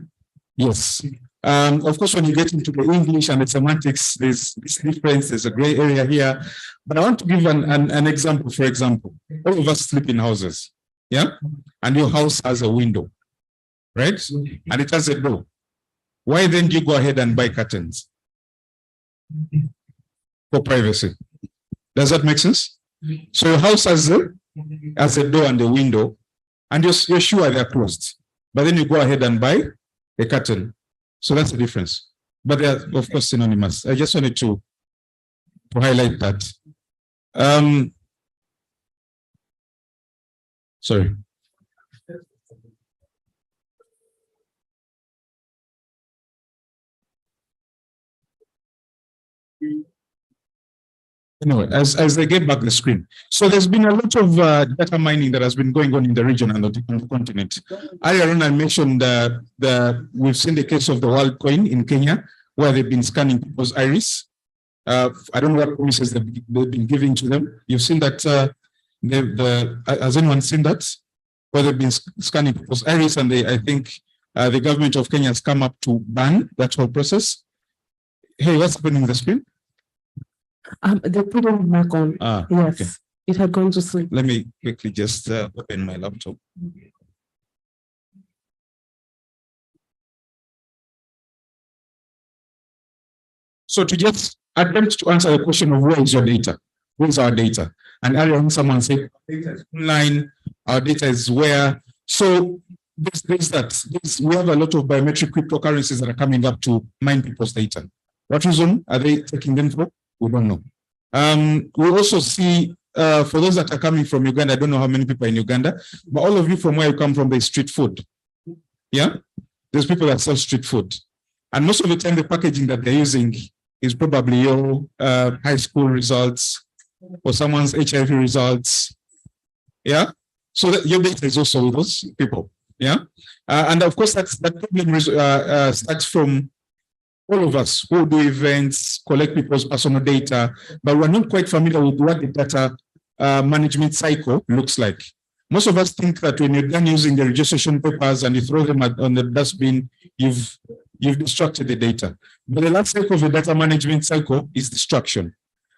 Yes. Of course, when you get into the English and the semantics, there's this difference, there's a gray area here. But I want to give an example. For example, all of us sleep in houses. Yeah, and your house has a window, right? And it has a door. Why then do you go ahead and buy curtains? For privacy. Does that make sense? So your house has a door and a window, and you're sure they're closed. But then you go ahead and buy a curtain. So that's the difference. But they are, of course, synonymous. I just wanted to highlight that. Sorry. Anyway, as they get back the screen. So there's been a lot of data mining that has been going on in the region and on the continent. Earlier on, I mentioned we've seen the case of the WorldCoin in Kenya, where they've been scanning people's iris. I don't know what promises they've been giving to them. You've seen that. Has anyone seen that? Where they've been scanning people's iris, and I think the government of Kenya has come up to ban that whole process. Hey, what's happening on the screen? They put it back on. Yes, okay. It had gone to sleep. Let me quickly just open my laptop. So to just attempt to answer the question of where is your data? Where is our data? And earlier on someone said, data is online, our data is where. So there's that. We have a lot of biometric cryptocurrencies that are coming up to mine people's data. What reason are they taking them for? We don't know. We also see, for those that are coming from Uganda, I don't know how many people are in Uganda, but all of you from where you come from, there's street food. Yeah? There's people that sell street food. And most of the time, the packaging that they're using is probably your high school results or someone's HIV results. Yeah? So that your data is also with those people. Yeah? And of course, that problem starts from all of us who do events, collect people's personal data, but we're not quite familiar with what the data management cycle looks like. Most of us think that when you're done using the registration papers and you throw them on the dustbin, you've destructed the data. But the last cycle of the data management cycle is destruction.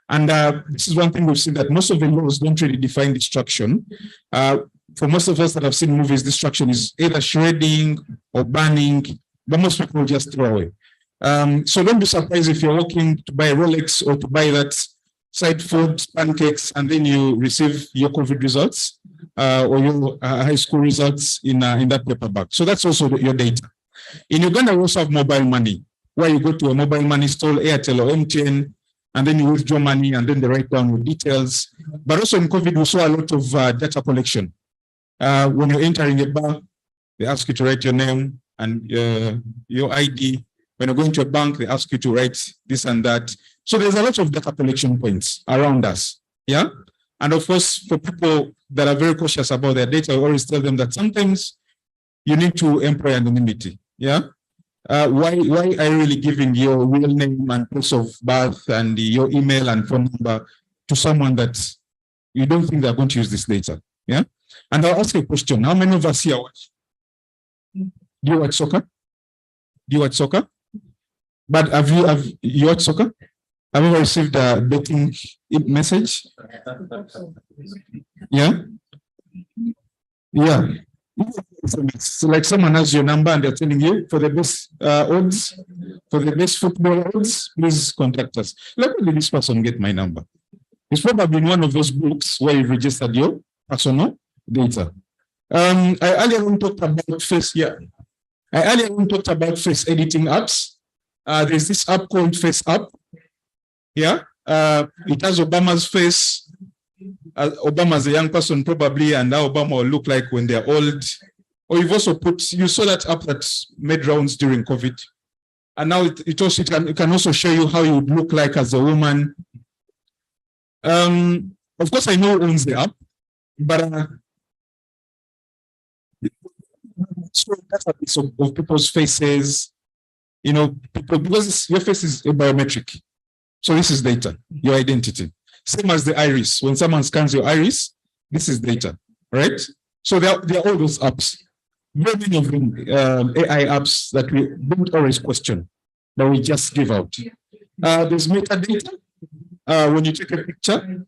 And this is one thing we've seen, that most of the laws don't really define destruction. For most of us that have seen movies, destruction is either shredding or burning, but most people just throw away. So don't be surprised if you're walking to buy a Rolex or to buy that side food, pancakes, and then you receive your COVID results or your high school results in that paper bag. So that's also your data. In Uganda, we also have mobile money, where you go to a mobile money store, Airtel or MTN, and then you withdraw money, and then they write down your details. But also in COVID, we saw a lot of data collection. When you're entering a bank, they ask you to write your name and your ID. When you're going to a bank, they ask you to write this and that. So there's a lot of data collection points around us. Yeah. And of course, for people that are very cautious about their data, I always tell them that sometimes you need to employ anonymity. Yeah. Why are you really giving your real name and place of birth and your email and phone number to someone that you don't think they're going to use this data? Yeah. And I'll ask you a question. How many of us here watch? Do you watch soccer? Do you watch soccer? But have you watched soccer? Have you ever received a betting message? Yeah? Yeah. So like someone has your number and they're telling you for the best odds, for the best football odds, please contact us. Like, where did this person get my number? It's probably in one of those books where you registered your personal data. I earlier on talked about face editing apps. There's this app called Face App. Yeah. It has Obama's face. Obama's a young person probably, and how Obama will look like when they're old. Or you've also you saw that app that made rounds during COVID. And now it can also show you how you would look like as a woman. Of course, I know who owns the app, but so that's a piece of people's faces, you know, because your face is a biometric. So this is data, your identity. Same as the iris. When someone scans your iris, this is data, right? So there are all those apps. Very many of them, AI apps that we don't always question, that we just give out. There's metadata. When you take a picture,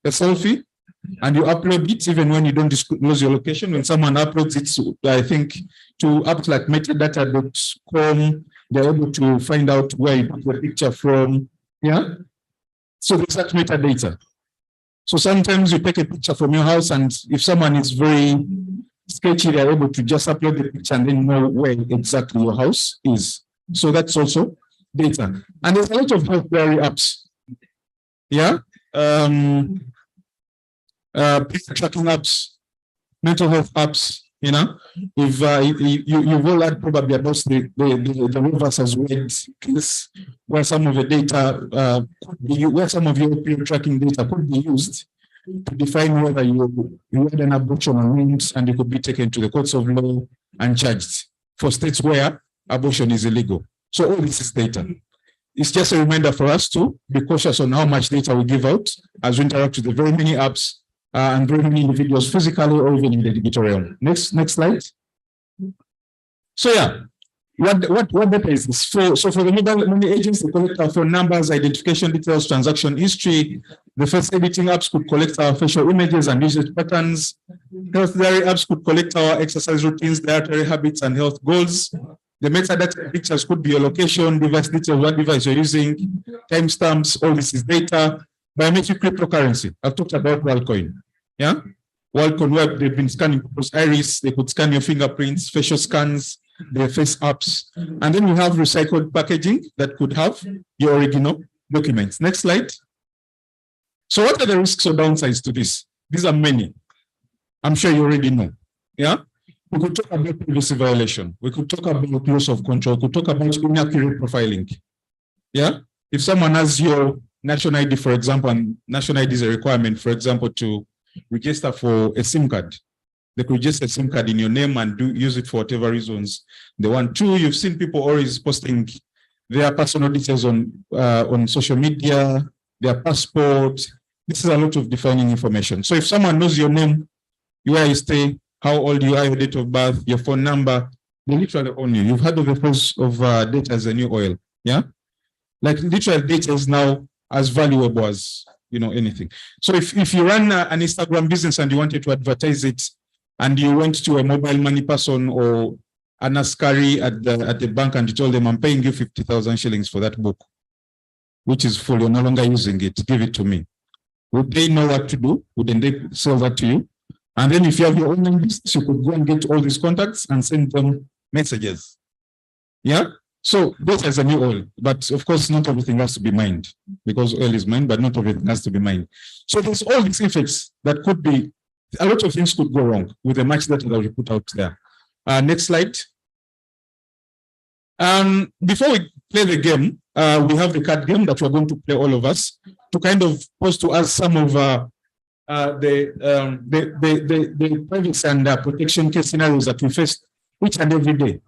a selfie, and you upload it, even when you don't disclose your location, when someone uploads it, I think, to apps like metadata.com, they're able to find out where you took the picture from. Yeah. So there's that metadata. So sometimes you take a picture from your house, and if someone is very sketchy, they're able to just upload the picture and then know where exactly your house is. So that's also data. And there's a lot of health apps. Yeah. Tracking apps, mental health apps, you know. If you've all heard probably about the Rivers as well case, where some of the data where some of your peer tracking data could be used to define whether you had an abortion or not, and you could be taken to the courts of law and charged for states where abortion is illegal. So all this is data. It's just a reminder for us to be cautious on how much data we give out as we interact with the very many apps and very many individuals physically or even in the digital realm. Next slide. So yeah, what data is this? So for the mobile money agents, they collect our phone numbers, identification details, transaction history. The face editing apps could collect our facial images and usage patterns. Health diary apps could collect our exercise routines, dietary habits, and health goals. The metadata pictures could be your location, device details, what device you're using, timestamps, all this is data. Biometric cryptocurrency. I've talked about WorldCoin. Yeah? WorldCoin, where they've been scanning people's iris, they could scan your fingerprints, facial scans, their face apps. And then you have recycled packaging that could have your original documents. Next slide. So what are the risks or downsides to this? These are many. I'm sure you already know. Yeah? We could talk about privacy violation. We could talk about loss of control. We could talk about inaccurate profiling. Yeah? If someone has your national ID, for example, and national ID is a requirement, for example, to register for a SIM card, they could register a SIM card in your name and use it for whatever reasons they want to. You've seen people always posting their personal details on social media, their passport. This is a lot of defining information. So if someone knows your name, where you stay, how old you are, your date of birth, your phone number, they literally own you. You've heard of the price of data as a new oil. Yeah? Like literal data is now as valuable as anything. So if you run an Instagram business and you wanted to advertise it, and you went to a mobile money person or an askari at the bank and you told them, I'm paying you 50,000 shillings for that book, which is full, you're no longer using it, give it to me. Would they know what to do? Wouldn't they sell that to you? And then if you have your online business, you could go and get all these contacts and send them messages. Yeah? So this is a new oil, but of course, not everything has to be mined because oil is mined, but not everything has to be mined. So there's all these effects that could be, a lot of things could go wrong with the much data that we put out there. Next slide. Before we play the game, we have the card game that we're going to play, all of us, to kind of pose to us some of the privacy and protection case scenarios that we face each and every day.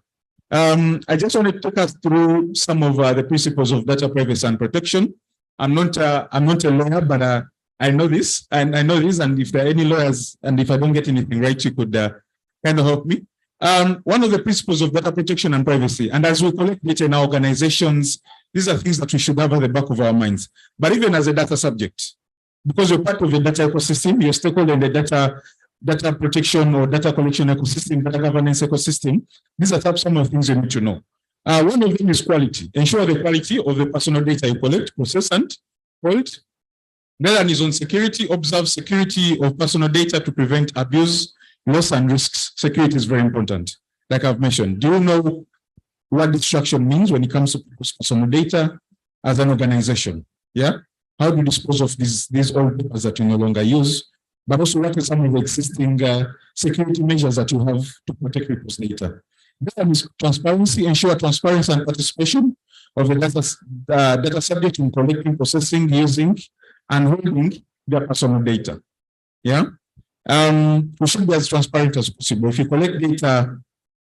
I just want to take us through some of the principles of data privacy and protection. I'm not a lawyer, but I know this, and I know this, and if there are any lawyers, and if I don't get anything right, you could kind of help me. One of the principles of data protection and privacy, and as we collect data in our organizations, these are things that we should have at the back of our minds. But even as a data subject, because you're part of the data ecosystem, you're stakeholder in the data protection or data collection ecosystem, data governance ecosystem, these are some of the things you need to know. One of them is quality. Ensure the quality of the personal data you collect, process, and hold. The other one is on security. Observe security of personal data to prevent abuse, loss, and risks. Security is very important. Like I've mentioned, do you know what destruction means when it comes to personal data as an organization? Yeah? How do you dispose of these old papers that you no longer use? But also, what are some of the existing security measures that you have to protect people's data? Then is transparency. Ensure transparency and participation of the data subject in collecting, processing, using, and holding their personal data. Yeah, we should be as transparent as possible. If you collect data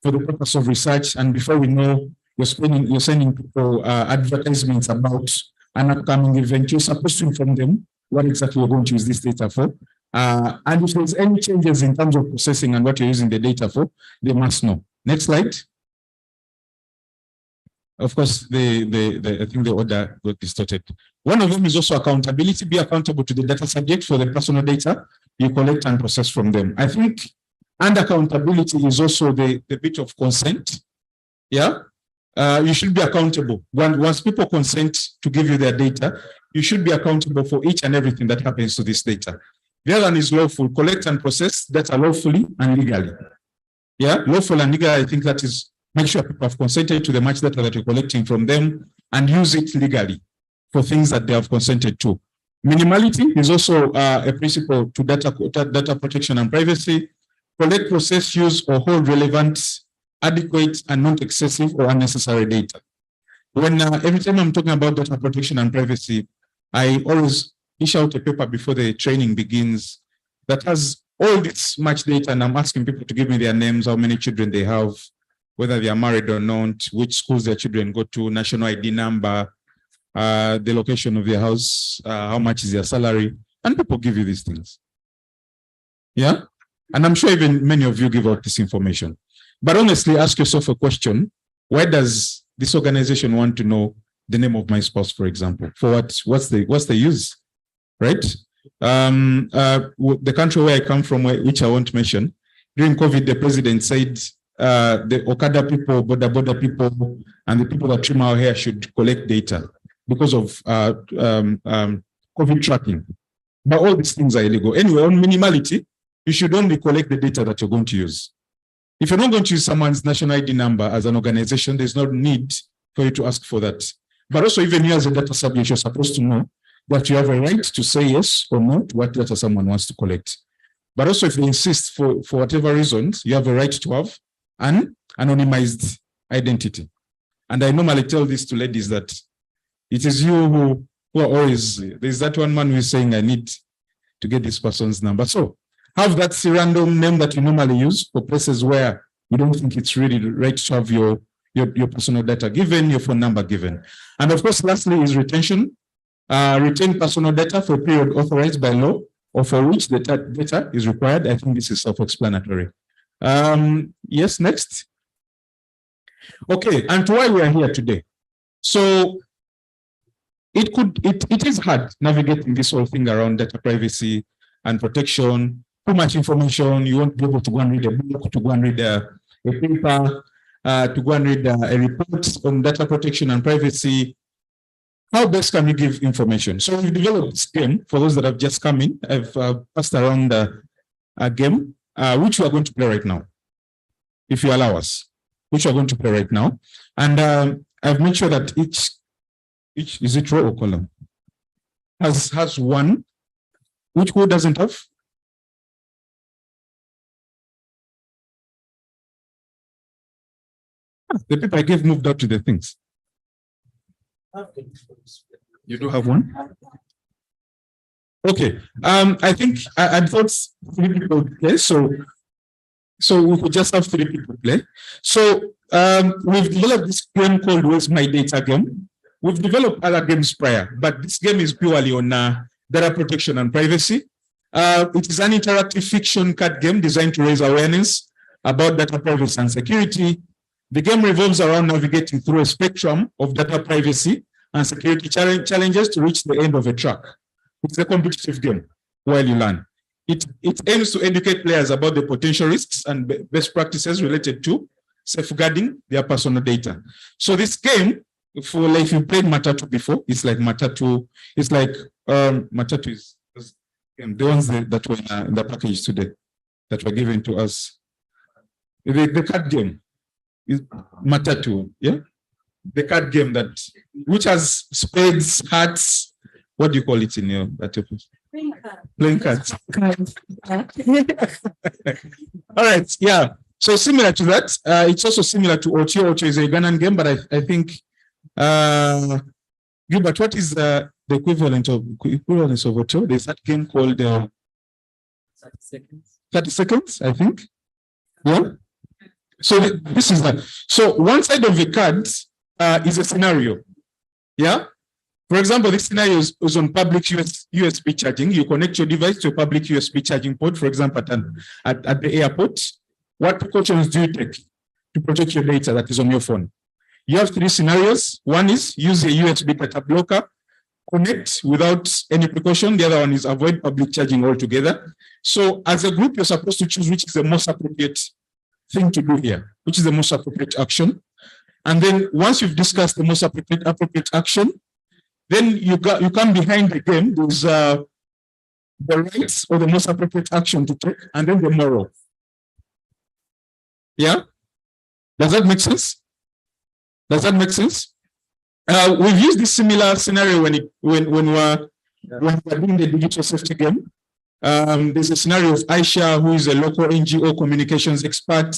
for the purpose of research, and before we know, you're sending people advertisements about an upcoming event, you're supposed to inform them what exactly you're going to use this data for. And if there's any changes in terms of processing and what you're using the data for, they must know. Next slide. Of course, I think the order got distorted. One of them is also accountability. Be accountable to the data subject for the personal data you collect and process from them. I think, and accountability is also the bit of consent. Yeah, you should be accountable. Once people consent to give you their data, you should be accountable for each and everything that happens to this data. The other one is lawful. Collect and process data lawfully and legally. Yeah, lawful and legal, I think that is make sure people have consented to the much data that you're collecting from them and use it legally for things that they have consented to. Minimality is also a principle to data protection and privacy. Collect, process, use, or hold relevant, adequate, and not excessive or unnecessary data. When every time I'm talking about data protection and privacy, I always issue out a paper before the training begins that has all this much data, and I'm asking people to give me their names, how many children they have, whether they are married or not, which schools their children go to, national ID number, the location of their house, how much is their salary, and people give you these things. Yeah? And I'm sure even many of you give out this information. But honestly, ask yourself a question. Why does this organization want to know the name of my spouse, for example? For what? What's the use? Right? The country where I come from, which I won't mention, during COVID, the president said the Okada people, border people, and the people that trim our hair should collect data because of COVID tracking. But all these things are illegal. Anyway, on minimality, you should only collect the data that you're going to use. If you're not going to use someone's national ID number as an organization, there's no need for you to ask for that. But also, even you as a data subject, you're supposed to know that you have a right to say yes or no to what data someone wants to collect. But also, if they insist for whatever reasons, you have a right to have an anonymized identity. And I normally tell this to ladies that it is you who are always, there's that one man who is saying, I need to get this person's number. So have that random name that you normally use for places where you don't think it's really right to have your personal data given, your phone number given. And of course, lastly is retention. Retain personal data for a period authorized by law or for which the data is required. I think this is self-explanatory. Yes, next. Okay, and why we are here today. So it is hard navigating this whole thing around data privacy and protection. Too much information, you won't be able to go and read a book, to go and read a paper, to go and read a report on data protection and privacy. How best can we give information? So we developed this game. For those that have just come in, I've passed around a game, which we are going to play right now, if you allow us, which we are going to play right now. And I've made sure that each is it row or column? Has one, which who doesn't have? The people I gave moved out to the things. You do have one? Okay. I think I thought 3 people would play, so we could just have 3 people play. So we've developed this game called Where's My Data game. We've developed other games prior, but this game is purely on data protection and privacy. It is an interactive fiction card game designed to raise awareness about data privacy and security. The game revolves around navigating through a spectrum of data privacy and security challenges to reach the end of a track. It's a competitive game while you learn. It aims to educate players about the potential risks and best practices related to safeguarding their personal data. So this game, for like if you played Matatu before, it's like Matatu. It's like Matatu is the ones that were in the package today that were given to us. The card game is Matatu, yeah. The card game which has spades, hearts. What do you call it in your playing cards? All right, yeah. So similar to that, it's also similar to Ocho. Ocho is a Ugandan game, but I think Gilbert, what is the equivalence of Ocho? There's that game called 30 seconds. 30 seconds, I think. Yeah. So this is that. So one side of the cards is a scenario. Yeah. For example, this scenario is on public USB charging. You connect your device to a public USB charging port, for example, at the airport. What precautions do you take to protect your data that is on your phone? You have 3 scenarios. One is use a USB data blocker, connect without any precaution. The other one is avoid public charging altogether. So as a group, you're supposed to choose which is the most appropriate thing to do here, which is the most appropriate action. And then once you've discussed the most appropriate action, then you come behind the game. There's the rights or the most appropriate action to take, and then the moral. Yeah? Does that make sense? Does that make sense? We've used this similar scenario when we're doing the digital safety game. There's a scenario of Aisha, who is a local NGO communications expert,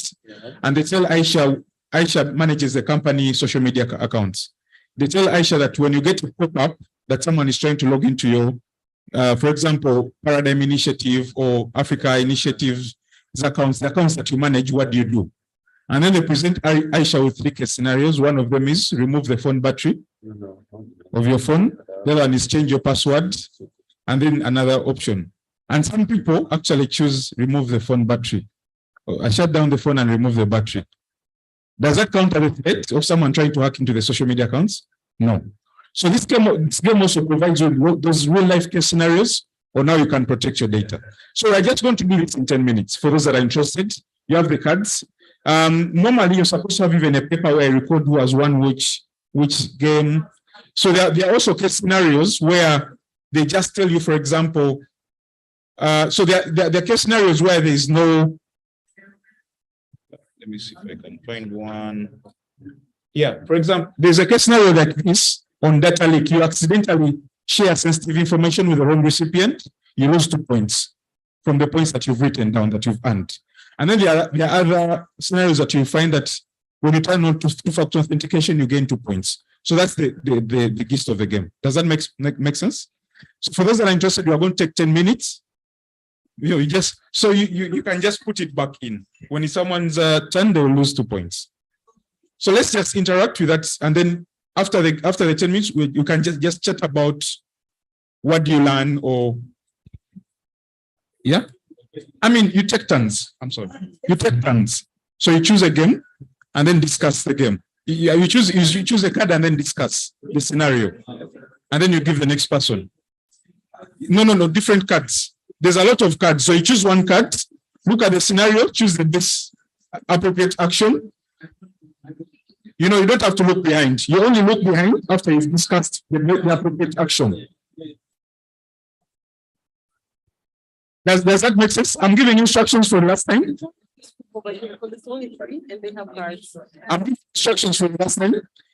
and they tell Aisha manages the company social media accounts. They tell Aisha that when you get a pop-up that someone is trying to log into your, for example, Paradigm Initiative or Africa Initiatives accounts, the accounts that you manage, what do you do? And then they present Aisha with 3 case scenarios. One of them is remove the phone battery of your phone. The other one is change your password. And then another option. And some people actually choose remove the phone battery. I shut down the phone and remove the battery. Does that count as a threat of someone trying to hack into the social media accounts? No. So this game also provides you those real life case scenarios, or now you can protect your data. So we're just going to do this in 10 minutes. For those that are interested, you have the cards. Normally, you're supposed to have even a paper where I record who has won which game. So there are also case scenarios where they just tell you, for example, so there are case scenarios where there is no. Let me see if I can find one. Yeah, for example, there's a case scenario like this on data leak. You accidentally share sensitive information with the wrong recipient, you lose 2 points from the points that you've written down that you've earned. And then there are other scenarios that you find that when you turn on to two-factor authentication, you gain 2 points. So that's the gist of the game. Does that make sense? So for those that are interested, you are going to take 10 minutes. You just so you can just put it back in. When it's someone's turn, they will lose 2 points. So let's just interact with that, and then after the 10 minutes, you can just chat about what do you learn, or yeah. I mean, you take turns. I'm sorry. You take turns. So you choose a game and then discuss the game. You choose a card and then discuss the scenario, and then you give the next person. No, different cards. There's a lot of cards. So you choose one card, look at the scenario, choose the best appropriate action. You know, you don't have to look behind. You only look behind after you've discussed the appropriate action. Does that make sense? I'm giving instructions for the last time. It's only 3 and they have cards. I'm giving instructions for the last time.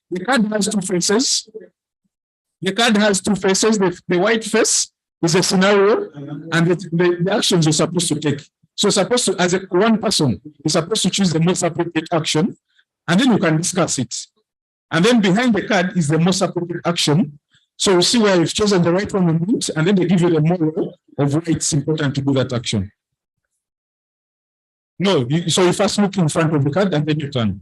The card has 2 faces. The card has 2 faces. The white face is a scenario, and the actions you're supposed to take. So supposed to, as one person, you're supposed to choose the most appropriate action, and then you can discuss it. And then behind the card is the most appropriate action. So you see where you've chosen the right one, and then they give you the moral of why it's important to do that action. No, so you first look in front of the card and then you turn.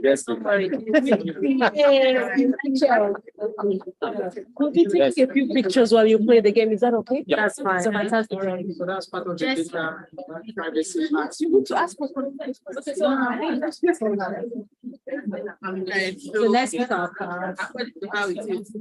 Yes. Could we take a few pictures while you play the game? Is that okay? Yeah. That's fine. So fantastic. So that's part of the data privacy. You need to ask for permission. Okay, so let's talk. How it is.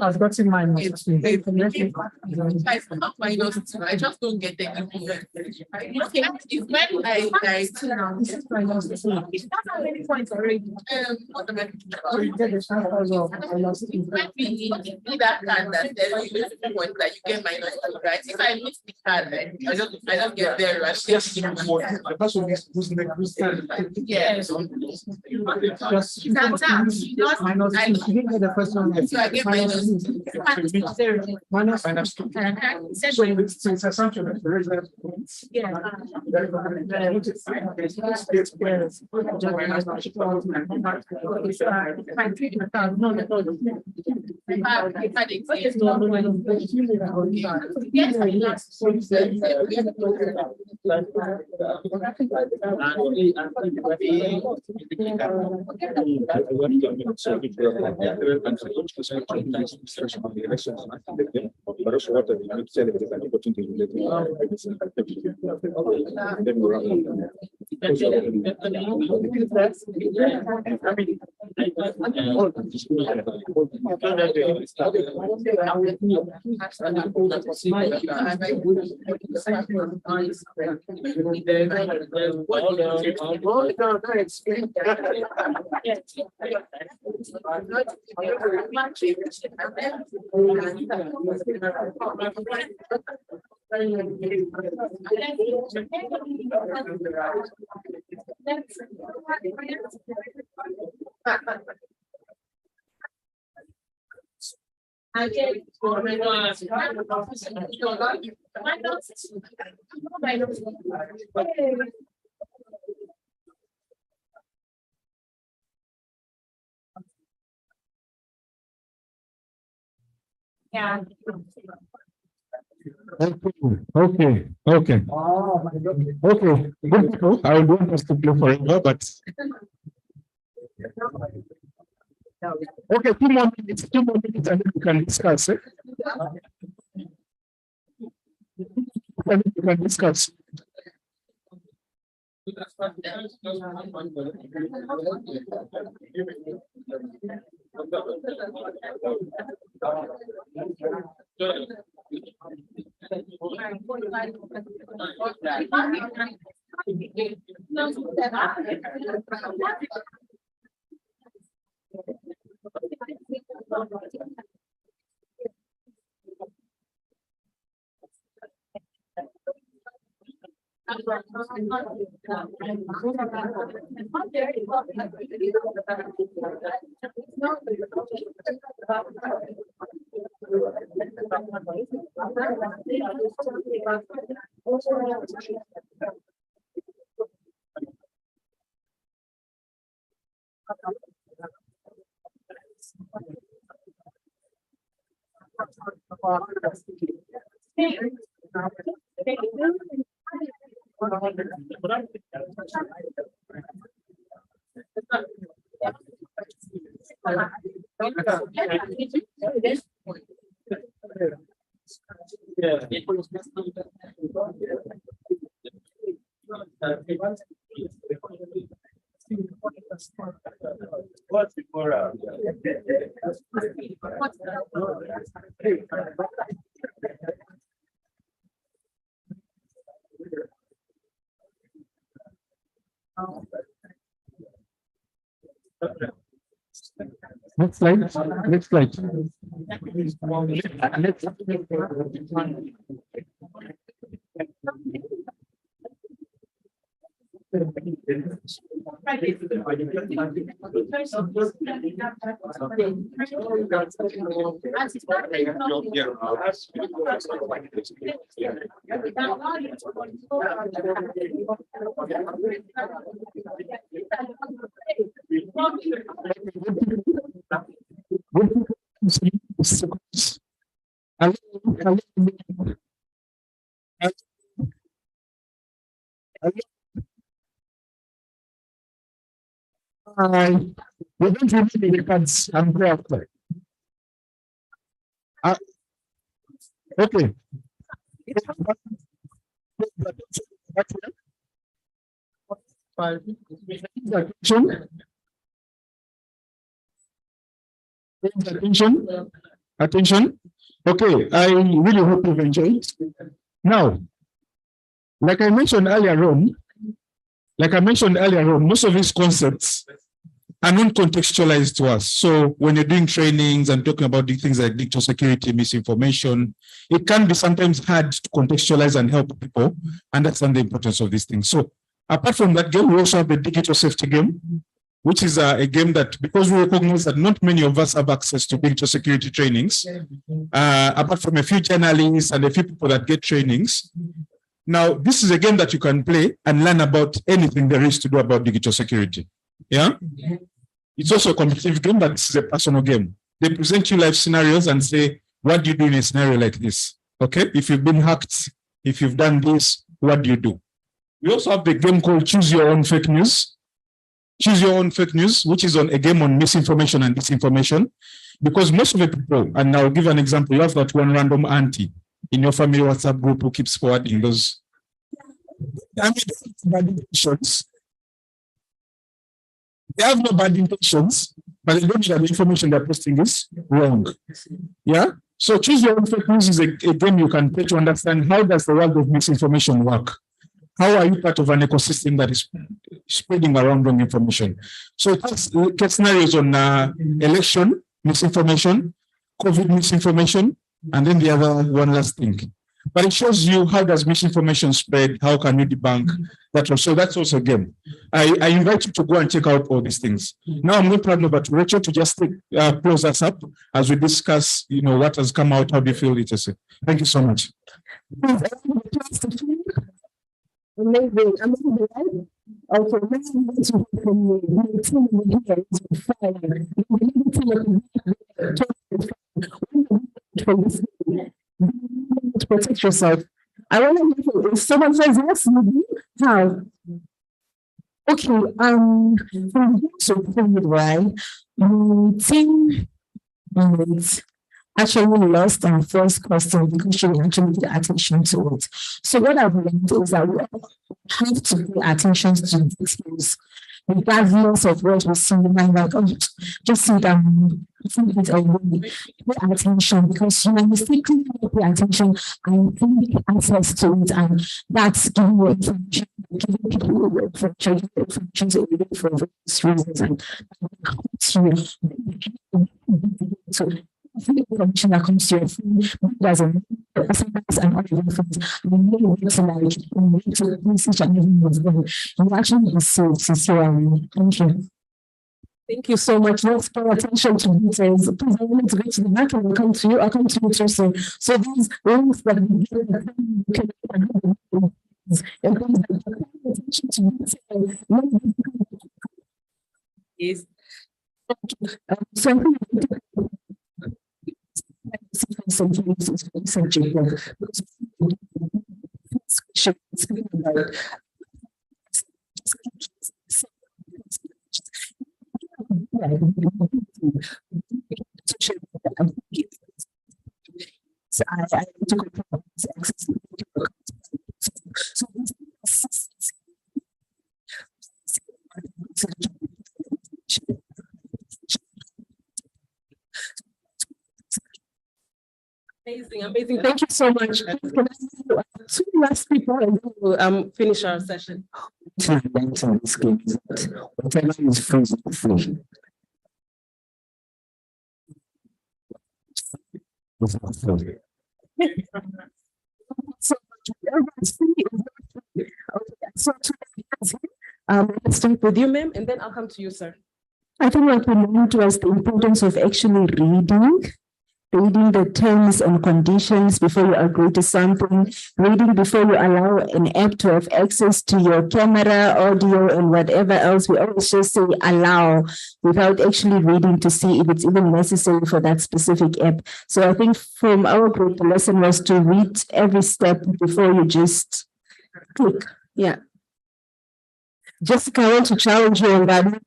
I've gotten my minus. I just don't get the it's when points already. So you get the chance of when we need that card that tells you the points that you get minus 2, right? If I miss the card, then I don't get there. Right? Yes, the person who's yes. Just minus 2. You didn't get the first one. So I get minus 2. Minus 2. So it's assumption that there is But also what you need to celebrate an opportunity related Yeah. Okay. Okay. Good people. I would want us to play forever, but okay, 2 more minutes, and then we can discuss it. And we can discuss. Next slide. Next slide. We don't remove the cards and go after. Okay. Attention. Okay, I really hope you've enjoyed. Now, like I mentioned earlier on, most of these concepts are not contextualized to us. So when you're doing trainings and talking about the things like digital security, misinformation, it can be sometimes hard to contextualize and help people understand the importance of these things. So apart from that game, we also have the digital safety game, which is a game that, because we recognize that not many of us have access to digital security trainings, apart from a few journalists and a few people that get trainings, Now, this is a game that you can play and learn about anything there is to do about digital security. Yeah? It's also a competitive game, but this is a personal game. They present you live scenarios and say, what do you do in a scenario like this? Okay, if you've been hacked, if you've done this, what do you do? We also have the game called Choose Your Own Fake News. Choose Your Own Fake News, which is a game on misinformation and disinformation. Because most of the people, and I'll give an example, you have that one random auntie in your family WhatsApp group who keeps forwarding those. I mean, bad intentions. They have no bad intentions, but they don't know that the information they're posting is wrong. Yeah? So Choose Your Own Fake News is a game you can play to understand how does the world of misinformation work. How are you part of an ecosystem that is spreading around wrong information? So it has scenarios on election misinformation, COVID misinformation, and then the other one last thing. But it shows you how does misinformation spread, how can you debunk that. So that's also a game. I invite you to go and check out all these things. Now I'm going to hand over to Rachel to just close us up as we discuss, what has come out, how do you feel it is. Thank you so much. Amazing. Okay, let's from to protect yourself. I want to know if someone says yes, how? Okay, from so right, team actually lost our first question because she actually paid attention to it. So what I've learned is that we have to pay attention to details, regardless of what we see. I'm like, oh, just see that pay attention, because you mistakenly pay attention and think access to it, and that's giving you information, giving people information for various reasons, and so information that comes to your phone doesn't SMS and all the things. You need to research and everything was done. You actually be so sincerely. Thank you. Thank you so much. Let's pay attention to details. Please, I want to go to the back and I'll come to you. I'll come to you too soon. So these links that we can and things that pay attention to details. Is something I took access to Amazing. Thank you so much. Can I two last people and then we'll finish our session. This game is that whatever is free is free. So let's start with you, ma'am, and then I'll come to you, sir. I think what we learned was the importance of actually reading the terms and conditions before you agree to something, reading before you allow an app to have access to your camera, audio, and whatever else. We always just say allow without actually reading to see if it's even necessary for that specific app. So I think from our group, the lesson was to read every step before you just click. Yeah. Jessica, I want to challenge you on that. Many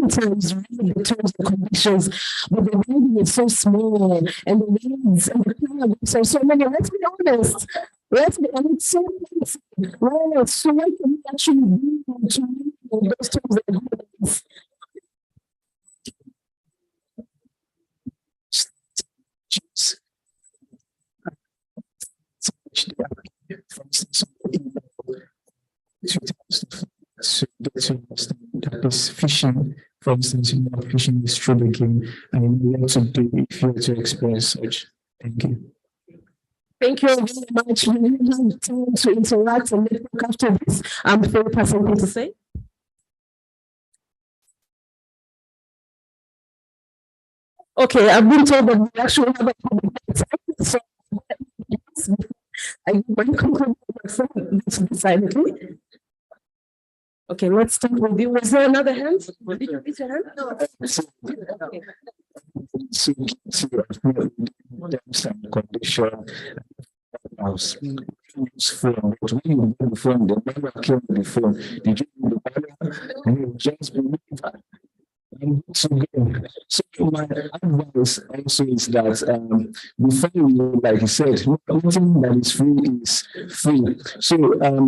times read the terms and conditions, but the reading is so small and the reads and the paragraphs are so many. Let's be honest. And it's so fancy. Right? So what can we actually do to read those terms and conditions? So that's that is fishing, for instance, fishing is through the game, and we also do if you were to experience such. Thank you. Thank you very much. We have time to interact and network after this. Before we pass something to say. Okay, I've been told that we actually have a That's decidedly. Okay, let's start with you. Was there another hand? Did you raise your hand? No. Okay. Condition house from what we do from the never came before. Did you do the just believe that? So my advice also is that before you, like you said, nothing that is free. So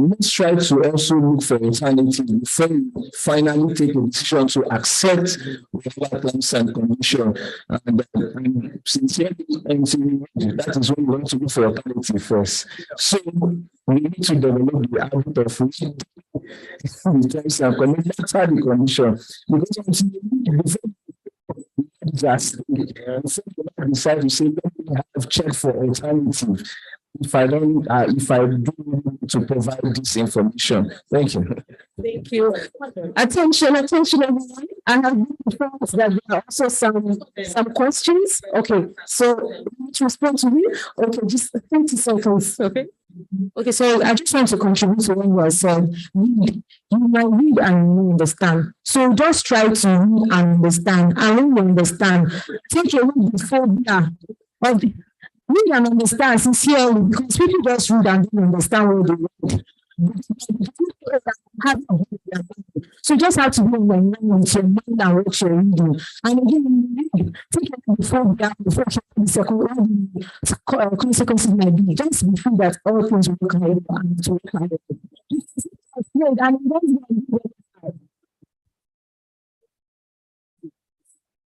let's try to also look for alternative before you finally take a decision to accept whatever terms and conditions. And sincerely, that is when we want to look for alternative first. So we need to develop the habit of reading the terms and conditions. That's how the condition, because just decide to say, let me have check for alternative. If I do to provide this information. Thank you. Thank you. Attention, everyone. I have that there are also some questions. Okay, so to respond to me. Okay, just 30 seconds. Okay. Okay, so I just want to contribute to what was said. You might read and understand. So just try to read and understand. And when you understand, take a look before read and understand sincerely, because people just read and don't understand what they read. So you just have to be in your mind with your mind and what you're reading. And again, read, take it before the consequences might be. Just be sure that all things will come out and to work out.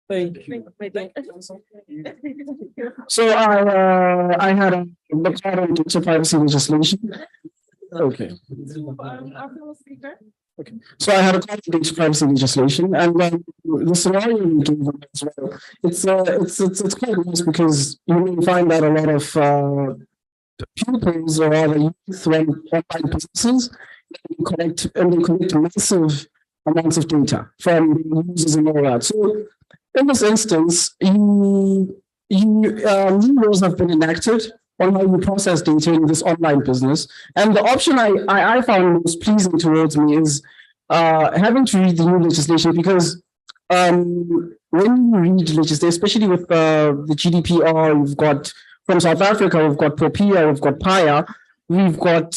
Thank you. So I had a look at data privacy legislation. Okay. Okay. So I had a call to data privacy legislation, and the scenario we gave as well. It's quite nice because you may find that a lot of pupils or other youth run online businesses they collect massive amounts of data from users and all that. So in this instance, new laws have been enacted on how you process data in this online business. And the option I found most pleasing towards me is having to read the new legislation, because when you read legislation, especially with the GDPR, we've got from South Africa, we've got POPIA, we've got PIA, we've got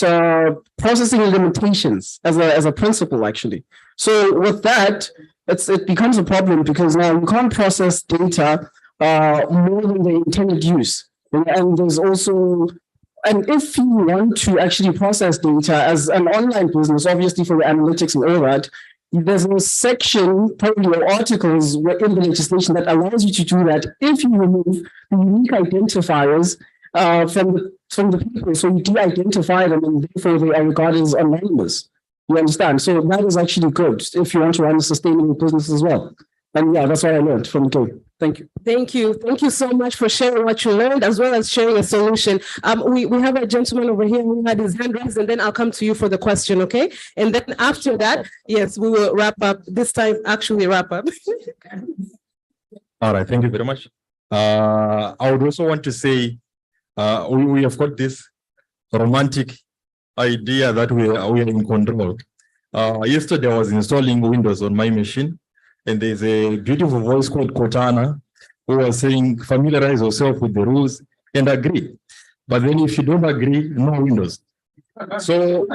processing limitations as a principle, actually. So with that, it becomes a problem, because now you can't process data more than the intended use. And there's also, and if you want to actually process data as an online business, obviously for the analytics and all that, there's a section, probably articles in the legislation that allows you to do that if you remove the unique identifiers from the people. So you de-identify them, and therefore they are regarded as anonymous. You understand? So that is actually good if you want to run a sustainable business as well. And yeah, that's what I learned from the game. Thank you. Thank you. Thank you so much for sharing what you learned, as well as sharing a solution. We have a gentleman over here who had his hand raised, and then I'll come to you for the question, okay? And then after that, yes, we will wrap up. This time, actually wrap up. All right, thank you very much. I would also want to say we have got this romantic idea that we are in control. Yesterday, I was installing Windows on my machine, and there's a beautiful voice called Cortana who was saying, familiarize yourself with the rules and agree. But then if you don't agree, no Windows. So,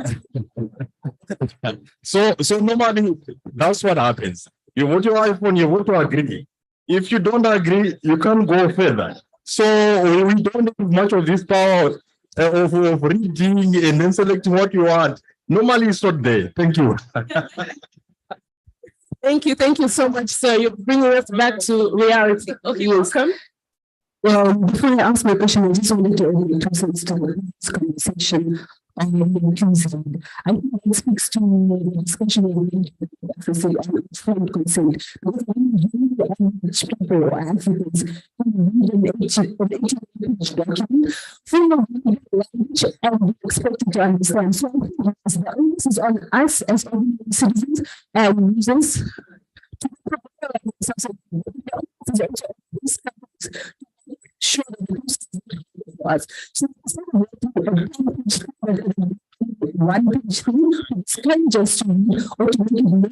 so normally that's what happens. You vote your iPhone, you vote to agree. If you don't agree, you can't go further. So we don't have much of this power of reading and then selecting what you want. Normally it's not there. Thank you. Thank you so much, sir. You're bringing us back to reality. Okay, welcome. Well, before I ask my question, I just wanted to start this conversation on consent. I think it speaks to the discussion on informed consent. Because people or Africans who read an 18-page document full of language and be expected to understand. So I think the onus is on us as citizens and users to sure that the us. So one page it's kind just to read or to make it more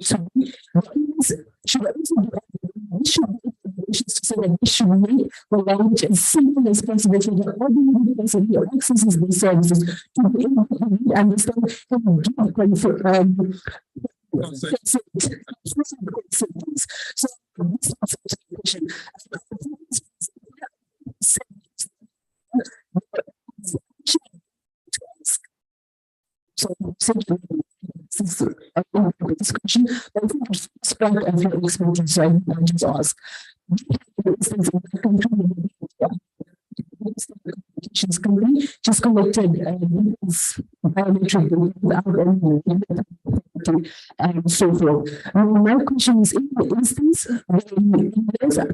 should also be to say that we should make the language as simple as possible so that ordinary person who accesses these services to be able to understand how to do so so this is a discussion, but I think it's part of your expertise, so I just ask. Communications company just collected biometric data without any and so forth. My question is, in the instance when there's a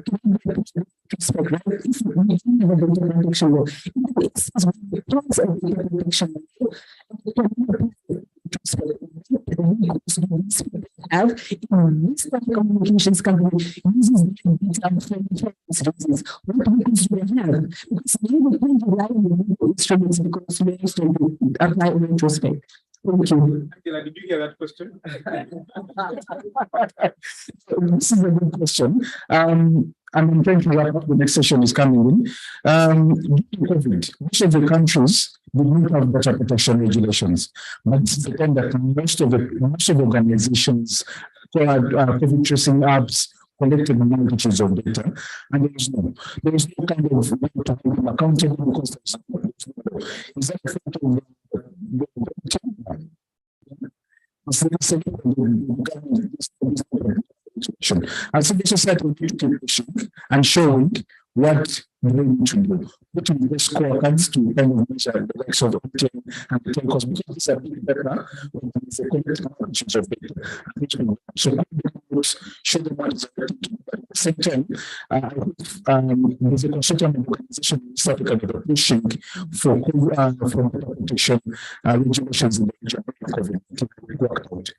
respect, right? If we have a data protection law, in the instance when the plans of data protection law, have in this communications company uses data for reasons. What vehicles do they have? Because they will rely on the instruments because we have to apply retrospect. Thank you. Angela, did you hear that question? This is a good question. I'm trying to wrap up. The next session is coming in. COVID, most of the countries did not have data protection regulations, but it's the time that most of the organizations COVID tracing apps collected multitudes of data, and there is no kind of way to hold them accountable because there's no. Is that a fact of and civil society will keep pushing and showing what they need to do. What will the scorecards to kind of measure the likes of obtain and because these are big better when there is a complete issues of data. So show them what is at the same time, there's a consultant organization in South Africa that are pushing for protection regulations in the region of COVID worked out.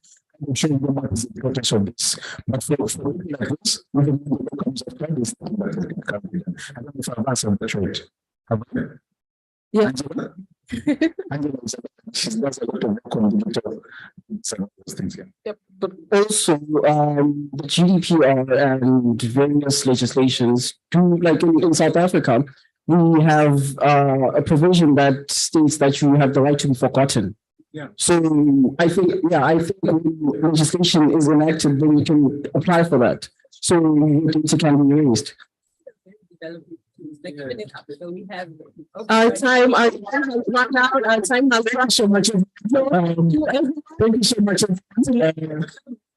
I'm showing them what is the importance of this. But for people like this, even when the comes after this, I don't know if I've answered that right. Yeah. Angela she does a lot of work on digital some of those things. Yeah. Yep. But also the GDPR and various legislations do, like in South Africa, we have a provision that states that you have the right to be forgotten. Yeah. So I think when legislation is enacted, then you can apply for that. So it can be raised. Our time has run out. Our time has run out. So much. Thank you so much.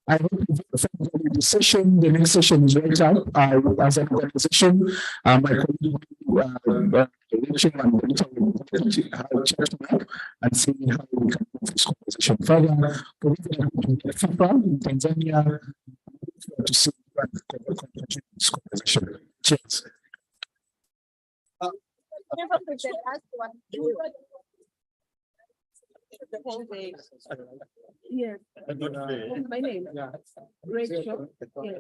I hope you found the session. The next session is right up. As an organization, my colleague I'll check now and see how we can move this conversation further. FIFA in Tanzania to see this conversation. Cheers. The whole day. Yes. My name. Rachel. Yeah.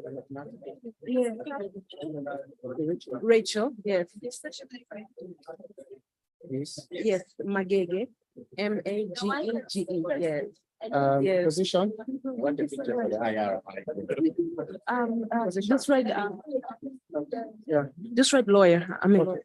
Rachel. Yes. Yes. Magege. Magege. Yes. Yes. Position. What the picture for the IR? Just write. Yeah. Just write lawyer. I mean.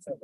Yes,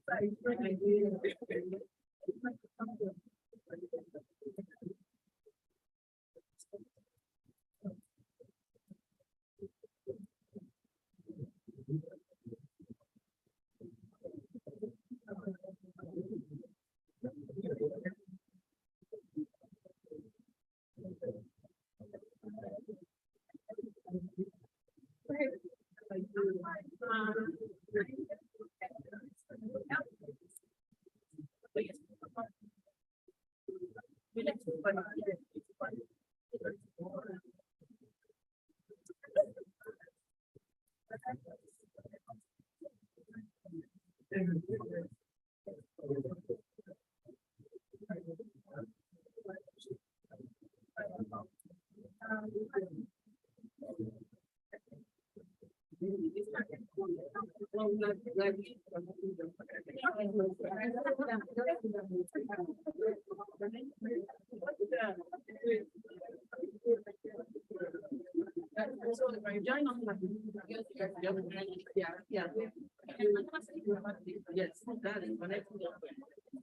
that is connected.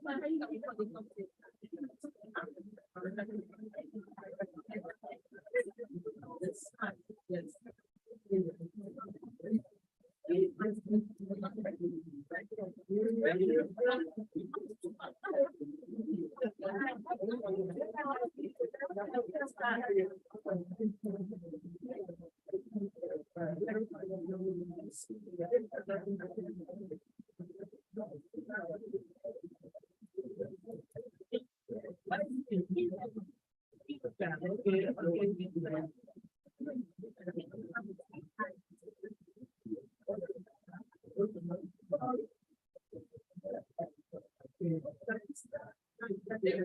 Yes. Yeah.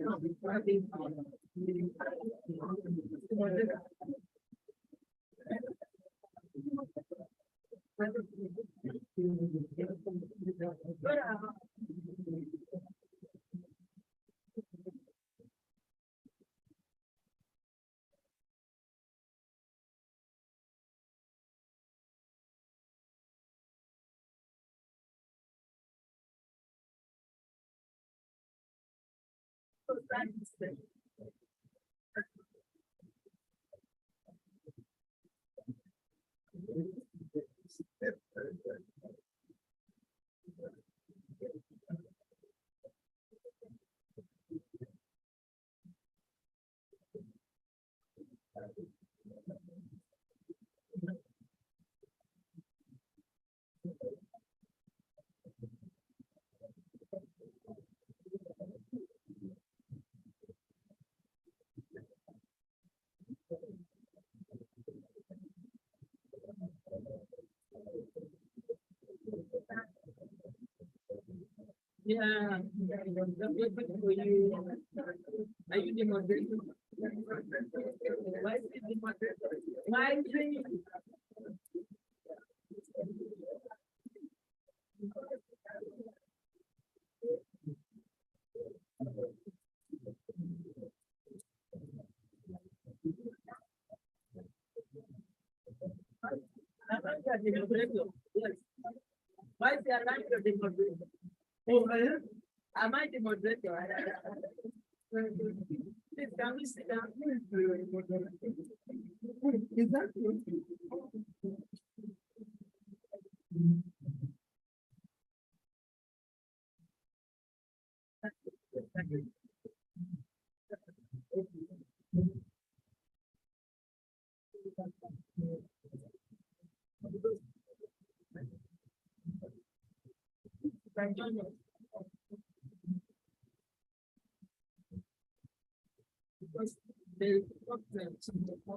Are you the moderator? Why is it the moderator? Why is it? Why is the alignment of the moderator? Oh, am I the moderator? Please, can we sit down? Is that true?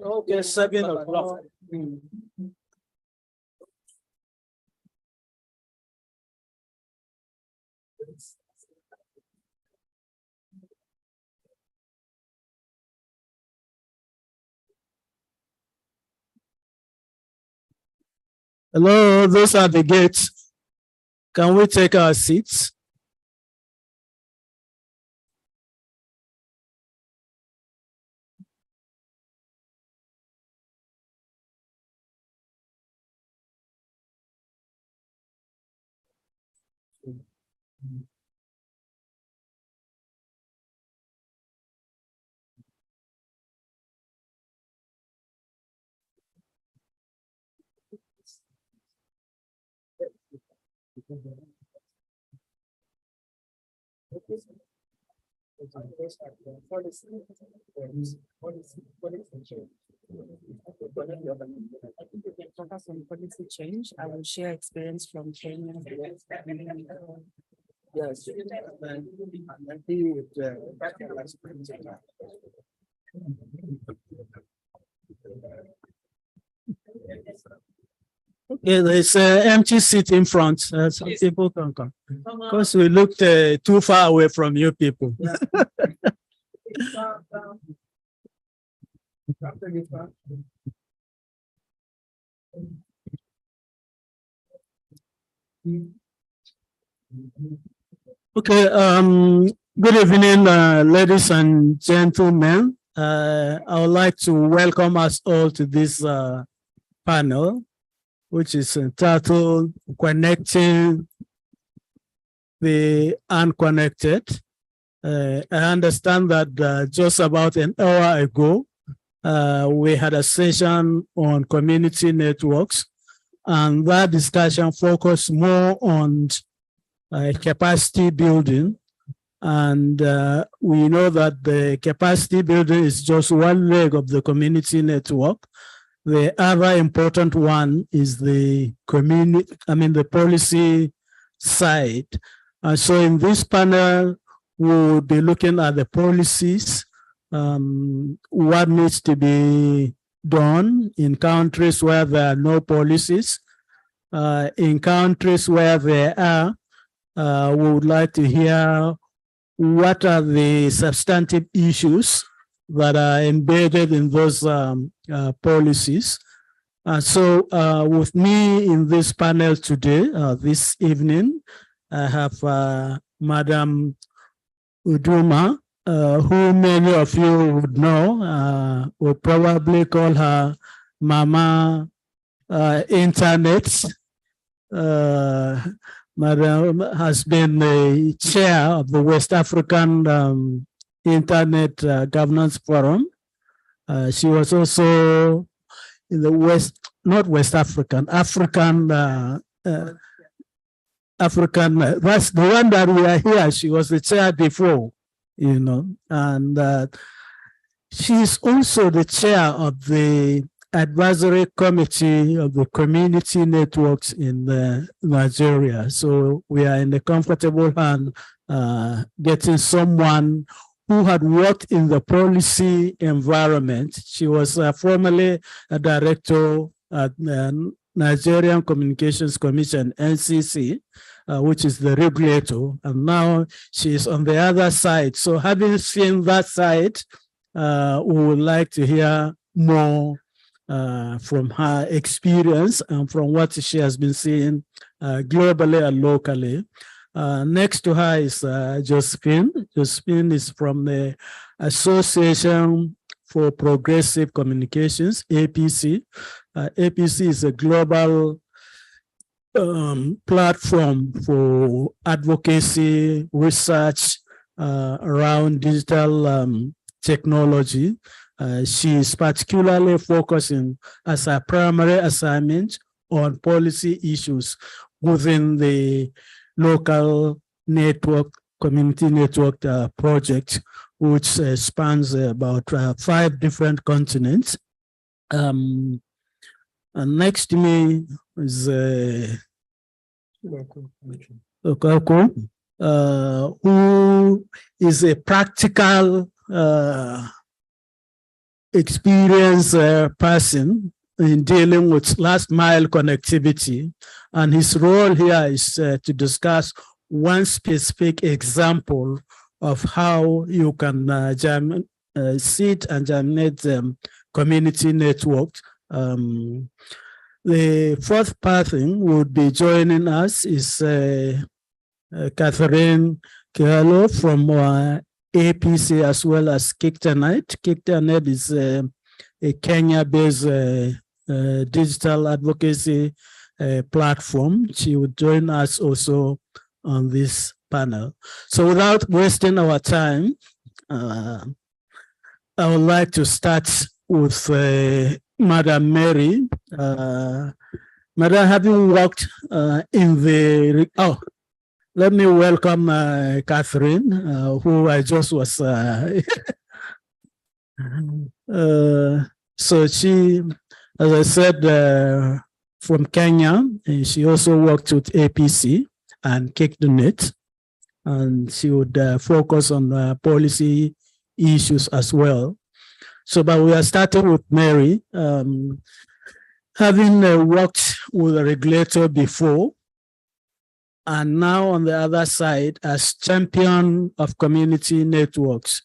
Okay, 7 o'clock. Hello, those are the gates. Can we take our seats? I think we can focus on policy change. I will share experience from Kenya. Yes. Okay, there's an empty seat in front. So people can come. Because we looked too far away from you people. Okay, good evening, ladies and gentlemen. I would like to welcome us all to this panel, which is entitled Connecting the Unconnected. I understand that just about an hour ago, we had a session on community networks, and that discussion focused more on capacity building. And we know that the capacity building is just one leg of the community network. The other important one is the the policy side. And so in this panel, we'll be looking at the policies, what needs to be done in countries where there are no policies. In countries where there are, we would like to hear what are the substantive issues that are embedded in those policies. So with me in this panel today, this evening, I have Madam Uduma, who many of you would know, would probably call her Mama Internet. Madam has been the chair of the West African Internet Governance Forum. She was also in the not West African, African, that's the one that we are here. She was the chair before, you know, and she's also the chair of the advisory committee of the community networks in Nigeria. So we are in a comfortable hand getting someone who had worked in the policy environment. She was formerly a director at the Nigerian Communications Commission, NCC, which is the regulator, and now she's on the other side. So having seen that side, we would like to hear more from her experience and from what she has been seeing globally and locally. Next to her is Josephine. Josephine is from the Association for Progressive Communications, APC. APC is a global platform for advocacy, research around digital technology. She is particularly focusing as a primary assignment on policy issues within the local network, community network project, which spans about 5 different continents. And next to me is Okako, who is a practical experienced person in dealing with last mile connectivity. And his role here is to discuss one specific example of how you can seed and germinate community networks. The fourth person would be joining us is Catherine Kialo from APC as well as Kictanet. Kictanet is a Kenya-based digital advocacy platform. She would join us also on this panel. So without wasting our time, I would like to start with Madam Mary. Madam, having worked in the, let me welcome Catherine, who I just was, so she, as I said, from Kenya, and she also worked with APC and Kictanet, and she would focus on policy issues as well. So, but we are starting with Mary. Having worked with a regulator before, and now on the other side as champion of community networks,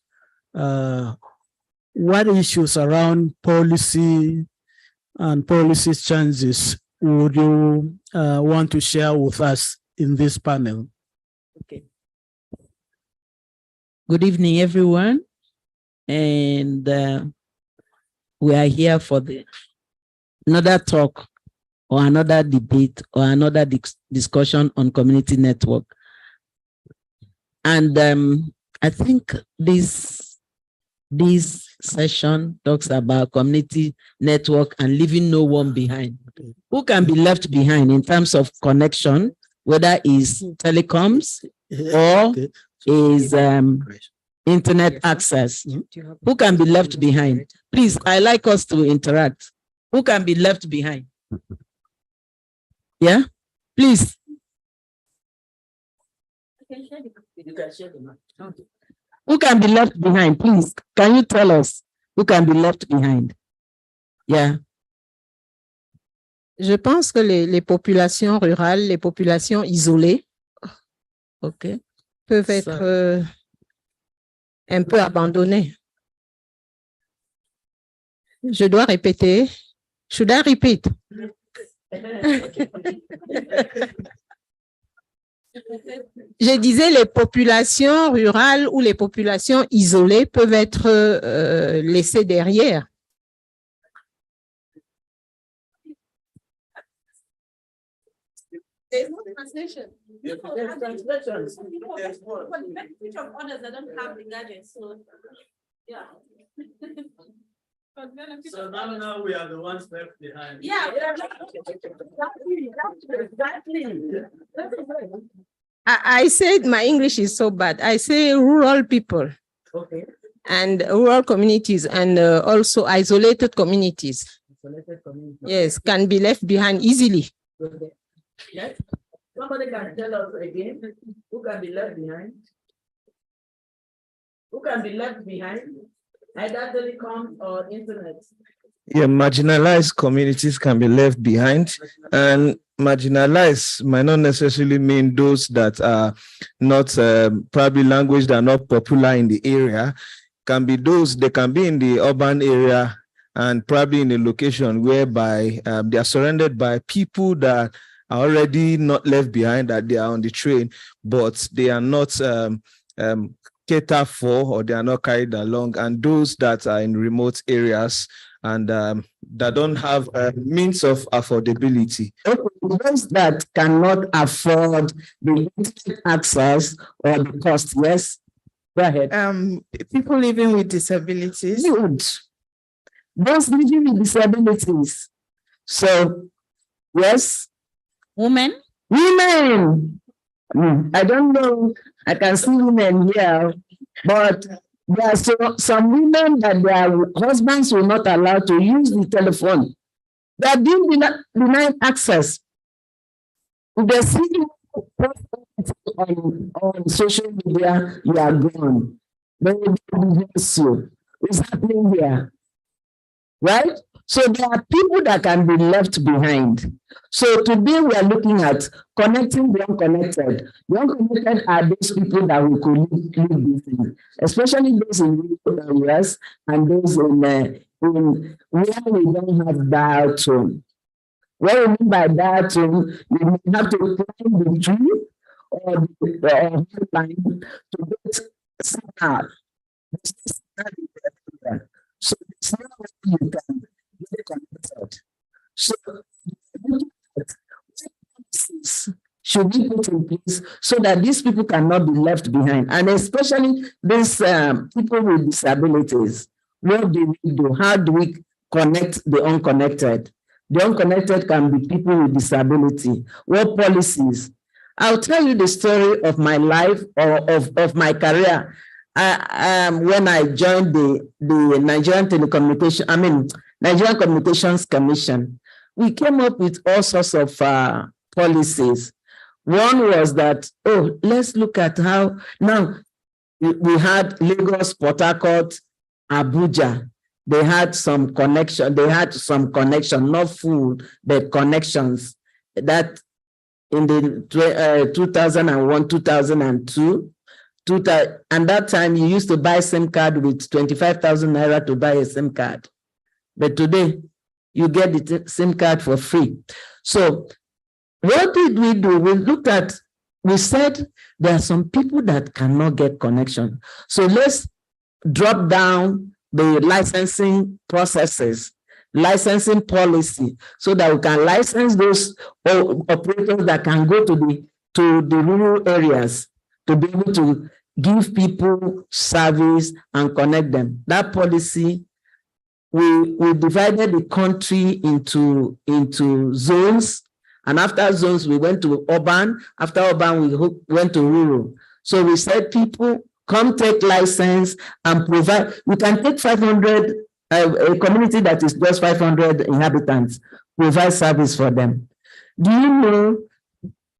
what issues around policy and policy changes would you want to share with us in this panel? Okay. Good evening, everyone. And we are here for another talk or another debate or another discussion on community network. And I think this session talks about community network and leaving no one behind. Who can be left behind in terms of connection, whether it's telecoms or is internet access? Who can be left behind? Please, I like us to interact. Who can be left behind? Yeah, please. Who can be left behind, please? Can you tell us who can be left behind? Yeah. Je pense que les populations rurales, les populations isolées, okay, peuvent être un peu abandonné. Je dois répéter. Should I repeat? Je disais, les populations rurales ou les populations isolées peuvent être laissées derrière. There's no translation. There's translations. Which of others that don't have the gadgets, so yeah. So now we are the ones left behind. Yeah. I said my English is so bad. I say rural people. Okay. And rural communities and also isolated communities. Isolated communities. Yes, can be left behind easily. Okay. Yes. Somebody can tell us again who can be left behind? Who can be left behind? Either telecom or internet. Yeah, marginalized communities can be left behind, and marginalized might not necessarily mean those that are not probably language that are not popular in the area. Can be those, they can be in the urban area and probably in a location whereby they are surrounded by people that are already not left behind, that they are on the train, but they are not catered for, or they are not carried along, and those that are in remote areas and that don't have means of affordability. Those that cannot afford the internet access or the cost, yes? Go ahead. People living with disabilities. Good. Those living with disabilities. So, yes? Women? Women! I don't know. I can see women here, but there are some women that their husbands will not allow to use the telephone. They are being denied access. If they see you on social media, you are gone. They will divorce you. It's happening here. Right? So there are people that can be left behind. So today we are looking at connecting the unconnected. The unconnected are those people that we could live behind, especially those in rural areas and those in where we don't have dial tone. What we mean by dial tone, you may have to climb the tree or the line to get signal. So it's not what you can get connected. So should be put in place so that these people cannot be left behind, and especially these people with disabilities. What do we do? How do we connect the unconnected? The unconnected can be people with disability. What policies? I'll tell you the story of my life or of my career. When I joined the Nigerian Nigerian Communications Commission, we came up with all sorts of policies. One was that, let's look at how now we had Lagos, Port Harcourt, Abuja. They had some connection. Not full, but connections. That in the 2001, 2002. And that time you used to buy a SIM card with 25,000 naira to buy a SIM card. But today you get the SIM card for free. So what did we do? We said there are some people that cannot get connection. So let's drop down the licensing processes, licensing policy, so that we can license those operators that can go to the rural areas to be able to give people service and connect them. That policy, we divided the country into zones, and after zones we went to urban. After urban we went to rural. So we said, people come take license and provide. We can take 500, a community that is just 500 inhabitants, provide service for them. Do you know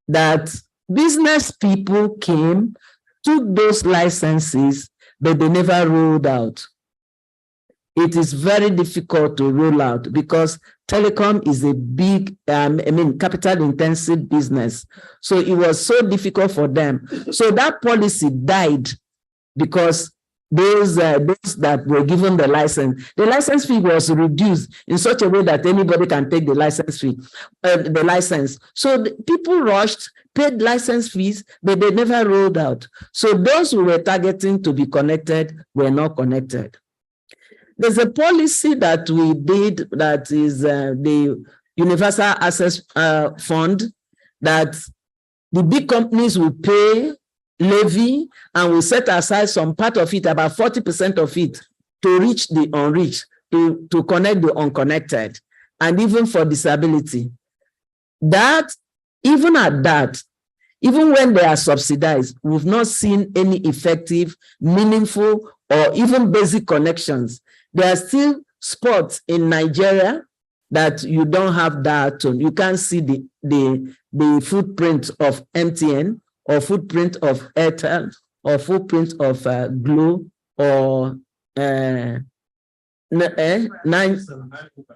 that business people came, took those licenses, but they never rolled out? It is very difficult to roll out because telecom is a big, capital intensive business. So it was so difficult for them. So that policy died because those that were given the license fee was reduced in such a way that anybody can take the license fee, the license. So people rushed, paid license fees, but they never rolled out. So those who were targeting to be connected were not connected. There's a policy that we did that is the Universal Access Fund, that the big companies will pay levy and will set aside some part of it, about 40% of it, to reach the unreached, to connect the unconnected, and even for disability. That, even at that, even when they are subsidized, we've not seen any effective, meaningful, or even basic connections. There are still spots in Nigeria that you don't have that. You can't see the footprint of MTN, or footprint of Airtel, or footprint of Glo, or Nine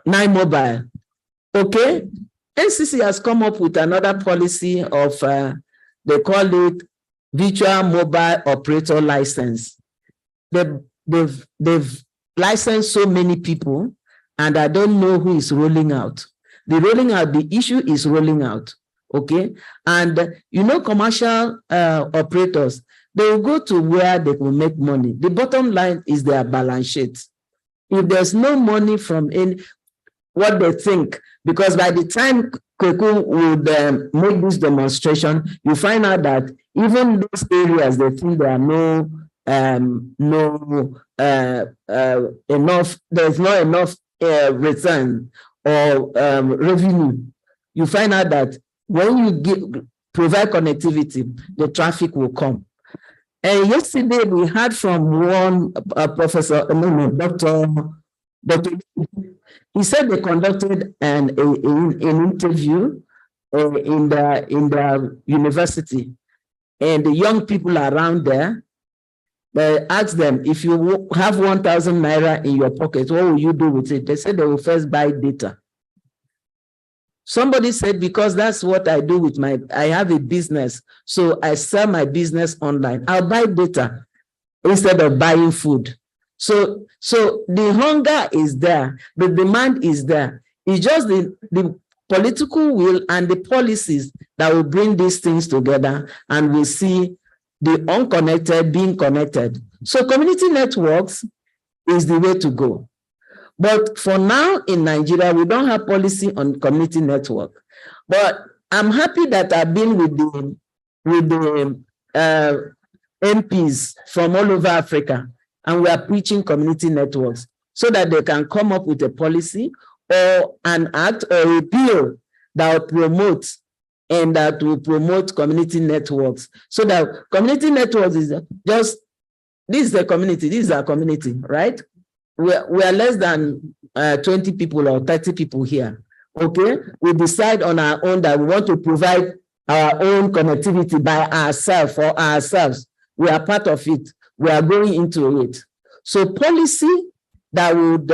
Mobile. Okay, NCC has come up with another policy of they call it virtual mobile operator license. They've licensed so many people, and I don't know who is rolling out. The issue is rolling out. Okay, and you know, commercial operators, they will go to where they will make money. The bottom line is their balance sheet. If there's no money from what they think, because by the time Kweku would make this demonstration, you find out that even those areas they think there are there's not enough return or revenue. You find out that when you provide connectivity, the traffic will come. And yesterday we heard from one professor, Dr. He said they conducted an interview in the university, and the young people around there, they asked them, if you have 1,000 naira in your pocket, what will you do with it? They said they will first buy data. Somebody said, because that's what I do with I have a business, so I sell my business online. I'll buy data instead of buying food. So the hunger is there, the demand is there. It's just the political will and the policies that will bring these things together, and we'll see the unconnected being connected. So community networks is the way to go. But for now in Nigeria, we don't have policy on community network. But I'm happy that I've been with the MPs from all over Africa, and we are preaching community networks so that they can come up with a policy or an act or a bill that will promote community networks. So that community networks is just, this is the community, this is our community, right? We are less than 20 people or 30 people here, okay? We decide on our own that we want to provide our own connectivity by ourselves, for ourselves. We are part of it. We are going into it. So policy that would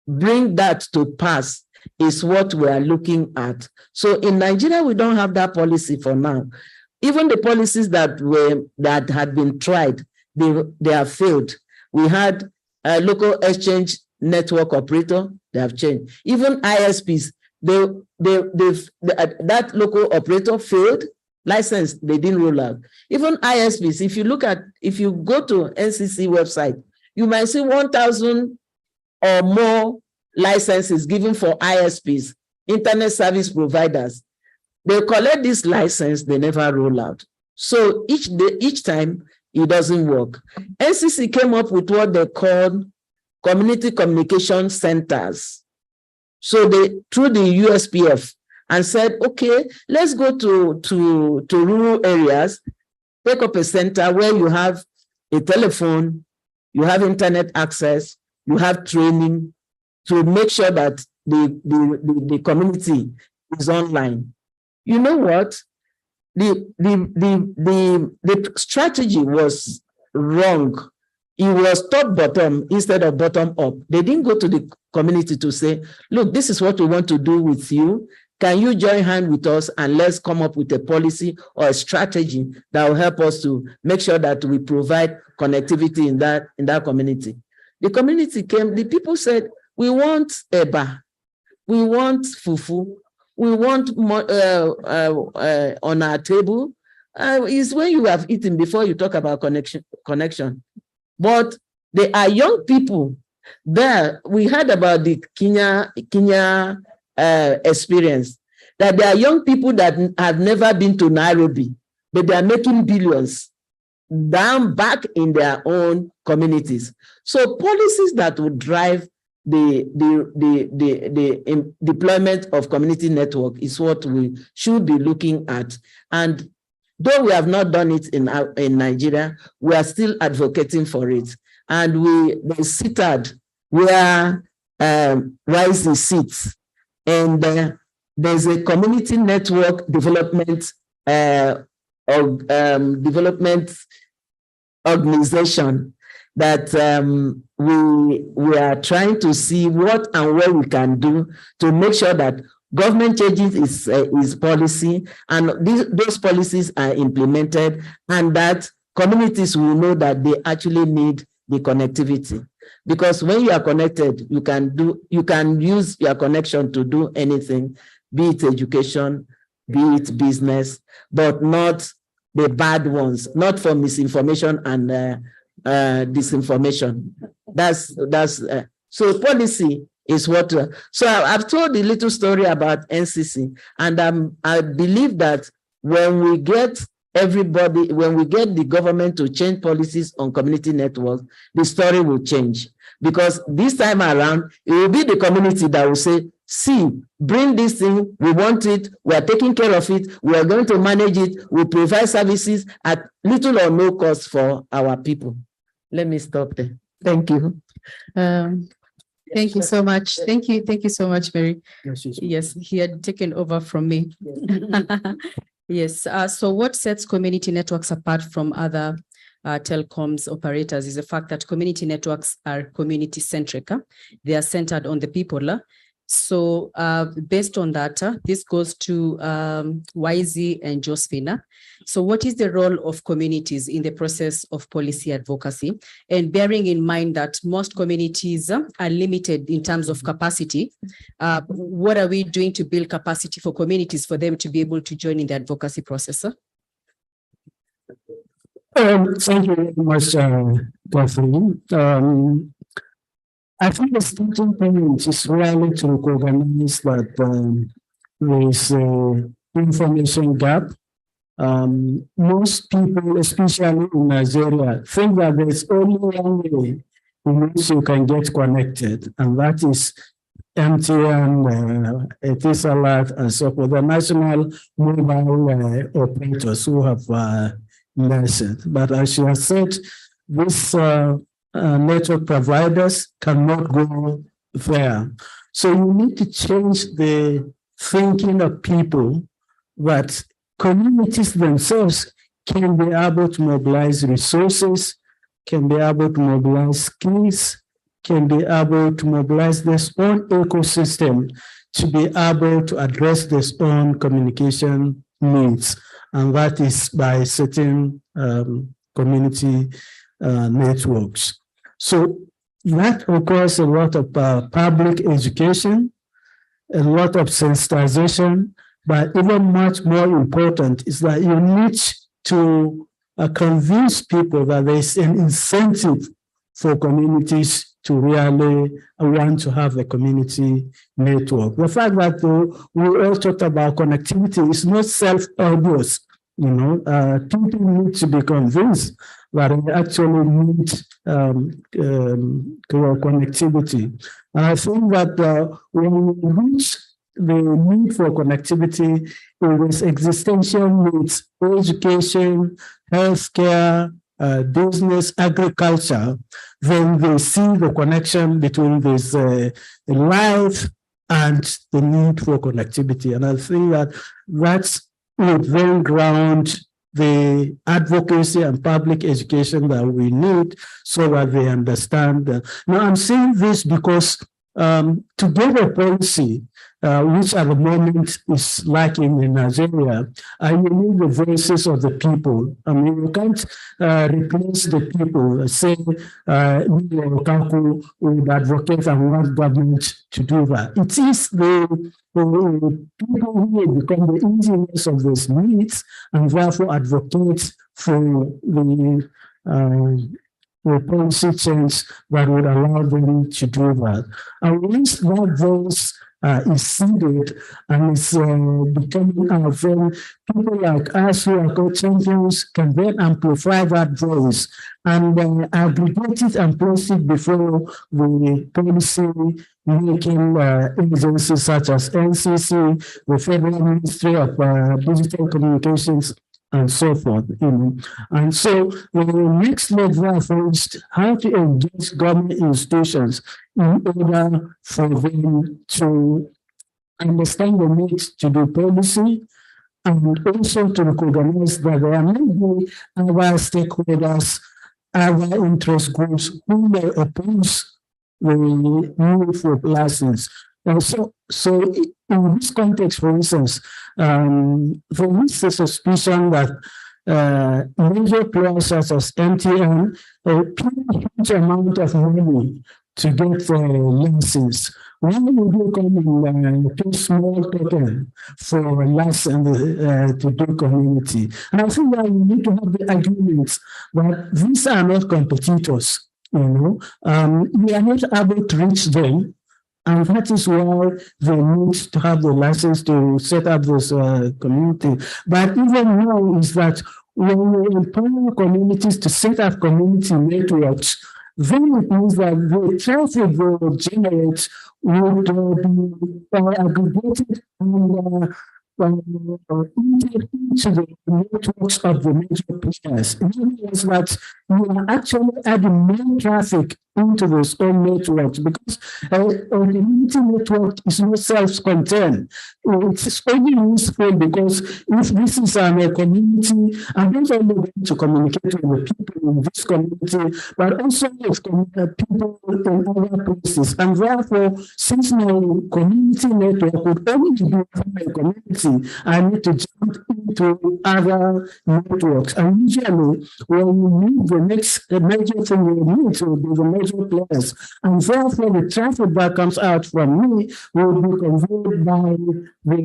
bring that to pass is what we are looking at. So in Nigeria, we don't have that policy for now. Even the policies that had been tried, they have failed. We had a local exchange network operator, they have changed. Even ISPs, that local operator failed, license, they didn't roll out. Even ISPs, if you go to NCC website, you might see 1,000 or more licenses given for ISPs, internet service providers. They collect this license, they never roll out. So each time it doesn't work. NCC came up with what they call community communication centers. So they, through the USPF, and said, okay, let's go to rural areas, take up a center where you have a telephone, you have internet access, you have training to make sure that the community is online. You know what? The strategy was wrong. It was top-bottom instead of bottom-up. They didn't go to the community to say, look, this is what we want to do with you. Can you join hands with us and let's come up with a policy or a strategy that will help us to make sure that we provide connectivity in that community? The community came, the people said, we want eba, we want fufu, we want on our table. Is when you have eaten before you talk about connection. But there are young people there. We heard about the Kenya experience, that there are young people that have never been to Nairobi, but they are making billions down back in their own communities. So policies that would drive the deployment of community network is what we should be looking at. And though we have not done it in Nigeria, we are still advocating for it. And the seated where Rising sits, and there's a community network development organization that we are trying to see what and what we can do to make sure that government changes its policy and those policies are implemented, and that communities will know that they actually need the connectivity. Because when you are connected, you can use your connection to do anything, be it education, be it business, but not the bad ones, not for misinformation and disinformation. So policy is what. So I've told a little story about NCC, and I believe that when we get everybody, when we get the government to change policies on community networks, the story will change. Because this time around, it will be the community that will say, see, bring this thing, we want it, we are taking care of it, we are going to manage it, we provide services at little or no cost for our people. Let me stop there. Thank you. Thank you so much. Thank you so much, Mary. Yes, he had taken over from me. Yes. So what sets community networks apart from other telecoms operators is the fact that community networks are community centric. They are centered on the people. So based on that, this goes to YZ and Josephina. So what is the role of communities in the process of policy advocacy? And bearing in mind that most communities are limited in terms of capacity, what are we doing to build capacity for communities for them to be able to join in the advocacy process? Thank you very much, Catherine. I think the starting point is really to recognize that there is an information gap. Most people, especially in Nigeria, think that there is only one way in which you can get connected, and that is MTN, Etisalat, and so forth, the national mobile operators who have mentioned. But as you have said, this network providers cannot go there. So you need to change the thinking of people that communities themselves can be able to mobilize resources, can be able to mobilize skills, can be able to mobilize their own ecosystem to be able to address their own communication needs. And that is by setting community networks. So that requires a lot of public education, a lot of sensitization, but even much more important is that you need to convince people that there is an incentive for communities to really want to have a community network. The fact that we all talked about connectivity is not self-obvious. You know, people need to be convinced that they actually need connectivity. And I think that when we reach the need for connectivity, it is existential needs, education, healthcare, business, agriculture, then they see the connection between this life and the need for connectivity. And I think that that's would then ground the advocacy and public education that we need so that they understand that. Now, I'm saying this because to get a policy which at the moment is lacking in Nigeria. And you need the voices of the people. I mean, you can't replace the people. Say, Kaku would advocate and want government to do that. It is the people who become the engineers of those needs and therefore advocate for the policy change that would allow them to do that. And once that voice is seeded and is becoming our own, people like us who are called champions can then amplify that voice and aggregate it and place it before the policy making agencies such as NCC, the Federal Ministry of Digital Communications, and so forth. And so the next leg therefore is how to engage government institutions in order for them to understand the need to do policy and also to recognize that there may be other stakeholders, other interest groups who may oppose the need for license. So in this context, for instance, there is a suspicion that major players such as MTN pay a huge amount of money to get license. Why would you come and pay small token for a license to do community? And I think that we need to have the agreements that these are not competitors. We are not able to reach them. And that is why they need to have the license to set up this community. But even more is that when we empower communities to set up community networks, then it means that the traffic they will generate would be aggregated and into the networks of the major players. In other words, that you are actually adding more traffic into those own networks because a community network is not self-contained. It's only useful because if this is a community, I'm not only going to communicate with the people in this community, but also with people in other places. And therefore, since my community network would only be my community, I need to jump into other networks. And usually, when you need the next major thing you need to be the major players. And therefore, the traffic that comes out from me will be conveyed by the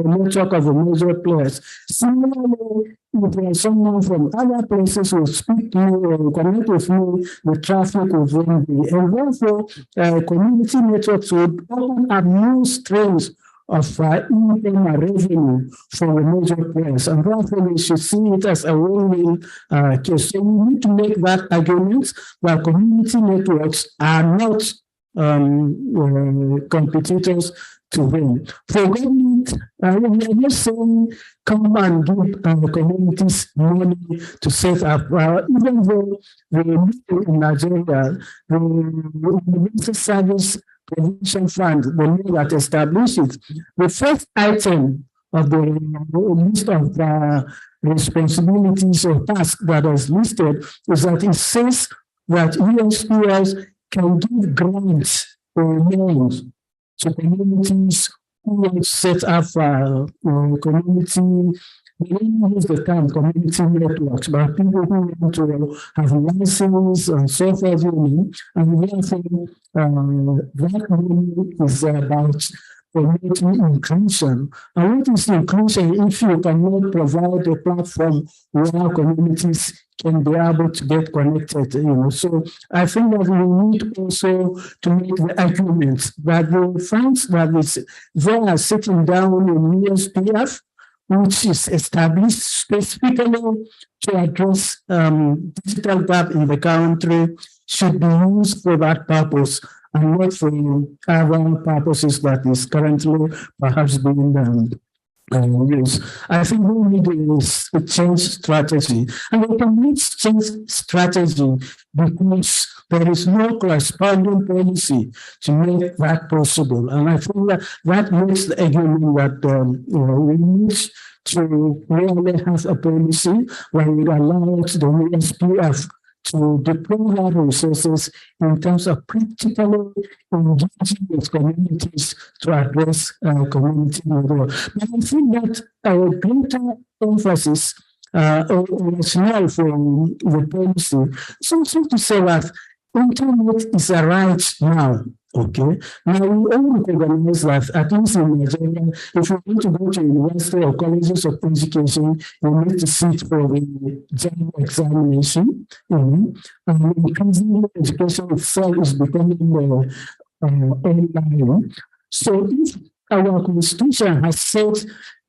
network of the major players. Similarly, if there's someone from other places who speak to me or connect with me, the traffic will then be. And therefore, community networks would often have new streams of income and revenue for the major players. And therefore, we should see it as a win-win case. So we need to make that argument that community networks are not competitors to win. For government, we are not saying come and give communities money to set up. Even though in Nigeria, the Universal Service Provision Fund, the law that establishes the first item of the list of responsibilities or tasks that is listed is that it says that USPS can give grants or loans to communities who want to set up community. We don't use the term community networks, but people who want to have license and so forth, and therefore that money is about promoting inclusion. And what is inclusion if you cannot provide a platform where communities can be able to get connected? So I think that we need also to make the argument that the funds that they are sitting down in USPF, which is established specifically to address digital gap in the country, should be used for that purpose and not for other purposes that is currently perhaps being used. I think we need a change strategy. And we can need change strategy because there is no corresponding policy to make that possible. And I think that makes the argument that we need to really have a policy where it allows the USPF to deploy our resources in terms of practically engaging with communities to address community network. But I think that our greater emphasis or rationale for the policy is also to say that internet is a right now. Okay. Now we all recognize that at least in Nigeria, if you want to go to university or colleges of education, you need to sit for the JAMB examination. And increasingly education itself is becoming online. So if our constitution has said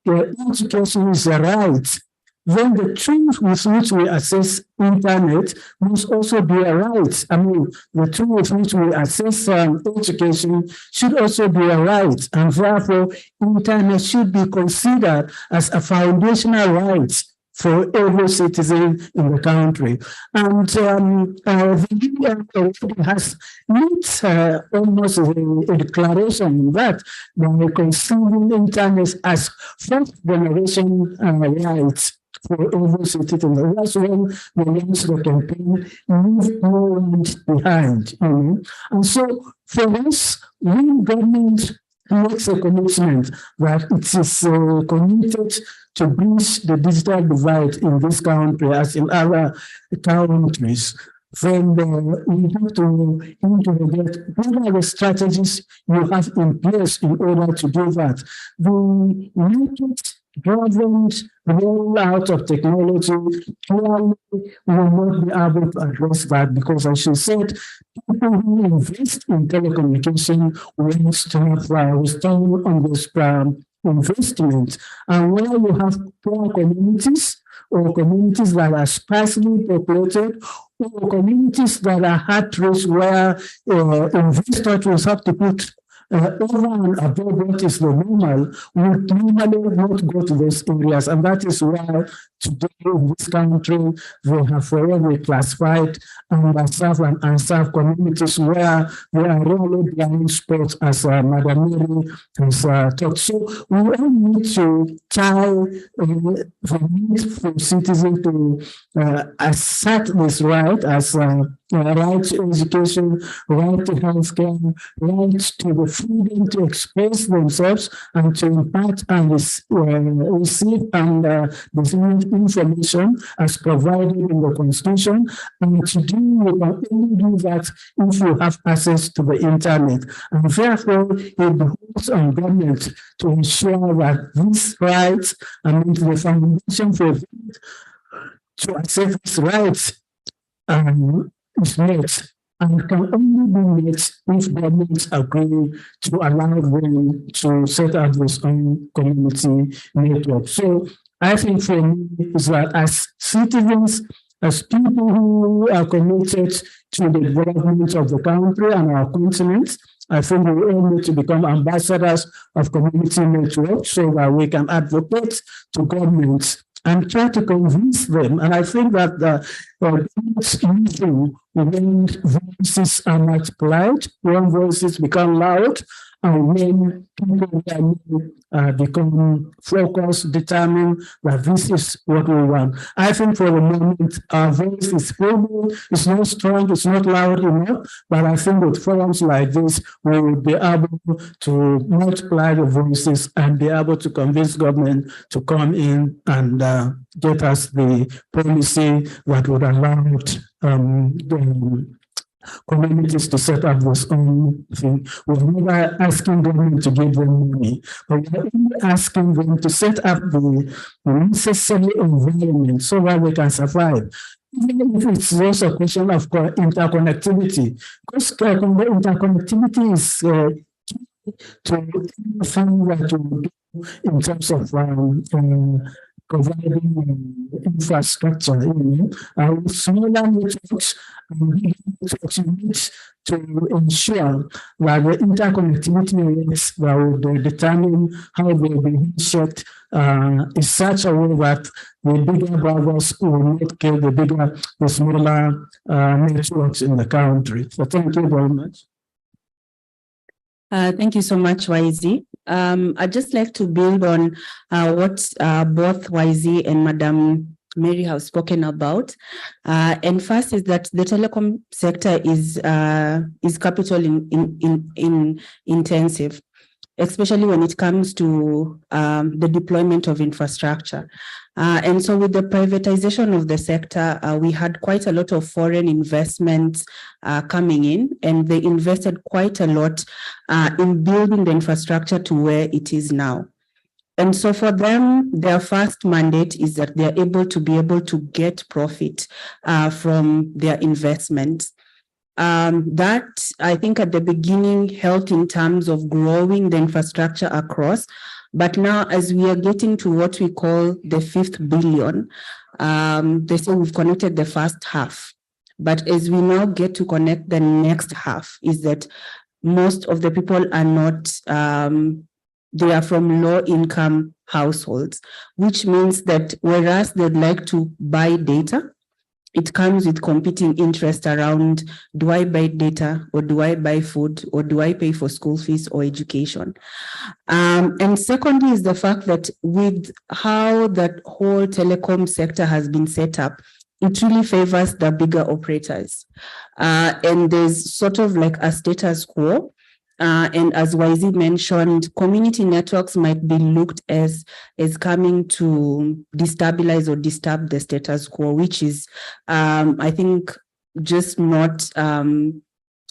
education is a right, then the tools with which we access internet must also be a right. I mean, the tool with which we access education should also be a right, and therefore internet should be considered as a foundational right for every citizen in the country. And the UN has made almost a declaration that by conceiving internet as first generation rights for every citizen. That's when we launched the campaign, Leave No One Behind. And so for us, when government makes a commitment that it is committed to bridge the digital divide in this country as in other countries, then we have to interrogate what are the strategies you have in place in order to do that. The market-driven rollout of technology clearly will not be able to address that because, as you said, people who invest in telecommunication want to have a return on this investment. And where you have poor communities or communities that are sparsely populated or communities that are hard rates where investors will have to put over and above what is the normal, would normally not go to those areas. And that is why today in this country, they have already classified underserved and unserved communities where there are really blind spots, as Madam Mary has talked. So we all need to tie the need for citizens to assert this right as right to education, right to healthcare, right to the freedom to express themselves and to impart and receive and receive information as provided in the Constitution. And to do, you can only do that if you have access to the internet. And therefore, it behoves on government to ensure that these rights and the foundation for it to access these rights is met and can only be met if governments agree to allow them to set up this own community network. So I think for me is that as citizens, as people who are committed to the development of the country and our continent, I think we all need to become ambassadors of community networks so that we can advocate to governments and try to convince them. And I think that it's easy when voices are multiplied, when voices become loud, and when people become focused, determined that this is what we want. I think for the moment, our voice is feeble, it's not strong, it's not loud enough, but I think with forums like this, we will be able to multiply the voices and be able to convince government to come in and get us the policy that would allow the communities to set up this own thing. We're never asking government to give them money, but we're only asking them to set up the necessary environment so that they can survive. Even if it's also a question of interconnectivity, because interconnectivity is to find what to do in terms of providing infrastructure, smaller networks need to ensure that the interconnectivity rates that will determine how they will be shaped is such a way that the bigger brothers will not kill the smaller networks in the country. So thank you very much. Thank you so much, YZ. I'd just like to build on what both YZ and Madam Mary has spoken about. And first is that the telecom sector is capital intensive, especially when it comes to the deployment of infrastructure. And so with the privatization of the sector, we had quite a lot of foreign investments coming in, and they invested quite a lot in building the infrastructure to where it is now. And so for them, their first mandate is that they're able to get profit from their investments. That I think at the beginning helped in terms of growing the infrastructure across. But now as we are getting to what we call the 5th billion, they say we've connected the first half. But as we now get to connect the next half, is that most of the people are not, they are from low income households, which means that whereas they'd like to buy data, it comes with competing interest around, do I buy data, or do I buy food, or do I pay for school fees or education? And secondly is the fact that with how that whole telecom sector has been set up, it really favors the bigger operators. And there's sort of like a status quo. And as YZ mentioned, community networks might be looked as coming to destabilize or disturb the status quo, which is, I think, just not,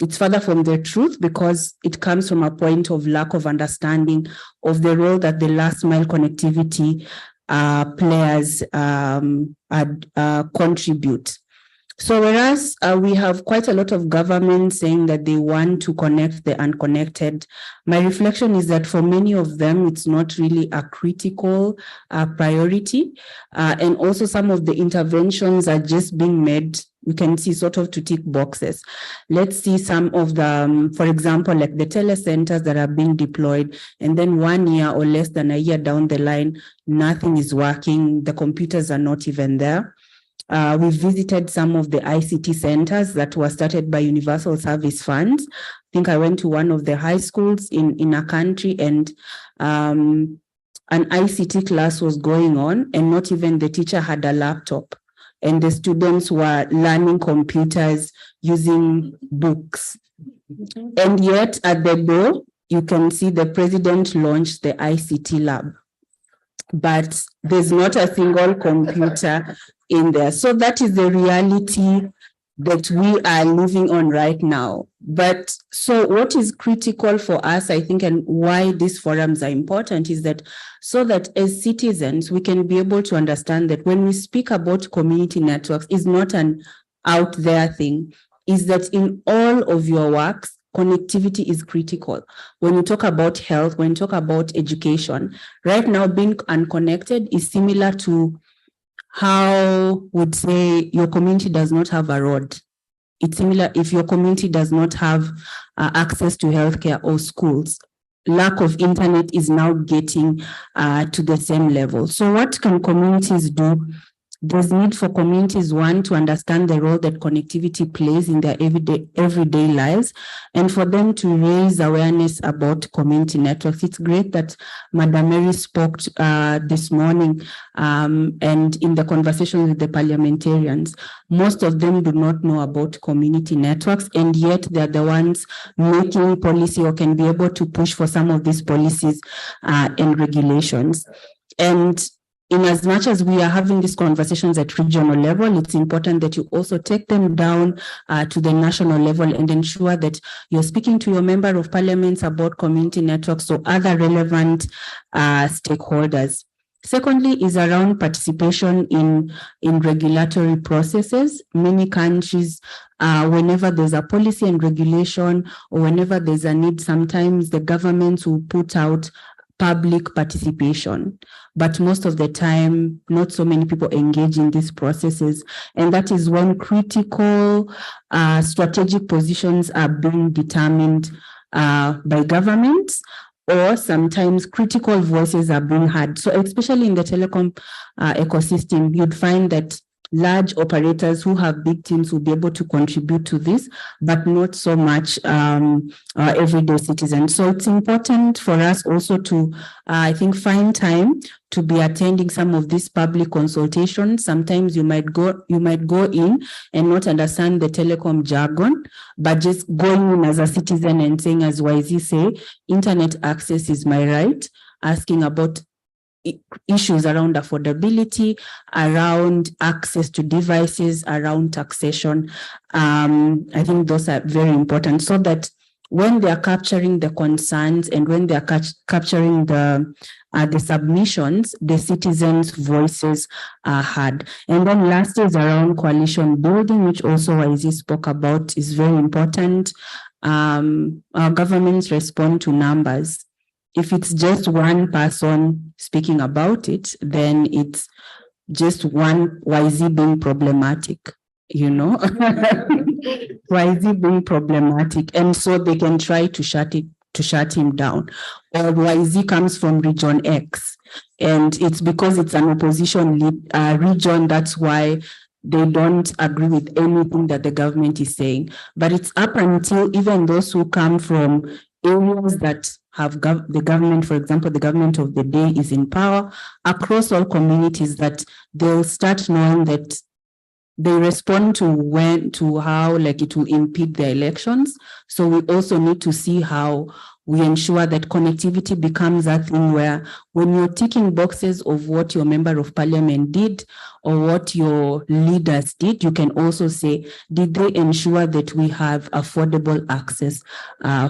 it's further from the truth, because it comes from a point of lack of understanding of the role that the last mile connectivity players contribute. So whereas we have quite a lot of governments saying that they want to connect the unconnected, my reflection is that for many of them, it's not really a critical priority. And also some of the interventions are just being made, we can see sort of to tick boxes. Let's see some of the, for example, like the telecenters that are being deployed, and then 1 year or less than a year down the line, nothing is working, the computers are not even there. We visited some of the ICT centers that were started by Universal Service Funds. I think I went to one of the high schools in a country, and an ICT class was going on, and not even the teacher had a laptop. And the students were learning computers using books. And yet at the door, you can see the president launched the ICT lab, but there's not a single computer in there. So that is the reality that we are living on right now. But so what is critical for us, I think, and why these forums are important is that so that as citizens, we can be able to understand that when we speak about community networks, it's not an out there thing, is that in all of your works, connectivity is critical. When you talk about health, when you talk about education, right now being unconnected is similar to how would say your community does not have a road. It's similar if your community does not have access to healthcare or schools. Lack of internet is now getting to the same level. So what can communities do? There's need for communities, one, to understand the role that connectivity plays in their everyday lives, and for them to raise awareness about community networks. It's great that Madam Mary spoke this morning and in the conversation with the parliamentarians. Most of them do not know about community networks, and yet they're the ones making policy or can be able to push for some of these policies and regulations. And in as much as we are having these conversations at regional level, it's important that you also take them down to the national level and ensure that you're speaking to your member of parliaments about community networks or other relevant stakeholders. Secondly is around participation in regulatory processes. Many countries, whenever there's a policy and regulation or whenever there's a need, sometimes the governments will put out public participation, but most of the time, not so many people engage in these processes. And that is when critical strategic positions are being determined by governments, or sometimes critical voices are being heard. So especially in the telecom ecosystem, you'd find that large operators who have big teams will be able to contribute to this, but not so much everyday citizens. So it's important for us also to, I think, find time to be attending some of these public consultations. Sometimes you might go in and not understand the telecom jargon, but just going in as a citizen and saying, as YZ say, internet access is my right, asking about issues around affordability, around access to devices, around taxation. I think those are very important, so that when they are capturing the concerns and when they are capturing the submissions, the citizens' voices are heard. And then last is around coalition building, which also YZ spoke about, is very important. Our governments respond to numbers. If it's just one person speaking about it, then it's just one YZ being problematic, you know, YZ being problematic. And so they can try to shut him down. Or YZ comes from region X, and it's because it's an opposition region, that's why they don't agree with anything that the government is saying. But it's up until even those who come from areas that have the government, for example, the government of the day is in power, across all communities, that they'll start knowing that they respond to how like it will impede their elections. So we also need to see how we ensure that connectivity becomes a thing where when you're ticking boxes of what your member of parliament did or what your leaders did, you can also say, did they ensure that we have affordable access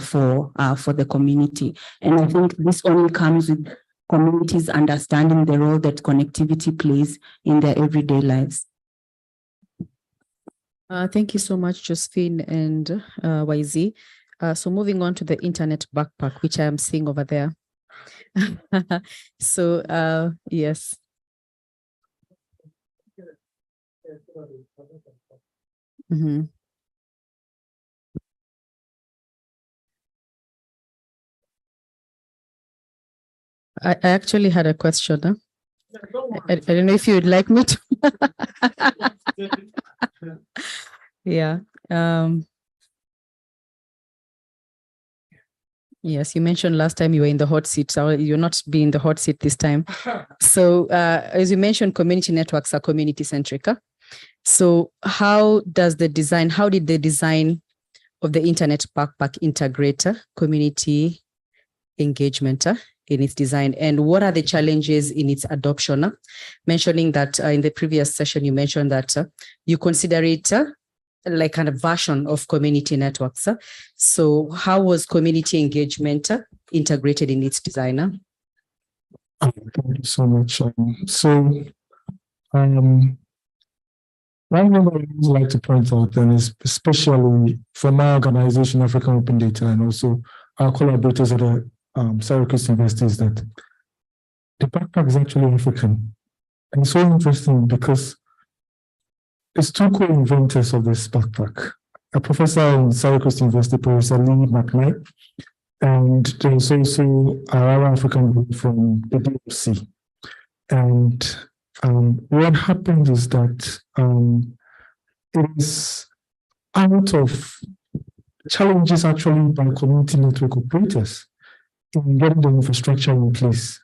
for the community? And I think this only comes with communities understanding the role that connectivity plays in their everyday lives. Thank you so much, Josephine and YZ. So moving on to the internet backpack, which I am seeing over there. So yes. Mm-hmm. I actually had a question. Huh? I don't know if you would like me to. Yeah. Yes, you mentioned last time you were in the hot seat, so you're not being in the hot seat this time. So as you mentioned, community networks are community-centric. Huh? So how did the design of the internet backpack integrate community engagement in its design, and what are the challenges in its adoption? Mentioning that in the previous session, you mentioned that you consider it like kind of version of community networks. So how was community engagement integrated in its design? Thank you so much. One thing I would like to point out then is, especially from my organization, African Open Data, and also our collaborators at the Syracuse University, is that the backpack is actually African. And it's so interesting because it's two co-inventors of this backpack. A professor in Syracuse University, Professor Lee McKnight, and there's also our African from the DMC. And what happened is that it is out of challenges actually by community network operators in getting the infrastructure in place.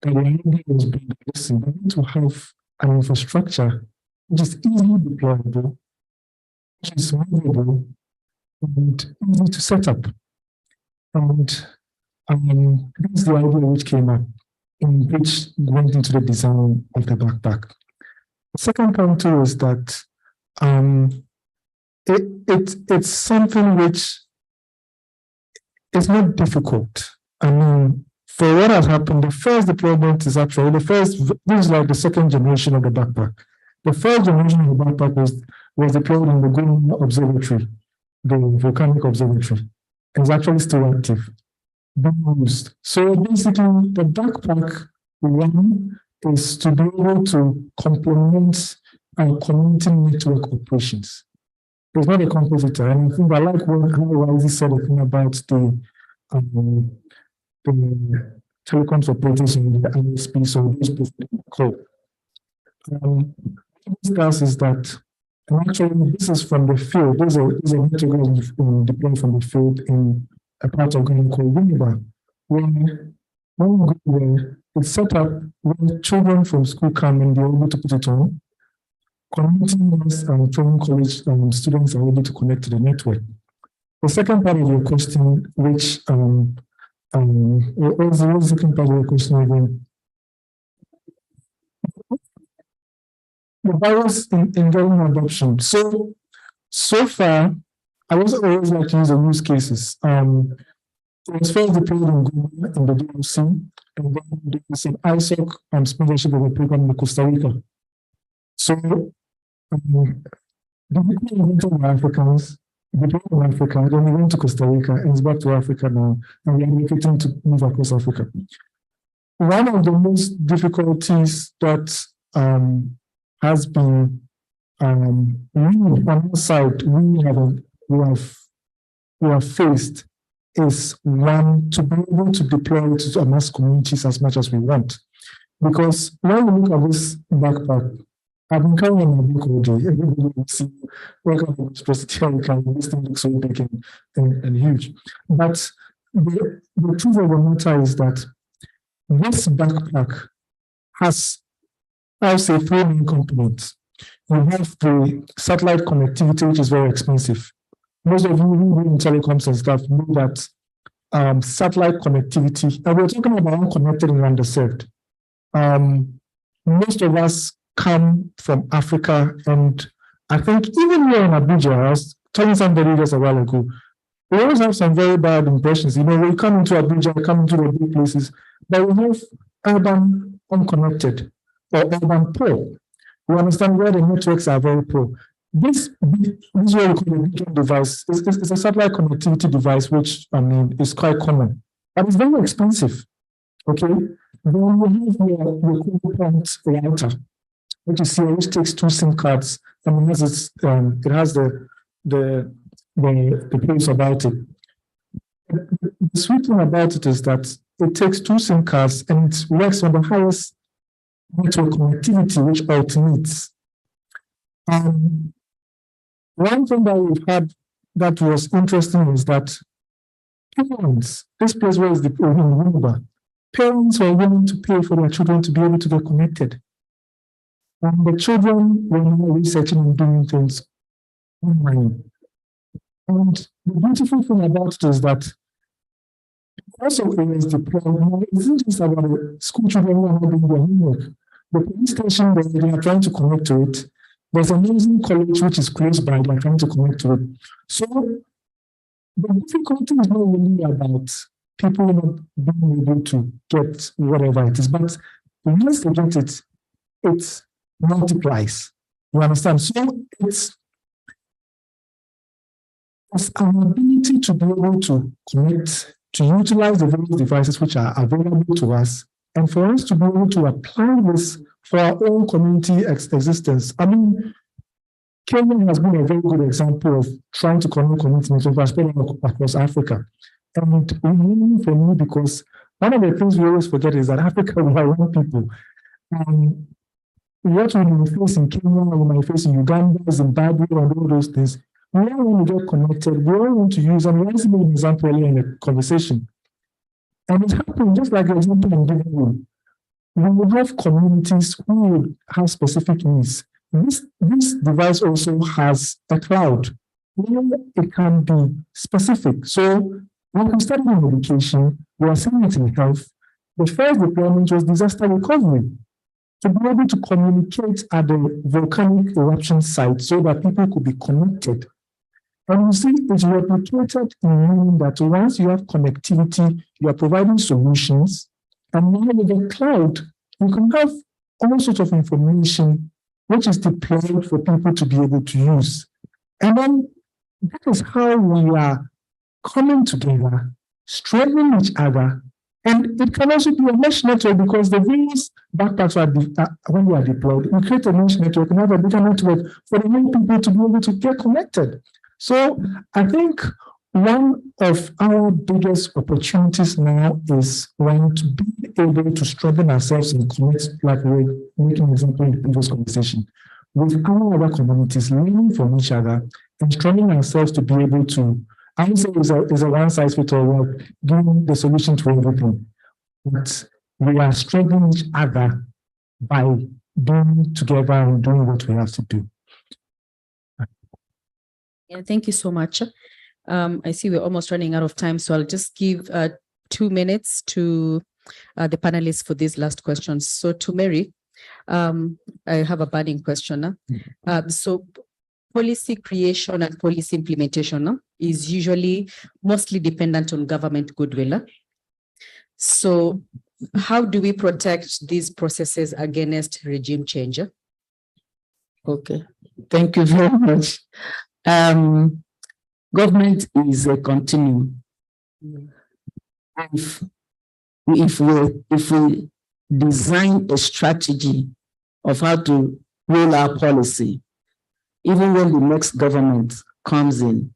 And the idea was being, listen, we need to have an infrastructure which is easily deployable, which is movable, and easy to set up. And this is the idea which came up, in which went into the design of the backpack. The second point too is that it's something which is not difficult. I mean, for what has happened, the first deployment is actually this is like the second generation of the backpack. The first generation of the backpack was deployed in the Golden Observatory, the volcanic observatory. It's actually still active, being used. So basically, the backpack one is to be able to complement our community network operations. It's not a compositor, and I think I like what YZ said about the telecoms operators in the ISP, so those people call. discuss is that, and actually this is from the field. There's a network deployed from the field in a part of Ghana called Winneba, where when we go there, it's set up when children from school come and they're able to put it on. Community and training college students are able to connect to the network. The second part of your question, which what was the second part of your question again? The virus in getting adoption. So far, I also always like to use the use cases. It was first deployed in Ghana in the DRC, and then there was an ISOC sponsorship of a program in Costa Rica. So the people were Africans, the people in Africa, then we went to Costa Rica, and it's back to Africa now, and we are looking to move across Africa. One of the most difficulties that has been on our side we have faced is one, to be able to deploy it to mass communities as much as we want. Because when we look at this backpack, I've been carrying my book all day. Everybody will see what kind of prosthetic this thing looks so big and huge. But the truth of the matter is that this backpack has, I'll say, three main components. You have the satellite connectivity, which is very expensive. Most of you who do in telecoms and stuff know that satellite connectivity, and we're talking about unconnected and underserved. Most of us come from Africa, and I think even here in Abuja, I was telling somebody just a while ago, we always have some very bad impressions. You know, we come into Abuja, come into the big places, but we have urban unconnected or urban poor. We understand where the networks are very poor. This is what we call a beacon device. It's a satellite connectivity device, which I mean is quite common, but it's very expensive. Okay, then we have your point router, which you see, which takes 2 SIM cards. I mean, it has the place about it. The sweet thing about it is that it takes 2 SIM cards and it works on the highest network connectivity, which alternates. One thing that we've had that was interesting is that parents, this place where is the parents were willing to pay for their children to be able to get connected. And the children were now researching and doing things online. And the beautiful thing about it is that also it is deployed. It isn't just about the school children who are not doing their homework. The police station, they are trying to connect to it. There's an amazing college which is close by, they're trying to connect to it. So the difficulty is not really about people not being able to get whatever it is, but once they get it, it multiplies. You understand? So it's our ability to be able to connect, to utilize the various devices which are available to us, and for us to be able to apply this for our own community existence. I mean, Kenya has been a very good example of trying to connect communities across Africa. And really for me, because one of the things we always forget is that Africa, we are one people. What we may face in Kenya, we may face in Uganda, Zimbabwe, and all those things, we all want to get connected, we all want to use, and we also made an example earlier in the conversation. And it happened just like the example I'm giving you. We will have communities who would have specific needs. This device also has a cloud where it can be specific. So when we started in education, we are seeing it in health. The first deployment was disaster recovery, to be able to communicate at the volcanic eruption site so that people could be connected. And you see, it's replicated in meaning that once you have connectivity, you are providing solutions. And now with the cloud, you can have all sorts of information which is deployed for people to be able to use. And then that is how we are coming together, strengthening each other. And it can also be a mesh network because the various backpacks when they are deployed, we create a mesh network and have a bigger network for the many people to be able to get connected. So I think one of our biggest opportunities now is when to be able to strengthen ourselves and connect, like we're making an example in the previous conversation. with other communities, learning from each other, and training ourselves to be able to, I would say it's a one-size-fits-all work, giving the solution to everything. But we are strengthening each other by being together and doing what we have to do. Yeah, thank you so much. I see we're almost running out of time, so I'll just give 2 minutes to the panelists for these last questions. So to Mary, I have a burning question. So policy creation and policy implementation is usually mostly dependent on government goodwill. So how do we protect these processes against regime change? Okay, thank you very much. Government is a continuum. If we design a strategy of how to roll our policy, even when the next government comes in,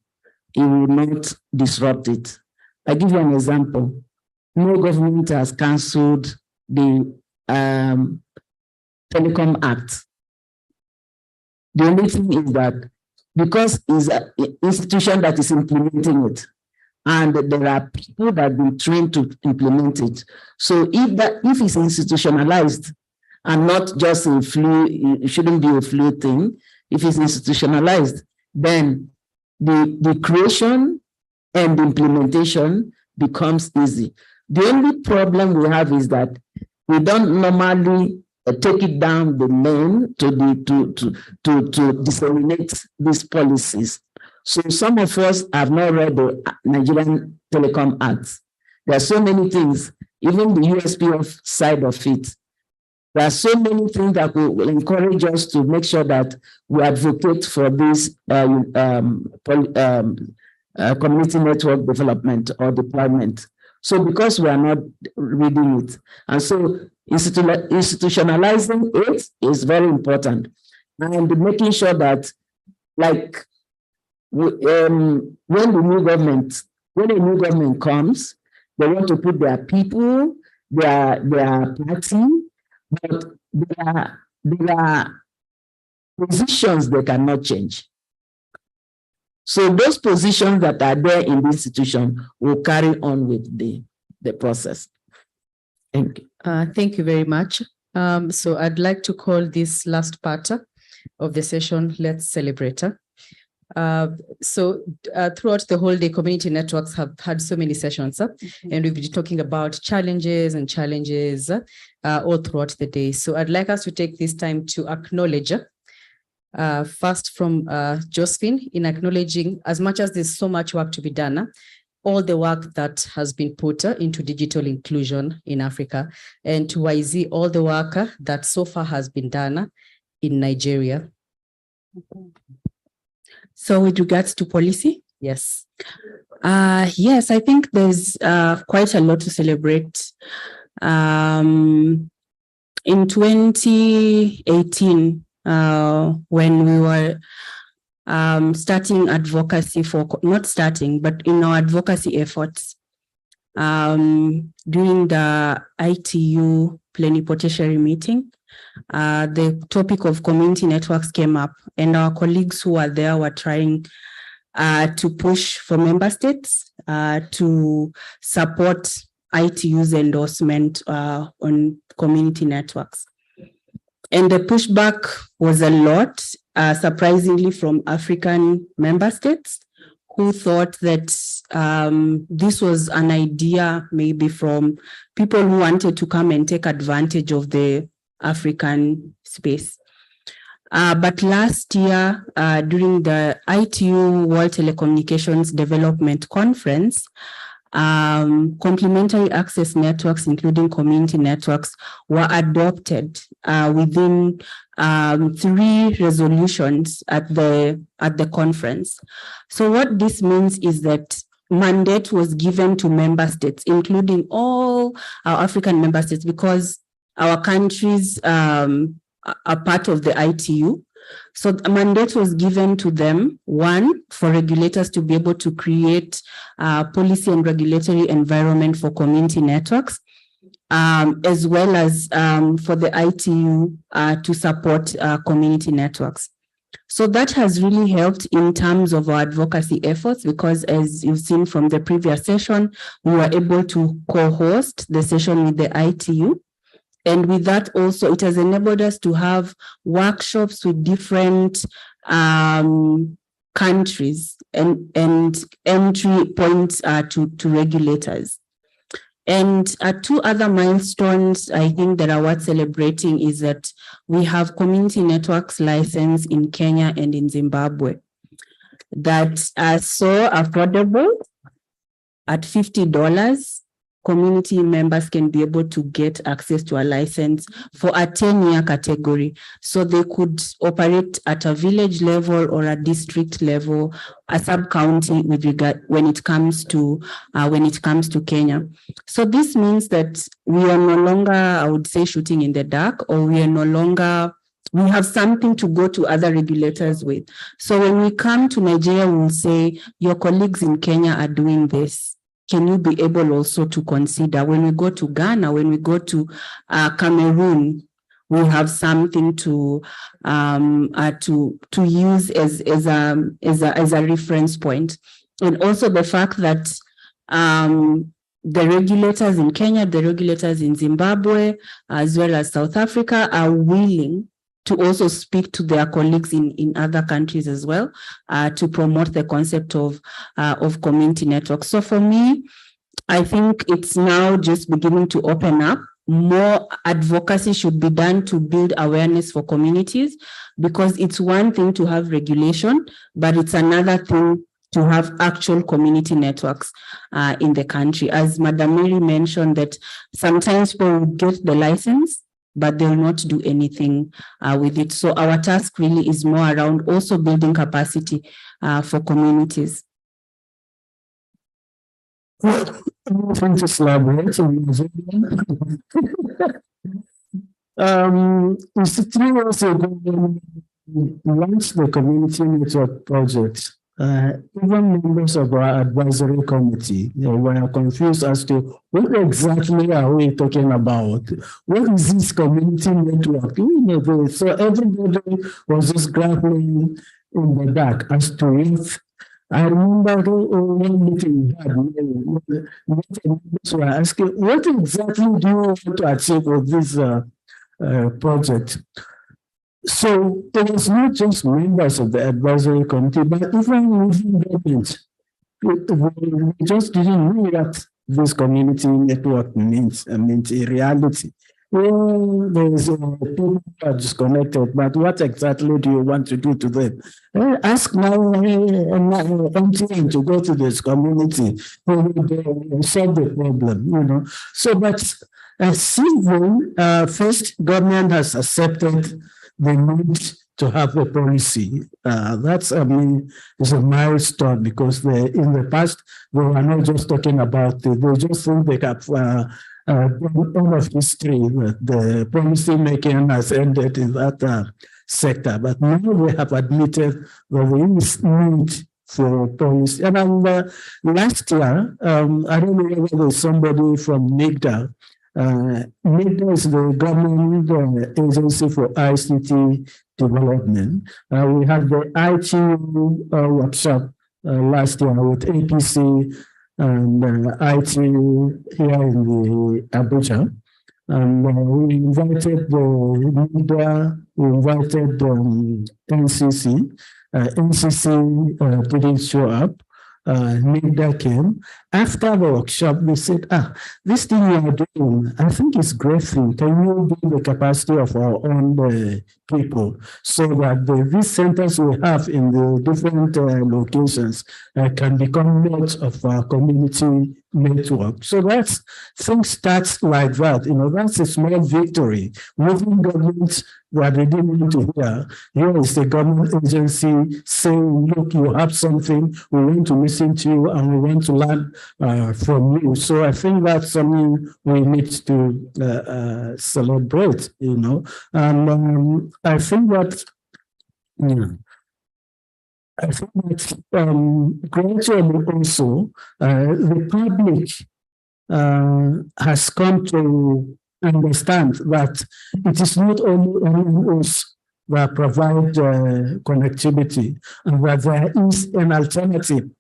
it will not disrupt it. I give you an example. No government has cancelled the Telecom Act. The only thing is that because it's an institution that is implementing it, and there are people that have been trained to implement it. So if it's institutionalized and not just a flu, it shouldn't be a flu thing. If it's institutionalized, then the creation and the implementation becomes easy. The only problem we have is that we don't normally take it down the lane to disseminate these policies. So some of us have not read the Nigerian Telecom Act. There are so many things, even the USPF side of it. There are so many things that will encourage us to make sure that we advocate for this community network development or deployment. So because we are not reading it, and so institutionalizing it is very important, and making sure that, like, when a new government comes, they want to put their people, their party, but there are positions they cannot change. So those positions that are there in the institution will carry on with the process. Thank you. Thank you very much. So I'd like to call this last part of the session, Let's Celebrate. So throughout the whole day, community networks have had so many sessions, and we've been talking about challenges all throughout the day. So I'd like us to take this time to acknowledge first from Josephine, in acknowledging, as much as there's so much work to be done, all the work that has been put into digital inclusion in Africa, and to YZ, all the work that so far has been done in Nigeria. So with regards to policy? Yes. Yes, I think there's quite a lot to celebrate. In 2018, when we were starting advocacy but in our advocacy efforts, during the ITU plenipotentiary meeting, the topic of community networks came up, and our colleagues who were there were trying to push for member states to support ITU's endorsement on community networks. And the pushback was a lot, surprisingly, from African member states who thought that this was an idea maybe from people who wanted to come and take advantage of the African space. But last year, during the ITU World Telecommunications Development Conference, complementary access networks, including community networks, were adopted within 3 resolutions at the conference. So what this means is that mandate was given to member states, including all our African member states, because our countries are part of the ITU. So a mandate was given to them, one, for regulators to be able to create policy and regulatory environment for community networks. as well as for the ITU to support community networks. So that has really helped in terms of our advocacy efforts, because as you've seen from the previous session, we were able to co-host the session with the ITU. And with that also, it has enabled us to have workshops with different countries and entry points to regulators. And two other milestones I think that are worth celebrating is that we have community networks license in Kenya and in Zimbabwe that are so affordable. At $50, community members can be able to get access to a license for a 10-year category. So they could operate at a village level or a district level, a sub-county with regard when it comes to Kenya. So this means that we are no longer, I would say, shooting in the dark, or we are no longer, we have something to go to other regulators with. So when we come to Nigeria, we'll say, your colleagues in Kenya are doing this. Can you be able also to consider when we go to Ghana, when we go to Cameroon, we have something to use as a reference point. And also the fact that the regulators in Kenya, the regulators in Zimbabwe, as well as South Africa, are willing to also speak to their colleagues in other countries as well, to promote the concept of community networks. So for me, I think it's now just beginning to open up. More advocacy should be done to build awareness for communities, because it's one thing to have regulation, but it's another thing to have actual community networks in the country. As Madam Mary mentioned, that sometimes people will get the license, but they'll not do anything with it. So our task really is more around also building capacity for communities. I'm trying to elaborate on it's 3 years ago when we launched the community network project. Even members of our advisory committee were confused as to what exactly are we talking about? What is this community network? So everybody was just grappling in the dark as to if I remember one meeting we had, members were asking, what exactly do you want to achieve with this project? So it was not just members of the advisory committee, but even within government. We just didn't know what this community network means in reality. Well, there's people who are disconnected, but what exactly do you want to do to them? Ask my MTN to go to this community, solve the problem, So, but since then, first, government has accepted the need to have a policy. That's, is a milestone, because in the past, they were not just talking about it, they just think they have all of history, the policy making has ended in that sector. But now we have admitted that there is need for policy. And last year, I don't know whether there's somebody from NIGDA. NIGDA is the government agency for ICT development. We had the ITU workshop last year with APC and ITU here in the Abuja. And we invited the NIGDA, we invited NCC. NCC didn't show up. NIGDA came. After the workshop, they said, this thing you are doing, I think it's great thing. Can you build the capacity of our own people so that these centers we have in the different locations can become nodes of our community network. So things starts like that. That's a small victory. Within government, what they didn't want to hear, here is the government agency saying, look, you have something, we want to listen to you and we want to learn from you. So I think that's something we need to celebrate, And I think that, gradually also, the public has come to understand that it is not only NGOs that provide connectivity, and that there is an alternative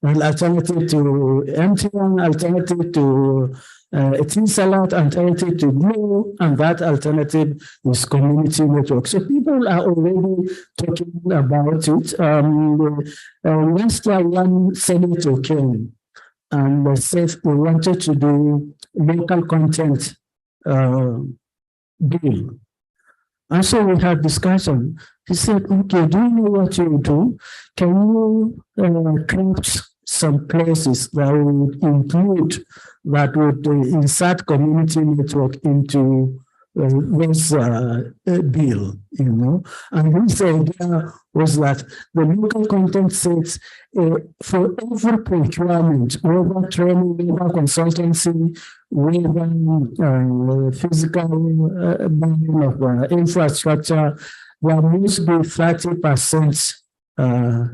to MTN, alternative to Etisalat, alternative to Glo, and that alternative is community network. So people are already talking about it. Last year, one senator came and said we wanted to do local content bill. And so we had discussion. He said, okay, do you know what you do? Can you craft some places that would include, that would insert community network into this bill, you know? And his idea was that the local content sets for every procurement, whether training, whether consultancy, whether physical buying of infrastructure, there must be 30%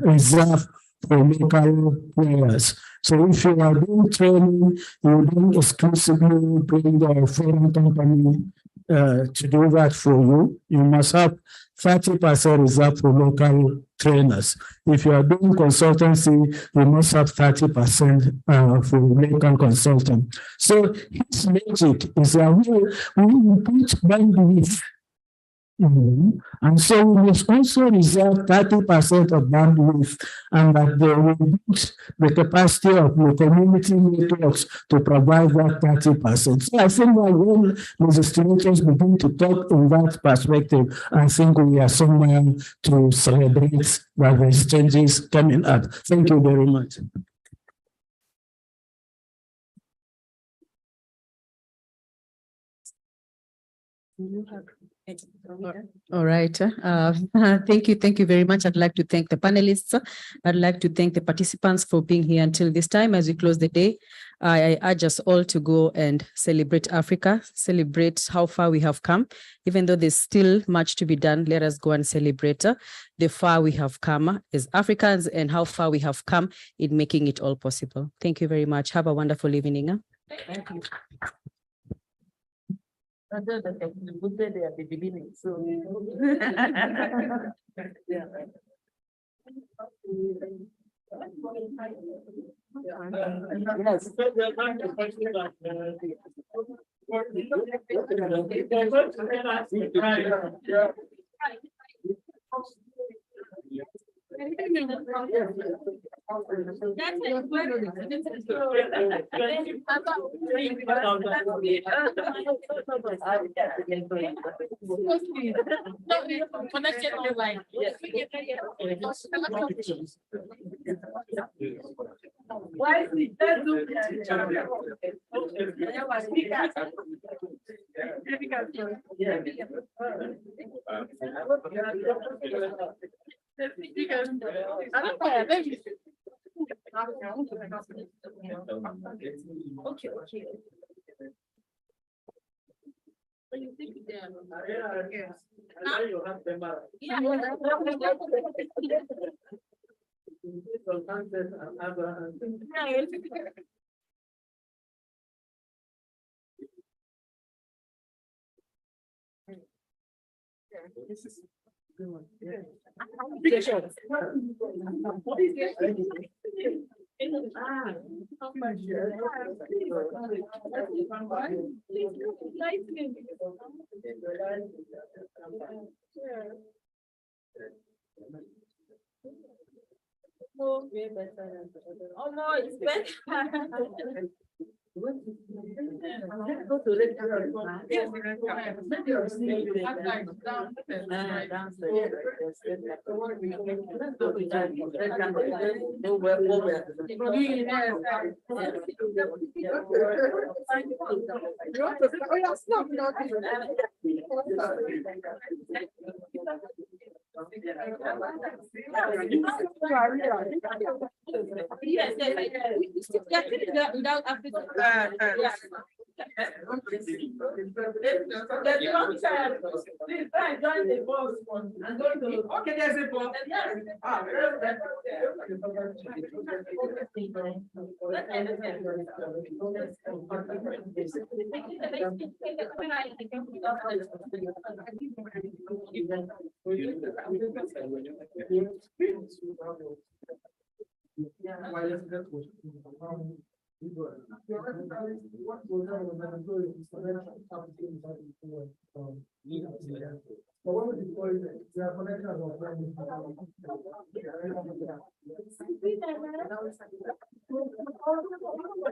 reserved for local players. So if you are doing training, you don't exclusively bring a foreign company to do that for you. You must have 30% reserved for local trainers. If you are doing consultancy, you must have 30% for local consultant. So his logic is that we put bandwidth. And so we must also reserve 30% of bandwidth, and that they will build the capacity of the community networks to provide that 30%. So I think that when legislators begin to talk in that perspective, I think we are somewhere to celebrate that there's changes coming up. Thank you very much. All right. Thank you very much. I'd like to thank the panelists. I'd like to thank the participants for being here until this time. As we close the day, I urge us all to go and celebrate Africa, celebrate how far we have come. Even though there's still much to be done, let us go and celebrate the far we have come as Africans and how far we have come in making it all possible. Thank you very much. Have a wonderful evening. Thank you. At the beginning, so yeah. Why is it This is good one. Yeah. Oh no, it's better. Go to red color. Yes, yes, without Africa. Okay, there's a ball.